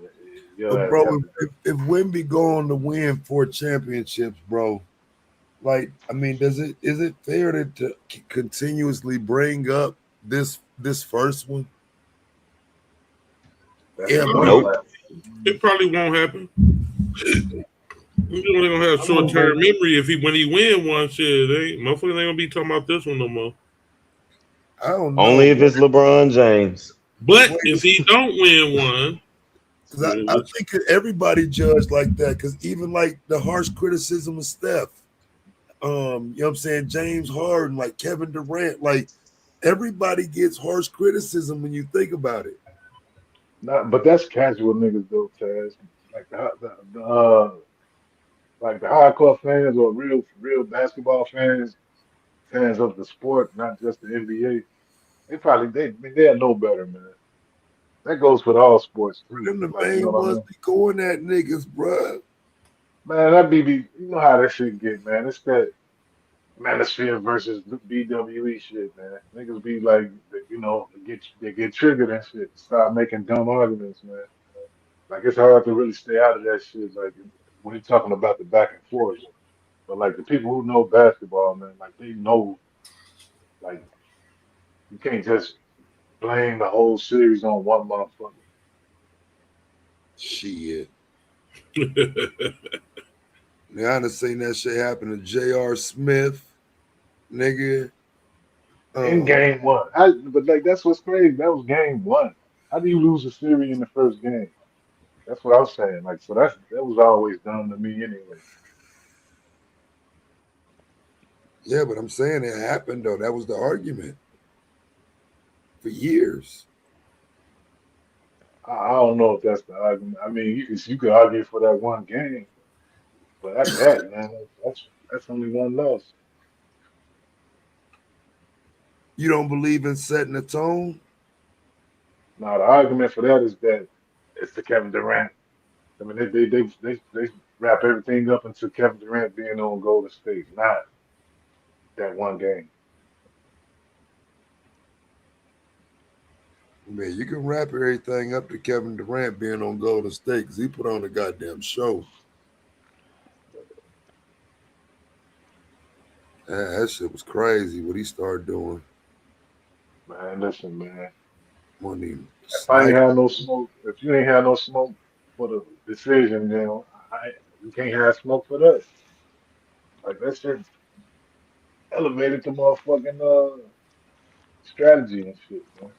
your But ass bro, got to if Wimby go on to win 4 championships, bro, like I mean, is it fair to continuously bring up this first one That's the every point. Nope. Like It probably won't happen. You're only gonna have I short mean, term but memory if when he win one shit. Motherfuckers ain't gonna be talking about this one no more. I don't know, Only if bro. it's LeBron James. But Wait, if he don't win one, because I think that everybody judged like that. Because even like the harsh criticism of Steph, you know what I'm saying, James Harden, like Kevin Durant, like everybody gets harsh criticism when you think about it. not. But that's casual niggas though, Taz. Like the hardcore fans or real basketball fans of the sport, not just the NBA. I mean, they'll know better, man. That goes for all sports too. Them the Like, you know main what I ones mean? be going at niggas, bruh. Man, that you know how that shit get, man. It's that Manosphere versus BWE shit, man. Niggas be like, they get triggered and shit. Start making dumb arguments, man. Like it's hard to really stay out of that shit. Like when you're talking about the back and forth, but like the people who know basketball, man, like they know, like you can't just blame the whole series on one motherfucker. Shit. Now I done seen that shit happen to J.R. Smith, nigga. In game one. But like that's what's crazy. That was game one. How do you lose a series in the first game? That's what I was saying. Like so that was always dumb to me anyway. Yeah, but I'm saying it happened though. That was the argument for years. I don't know if that's the argument. I mean, you could argue for that one game, but at that, man, that's only one loss. You don't believe in setting a tone? Now the argument for that is that it's the Kevin Durant. I mean, they wrap everything up into Kevin Durant being on Golden State, not that one game. Man, you can wrap everything up to Kevin Durant being on Golden State because he put on a goddamn show. That shit was crazy what he started doing. Man, listen, man. Money. If I ain't had no smoke, if you ain't had no smoke for the decision, then you can't have smoke for that. Like that shit elevated the motherfucking strategy and shit, man.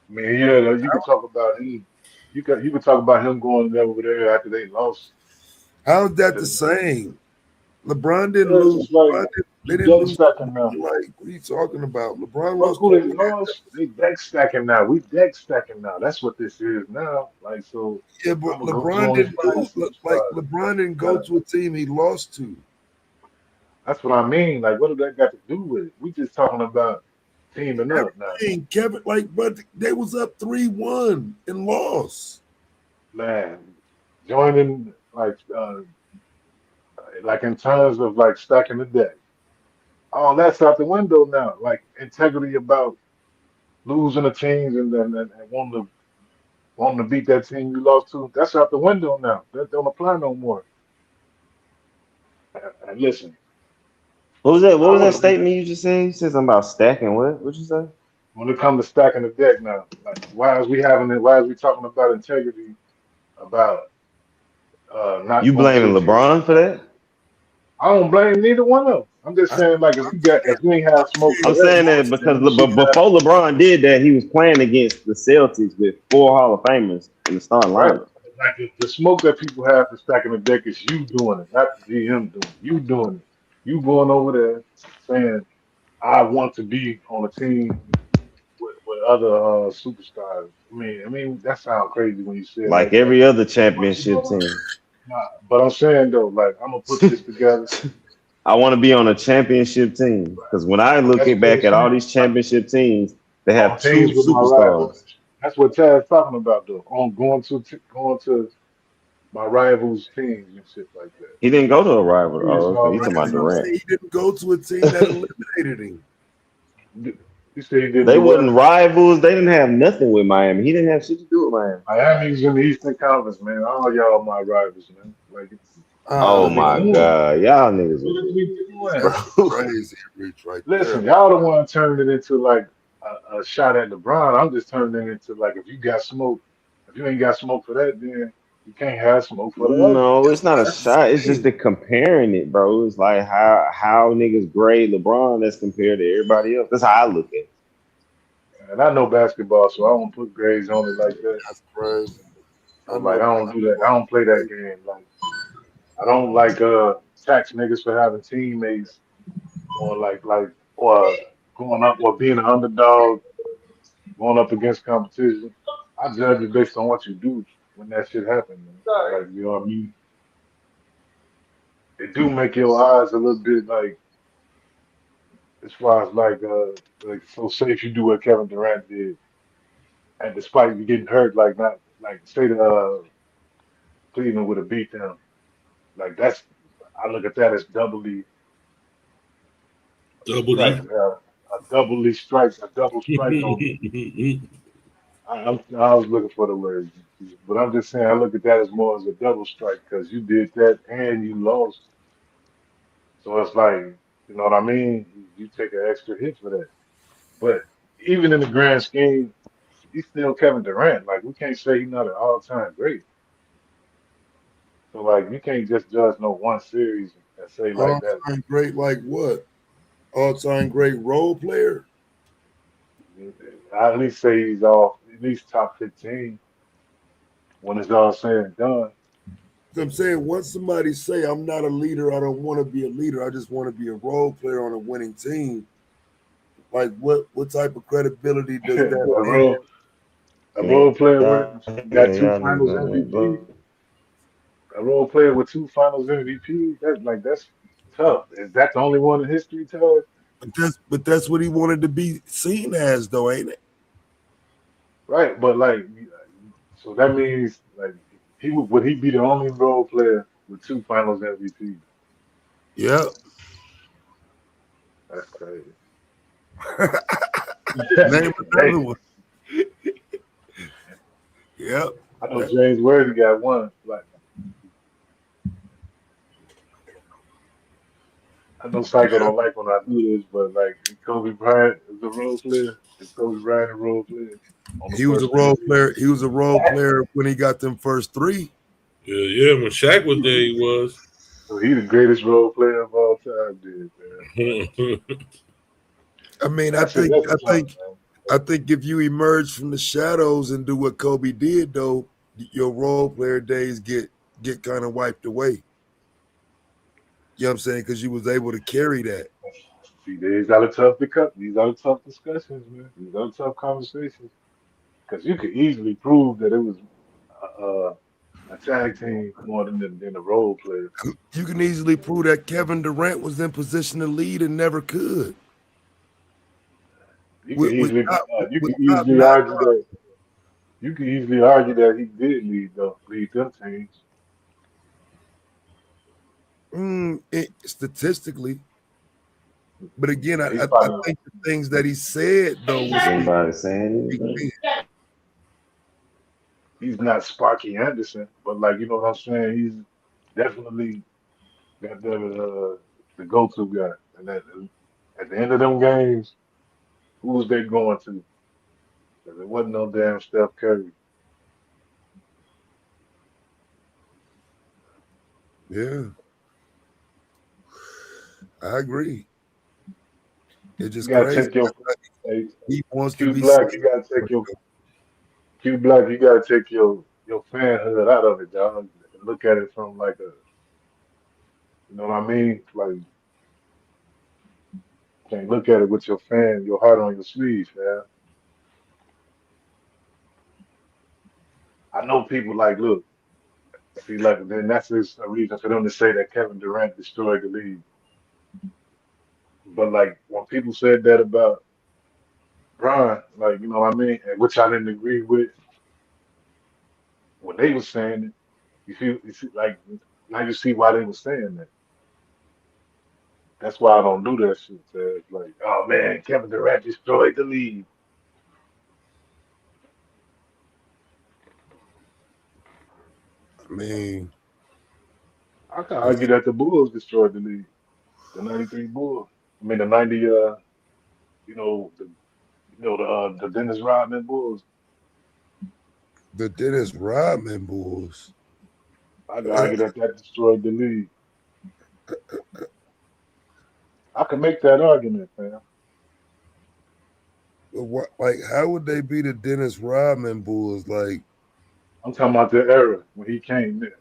I mean, yeah, though, you could talk about him. You could talk about him going over there after they lost. How's that the same? LeBron didn't It's lose. just like They you didn't deck lose. stacking now. Like, what are you talking about? LeBron Fuck lost who they 20. lost. They deck stacking now. We deck stacking now. That's what this is now. Like so, Yeah, I'm but gonna go through LeBron on these didn't great lose. Like superstars. LeBron didn't go Gotta- to a team he lost to. That's what I mean. Like, what do that got to do with it? We just talking about teaming up now, Everything, Kevin. Like, but they was up 3-1 and lost. man. Joining like in terms of like stacking the deck. All that's out the window now. Like integrity about losing the teams and wanting to beat that team you lost to. That's out the window now. That don't apply no more. And listen, What was that? What I was that was statement you just said? You said something about stacking. What you say? when it comes to stacking the deck now. Like, why is we having it? Why is we talking about integrity? About not You going to blaming a team? LeBron for that? I don't blame neither one of them. I'm just saying, like, if you ain't have smoke for I'm that, saying that because then you should have before LeBron did that, he was playing against the Celtics with 4 Hall of Famers in the starting right. lineup. Like the smoke that people have for stacking the deck is you doing it, not the GM doing it. You doing it. You going over there saying, I want to be on a team with other superstars. I mean that sounds crazy when you say it Like like that. every other But you championship know, team. nah, but I'm saying though, like I'm gonna put this together. I want to be on a championship team because when I But look that's at what I'm back at all saying. these Like championship teams, they on have 2 teams with my rivals. superstars. That's what Tad's talking about though. On going to my rivals' teams and shit like that. He didn't go to a I'm rival. pretty Oh, sure okay. all He's them talking about teams. Durant. He didn't go to a team that eliminated him. You say he didn't They do wasn't what? rivals. They didn't have nothing with Miami. He didn't have shit to do with Miami. Miami's in the Eastern Conference, man. All y'all my rivals, man. Like, what Oh is we my doing? God, y'all niggas What is we are doing? That's a bro. crazy reach right Listen, there. y'all the one turning it into like a shot at LeBron. I'm just turning it into like if you got smoke, if you ain't got smoke for that, then you can't have smoke for the other. No, That's it's not what a I'm shot. It's just saying. the comparing it, bro. It's like how niggas grade LeBron as compared to everybody else. That's how I look at it. And I know basketball, so I don't put grades on it like that. That's crazy. So I like know I don't do that. I basketball. don't play that game. Like I don't like tax niggas for having teammates or or going up or being an underdog, going up against competition. I judge it based on what you do when that shit happens, man. Like you know what I mean? It do make your eyes a little bit like as far as like so say if you do what Kevin Durant did and despite you getting hurt like not like say the Cleveland would have beat them like that's I look at that as doubly a Double strike, D. a double strike on them. I was looking for the words, but I'm just saying I look at that as more as a double strike because you did that and you lost. So it's like, you know what I mean? You take an extra hit for that. But even in the grand scheme, he's still Kevin Durant. Like we can't say he's not an all-time great. So like you can't just judge no one series and say like All that. time great, like what? All time great role player. I at least say he's all at least top 15 when it's all said and done. I'm saying once somebody say I'm not a leader, I don't want to be a leader. I just want to be a role player on a winning team. Like what type of credibility does a that lend? role a Yeah, role player yeah, got two y'all finals niggas, MVP. bro. A role player with two finals MVP. That's tough. Is that the only one in history, Todd? But that's what he wanted to be seen as, though, ain't it? Right, but like, so that means like would he be the only role player with two Finals MVP? Yeah. That's crazy. Name That's another crazy. one. Yep. I know James Worthy got one. Like I know Psycho don't like when I do this, but like Kobe Bryant is a role player. Is Kobe Bryant a role player on the He was a first role NBA player. team? He was a role player when he got them first three. Yeah. When Shaq was there, he was. So he the greatest role player of all time, dude, man. Like, I mean, that's it. That's a tough, man. I think if you emerge from the shadows and do what Kobe did, though, your role player days get kind of wiped away. You know what I'm saying? Because you was able to carry that. See, these are the tough these are the tough discussions, man. These are the tough conversations. Because you could easily prove that it was a tag team more than a role player. You can easily prove that Kevin Durant was in position to lead and never could. You could With easily top, you with could top easily nine. argue that he did lead them teams. Statistically, but again, He's I probably think the things that he said though Is was anybody saying anything? he's not Sparky Anderson, but like you know what I'm saying. He's definitely got the go-to guy. And at the end of them games, who was they going to? Because it wasn't no damn Steph Curry. Yeah, I agree. It's You just gotta crazy. take your hey, He wants to Q be Black. seen. You gotta take your Q Black. You gotta take your fanhood out of it, dog. And look at it from like a, you know what I mean? Like can't look at it with your heart on your sleeve, man. I know people like look. See, like then that's just a reason for them to say that Kevin Durant destroyed the league. But like when people said that about Brian, like you know what I mean, and which I didn't agree with when they were saying it. You see, like now you see why they were saying that. That's why I don't do that shit. It's like, oh man, Kevin Durant destroyed the league. I mean, I can argue that the Bulls destroyed the league. The '93 Bulls. I mean the '90. You know the the Dennis Rodman Bulls. the Dennis Rodman Bulls. I can argue that destroyed the league. I can make that argument, man. What, like, how would they be the Dennis Rodman Bulls? Like, I'm talking about the era when he came there,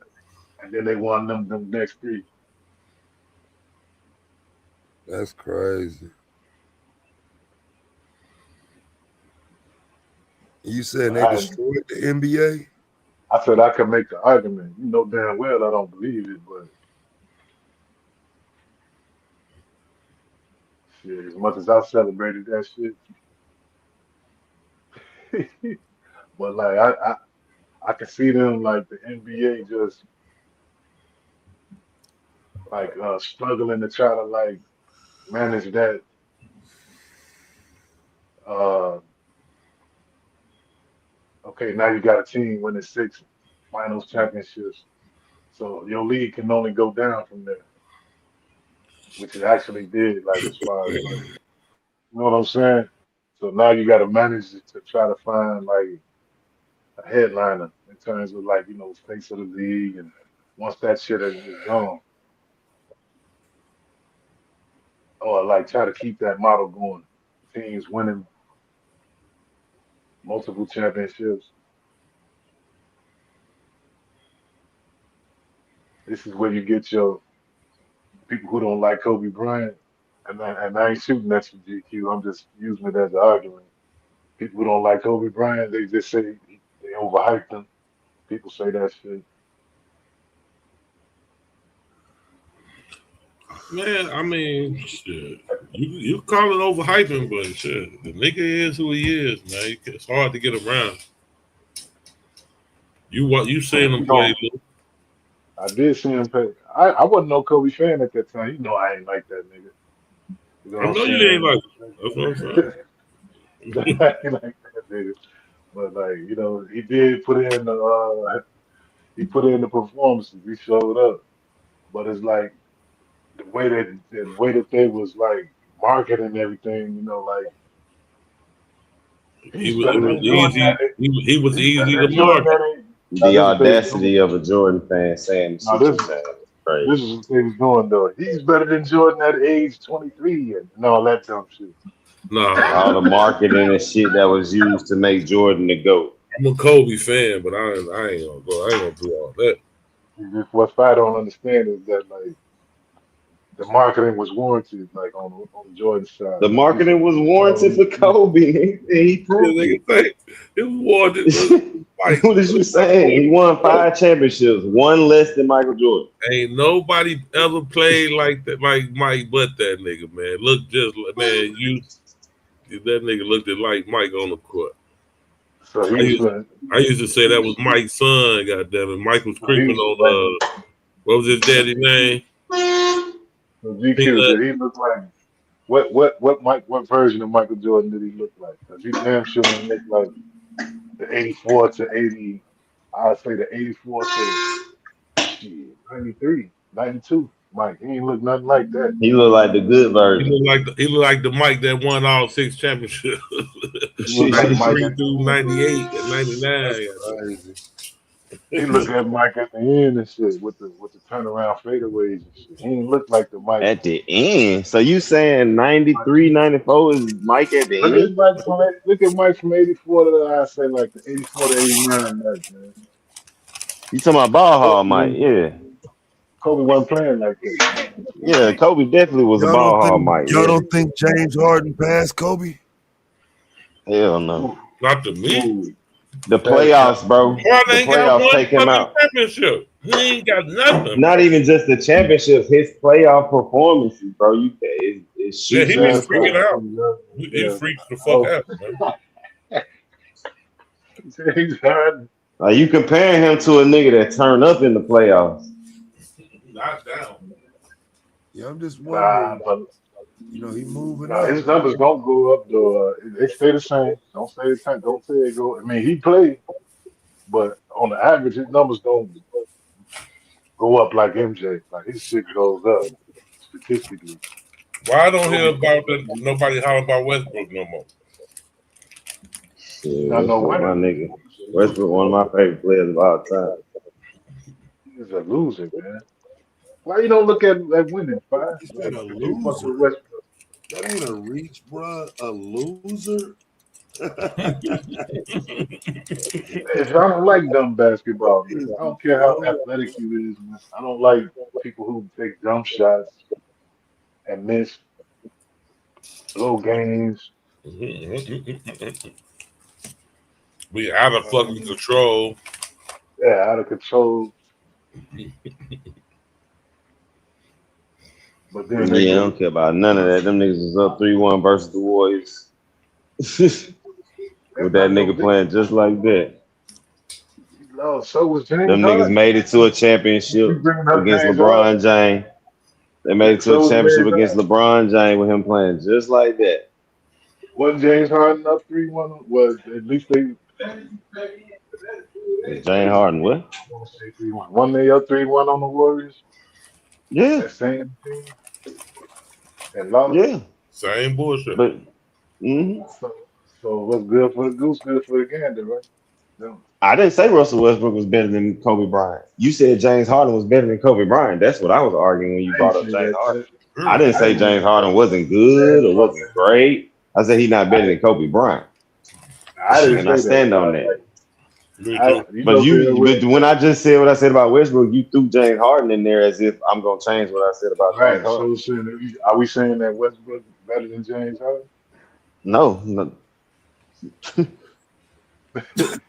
and then they won them next three. that's crazy. You saying they I destroyed the NBA? I said I could make the argument. You know damn well I don't believe it, but shit, as much as I celebrated that shit, but like I can see them like the NBA just like struggling to try to like manage that. Uh, okay, now you got a team winning six finals championships, so your league can only go down from there, which it actually did. Like as far as like, you know what I'm saying? So now you got to manage it to try to find like a headliner in terms of like face of the league, and once that shit is gone, or like try to keep that model going. Teams winning multiple championships. This is where you get your people who don't like Kobe Bryant, and I ain't shooting at you, GQ. I'm just using it as an argument. People who don't like Kobe Bryant, they just say they overhyped him. People say that shit. Man, I mean, shit. You call it overhyping, but shit, the nigga is who he is, man. It's hard to get around. You seen Man, him you play? don't. I did see him play. I wasn't no Kobe fan at that time. You know I ain't like that nigga. You know I what I'm know you ain't saying? like. That's what I'm saying. I ain't like that nigga. But like, you know, he did put in the performances. He showed up. But it's like the way that they was like marketing everything, you know, like he's It better was than Jordan easy. at it. He was He's better easy to than Jordan market. at it. Now The this is what they was audacity doing. of a Jordan fan saying the Now shit this you saying is crazy. this is what they was doing though. He's better than Jordan at age 23 and all that dumb shit. Nah, All the marketing and shit that was used to make Jordan the GOAT. I'm a Kobe fan, but I ain't gonna go. I ain't gonna do all that. What I don't understand is that like the marketing was warranted, like on Jordan's side. The Like he should marketing was follow warranted his for lead. Kobe. He The proved nigga it. say it was awarded for Mike. What is you saying? He won 5 championships, one less than Michael Jordan. Ain't nobody ever played like that, like Mike, but that nigga, man. Look just like man, that nigga looked at like Mike on the court. So I he's used, been I used to say that was Mike's son, goddamn it. Mike was so creeping he's on what was his daddy's name? so GQ. Peanut. Did he look like what version of Michael Jordan did he look like? Because he damn sure don't look like the 84 to 80. I'd say the 84 to shit, 93, 92. Mike, he ain't look nothing like that. He looked like the good version. He looked like the Mike that won all 6 championships. He look like Mike 93 at the through end. 98 and That's 99. crazy. He look at Mike at the end and shit with the turnaround fadeaways and shit. He ain't look like the Mike. At the end. So you saying Like, 93, 94 is Mike at the end? look at Mike from 84 to I say like the 84 to 89 Mike, man. You talking about ball hall Kobe Mike? wasn't, Yeah. Kobe wasn't playing like that. Yeah, Kobe definitely was a ball hall Mike, Y'all yeah. don't think James Harden passed Kobe? Hell no. Ooh, Not to me. ooh, The that shot. playoffs, bro. Harden The ain't got playoffs one take him fucking out. championship. He ain't got nothing, Not bro. even just the championships, his playoff performances, bro. It Yeah, shoots he you be in the James foot. freaking out. Harden, He yeah. freaks the fuck Oh, out, man. James Harden. Like you comparing him to a nigga that turned up in the playoffs. Not down. Yeah, I'm just Nah, wondering. but You know, he moving nah, up. his numbers don't go up though. They stay the same. Don't say the same. Don't say it go. I mean, he played, but on the average, his numbers don't go up like MJ. Like his shit goes up statistically. Why I don't hear Kobe, about that? Nobody holler about Westbrook no more. Shit, not no Westbrook, my winner. nigga. Westbrook, one of my favorite players of all time. He's a loser, man. Why you don't look at winning, five? He said Like a if you fuck loser. with Westbrook, That ain't a reach, bruh. A loser. if I don't like dumb basketball, man. I don't care how Yo, athletic you is, man. I don't like people who take dumb shots and miss low games. We out of fucking control. Yeah, out of control. But then they Yeah, I get don't care about none of that. Them niggas was up 3-1 versus the Warriors. With that's that not no nigga big. playing just like that. No, so was James Them niggas Harden. made it to a You championship bringing up against James Harden? LeBron James. They made it to a So was championship James against Harden. LeBron James with him playing just like that. Wasn't James Harden up 3-1? Was at least they James Harden, what? want to say 3-1. One they up 3-1 on the Warriors. Yeah, That same team and lost. yeah. Same bullshit. But So, so what's good for the goose, good for the gander, right? No. I didn't say Russell Westbrook was better than Kobe Bryant. You said James Harden was better than Kobe Bryant. That's what I was arguing when you I ain't brought up say James that. Harden. I Really? didn't I say ain't James Harden wasn't good or wasn't great. I said he's not better than Kobe Bryant, I didn't and I say that. stand on that. Me too. You But know good but well. when I just said what I said about Westbrook, you threw James Harden in there as if I'm gonna change what I said about Right. James Harden. So are we saying that Westbrook is better than James Harden? No,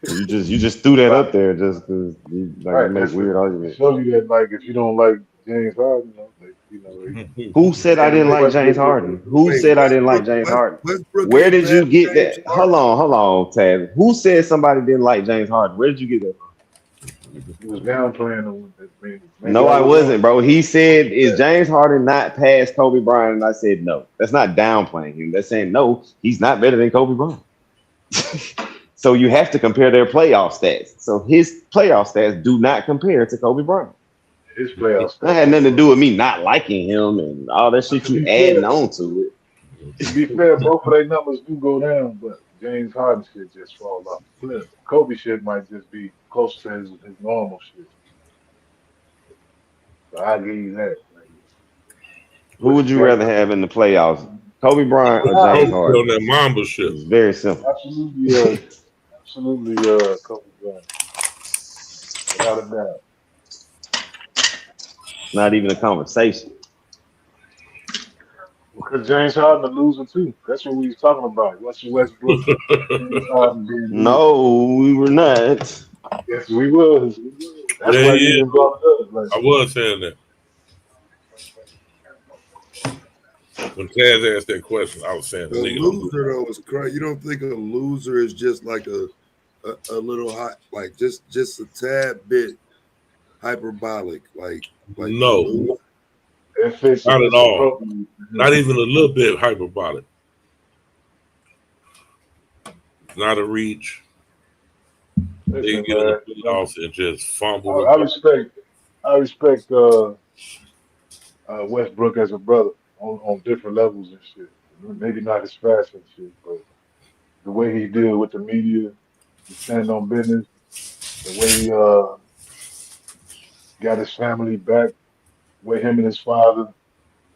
you just threw that But up there just because you right, make that's to weird arguments. show you that like if you don't like James Harden, Who said I didn't like James Westbrook. Harden? Who wait, said I didn't like James Harden? Westbrook Where ain't did you passed get James that? Harden. Hold on, Taz. Who said somebody didn't like James Harden? Where did you get that from? He was downplaying him. Maybe No, I I was wrong. wasn't, bro. He said, "Is James Harden not past Kobe Bryant?" And I said, "No." That's not downplaying him. That's saying no. He's not better than Kobe Bryant. So you have to compare their playoff stats. So his playoff stats do not compare to Kobe Bryant. His playoff stats. That had nothing to do with me not liking him and all that shit you adding on to it. To be fair, both of their numbers do go down, but James Harden shit just falls off the cliff. Kobe shit might just be close to his normal shit. So I give you that. Like, who would you rather have in the playoffs, Kobe Bryant or James Harden? On that Mamba shit. It's very simple. Absolutely, Kobe Bryant, without a doubt. Not even a conversation. Because James Harden a loser too. That's what we was talking about. Russell Westbrook, James Harden being No, we were not. Yes, we was. That's why you even brought it up. Like, I was saying that. When Taz asked that question, I was saying the loser though is crazy. You don't think a loser is just like a little hot, like just a tad bit hyperbolic, like no, if it's not at all. Not even a little bit hyperbolic. Not a reach. They get in the playoffs and just fumble. I respect Westbrook as a brother on different levels and shit. Maybe not his fast and shit, but the way he deal with the media, he stand on business, the way he got his family back, the way him and his father,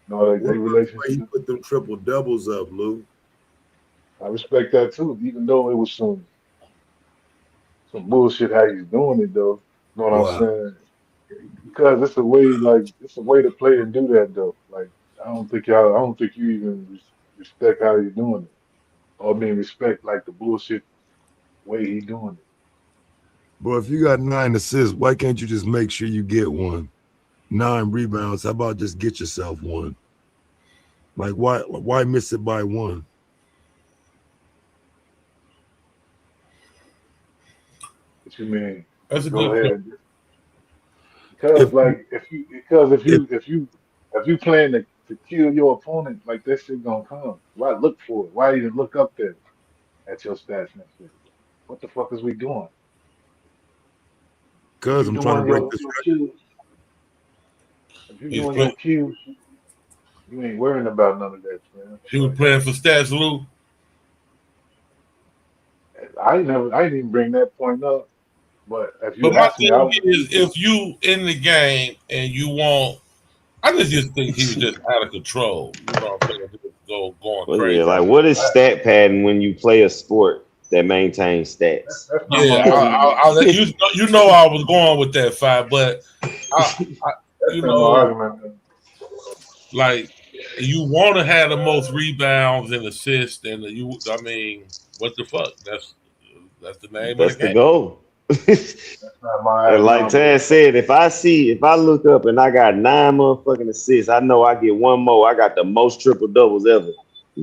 you know, their relationship. He put them triple doubles up, Lou. I respect that too, even though it was some bullshit how he's doing it though. You know what I'm saying? Because it's a way to play and do that though. Like I don't think you even respect how he's doing it. Or respect like the bullshit way he doing it. Bro, if you got 9 assists, why can't you just make sure you get one? 9 rebounds. How about just get yourself one? Like why miss it by one? What you mean? That's a Go good ahead. Because if you plan to kill your opponent, like that shit gonna come. Why look for it? Why even look up there at your stats and shit? What the fuck is we doing? Because I'm trying to break this record. If you're doing your cues, you ain't worrying about none of that, man. He was playing for stats, Lou. I didn't even bring that point up. But if you my ask me, thing is, if you in the game and you want, I just think he was just out of control. You know what I'm saying? Going crazy. Yeah, like what is stat padding when you play a sport that maintains stats? Yeah, I'll let you. You know, I was going with that fight, but you know, like you want to have the most rebounds and assists, and I mean, what the fuck? That's the name. That's of the game. Goal. And like Taz said, if I look up and I got 9 motherfucking assists, I know I get one more. I got the most triple doubles ever.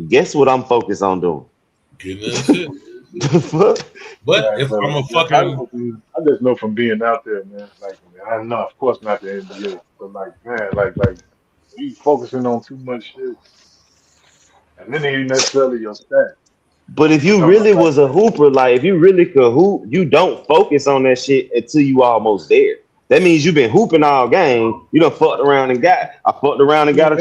Guess what I'm focused on doing? Getting an assist. But if I'm a fucking, I just know from being out there, man. Like I know, of course, not the NBA, but like man, like you focusing on too much shit, and then ain't necessarily your stats. But if you really was a hooper, like if you really could hoop, you don't focus on that shit until you almost there. That means you've been hooping all game. You done fucked around and got a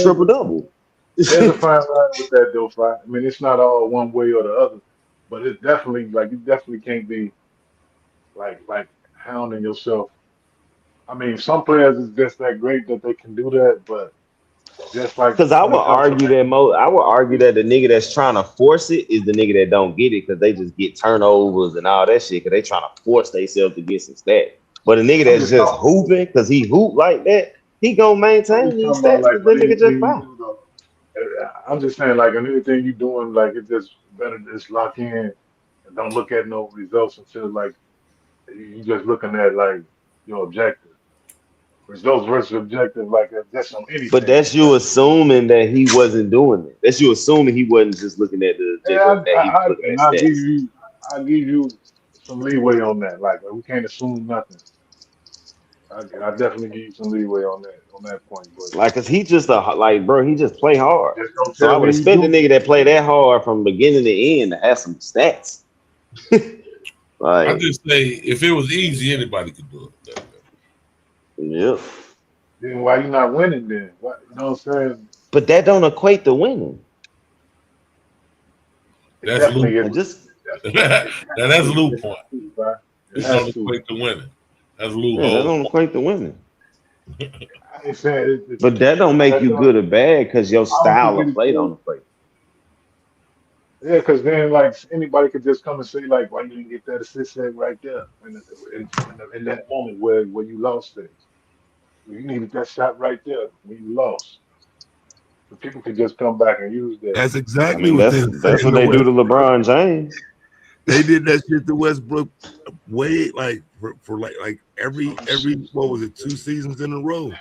triple double. There's a fine line with that though, Fry. I mean, it's not all one way or the other, but it's definitely like you definitely can't be like hounding yourself. I mean, some players is just that great that they can do that, but just like because I would argue that the nigga that's trying to force it is the nigga that don't get it because they just get turnovers and all that shit because they trying to force themselves to get some stats. But a nigga that's just hooping because he hoop like that, he gonna maintain these stats because the nigga just fine. I'm just saying, like, anything you doing, like, it's just better to just lock in and don't look at no results until, like, you just looking at, like, your objective. Results versus objective, like, that's on anything. But that's you assuming that he wasn't doing it. That's you assuming he wasn't just looking at the objective, that he was looking at stats. I'll give you some leeway on that. Like, we can't assume nothing. I definitely give you some leeway on that point. But like, cause he just he just play hard. Just so I would expect the nigga that play that hard from beginning to end to have some stats. Like, I just say if it was easy, anybody could do it. Yep. Then why you not winning then? What, you know what I'm saying? But that don't equate to winning. It That's definitely Lou. is. Just That's Lou point. It It has don't to. equate to winning. That's Lou yeah, that whole don't point. equate to winning. I ain't saying it, But that don't make that you don't, good or bad because your I don't think style of it play is. don't equate. Yeah, because then like anybody could just come and say like, why you didn't get that assist right there in that moment where you lost things. You needed that shot right there when you lost. So people could just come back and use that. That's I exactly mean, what they that's saying what to they do to Westbrook. LeBron James. They did that shit to Westbrook way like for like every what was it 2 seasons in a row.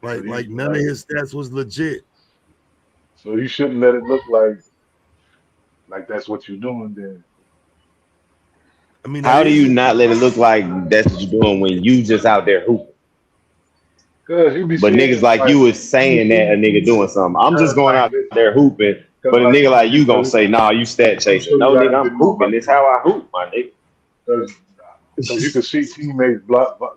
So you Like none of his stats was legit. so you shouldn't let it look like that's what you're doing then. I mean that How do is you it. not let it look like that's what you're doing when you just out there hooping? Cause you be But niggas seeing like like you is saying that a nigga doing something. I'm just going like out there hooping. because But a like nigga like you gonna cause say, nah, you stat I'm chasing. sure you No, guys nigga, I'm didn't know hooping. about This this. how I hoop, my nigga. Because you can see teammates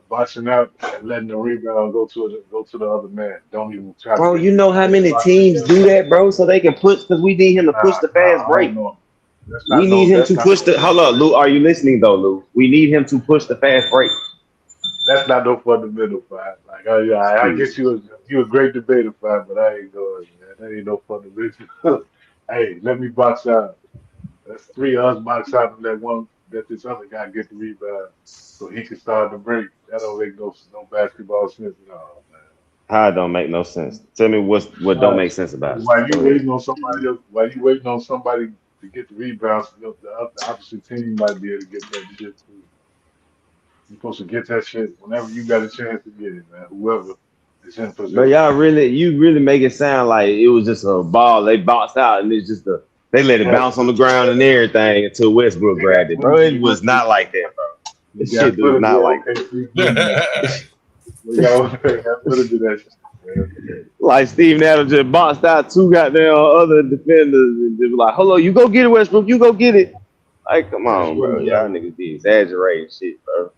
boxing out and letting the rebound go to the other man. Don't even try to Bro, get you know how just many box it teams down. do that, bro? So they can push because we need him to push the fast I break. don't know. That's We not need no. him That's to not push no the. Hold up, Lou. Are you listening though, Lou? We need him to push the fast break. That's not no fundamental fight. Like, oh yeah, I Shit. guess you a great debater fight, but I ain't going, man. That ain't no fundamental. Hey, let me box out. That's three of us box out and let this other guy get the rebound so he can start the break. That don't make no basketball sense at all, man. How it don't make no sense. Tell me what don't make sense about it. While you Go ahead. waiting on somebody else, while you waiting on somebody to get the rebounds, the opposite team might be able to get that shit too. You're supposed to get that shit whenever you got a chance to get it, man. Whoever is in But position. you really make it sound like it was just a ball. They bounced out and it's just they let it Yes, bounce on the ground and everything until Westbrook they got grabbed it, bro. footage. It was not like that, bro. They This shit got was footage not of like that. OKC doing that. They got footage of that shit, man. Like Steven Adams just boxed out two goddamn other defenders and just like, hold on, you go get it, Westbrook. You go get it. Like, come That's on, bro. what Y'all niggas be exaggerating shit, bro.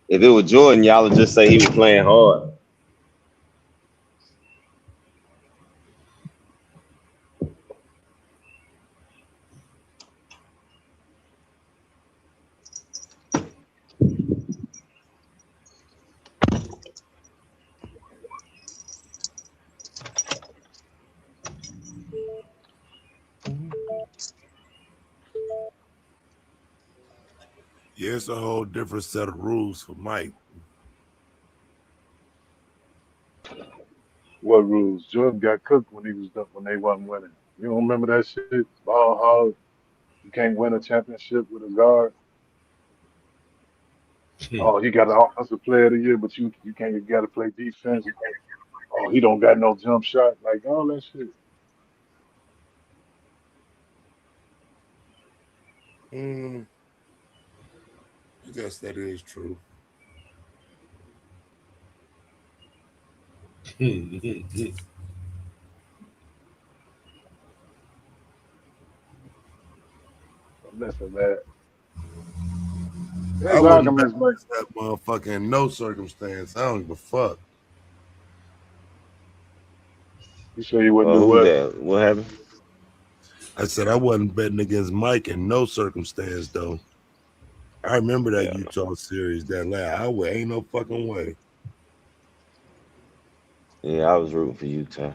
If it was Jordan, y'all would just say he was playing hard. Yeah, it's a whole different set of rules for Mike. What rules? Jordan got cooked when he was done, when they wasn't winning. You don't remember that shit? Ball hog. You can't win a championship with a guard. Oh, he got an offensive player of the year, but you can't. You got to play defense. Oh, he don't got no jump shot. Like all that shit. I guess that is true. Listen, man. I There's wouldn't bet arguments, but against that motherfucker in no circumstance. I don't give a fuck. you sure you wouldn't do Who what? that? What happened? I said I wasn't betting against Mike in no circumstance, though. I remember that Yeah. Utah series that last. Ain't no fucking way. Yeah, I was rooting for Utah.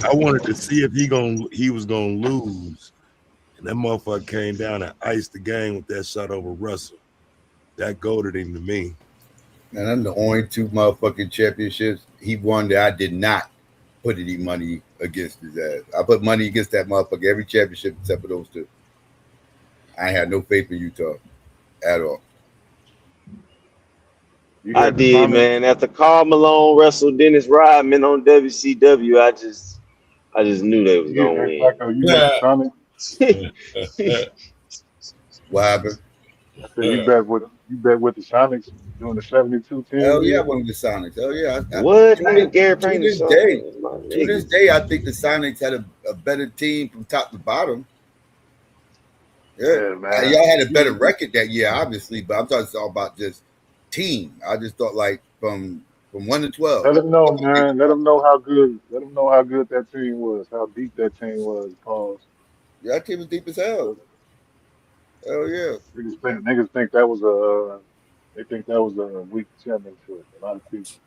I wanted to see if he was gonna lose, and that motherfucker came down and iced the game with that shot over Russell. That goaded him to me. And I'm the only two motherfucking championships he won that I did not put any money against his ass. I put money against that motherfucker every championship except for those two. I had no faith in Utah at all. You I had the did, finals. man. After Karl Malone wrestled Dennis Rodman on WCW, I just knew they was gonna Hey, win. Psycho, you bet the Sonics? What happened? I said you bet with the Sonics doing the 72-10 Hell yeah, I deal. went with the Sonics. Hell yeah. What? I had Gary To Payne the this Son. day, My to this niggas. day, I think the Sonics had a better team from top to bottom. Yeah, Yeah, man. y'all had a better record that year, obviously, but I'm talking all about just team. I just thought like from 1 to 12. Let them know, man. Let them know how good. Let them know how good that team was. How deep that team was. Pause. Yeah, that team was deep as hell. Hell yeah. Niggas think that was a. They think that was a weak championship. A lot of people think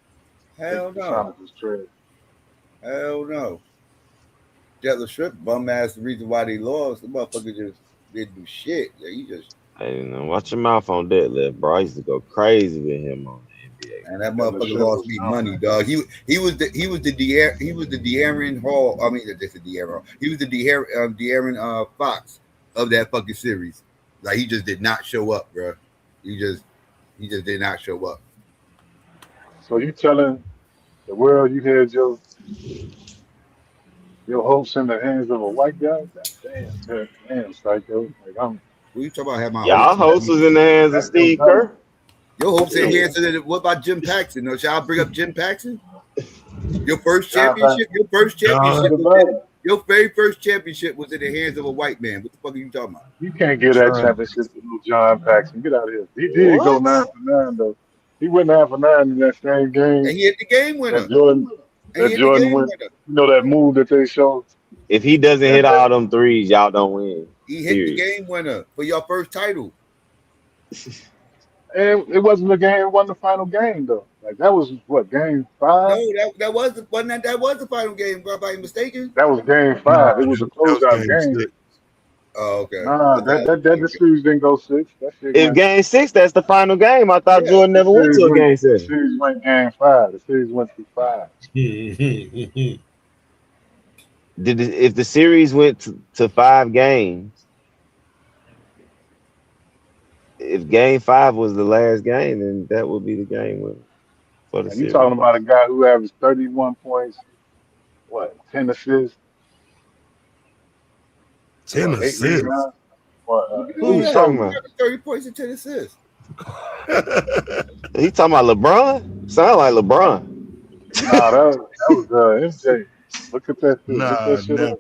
Hell the no. Sonics was trash. Hell no. Jetler Strip bum ass the reason why they lost. The motherfucker just didn't do shit. Yeah, he just Hey, watch your mouth on Deadlift, bro. I used to go crazy with him on the NBA. and that Jetler motherfucker Strip lost was me dumb, money, man. dog. He was the De'Aaron Hall. I mean, that's a De'Aaron Hall. He was the De'Aaron Fox of that fucking series. Like he just did not show up, bro. He just did not show up. So you telling the world you had your hopes in the hands of a white guy? Damn, Psycho. Like What you talking about? Have my Y'all hopes? host was in the hands of that's your Steve guy. Kerr. Your hopes in Yeah. hands of it. What about Jim Paxson? No, shall I bring up Jim Paxson? Your first John championship. Your first championship. Paxson. Your very first championship was in the hands of a white man. What the fuck are you talking about? You can't get that championship to no John Paxson. Get out of here. He did go What? 9 for 9 though. He went 9 for 9 in that same game. And he hit the game winner. That Jordan went. You know that move that they showed. If he doesn't hit all them threes, y'all don't win. He hit the game winner for your first title. And it wasn't a game. It wasn't the final game though. Like that was what, game 5? No, that was the final game. If I'm mistaken. That was game 5. It was a closeout game. Oh, okay. Nah, that series didn't go 6. That shit If went. game 6, that's the final game. I thought Jordan never went to a game 7. The series went game 5. The series went to 5. If the series went to 5 games, if game 5 was the last game, then that would be the game winner for the And you series. talking about a guy who averaged 31 points, 10 assists, 10 assists. Who you talking about? 30 points and 10 assists. He talking about LeBron? Sound like LeBron. Nah, that was MJ. Look at that shit. Nah, Look that shit never. up.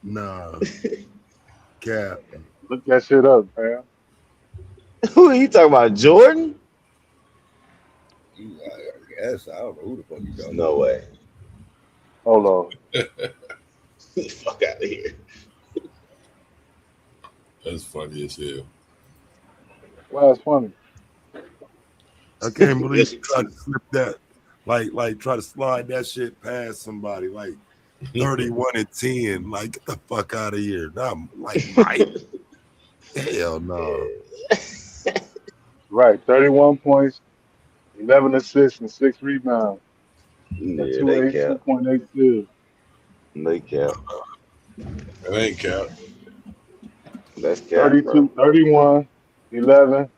Nah. Cap. Look that shit up, man. Who are you talking about? Jordan? Yes, I don't know who the fuck you talking about. No way. Hold on. Fuck out of here. That's funny as hell. Well, it's funny. I can't believe you tried to slip that, like try to slide that shit past somebody, like 31 and 10. Like, get the fuck out of here. Nah, like Mike. Hell no. Right, 31 points, 11 assists, and 6 rebounds. Yeah, they cap. 2.8 steals. They cap. That ain't cap. That's cap, 32, bro. 31, 11,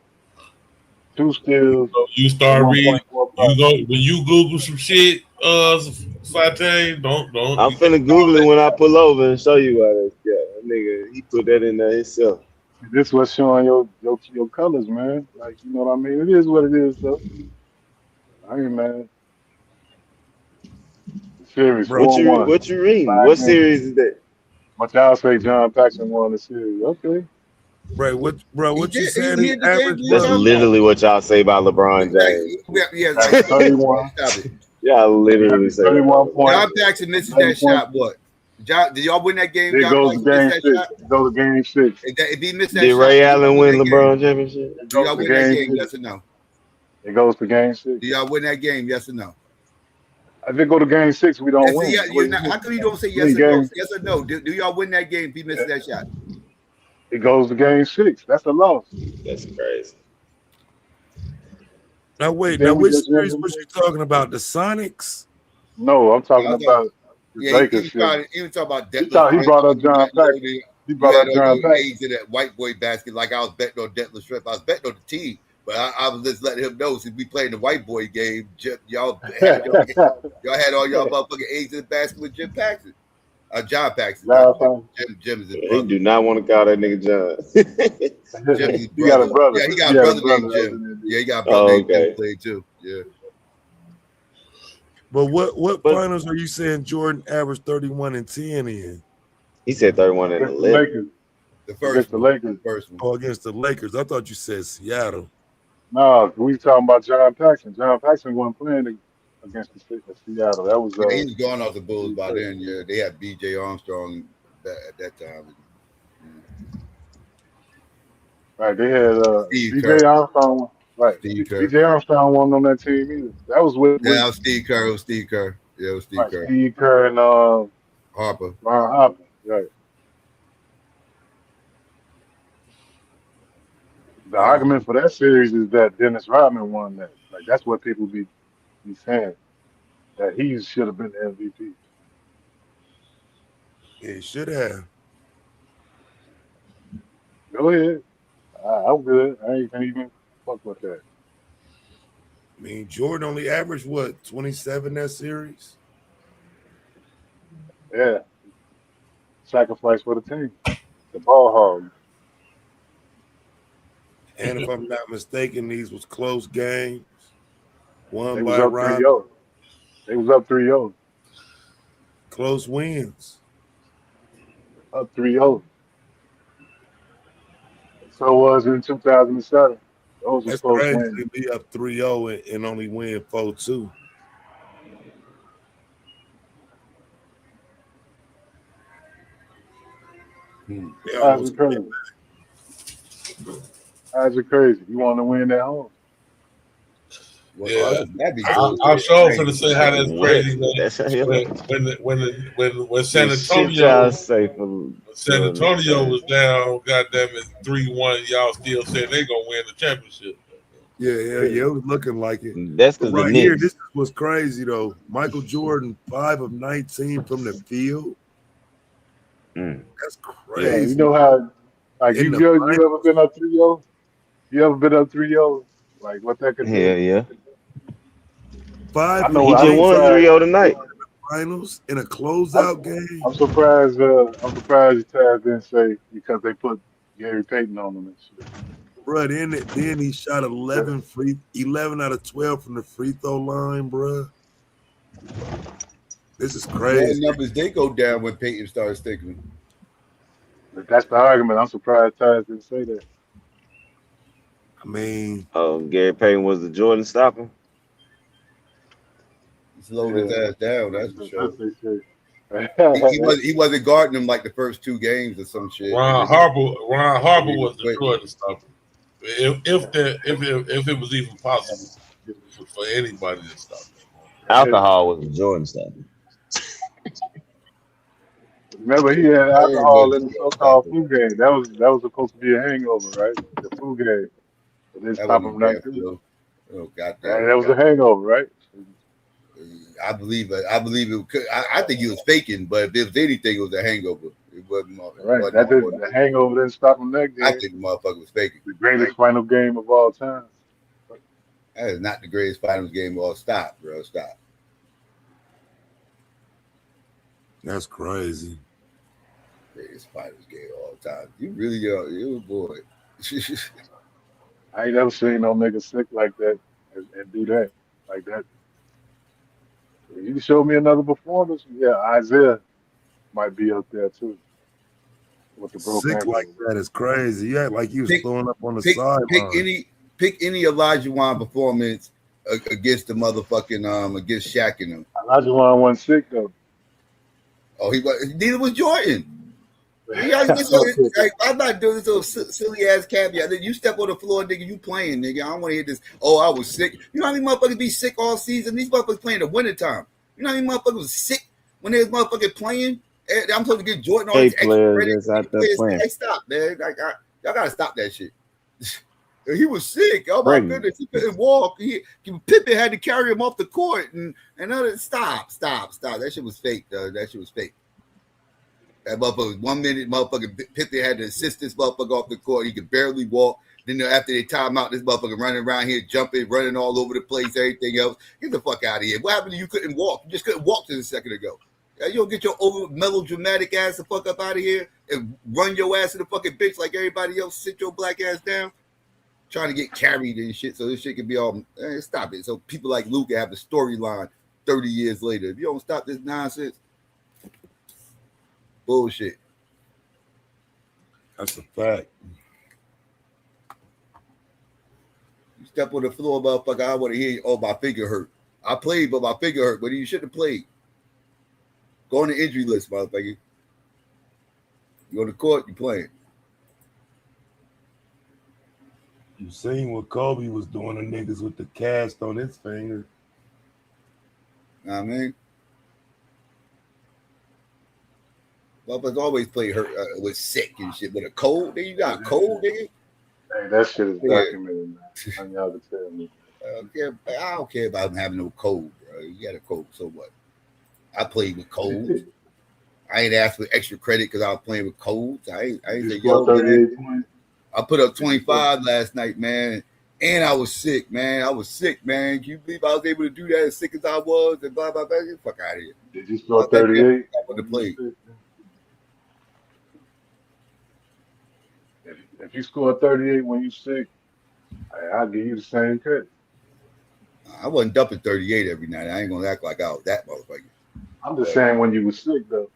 2 steals. So you start reading. 1.45. You go when you Google some shit, Satay. Don't. I'm finna Google it when I pull over and show you why that's cap. That nigga, he put that in there himself. This was showing your colors, man. Like, you know what I mean? It is what it is, though. I ain't mad. Series 4-1. What you reading? What series is that? But y'all say John Paxson won the series. Okay. Right, what you said? He averaged. That's literally what y'all say about LeBron James. Yeah, 31. Stop it. Y'all literally say 31 points. John Paxson misses that shot. What? John, did y'all win that game? It goes to game 6. It goes to game 6. If he missed that Did shot, Ray Allen win LeBron championship? Do y'all win that game? Yes or no? It goes to game 6. Do y'all win that game? Yes or no? If it go to game 6, we don't win. How come you don't say yes or no? Yes or no? Do y'all win that game if he misses that shot? It goes to game 6. That's a loss. That's crazy. Now wait, which series was you talking about? The Sonics? No, I'm talking about the Lakers. He was talking about he brought up John Paxson. He brought up John Paxson. To that white boy basket like I was betting on Detlef Schrempf. I was betting on the team, but I was just letting him know since we playing the white boy game, y'all had all y'all motherfucking eggs in the basket with Jim Paxson. John Paxson. Jim is his He brother. do not want to call that nigga John. Jim is his He got a brother. brother. Yeah, he got a brother named Jim. Yeah, he got a brother named Jim played too. Yeah. But what finals are you saying Jordan averaged 31 and 10 in? He said 31 and 11. Lakers. The first against one. the Lakers. First one. Oh, against the Lakers. I thought you said Seattle. No, we talking about John Paxson. John Paxson wasn't playing against the Seattle. That was he was gone off the Bulls by then. Yeah, they had B.J. Armstrong at that time. Right, they had B.J. Armstrong. Right, B.J. Armstrong wasn't on that team either. That was with that was Steve Kerr. It was Steve Kerr. Yeah, it was Steve Kerr. Steve Kerr and Harper. Ron Harper. Right. The argument for that series is that Dennis Rodman won that. Like that's what people be saying, that he should have been the MVP. Yeah, he should have. Go ahead. I'm good. I ain't gonna even fuck with that. I mean, Jordan only averaged what, 27 that series? Yeah. Sacrifice for the team. The ball hog. And if I'm not mistaken, these was close games. They was up 3-0. They was up 3-0. Close wins. Up 3-0. So was in 2007. Those That's were close crazy wins. to be up 3-0 and only win 4-2. That's crazy. That's crazy. You want to win at home? Yeah, I'm sure finna say how that's crazy. When San Antonio was down, goddamn it, 3-1, y'all still said they gonna win the championship. Yeah, it was looking like it. That's because right here, this was crazy though. Michael Jordan, 5 of 19 from the field. That's crazy. Yeah, you know how, like, you ever been up 3-0? You ever been up 3-0? Like, what that could do? Yeah. 5. I know he just won 3-0 tonight. Finals in a closeout game. I'm surprised. Taz didn't say because they put Gary Payton on them and shit. Bro, then he shot 11 out of 12 from the free throw line, bro. This is crazy. The numbers they go down when Payton started sticking. But that's the argument. I'm surprised Taz didn't say that. I mean, Gary Payton was the Jordan stopper. Slowed his ass down, that's for sure. He wasn't guarding him like the first 2 games or some shit. Ron Harper was the Jordan stopper. If it was even possible for anybody to stop him. Alcohol was the Jordan stopper. Remember, he had alcohol in the so-called flu game. That was supposed to be a hangover, right? The flu game. But they stopped him not doing. Oh goddamn! That was a hangover, right? I believe it. I think he was faking, but if it was anything, it was a hangover. It wasn't. Right. The hangover didn't stop him that game. I think the motherfucker was faking. The greatest final game of all time. That is not the greatest finals game of all. Stop, bro. Stop. That's crazy. Greatest finals game of all time. You really are. You a boy. I ain't never seen no nigga sick like that and do that like that. If you show me another performance, yeah, Isaiah might be up there too. With the broken sick like that is crazy. You act like you was throwing up on the sideline. Pick any Elijah Wan performance against the motherfucking against Shaq and them. Elijah Wan wasn't sick though. Oh, he was. Neither was Jordan. I'm not doing this little silly ass caveat. You step on the floor, nigga, you playing, nigga. I don't want to hear this. Oh, I was sick. You know how many motherfuckers be sick all season? These motherfuckers playing in the wintertime. You know how many motherfuckers was sick when they was motherfucking playing? I'm supposed to get Jordan all these extra credits. Hey, stop, man. Y'all gotta stop that shit. He was sick. Oh my goodness, he couldn't walk. Pippen had to carry him off the court and other. Stop. That shit was fake, though. That shit was fake. That motherfucker, 1 minute, motherfucker, Pippen had to assist this motherfucker off the court. He could barely walk. Then after they time out, this motherfucker running around here, jumping, running all over the place, everything else. Get the fuck out of here. What happened to you couldn't walk? You just couldn't walk just a second ago. You don't get your over melodramatic ass the fuck up out of here and run your ass to the fucking bitch like everybody else. Sit your black ass down. Trying to get carried and shit, so this shit can be all. Stop it. So people like Luke have the storyline 30 years later. If you don't stop this nonsense, bullshit. That's a fact. You step on the floor, motherfucker. I want to hear you. Oh, my finger hurt. I played, but my finger hurt. But you shouldn't have played. Go on the injury list, motherfucker. You go to court, you playing. You seen what Kobe was doing to niggas with the cast on his finger. Know what I mean? Motherfuckers always play hurt with sick and shit. With a cold, then you got a cold, nigga. Hey, that shit is documented, man. Y'all can tell me. I don't care about him having no cold, bro. You got a cold, so what? I played with colds. I ain't asked for extra credit because I was playing with colds. I ain't say, yo, man, I put up 25 last night, man, and I was sick, man. I was sick, man. Can you believe I was able to do that as sick as I was and blah, blah, blah? Get the fuck out of here. Did you score 38? I want to play. If you score 38 when you sick, I'll give you the same credit. I wasn't dumping 38 every night. I ain't going to act like I was that motherfucker. I'm just saying when you were sick, though.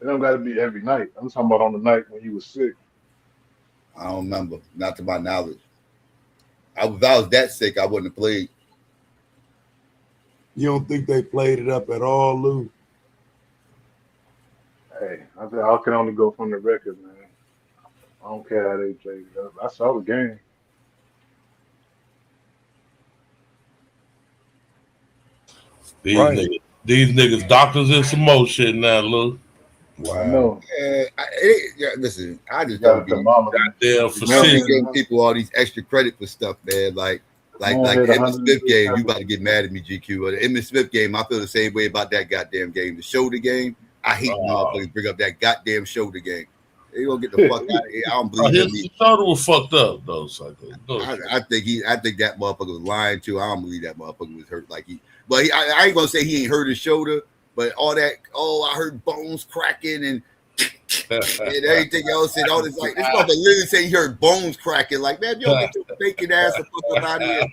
It don't got to be every night. I'm talking about on the night when you were sick. I don't remember. Not to my knowledge. If I was that sick, I wouldn't have played. You don't think they played it up at all, Lou? Hey, I can only go from the record, man. I don't care how they played it up. I saw the game. These niggas doctors in some more shit now, Lou. Wow. I know. Listen, I just don't be goddamn for shit. Giving people all these extra credit for stuff, man. Like the Emmitt Smith game, you about to get mad at me, GQ. The Emmitt Smith game, I feel the same way about that goddamn game. The shoulder game, I hate motherfuckers bring up that goddamn shoulder game. They gonna get the fuck out of here. I don't believe his shoulder was fucked up though. I think that motherfucker was lying too. I don't believe that motherfucker was hurt like he. But I ain't gonna say he ain't hurt his shoulder. But all that, I heard bones cracking and everything else and all this. Like this motherfucker literally say he heard bones cracking. Like, man, you don't get your faking ass the fuck up out of here.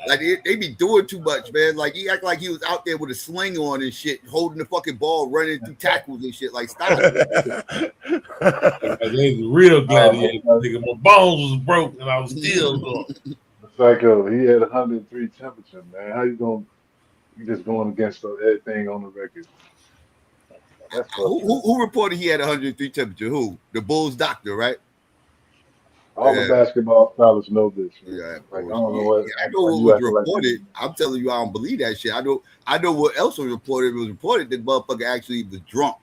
Like they be doing too much, man. Like he act like he was out there with a sling on and shit, holding the fucking ball, running through tackles and shit. Like, stop. They real gladiator, nigga. My bones was broke and I was still going. Psycho, he had 103 temperature, man. How you just going against everything on the record? Who reported he had 103 temperature? Who? The Bulls doctor, right? All the basketball scholars know this. Yeah, like, I don't know what. I know what was reported. I'm telling you, I don't believe that shit. I know what else was reported. It was reported that motherfucker actually was drunk.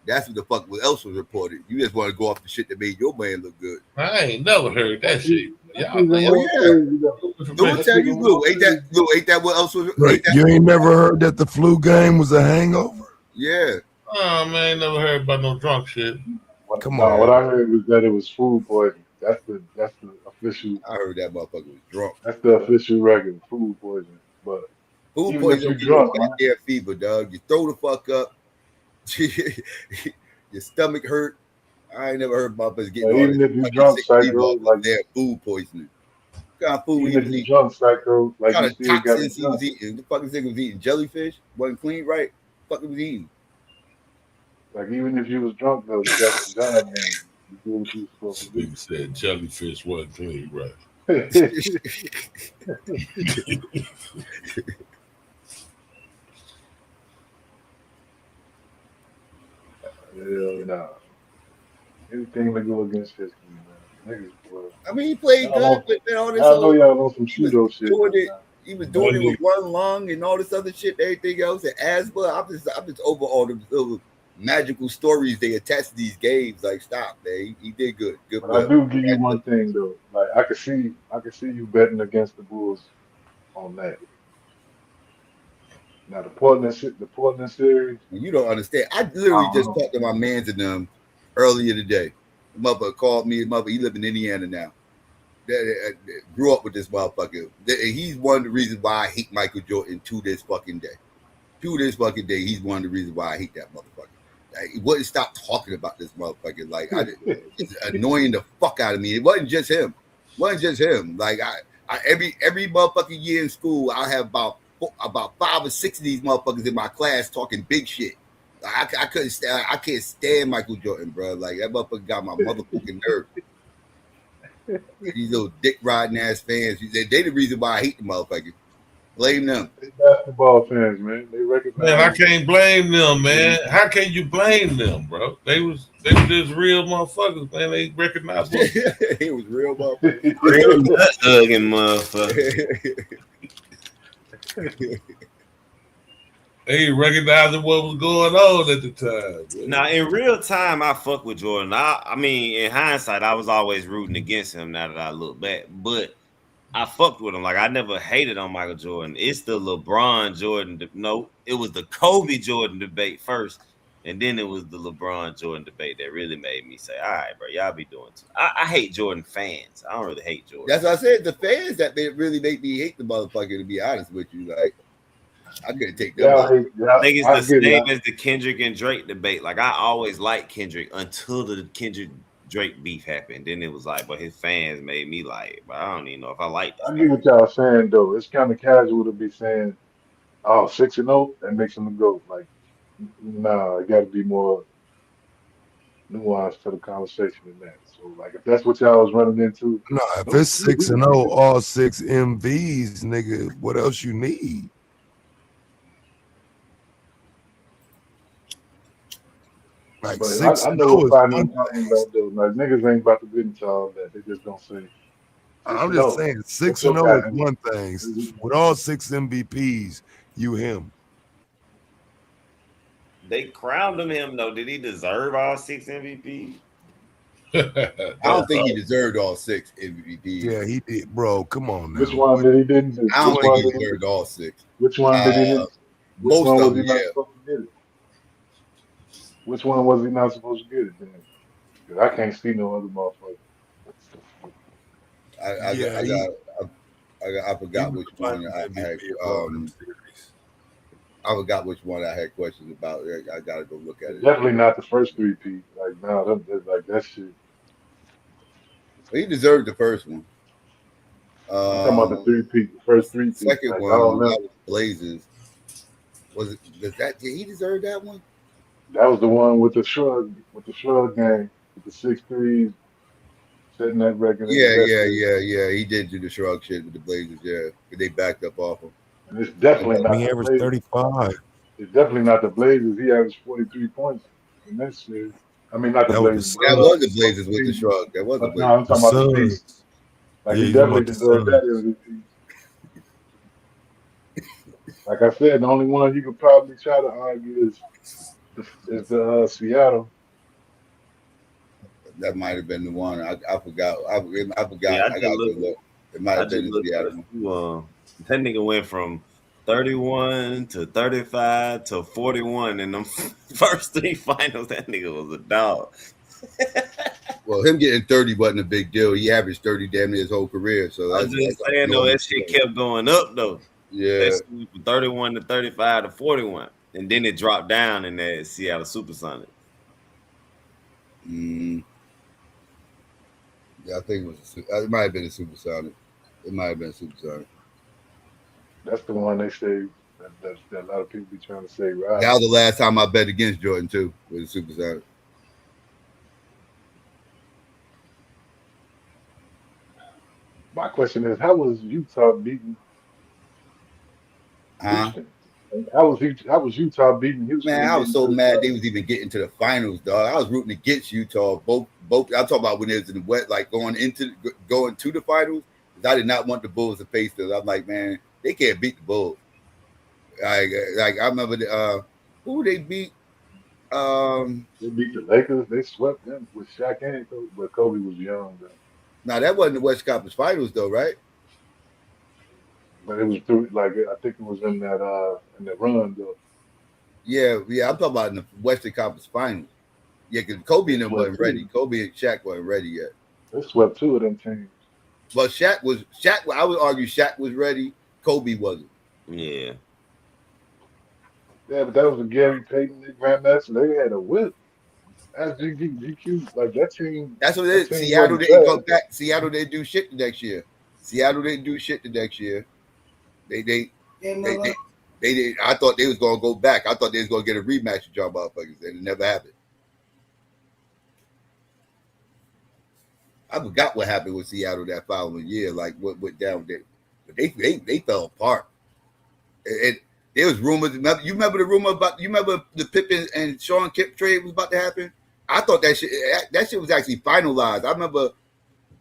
That's what the fuck else was reported. You just want to go off the shit that made your man look good. I ain't never heard that shit. Don't tell you, Lou. Ain't that what else was? Right. You ain't never heard that the flu game was a hangover? Yeah. Oh man, I ain't never heard about no drunk shit. Come on. What I heard was that it was food poisoning. That's the official. I heard that motherfucker was drunk. That's the official record, food poisoning. But food poisoning, you goddamn fever, dog. You throw the fuck up. Your stomach hurt. I ain't never heard motherfuckers getting even if you drunk, psycho, like they're food poisoning. What kind of food even if you drunk, psycho, like what kind of toxins he was eating? The fucking thing was eating jellyfish. Wasn't clean, right? What was eating? Like even if you was drunk though, you got the job, man. You do what you supposed to do. He said jellyfish wasn't clean, right? Hell no. Anything to go against history, man. I mean, he played good, but all this. I know y'all on some pseudo shit. He was doing it with one lung and all this other shit, everything else, and asthma. I'm just over all the little magical stories they attach to these games. Like, stop, man. He did good. Good. But I do give you one thing though. Like, I could see you betting against the Bulls on that. Now the Portland series. You don't understand. I literally just talked to my mans and them earlier today. The mother called me. He live in Indiana now. Grew up with this motherfucker. He's one of the reasons why I hate Michael Jordan to this fucking day. to this fucking day, he's one of the reasons why I hate that motherfucker. Like, he wouldn't stop talking about this motherfucker. Like, it's annoying the fuck out of me. It wasn't just him. Like, every motherfucking year in school, I have about 5 or 6 of these motherfuckers in my class talking big shit. Like, I can't stand Michael Jordan, bro. Like, that motherfucker got my motherfucking nerve. These little dick riding ass fans, they the reason why I hate the motherfucker. Blame them. They basketball fans, man. They recognize. Man, I can't blame them, man. How can you blame them, bro? They was just real motherfuckers, man. They recognized what it was real motherfuckers. Real nut hugging motherfuckers. They recognizing what was going on at the time. Now, in real time, I fuck with Jordan. I mean, in hindsight, I was always rooting against him. Now that I look back, but I fucked with him. Like, I never hated on Michael Jordan. It's the LeBron Jordan. No, it was the Kobe Jordan debate first, and then it was the LeBron Jordan debate that really made me say, all right, bro, y'all be doing too. I hate Jordan fans. I don't really hate Jordan. That's what I said. The fans that really make me hate the motherfucker, to be honest with you. Like, I couldn't take that. I think it's the same as the Kendrick and Drake debate. Like, I always liked Kendrick until the Kendrick Drake beef happened. Then it was like, but his fans made me like, but I don't even know if I like this. I get what y'all saying though. It's kind of casual to be saying, "Oh, 6-0," that makes him a GOAT. Like, nah, it got to be more nuance to the conversation than that. So, like, if that's what y'all was running into, no, if it's 6-0, all 6 MVs, nigga, what else you need? Like, but I know what finals talking about though. Like, niggas ain't about to get into all that. They just don't say. I'm just saying 6-0 is one thing. With all 6 MVPs, you him. They crowned him though. Did he deserve all 6 MVPs? I don't think he deserved all 6 MVPs. Yeah, he did, bro. Come on now. Which one did he didn't do? I don't think he deserved all 6. Which one did he didn't? Most of them, yeah. Supposed to get it? Which one was he not supposed to get it then? Because I can't see no other motherfucker. I forgot which one I had. I forgot which one I had questions about. I gotta go look at it. Definitely not the first 3-peat. Like, no, like that shit. He deserved the first one. I'm talking about the 3-peat, the first 3-peat. Second like, one, that was Blazers. Was it? Did he deserve that one? That was the one with the shrug game, with the 6 threes, setting that record. Yeah. He did do the shrug shit with the Blazers. Yeah, they backed up off him. And it's definitely not. He averaged 35. It's definitely not the Blazers. He averaged 43 points in that series. I mean, not the Blazers. That was the Blazers with the shrug. That was the Blazers. No, I'm talking about the team. Like, he definitely deserved that MVP. Like I said, the only one you could probably try to argue is Seattle. That might have been the one. I forgot. I forgot. Yeah, I got to look. It might have been the Seattle one. That nigga went from 31 to 35 to 41 in them first 3 finals. That nigga was a dog. Well, him getting 30 wasn't a big deal. He averaged 30 damn near his whole career. So I'm just saying though, that shit kept going up though. Yeah, from 31 to 35 to 41, and then it dropped down in that Seattle Supersonics. Yeah, I think it might have been a Supersonic. It might have been a Supersonic. That's the one they say that a lot of people be trying to say, right? That was the last time I bet against Jordan too, with a Supersonic. My question is, how was Utah beating Houston? How was Utah beating Houston? Man, I was so mad they was even getting to the finals, dog. I was rooting against Utah. Both. I'm talking about when it was in the West, like going to the finals. I did not want the Bulls to face them. I'm like, man, they can't beat the Bulls. Like I remember who they beat. They beat the Lakers. They swept them with Shaq and Kobe, but Kobe was young though. Now that wasn't the West Conference Finals though, right? But it was through, like, I think it was in that run though. Yeah. I'm talking about in the Western Conference Finals. Yeah, because Kobe and them wasn't ready. Kobe and Shaq wasn't ready yet. They swept 2 of them teams. But Shaq. I would argue Shaq was ready. Kobe wasn't. Yeah. Yeah, but that was a Gary Payton, Nick Van Ness, and they had a whip. That's GQ. Like That's what it that is. team Seattle wasn't didn't go bad. back. Seattle didn't do shit the next year. Seattle didn't do shit the next year. They did. I thought they was gonna go back. I thought they was gonna get a rematch with y'all motherfuckers, and it never happened. I forgot what happened with Seattle that following year. Like what went down there, but they fell apart. And there was rumors. You remember the rumor about? You remember the Pippen and Sean Kemp trade was about to happen? I thought that shit was actually finalized. I remember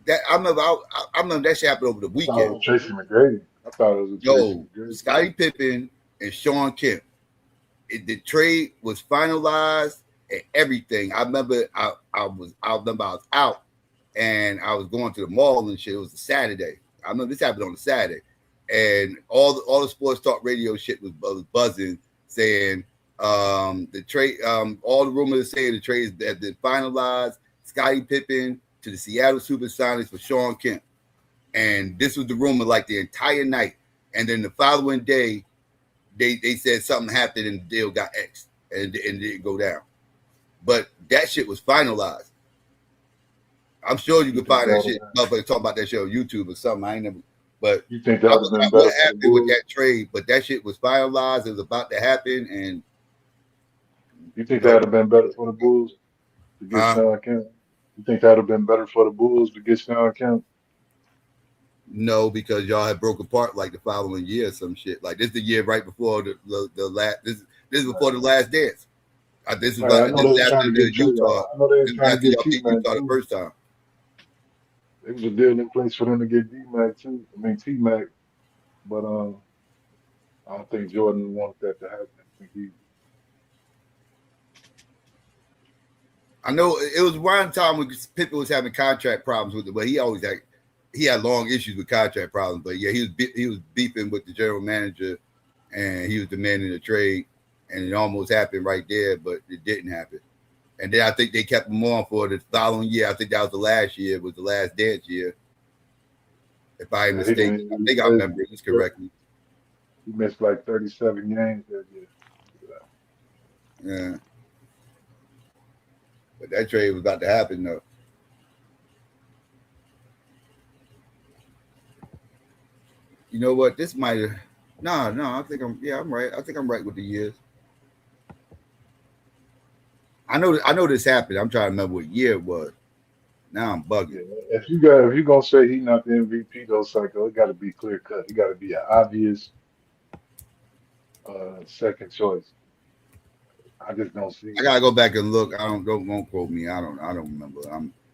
that. I remember that shit happened over the I thought it weekend. was Tracy McGrady. I thought it was a Tracy Yo, McGrady. Scottie Pippen and Sean Kemp. The trade was finalized and everything. I remember I was out and I was going to the mall and shit. It was a Saturday. I remember this happened on a Saturday, and all the sports talk radio shit was buzzing, saying the trade. All the rumors saying the trades have been finalized. Scottie Pippen to the Seattle SuperSonics for Sean Kemp, and this was the rumor like the entire night. And then the following day, they said something happened and the deal got X and it didn't go down. But that shit was finalized. I'm sure you can find that shit. Motherfuckers talk about that shit on YouTube or something. I ain't never. But you think that I would have been forgot better what for the happened with Bulls? that trade, but that shit was finalized. It was about to happen, and You think that would have been better for the Bulls to get Sean Kemp? You think that would have been better for the Bulls to get Sean Kemp? No, because y'all had broke apart like the following year or some shit. Like this is the year right before the last. This is before the last dance. This is Right, I know they this was is trying after to the get Trey. Utah. I know they was This is trying to after get y'all T beat Mac Utah the too. first time. There was a deal in place for them to get D Mac too. I mean T Mac, but I don't think Jordan wanted that to happen. I think he. I know it was one time when Pippen was having contract problems with it, but he had long issues with contract problems. But yeah, he was beefing with the general manager, and he was demanding a trade, and it almost happened right there, but it didn't happen. And then I think they kept him on for the following year. I think that was the last year. It was the last dance year, if I am Yeah, he didn't mistaken. I even think I play. remember this correctly. He missed like 37 games that year. Yeah, but that trade was about to happen though. You know what? This might have. No. I think I'm right. I think I'm right with the years. I know this happened. I'm trying to remember what year it was. Now I'm bugging. Yeah, if you're gonna say he's not the MVP though, Psycho, it got to be clear cut. It got to be an obvious second choice. I just don't see I it. gotta go back and look. I don't quote me. I don't remember.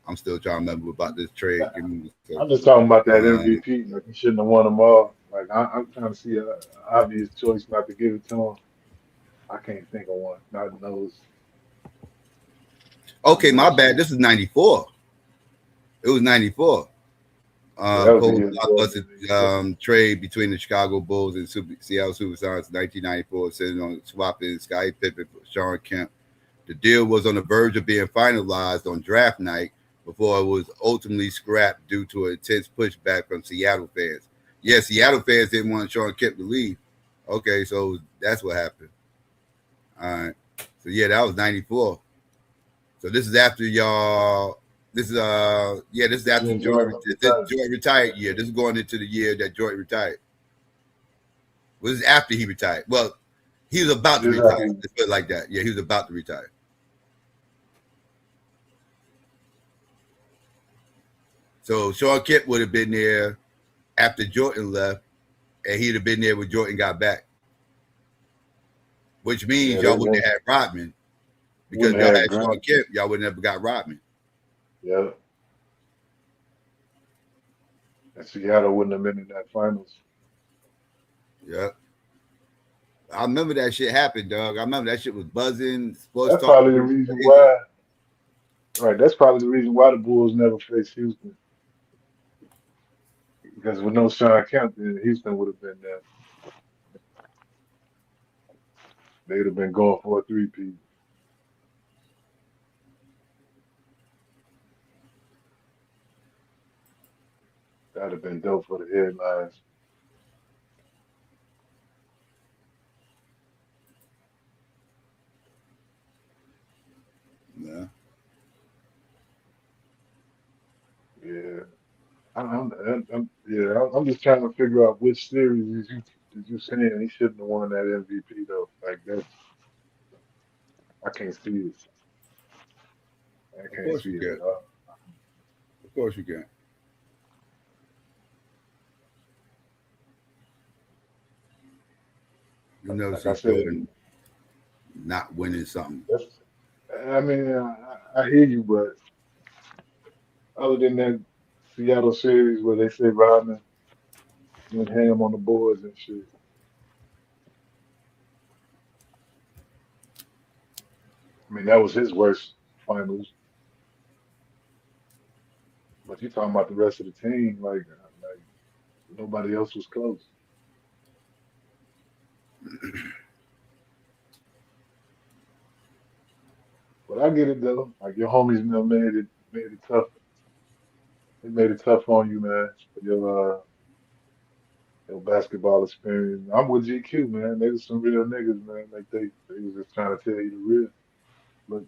I'm still trying to remember about this trade. Give me a I'm second. just talking about that MVP. Like he shouldn't have won them all. Like I'm trying to see an obvious choice not to give it to him. I can't think of one. Not in those. Okay, my bad. This is '94. It was '94. Yeah, that was the Post year blockbuster Jordan. trade between the Chicago Bulls and Seattle SuperSonics 1994, sitting on swapping Scottie Pippen for Sean Kemp. The deal was on the verge of being finalized on draft night before it was ultimately scrapped due to intense pushback from Seattle fans. Yeah, Seattle fans didn't want Sean Kemp to leave. Okay, so that's what happened. All right. So yeah, that was '94. So this is after y'all. This is after Jordan retired year. This is going into the year that Jordan retired. This is after he retired. Well, he was about to retire. Let's put it like that. Yeah, he was about to retire. So Sean Kemp would have been there after Jordan left, and he'd have been there when Jordan got back. Which means y'all wouldn't have had Rodman. Because y'all had Sean Kemp, y'all would never got Rodman. Yeah. And Seattle wouldn't have been in that finals. Yeah. I remember that shit happened, dog. I remember that shit was buzzing. That's probably the reason why. Right. That's probably the reason why the Bulls never faced Houston. Because with no Sean Kemp, then Houston would have been there. They'd have been going for a three-peat. That'd have been dope for the headlines. I'm just trying to figure out which series is you saying he shouldn't have won that MVP though. Like that, I can't see it. I Of can't course see you it can. at all. Of course you can. You never Like I see said, Jordan not winning something. that's, I mean, I hear you, but other than that Seattle series where they say Rodman went ham on the boards and shit, I mean that was his worst finals. But you talking about the rest of the team, like nobody else was close. But I get it though. Like your homies, made it tough. They made it tough on you, man, for your basketball experience. I'm with GQ, man. They was some real niggas, man. Like they was just trying to tell you the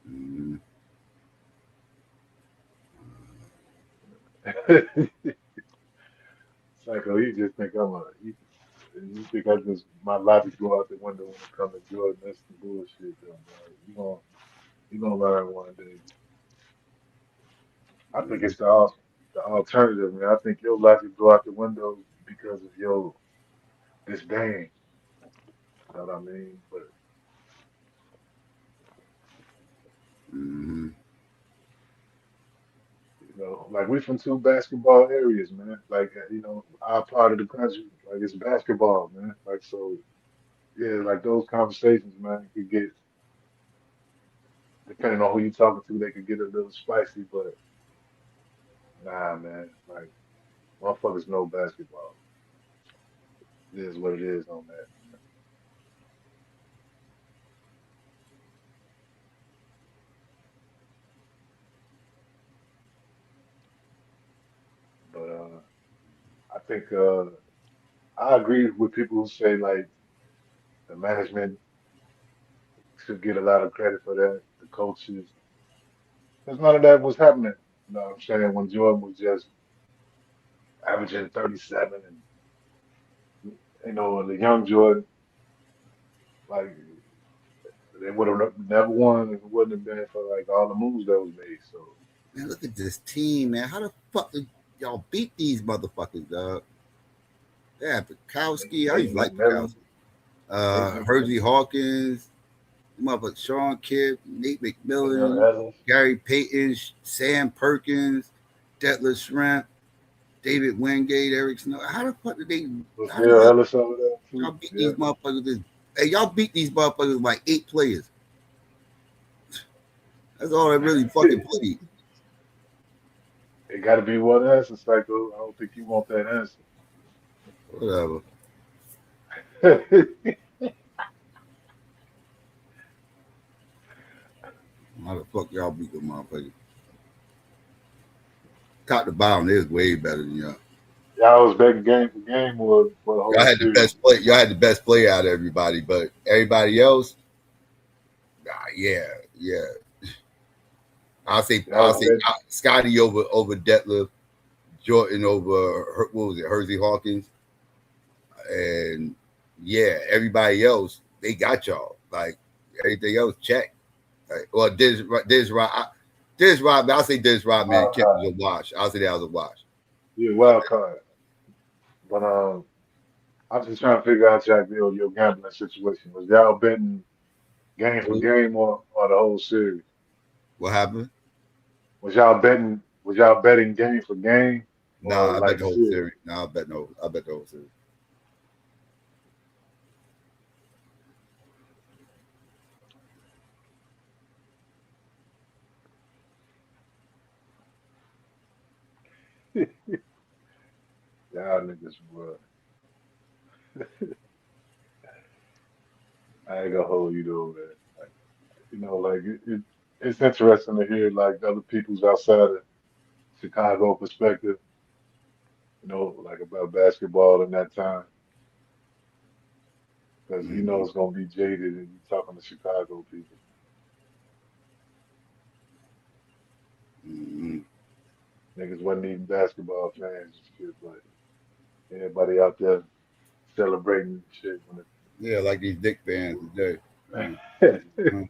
Mm-hmm. real. Psycho, you just think you think I just my logic go out the window when it comes to Jordan. That's the bullshit, though, man. You gonna learn one day. I think it's the alternative, man. I think your logic go out the window because of your disdain. You know what I mean? But Mm-hmm. like we from two basketball areas, man. Like our part of the country, like it's basketball, man. Like so, yeah. Like those conversations, man, could get depending on who you talking to, they could get a little spicy. But nah, man. Like motherfuckers know basketball. It is what it is on that. But I think I agree with people who say like the management should get a lot of credit for that. The coaches, because none of that was happening. You know what I'm saying? When Jordan was just averaging 37, and the young Jordan, like they would have never won if it wouldn't have been for like all the moves that was made. So Man, look at this team, man. How the fuck did y'all beat these motherfuckers, dog? Yeah, Bukowski. I used to like Nate McMillan, Bukowski. Nate Hersey McMillan, Hawkins, motherfucker Sean Kidd, Nate Dale McMillan, Ellis. Gary Payton, Sam Perkins, Detlef Shrimp, David Wingate, Eric Snow. How the fuck did they? Was How did Dale Ellis over there y'all too? beat Yeah. these motherfuckers? Hey, y'all beat these motherfuckers with like 8 players. That's all that really fucking played. It got to be one answer, Psycho. I don't think you want that answer. Whatever. How the fuck y'all beat them motherfuckers? Top to bottom, they was way better than y'all. Y'all was betting game for game or for the Y'all whole had the series. best play. Y'all had the best play out of everybody, but everybody else, nah, yeah, yeah. Y'all I'll was say betting. Scotty over Detlef, Jordan over what was it, Hersey Hawkins, and yeah, everybody else they got y'all. Like everything else, check. Like, well, Diz Rod, I'll say Diz Rodman Wild Kemp card. was a wash. I'll say that was a wash. Yeah, wild card. But I'm just trying to figure out, Jack Bill, your gambling situation. Was y'all betting game for Who? game or the whole series? What happened? Was y'all betting game for game or Nah, I bet like the whole series? series. Nah, I bet no. I bet the whole series. Y'all niggas were. I ain't gonna hold you though, man. Like, it's interesting to hear like other people's outside of Chicago perspective, like about basketball in that time, because Mm-hmm. it's gonna be jaded and you talking to Chicago people. Mm-hmm. Niggas wasn't even basketball fans and shit, but everybody out there celebrating and shit. Yeah, like these dick fans today. I Uh-huh.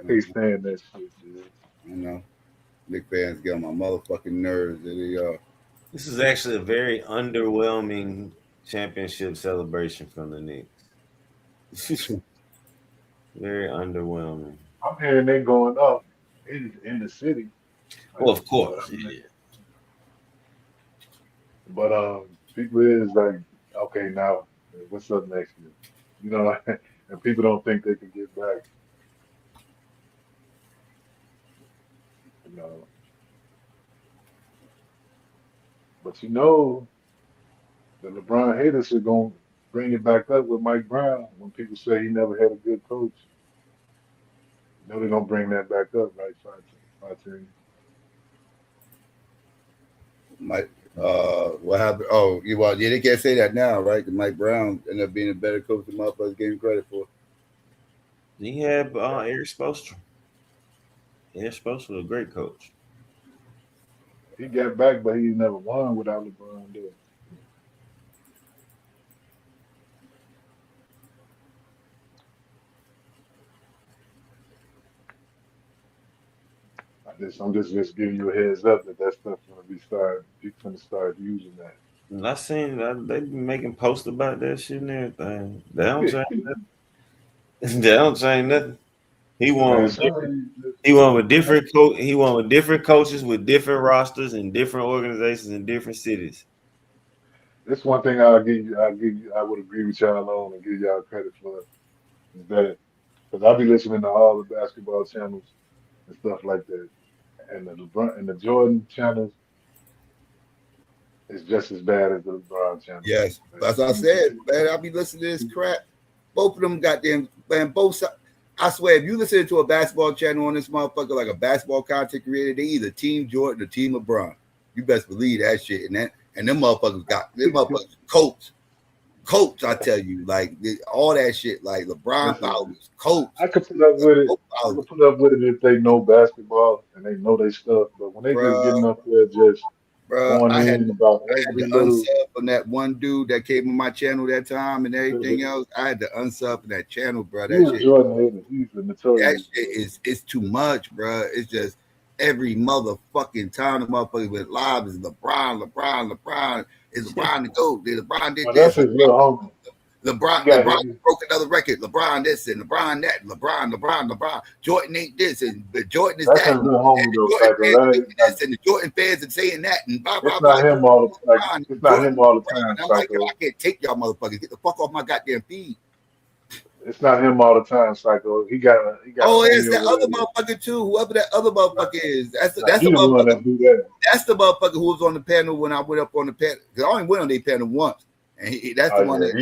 can't stand that shit, dude. You know, dick fans get on my motherfucking nerves. They are. This is actually a very underwhelming championship celebration from the Knicks. Very underwhelming. I'm hearing they going up in the city. Well, of But course, yeah. people is like, okay, now what's up next year? You know, and people don't think they can get back. You know, but the LeBron haters are gonna bring it back up with Mike Brown when people say he never had a good coach. You know they're gonna bring that back up, right? 5 10. Mike, what happened? Oh, well, yeah, they can't say that now, right? Because Mike Brown ended up being a better coach than motherfuckers gave him credit for. He had Eric Spoelstra. Eric Spoelstra was a great coach. He got back, but he never won without LeBron there. I'm just giving you a heads up that stuff gonna be started. People gonna start using that. And I seen that they be making posts about that shit and everything. They don't change nothing. They don't change nothing. He won Man, with different. He won with different He won with different coaches with different rosters and different organizations in different cities. This one thing I'll give you. I would agree with y'all on and give y'all credit for is that because I'll be listening to all the basketball channels and stuff like that, and the LeBron and the Jordan channels is just as bad as the LeBron channels. Yes, that's what I said, man. I'll be listening to this crap. Both of them goddamn, man, both sides. I swear, if you listen to a basketball channel on this motherfucker, like a basketball content creator, they either Team Jordan or Team LeBron. You best believe that shit. And them motherfuckers coach, I tell you, like all that shit, like LeBron followers, coach. I could put up with it. I could put up with it if they know basketball and they know their stuff. But when they just getting up there just going in about every little unsub from that one dude that came on my channel that time and everything else. I had to unsub from that channel, bro. That shit, Jordan, he's a notorious. That shit it's too much, bro. It's just every motherfucking time the motherfucker went live is LeBron. Is LeBron the GOAT? LeBron did this. That's his little homie. LeBron broke another record. LeBron this and LeBron that. LeBron. Jordan ain't this and Jordan is that's that. His little homie though, and the Jordan fans are saying that and blah blah it's blah. Not him all the, like, it's not him all the time. I'm like, I can't take y'all motherfuckers. Get the fuck off my goddamn feed. It's not him all the time, Psycho. He got. Oh, it's that other motherfucker too. Whoever that other motherfucker is. That's the motherfucker that do that. That's the motherfucker who was on the panel when I went up on the panel. Because I only went on their panel once, and that's the one that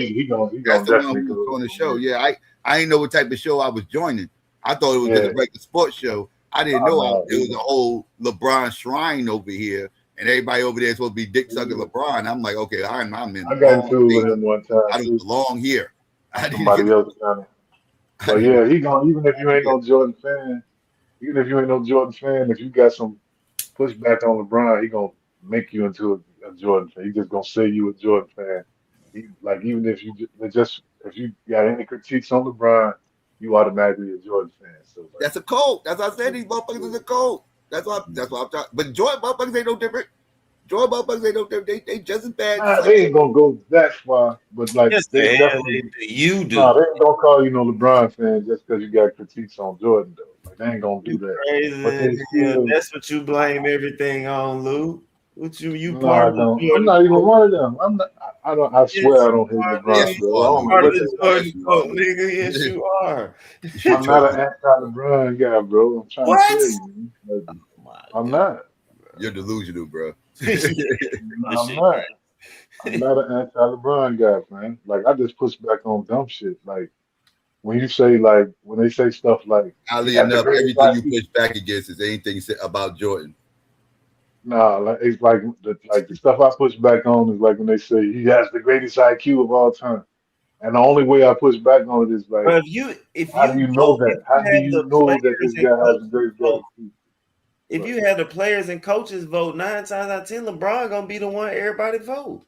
that's the one who was on the show. Yeah, I didn't know what type of show I was joining. I thought it was just a regular sports show. I didn't know it was a whole LeBron shrine over here, and everybody over there is supposed to be dick sucking LeBron. I'm like, okay, I'm in. I got into it with him one time. I don't belong here. Somebody else done it. But yeah, he gonna even if you ain't no Jordan fan, if you got some pushback on LeBron, he gonna make you into a Jordan fan. He just gonna say you a Jordan fan. Even if you got any critiques on LeBron, you automatically a Jordan fan. So that's a cult. That's what I said. These motherfuckers is a cult. That's what I'm talking. But Jordan motherfuckers ain't no different. Jordan motherfuckers ain't no different. They just as bad. They ain't gonna go that far, but like they definitely you do. They ain't gonna call you no LeBron fan just because you got critiques on Jordan though. Like they ain't gonna do that. Crazy. That's what you blame everything on, Lou. What you no, part I don't. I'm not even one of them. I'm not. I don't. I swear I don't hate LeBron. Bro. Part of the Jordan cult, nigga. Yes, you are. I'm not an anti-LeBron guy, bro. I'm trying to tell you. I'm not. You're delusional, bro. I'm not. I'm not an anti-LeBron guy, man. Like I just push back on dumb shit. Like when they say stuff like, oddly enough, everything you push back against is anything you said about Jordan. Nah, like it's like the stuff I push back on is like when they say he has the greatest IQ of all time. And the only way I push back on it is like, how do you know that? How do you know that this guy has the greatest IQ? If you had the players and coaches vote 9 times out of 10, LeBron gonna be the one everybody vote.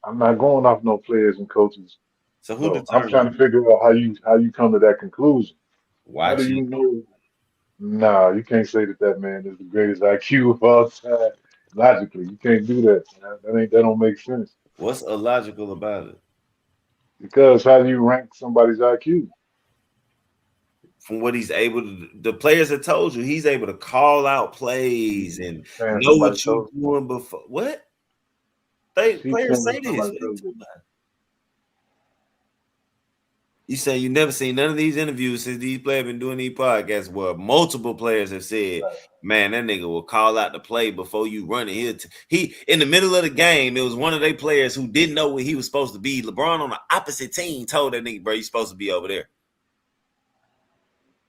I'm not going off no players and coaches. So who So I'm determines? trying to figure out how you come to that conclusion. How do Watching. you know? Nah, you can't say that man is the greatest IQ of all time. Logically, you can't do that. Man. That don't make sense. What's illogical about it? Because how do you rank somebody's IQ? From what he's able to, the players have told you, he's able to call out plays and Saying know somebody what you're told doing before. What? you. She's Players saying say this. somebody What are you told talking you. about? You say you never seen none of these interviews since these players been doing these podcasts where multiple players have said, man, that nigga will call out the play before you run it. He in the middle of the game, it was one of their players who didn't know where he was supposed to be. LeBron on the opposite team told that nigga, bro, you supposed to be over there.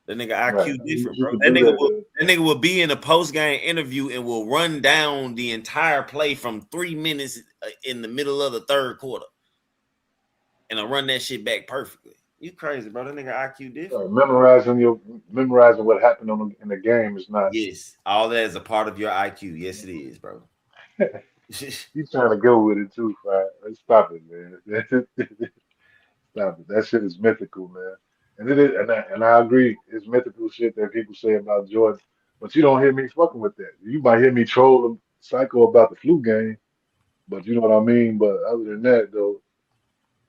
That nigga Right. IQ different, You bro. can That do nigga will be in a post-game interview and will run down the entire play from 3 minutes in the middle of the third quarter. And I'll run that shit back perfectly. You crazy, bro. That nigga IQ different. Memorizing what happened in the game is not. Yes, all that is a part of your IQ. Yes, it is, bro. You trying to go with it too, right? Stop it, man. Stop it. That shit is mythical, man. And it is, and I agree, it's mythical shit that people say about Jordan. But you don't hear me fucking with that. You might hear me troll them psycho about the flu game, but you know what I mean. But other than that, though,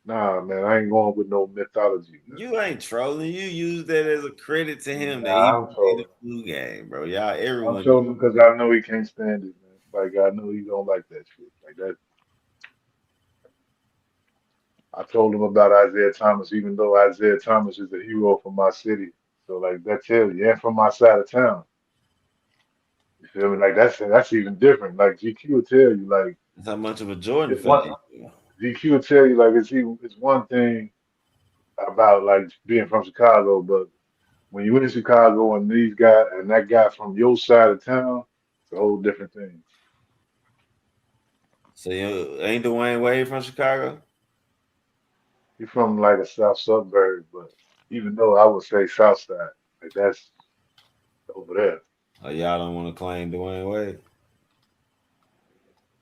nah, man, I ain't going with no mythology. Man. You ain't trolling. You use that as a credit to him that he Nah, I'm played the trolling. flu game, bro. Y'all, I'm everyone. trolling because I know he can't stand it, man. Like I know he don't like that shit. Like that. I told him about Isaiah Thomas, even though Isaiah Thomas is a hero for my city. So like that tells you, and from my side of town. You feel me? Like that's even different. Like GQ will tell you, like That's how much of a Jordan it's fan one he is. GQ will tell you, like it's one thing about like being from Chicago, but when you in Chicago and these guys and that guy from your side of town, it's a whole different thing. So you ain't Dwayne Wade from Chicago? He's from like a south suburb, but even though I would say south side, like that's over there. Oh, y'all don't want to claim Dwayne Wade?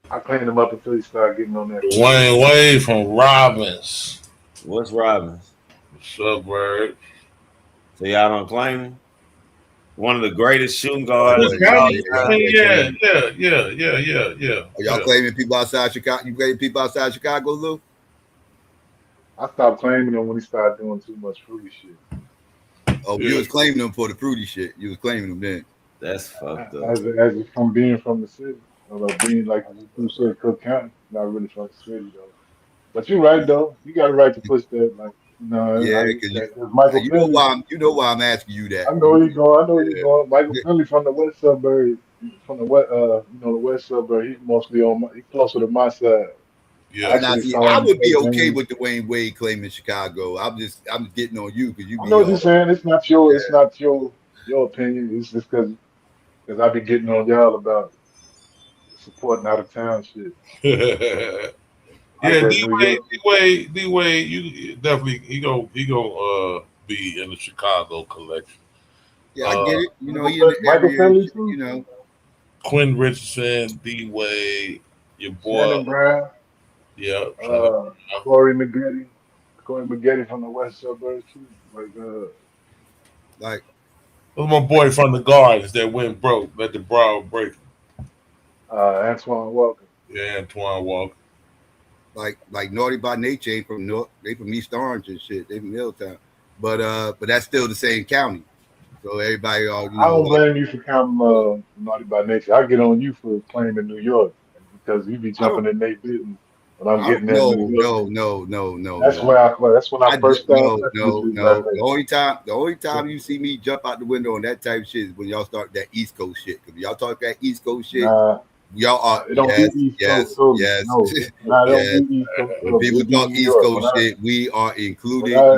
I cleaned him up until he started getting on that field. Dwayne Wade from Robbins. What's Robbins? Suburb. So y'all don't claim him? One of the greatest shooting Oh, guards what? of Y'all, all I time. mean, yeah. are y'all claiming people outside Chicago? You claiming people outside Chicago, Lou? I stopped claiming him when he started doing too much fruity shit. Oh, you was claiming them for the fruity shit. You was claiming them then. That's fucked up. As from being from the city, being like you said, Cook County, not really from the city though. But you're right though. You got a right to push that. Like, Yeah, I because that Michael Finley. you know why I'm asking you that. I know where you going. I know where you Yeah. going. Michael Finley from the west suburb, from the west, the west suburb. He's mostly he's closer to my side. I Yeah. Now, actually see, saw I him would play be okay games. with Dwayne Wade claiming Chicago. I'm getting on you because you I know be what you're all saying. It's not your opinion. It's just because I be getting on y'all about supporting out of town shit. Like Yeah, that New York. D Wade, you definitely he go be in the Chicago collection. yeah, I Uh, get it. You know, he in the Michael area and Finley shit, you too. know. Quinn Richardson, D Wade, your boy, Shannon Brown, yeah, uh, Corey McGetty, Corey McGetty from the west suburbs too. Like Like was my boy from the Gardens that went broke, let the brow break. Antoine Walker. Yeah, Antoine Walker. like Naughty by Nature ain't from North, they from East Orange and shit. They from Milltown. But that's still the same county. So everybody all I don't blame you for counting naughty by nature. I get on you for claiming New York because you be I don't jumping in Nate business when I'm I don't getting that New no York. no no no no That's no. where that's when I first started No, messing with no, you about no. that. The only time you see me jump out the window on that type of shit is when y'all start that East Coast shit. Because y'all talk that East Coast shit, Nah, y'all are it don't be East Coast solely. No, nah, it don't yes. be East Coast When solely. people It be talk New East York. Coast shit, we are When included. I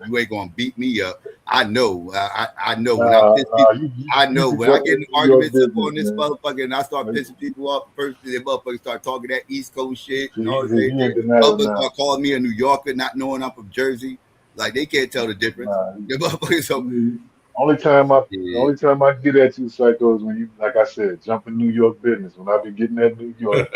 You ain't gonna beat me up. I know. I know when I nah, piss people. I you know be when I jumping get in in New York arguments up business, on this man. motherfucker and I start Like, pissing people off. First, the motherfuckers start talking that East Coast shit and all see, the he same in thing. denial Motherfuckers now. start calling me a New Yorker, not knowing I'm from Jersey. Like they can't tell the difference. Nah, The motherfuckers. So he Only time I get at you, Psycho, is when you, like I said, jump in New York business. When I be getting at New York,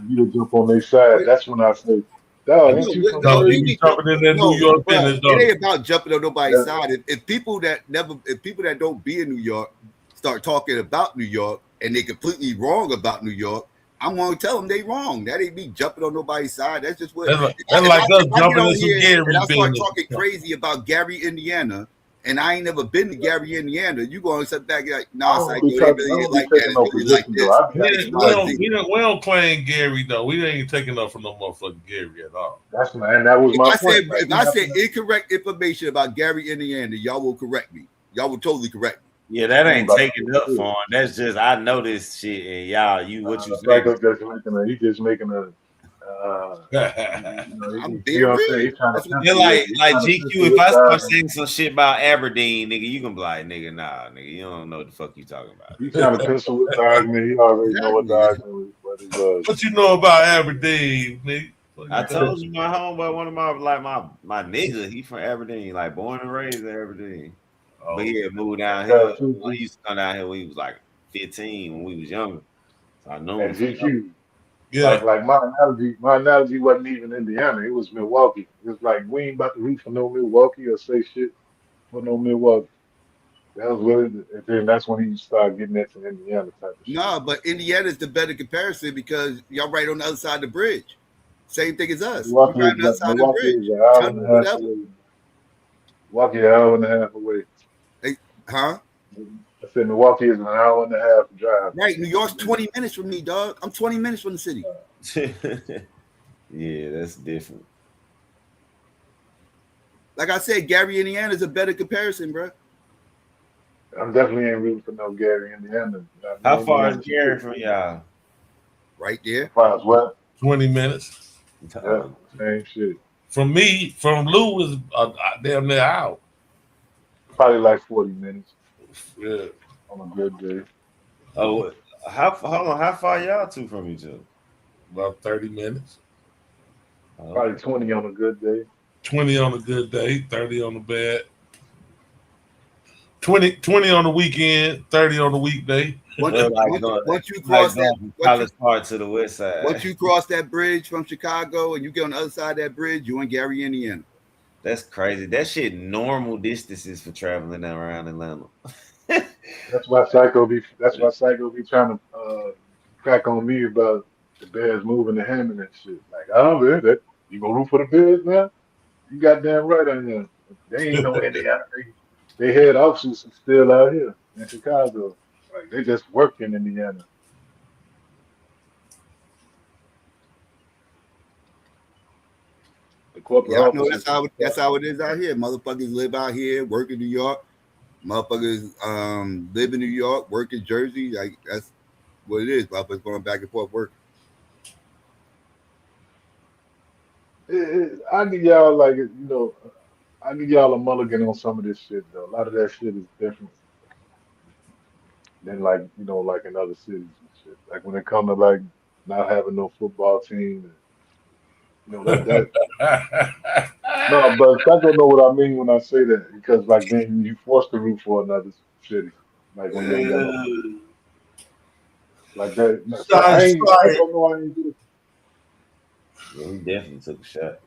you jump on their side. That's when I say, "Dog, ain't you from No, you Jersey?" be jumping in that New York bro, business, it don't ain't about jumping on nobody's Yeah. side. If people that don't be in New York start talking about New York and they completely wrong about New York, I'm gonna tell them they wrong. That ain't me jumping on nobody's side. That's just what. That's like us If I get jumping in on some here Gary and I start business. talking crazy about Gary, Indiana, and I ain't never been to Gary, Indiana, you gonna sit back like, nah, I Psycho, don't it be really ain't like that. taking It's no really like position though. this. I be asking We like, don't claim Gary though. We ain't taking up for no motherfucking Gary at all. that's man. That was my point. Like, If I say incorrect information about Gary, Indiana, y'all will correct me. Y'all will totally correct me. Yeah, that ain't taking up for him. That's just I know this shit, and y'all, what you say? Psycho just making a. I'm You know what I'm saying? He's trying to They're pencil like it. GQ. If I start saying some shit about Aberdeen, nigga, you can be like, nigga, nah, nigga, you don't know what the fuck you talking about. He's trying to pencil with the argument. He already know what the argument was. What you know about Aberdeen, nigga? I told you my homeboy, one of my nigga, he from Aberdeen, like born and raised in Aberdeen. Oh. But he had moved down here. He used to come down here when he was like 15 when we was younger. So I know him. And GQ. Yeah. Like my analogy wasn't even Indiana. It was Milwaukee. It was like we ain't about to root for no Milwaukee or say shit for no Milwaukee. That was what and then that's when he started getting into Indiana type of shit. Nah, but Indiana's the better comparison because y'all right on the other side of the bridge. Same thing as us. Milwaukee Right on the other side of the bridge. is an hour and a half away. Milwaukee an hour and a half away. Hey, huh? I said Milwaukee is an hour and a half drive. Right, New York's 20 minutes from me, dog. I'm 20 minutes from the city. Yeah, that's different. Like I said, Gary, Indiana is a better comparison, bro. I'm definitely ain't rooting for no Gary, Indiana. How far is Gary from y'all? Right there. As far as what? 20 minutes. Yeah, same shit. From me, from Lou is damn near out. Probably like 40 minutes. Yeah. On a good day. Oh, how far y'all two from each other? About 30 minutes. Probably 20 on a good day. 20 on a good day, 30 on the bad. 20 on the weekend, 30 on the weekday. Once you cross that college part to the west side. Once you cross that bridge from Chicago and you get on the other side of that bridge, you in Gary, Indiana. That's crazy. That shit normal distances for traveling around Atlanta. That's why Psycho be trying to crack on me about the Bears moving to Hammond and shit. Like, oh man, that you gonna root for the Bears now? You goddamn right on there. They ain't no Indiana. They head offices are still out here in Chicago. Like they just work in Indiana. The corporate Yeah, I know offices. that's how it is out here. Motherfuckers live out here, work in New York. Motherfuckers live in New York, work in Jersey. Like that's what it is. Motherfuckers going back and forth working. I give y'all I give y'all a mulligan on some of this shit though. A lot of that shit is different than like in other cities and shit. Like when it comes to like not having no football team, that. No, but I don't know what I mean when I say that because like then you forced to root for another city, like when you ain't got no like that. No, I don't know. I ain't do it. Yeah, he definitely took a shot.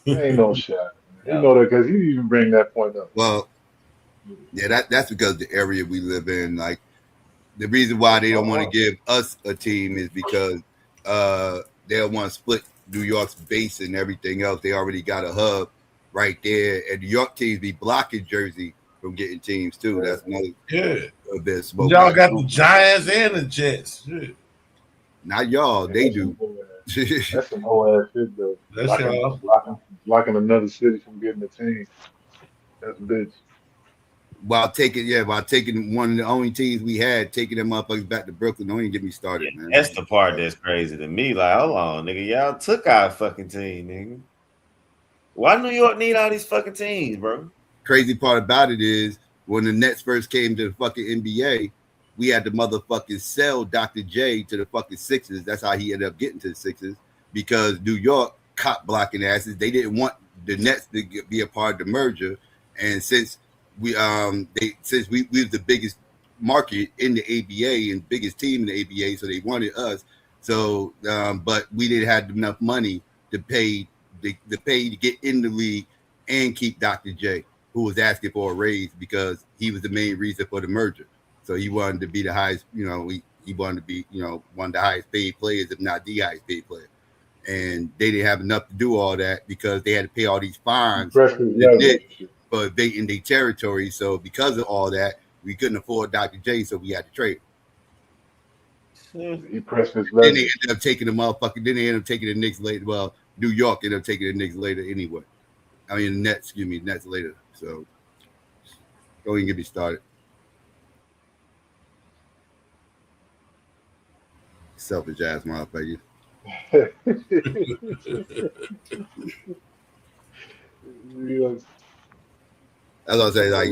Ain't no shot. You know that because you even bring that point up. Well, yeah, that's because the area we live in, like the reason why they don't want to give us a team is because they don't want to split New York's base and everything else. They already got a hub right there, and New York teams be blocking Jersey from getting teams too. That's another a bit of smoke. Y'all got the Giants and the Jets. Shit. Not y'all, they do. That's some whole ass shit though. That's y'all blocking another city from getting a team. That's a bitch. While taking one of the only teams we had, taking them motherfuckers back to Brooklyn. Don't even get me started, man. That's the part that's crazy to me. Like, hold on, nigga, y'all took our fucking team, nigga. Why New York need all these fucking teams, bro? Crazy part about it is when the Nets first came to the fucking NBA, we had to motherfucking sell Dr. J to the fucking Sixers. That's how he ended up getting to the Sixers because New York cop blocking asses. They didn't want the Nets to be a part of the merger, and since since we was the biggest market in the ABA and biggest team in the ABA, so they wanted us. So, but we didn't have enough money to pay to get in the league and keep Dr. J, who was asking for a raise because he was the main reason for the merger. So he wanted to be the highest, he wanted to be, one of the highest paid players, if not the highest paid player. And they didn't have enough to do all that because they had to pay all these fines for invading their territory. So because of all that, we couldn't afford Dr. J, so we had to trade. He pressed his Then they leverage. ended up taking the motherfucker. Then they ended up taking the Knicks later. Well, New York ended up taking the Knicks later anyway. I mean, Nets. Excuse me, Nets later. So don't even get me started. Selfish ass motherfucker. That's what I say. Like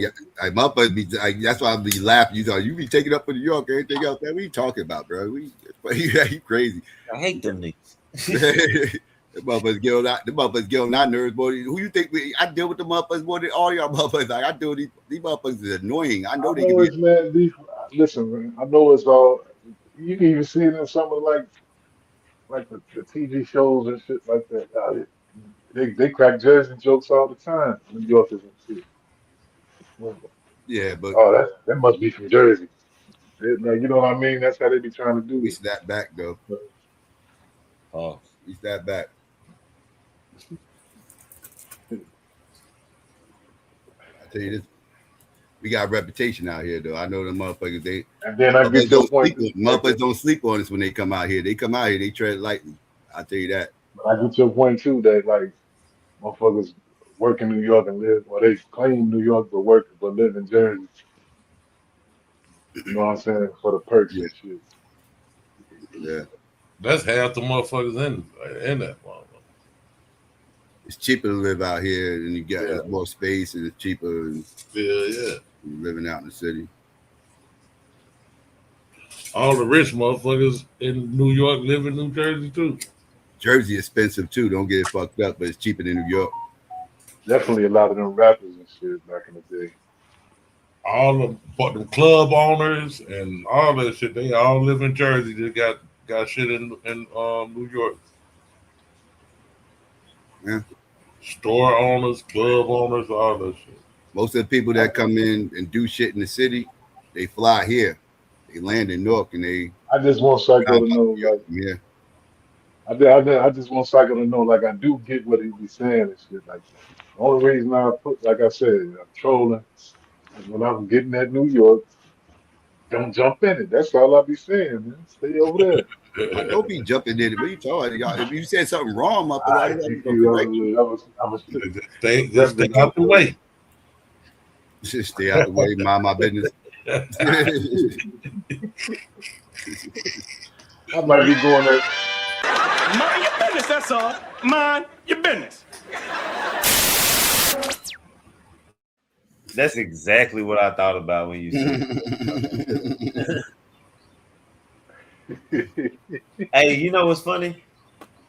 motherfuckers be like, that's why I be laughing. You be taking up for New York, everything else. Man, what you talking about, bro? You crazy. I hate them niggas. The motherfuckers get on our nerves, boy. Who you think I deal with the motherfuckers more than all y'all motherfuckers? Like I deal with these motherfuckers is annoying. I know they can be. It's man. Listen, man. I know it's all. You can even see it in some of like the TV shows and shit like that. They crack Jersey jokes all the time. New Yorkers and shit. Yeah, but that must be from Jersey. Like, you know what I mean? That's how they be trying to do we it. snap back though. Oh, we snap back. I tell you this, we got a reputation out here though. I know the motherfuckers. And then I get your point. Motherfuckers don't sleep on us when they come out here. They come out here, they tread lightly. I tell you that. But I get your point too. That like motherfuckers work in New York and live, or they claim New York but live in Jersey. You know what I'm saying? For the perks and shit. Yeah. That's half the motherfuckers in that motherfucker. It's cheaper to live out here, and you got more space, and it's cheaper. And yeah. Living out in the city. All the rich motherfuckers in New York live in New Jersey too. Jersey expensive too. Don't get it fucked up, but it's cheaper than New York. Definitely a lot of them rappers and shit back in the day. All the club owners and all that shit, they all live in Jersey. They got shit in New York. Yeah. Store owners, club owners, all that shit. Most of the people that come in and do shit in the city, they fly here. They land in Newark and they. I just want Psycho to know, like, yeah. I just want Psycho to know, like, I do get what he be saying and shit. Like, the only reason I like I said, I'm trolling is when I'm getting at New York. Don't jump in it. That's all I be saying, man. Stay over there. I don't be jumping in it. What are you talking about? If you said something wrong, I was stay out the way. Just stay out the way, mind my business. I might be going there. Mind your business, that's all. Mind your business. That's exactly what I thought about when you said Hey, you know what's funny?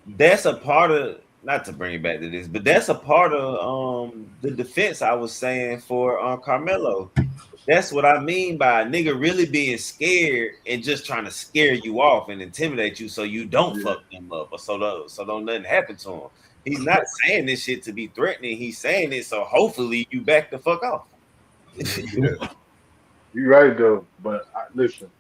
That's a part of, not to bring it back to this, but that's a part of the defense I was saying for Carmelo. That's what I mean by a nigga really being scared and just trying to scare you off and intimidate you so you don't fuck them up or so don't nothing happen to him. He's not saying this shit to be threatening. He's saying it so hopefully you back the fuck off. You're right though, but listen,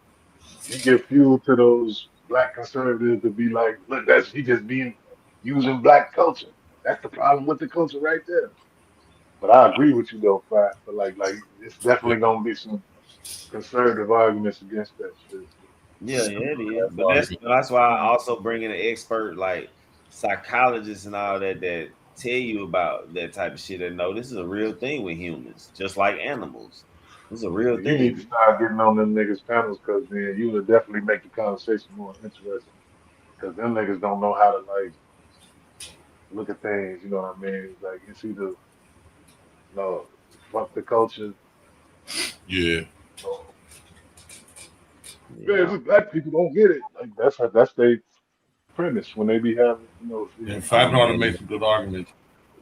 you give fuel to those black conservatives to be like, look, he just being using black culture. That's the problem with the culture right there. But I agree with you though, Fat. But like it's definitely gonna be some conservative arguments against that shit. Yeah, it is. But that's why I also bring in an expert like psychologists and all that tell you about that type of shit and know this is a real thing with humans, just like animals. This is a real thing. You need to start getting on them niggas panels because then you would definitely make the conversation more interesting. Because them niggas don't know how to like look at things, you know what I mean? Like it's either fuck the culture. Yeah. Man, black people don't get it. Like that's their premise when they be having, In fact, I know how to make some good arguments.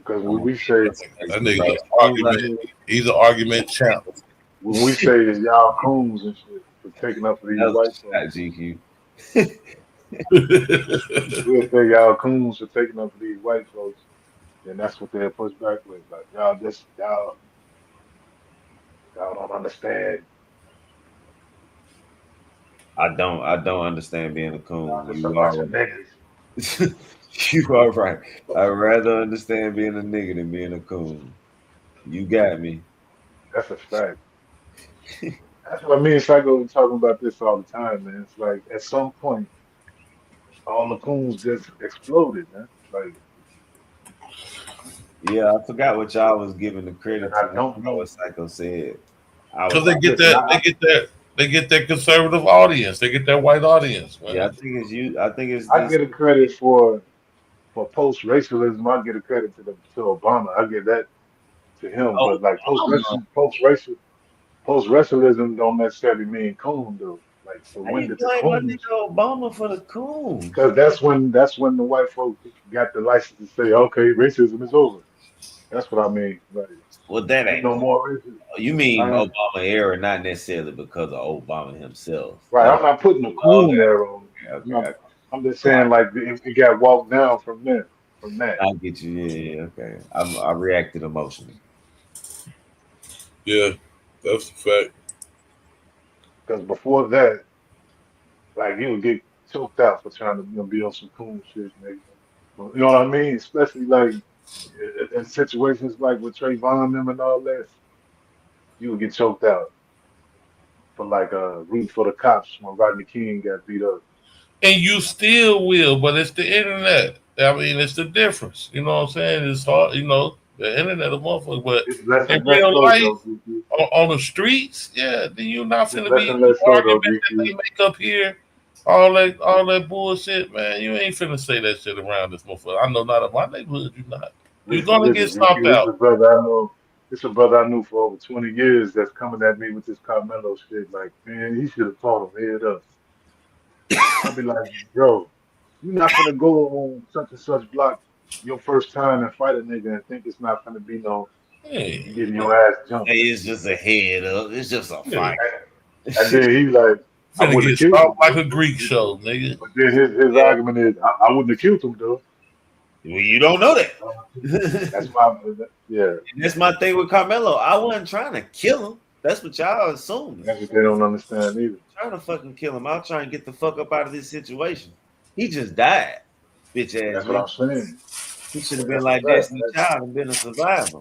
Because when we say that nigga argument, he's an argument champ. When we say that y'all coons and shit for taking up for these white folks, GQ. we'll say y'all coons for taking up for these white folks, then that's what they'll push back with. Like y'all don't understand. I don't understand being a Y'all coon. just a You bunch are of niggas. you are right. I'd rather understand being a nigga than being a coon. You got me. That's a fact. That's what me and Psycho be talking about this all the time, man. It's like at some point, all the coons just exploded, man. Like, Yeah, I forgot what y'all was giving the and credit I to. don't What know. Psycho said. Because they get Listen, that, they get that conservative audience. They get that white audience, Yeah, I man. think it's you. I think it's I this. get a credit for post racialism. I get a credit to Obama. I give that to him. Oh, But like post racialism don't necessarily mean coon though. Like, so How when you did the blame my coons? nigga Obama for the coons? Because that's when the white folk got the license to say, okay, racism is over. That's what I mean. Like, Well, that ain't ain't. no more racism. You mean I ain't, Obama era, not necessarily because of Obama himself. right. I'm not putting a coon there on. I'm Okay, not. okay. I'm just saying like it got walked down from there. From that. I get you. Yeah, okay. I reacted emotionally. yeah, that's a fact. Because before that, like you would get choked out for trying to be on some coon shit, nigga. You know what I mean? Especially like in situations like with Trayvon them and all that, you would get choked out for like rooting for the cops when Rodney King got beat up. And you still will, but it's the internet. I mean, it's the difference. You know what I'm saying? It's hard, the internet, a motherfucker. But It's less in and less real so life, though, DQ. on the streets, yeah, then you're not It's finna less be and less so though, argument that they DQ. make up here. All that bullshit, man. You ain't finna say that shit around this motherfucker. I know not in my neighborhood, you not. You're Listen, gonna get listen, stomped DQ. This is a out. brother I know. This is a brother I knew for over 20 years that's coming at me with this Carmelo shit. Like, man, he should have taught him head up. I'll be like, bro, you're not gonna go on such and such block your first time and fight a nigga and think it's not gonna be no Hey, getting your ass jumped. Hey, it's just a head up. It's just a yeah. fight. And then he like, I Finna wouldn't have get killed stomped him like though. a Greek show, nigga. But then his Yeah. argument is, I wouldn't have killed him though. Well, you don't know that. That's my yeah. That's my thing with Carmelo. I wasn't trying to kill him. That's what y'all assuming. That's what they don't understand either. Trying to fucking kill him. I'll try and get the fuck up out of this situation. He just died, bitch ass That's what nigga. I'm saying. He should have And been that's a like fact. Destiny Child and been a survivor.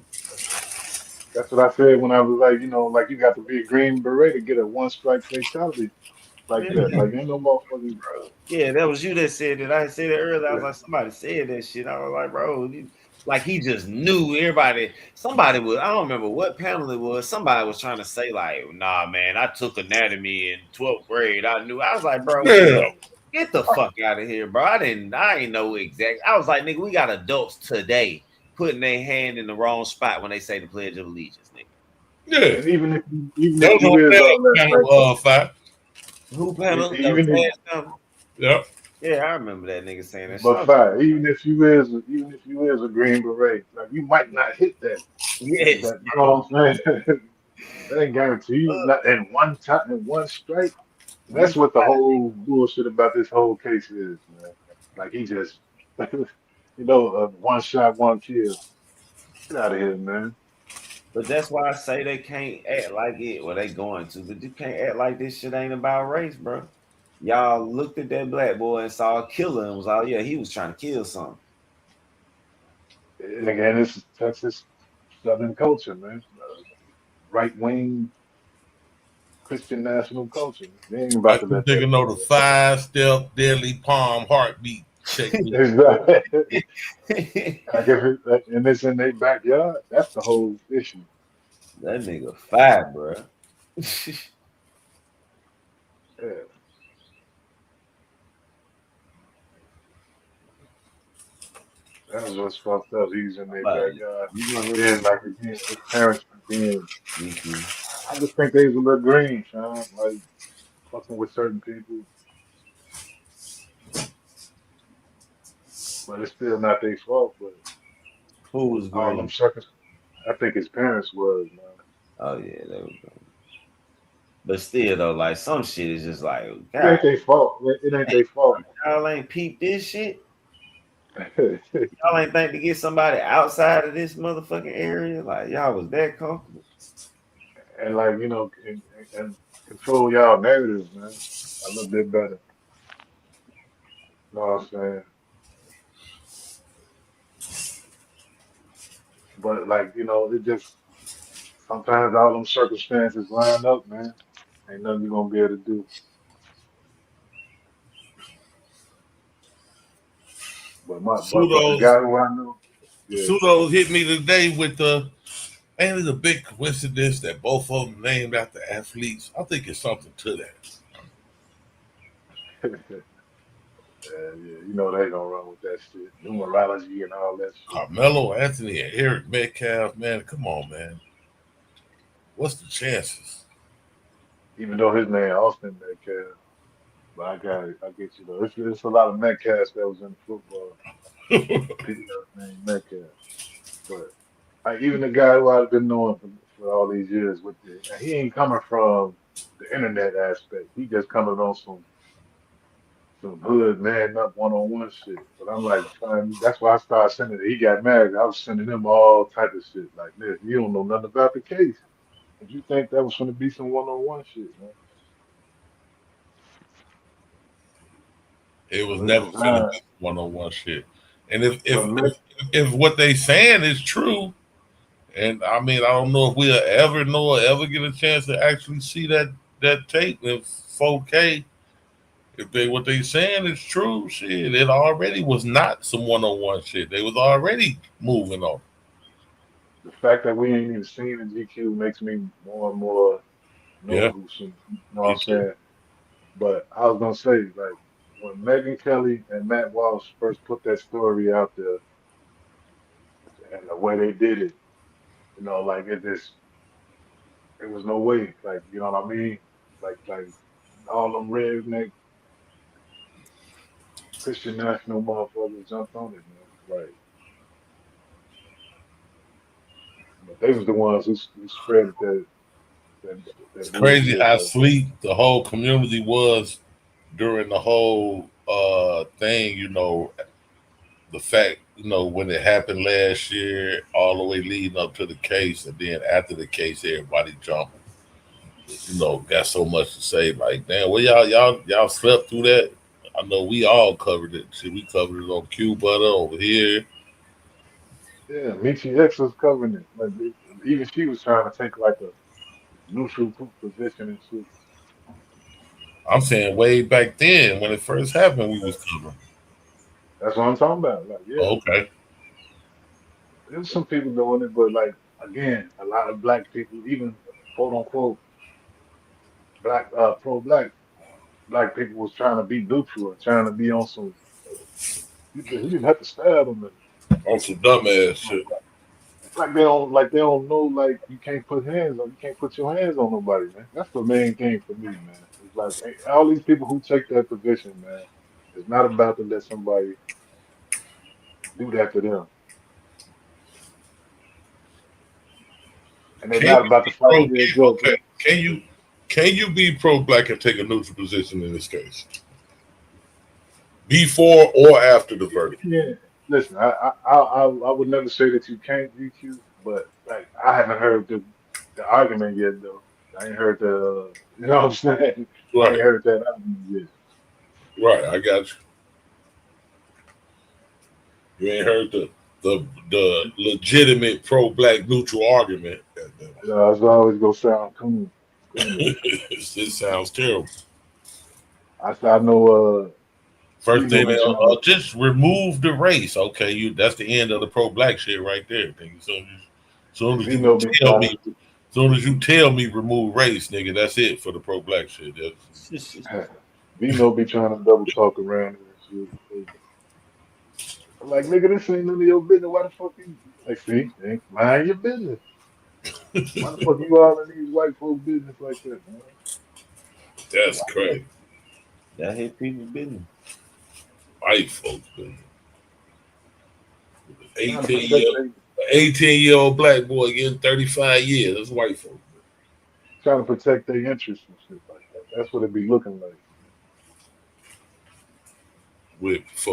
That's what I said when I was like, like you got to be a Green Beret to get a one strike fatality like Yeah, that. Like ain't no motherfucking yeah, that was you that said that. I said it earlier. I was yeah. like, somebody said that shit. I was like, bro, like he just knew everybody. Somebody was, I don't remember what panel it was. Somebody was trying to say, like, nah, man, I took anatomy in 12th grade. I knew. I was like, bro, Yeah. get the fuck out of here, bro. I ain't know exactly. I was like, nigga, we got adults today putting their hand in the wrong spot when they say the Pledge of Allegiance, nigga. Yeah. And even if That you was is on all that, kind right? of fight. Who panel? That was Even if last time. Yep. Yeah, I remember that nigga saying that shit. but fine, even if you is a Green Beret, like you might not hit that. Yes, That you know what I'm saying? That ain't guaranteed. Not in one time, in one strike. you That's what the whole bullshit about this whole case is, man. Like he just, one shot, one kill. Get out of here, man. But that's why I say they can't act like it. Well, they going to, but you can't act like this shit ain't about race, bro. Y'all looked at that black boy and saw a killer and was all, yeah, he was trying to kill something. And again, this is Texas Southern culture, man. Right wing Christian national culture. They ain't about Like to this let that nigga know the go. 5-step deadly palm heartbeat technique. Exactly. I guess and it's in their backyard. That's the whole issue. That nigga fat, bro. Yeah. That was what's fucked up. He's in their But backyard. you gonna And really then, like, again, his parents were being, GQ. I just think they was a little green, Sean. Like, fucking with certain people. But it's still not their fault. But Who was All them green? circus. I think his parents was, man. Oh yeah, they were green. But still though, like some shit is just like, It ain't God, their fault. It ain't their fault. y'all ain't peeped this shit. Y'all ain't think to get somebody outside of this motherfucking area. Like y'all was that comfortable. And like, you know, and control y'all narratives, man, a little bit better. You know what I'm saying? But like, you know, it just sometimes all them circumstances line up, man. Ain't nothing you gonna be able to do. But the Pseudos guy who I know, yeah, Pseudos hit me today with the ain't it a big coincidence that both of them named after athletes? I think it's something to that. yeah, you know they gonna run with that shit, numerology and all that shit. Carmelo Anthony and Eric Metcalf, man, come on, man. What's the chances? Even though his name Austin Metcalf, but I got it. I get you though. It's a lot of Metcalfs that was in football. People that named Metcalf, but even the guy who I've been knowing for all these years, with he ain't coming from the internet aspect. He just coming on some hood man up one-on-one shit. But I'm like, fine, that's why I started sending it. He got married. I was sending him all type of shit like this. You don't know nothing about the case. If you think that was gonna be some one-on-one shit, man. It was So it's never finna designed. be one-on-one shit. And if But if if, if what they saying is true, and I mean I don't know if we'll ever know or ever get a chance to actually see that tape in 4K. If they what they saying is true, shit, it already was not some one-on-one shit. They was already moving on. the fact that we ain't even seen the GQ makes me more and more know Yeah, who she. You know what me I'm too. saying? But I was gonna say, like, when Megan Kelly and Matt Walsh first put that story out there, and the way they did it, you know, like it was no way, like, you know what I mean? Like all them redneck Christian national motherfuckers jumped on it, man. Like, but they was the ones who spread that It's that crazy bullshit. how Like, sleep the whole community was during the whole thing, the fact, when it happened last year, all the way leading up to the case, and then after the case, everybody jumped. Got so much to say. Like, damn, well, y'all slept through that. I know we all covered it. See, we covered it on Q Butter over here. yeah, Michi X was covering it. Like, even she was trying to take like a neutral position and shit. I'm saying way back then when it first happened, we was covering. That's what I'm talking about. Like, yeah, Okay, there's some people doing it, but like again, a lot of black people, even quote unquote black black people was trying to be neutral and trying to be on some. You didn't have to stab them. on some dumbass shit. Like they don't know like you can't put your hands on nobody, man. That's the main thing for me, man. It's like all these people who take that position, man. It's not about to let somebody do that to them, and they're Can not you about to be fight pro? their judge. Okay, can you be pro black and take a neutral position in this case? Before or after the verdict? Yeah, listen, I would never say that you can't GQ, but like I haven't heard the argument yet though. I ain't heard you know what I'm saying? I ain't Right, heard that argument yet. right. I got you. You ain't heard the legitimate pro black neutral argument. It's always gonna sound cool. It sounds terrible. I know First Vino thing be they trying to just remove the race. Okay, that's the end of the pro black shit right there. Nigga. Soon as you Vino be tell trying me, soon as you tell me remove race, nigga, that's it for the pro black shit. to Vino be trying to double talk around it and shit. I'm like, nigga, this ain't none of your business. Why the fuck you like see, ain't mind your business. Why the fuck you all in these white folk business like that, man? That's Why crazy. That hit people business. White folks, 18-year-old black boy getting 35 years. That's white folks. Trying to protect their interests and shit like that. That's what it be looking like. For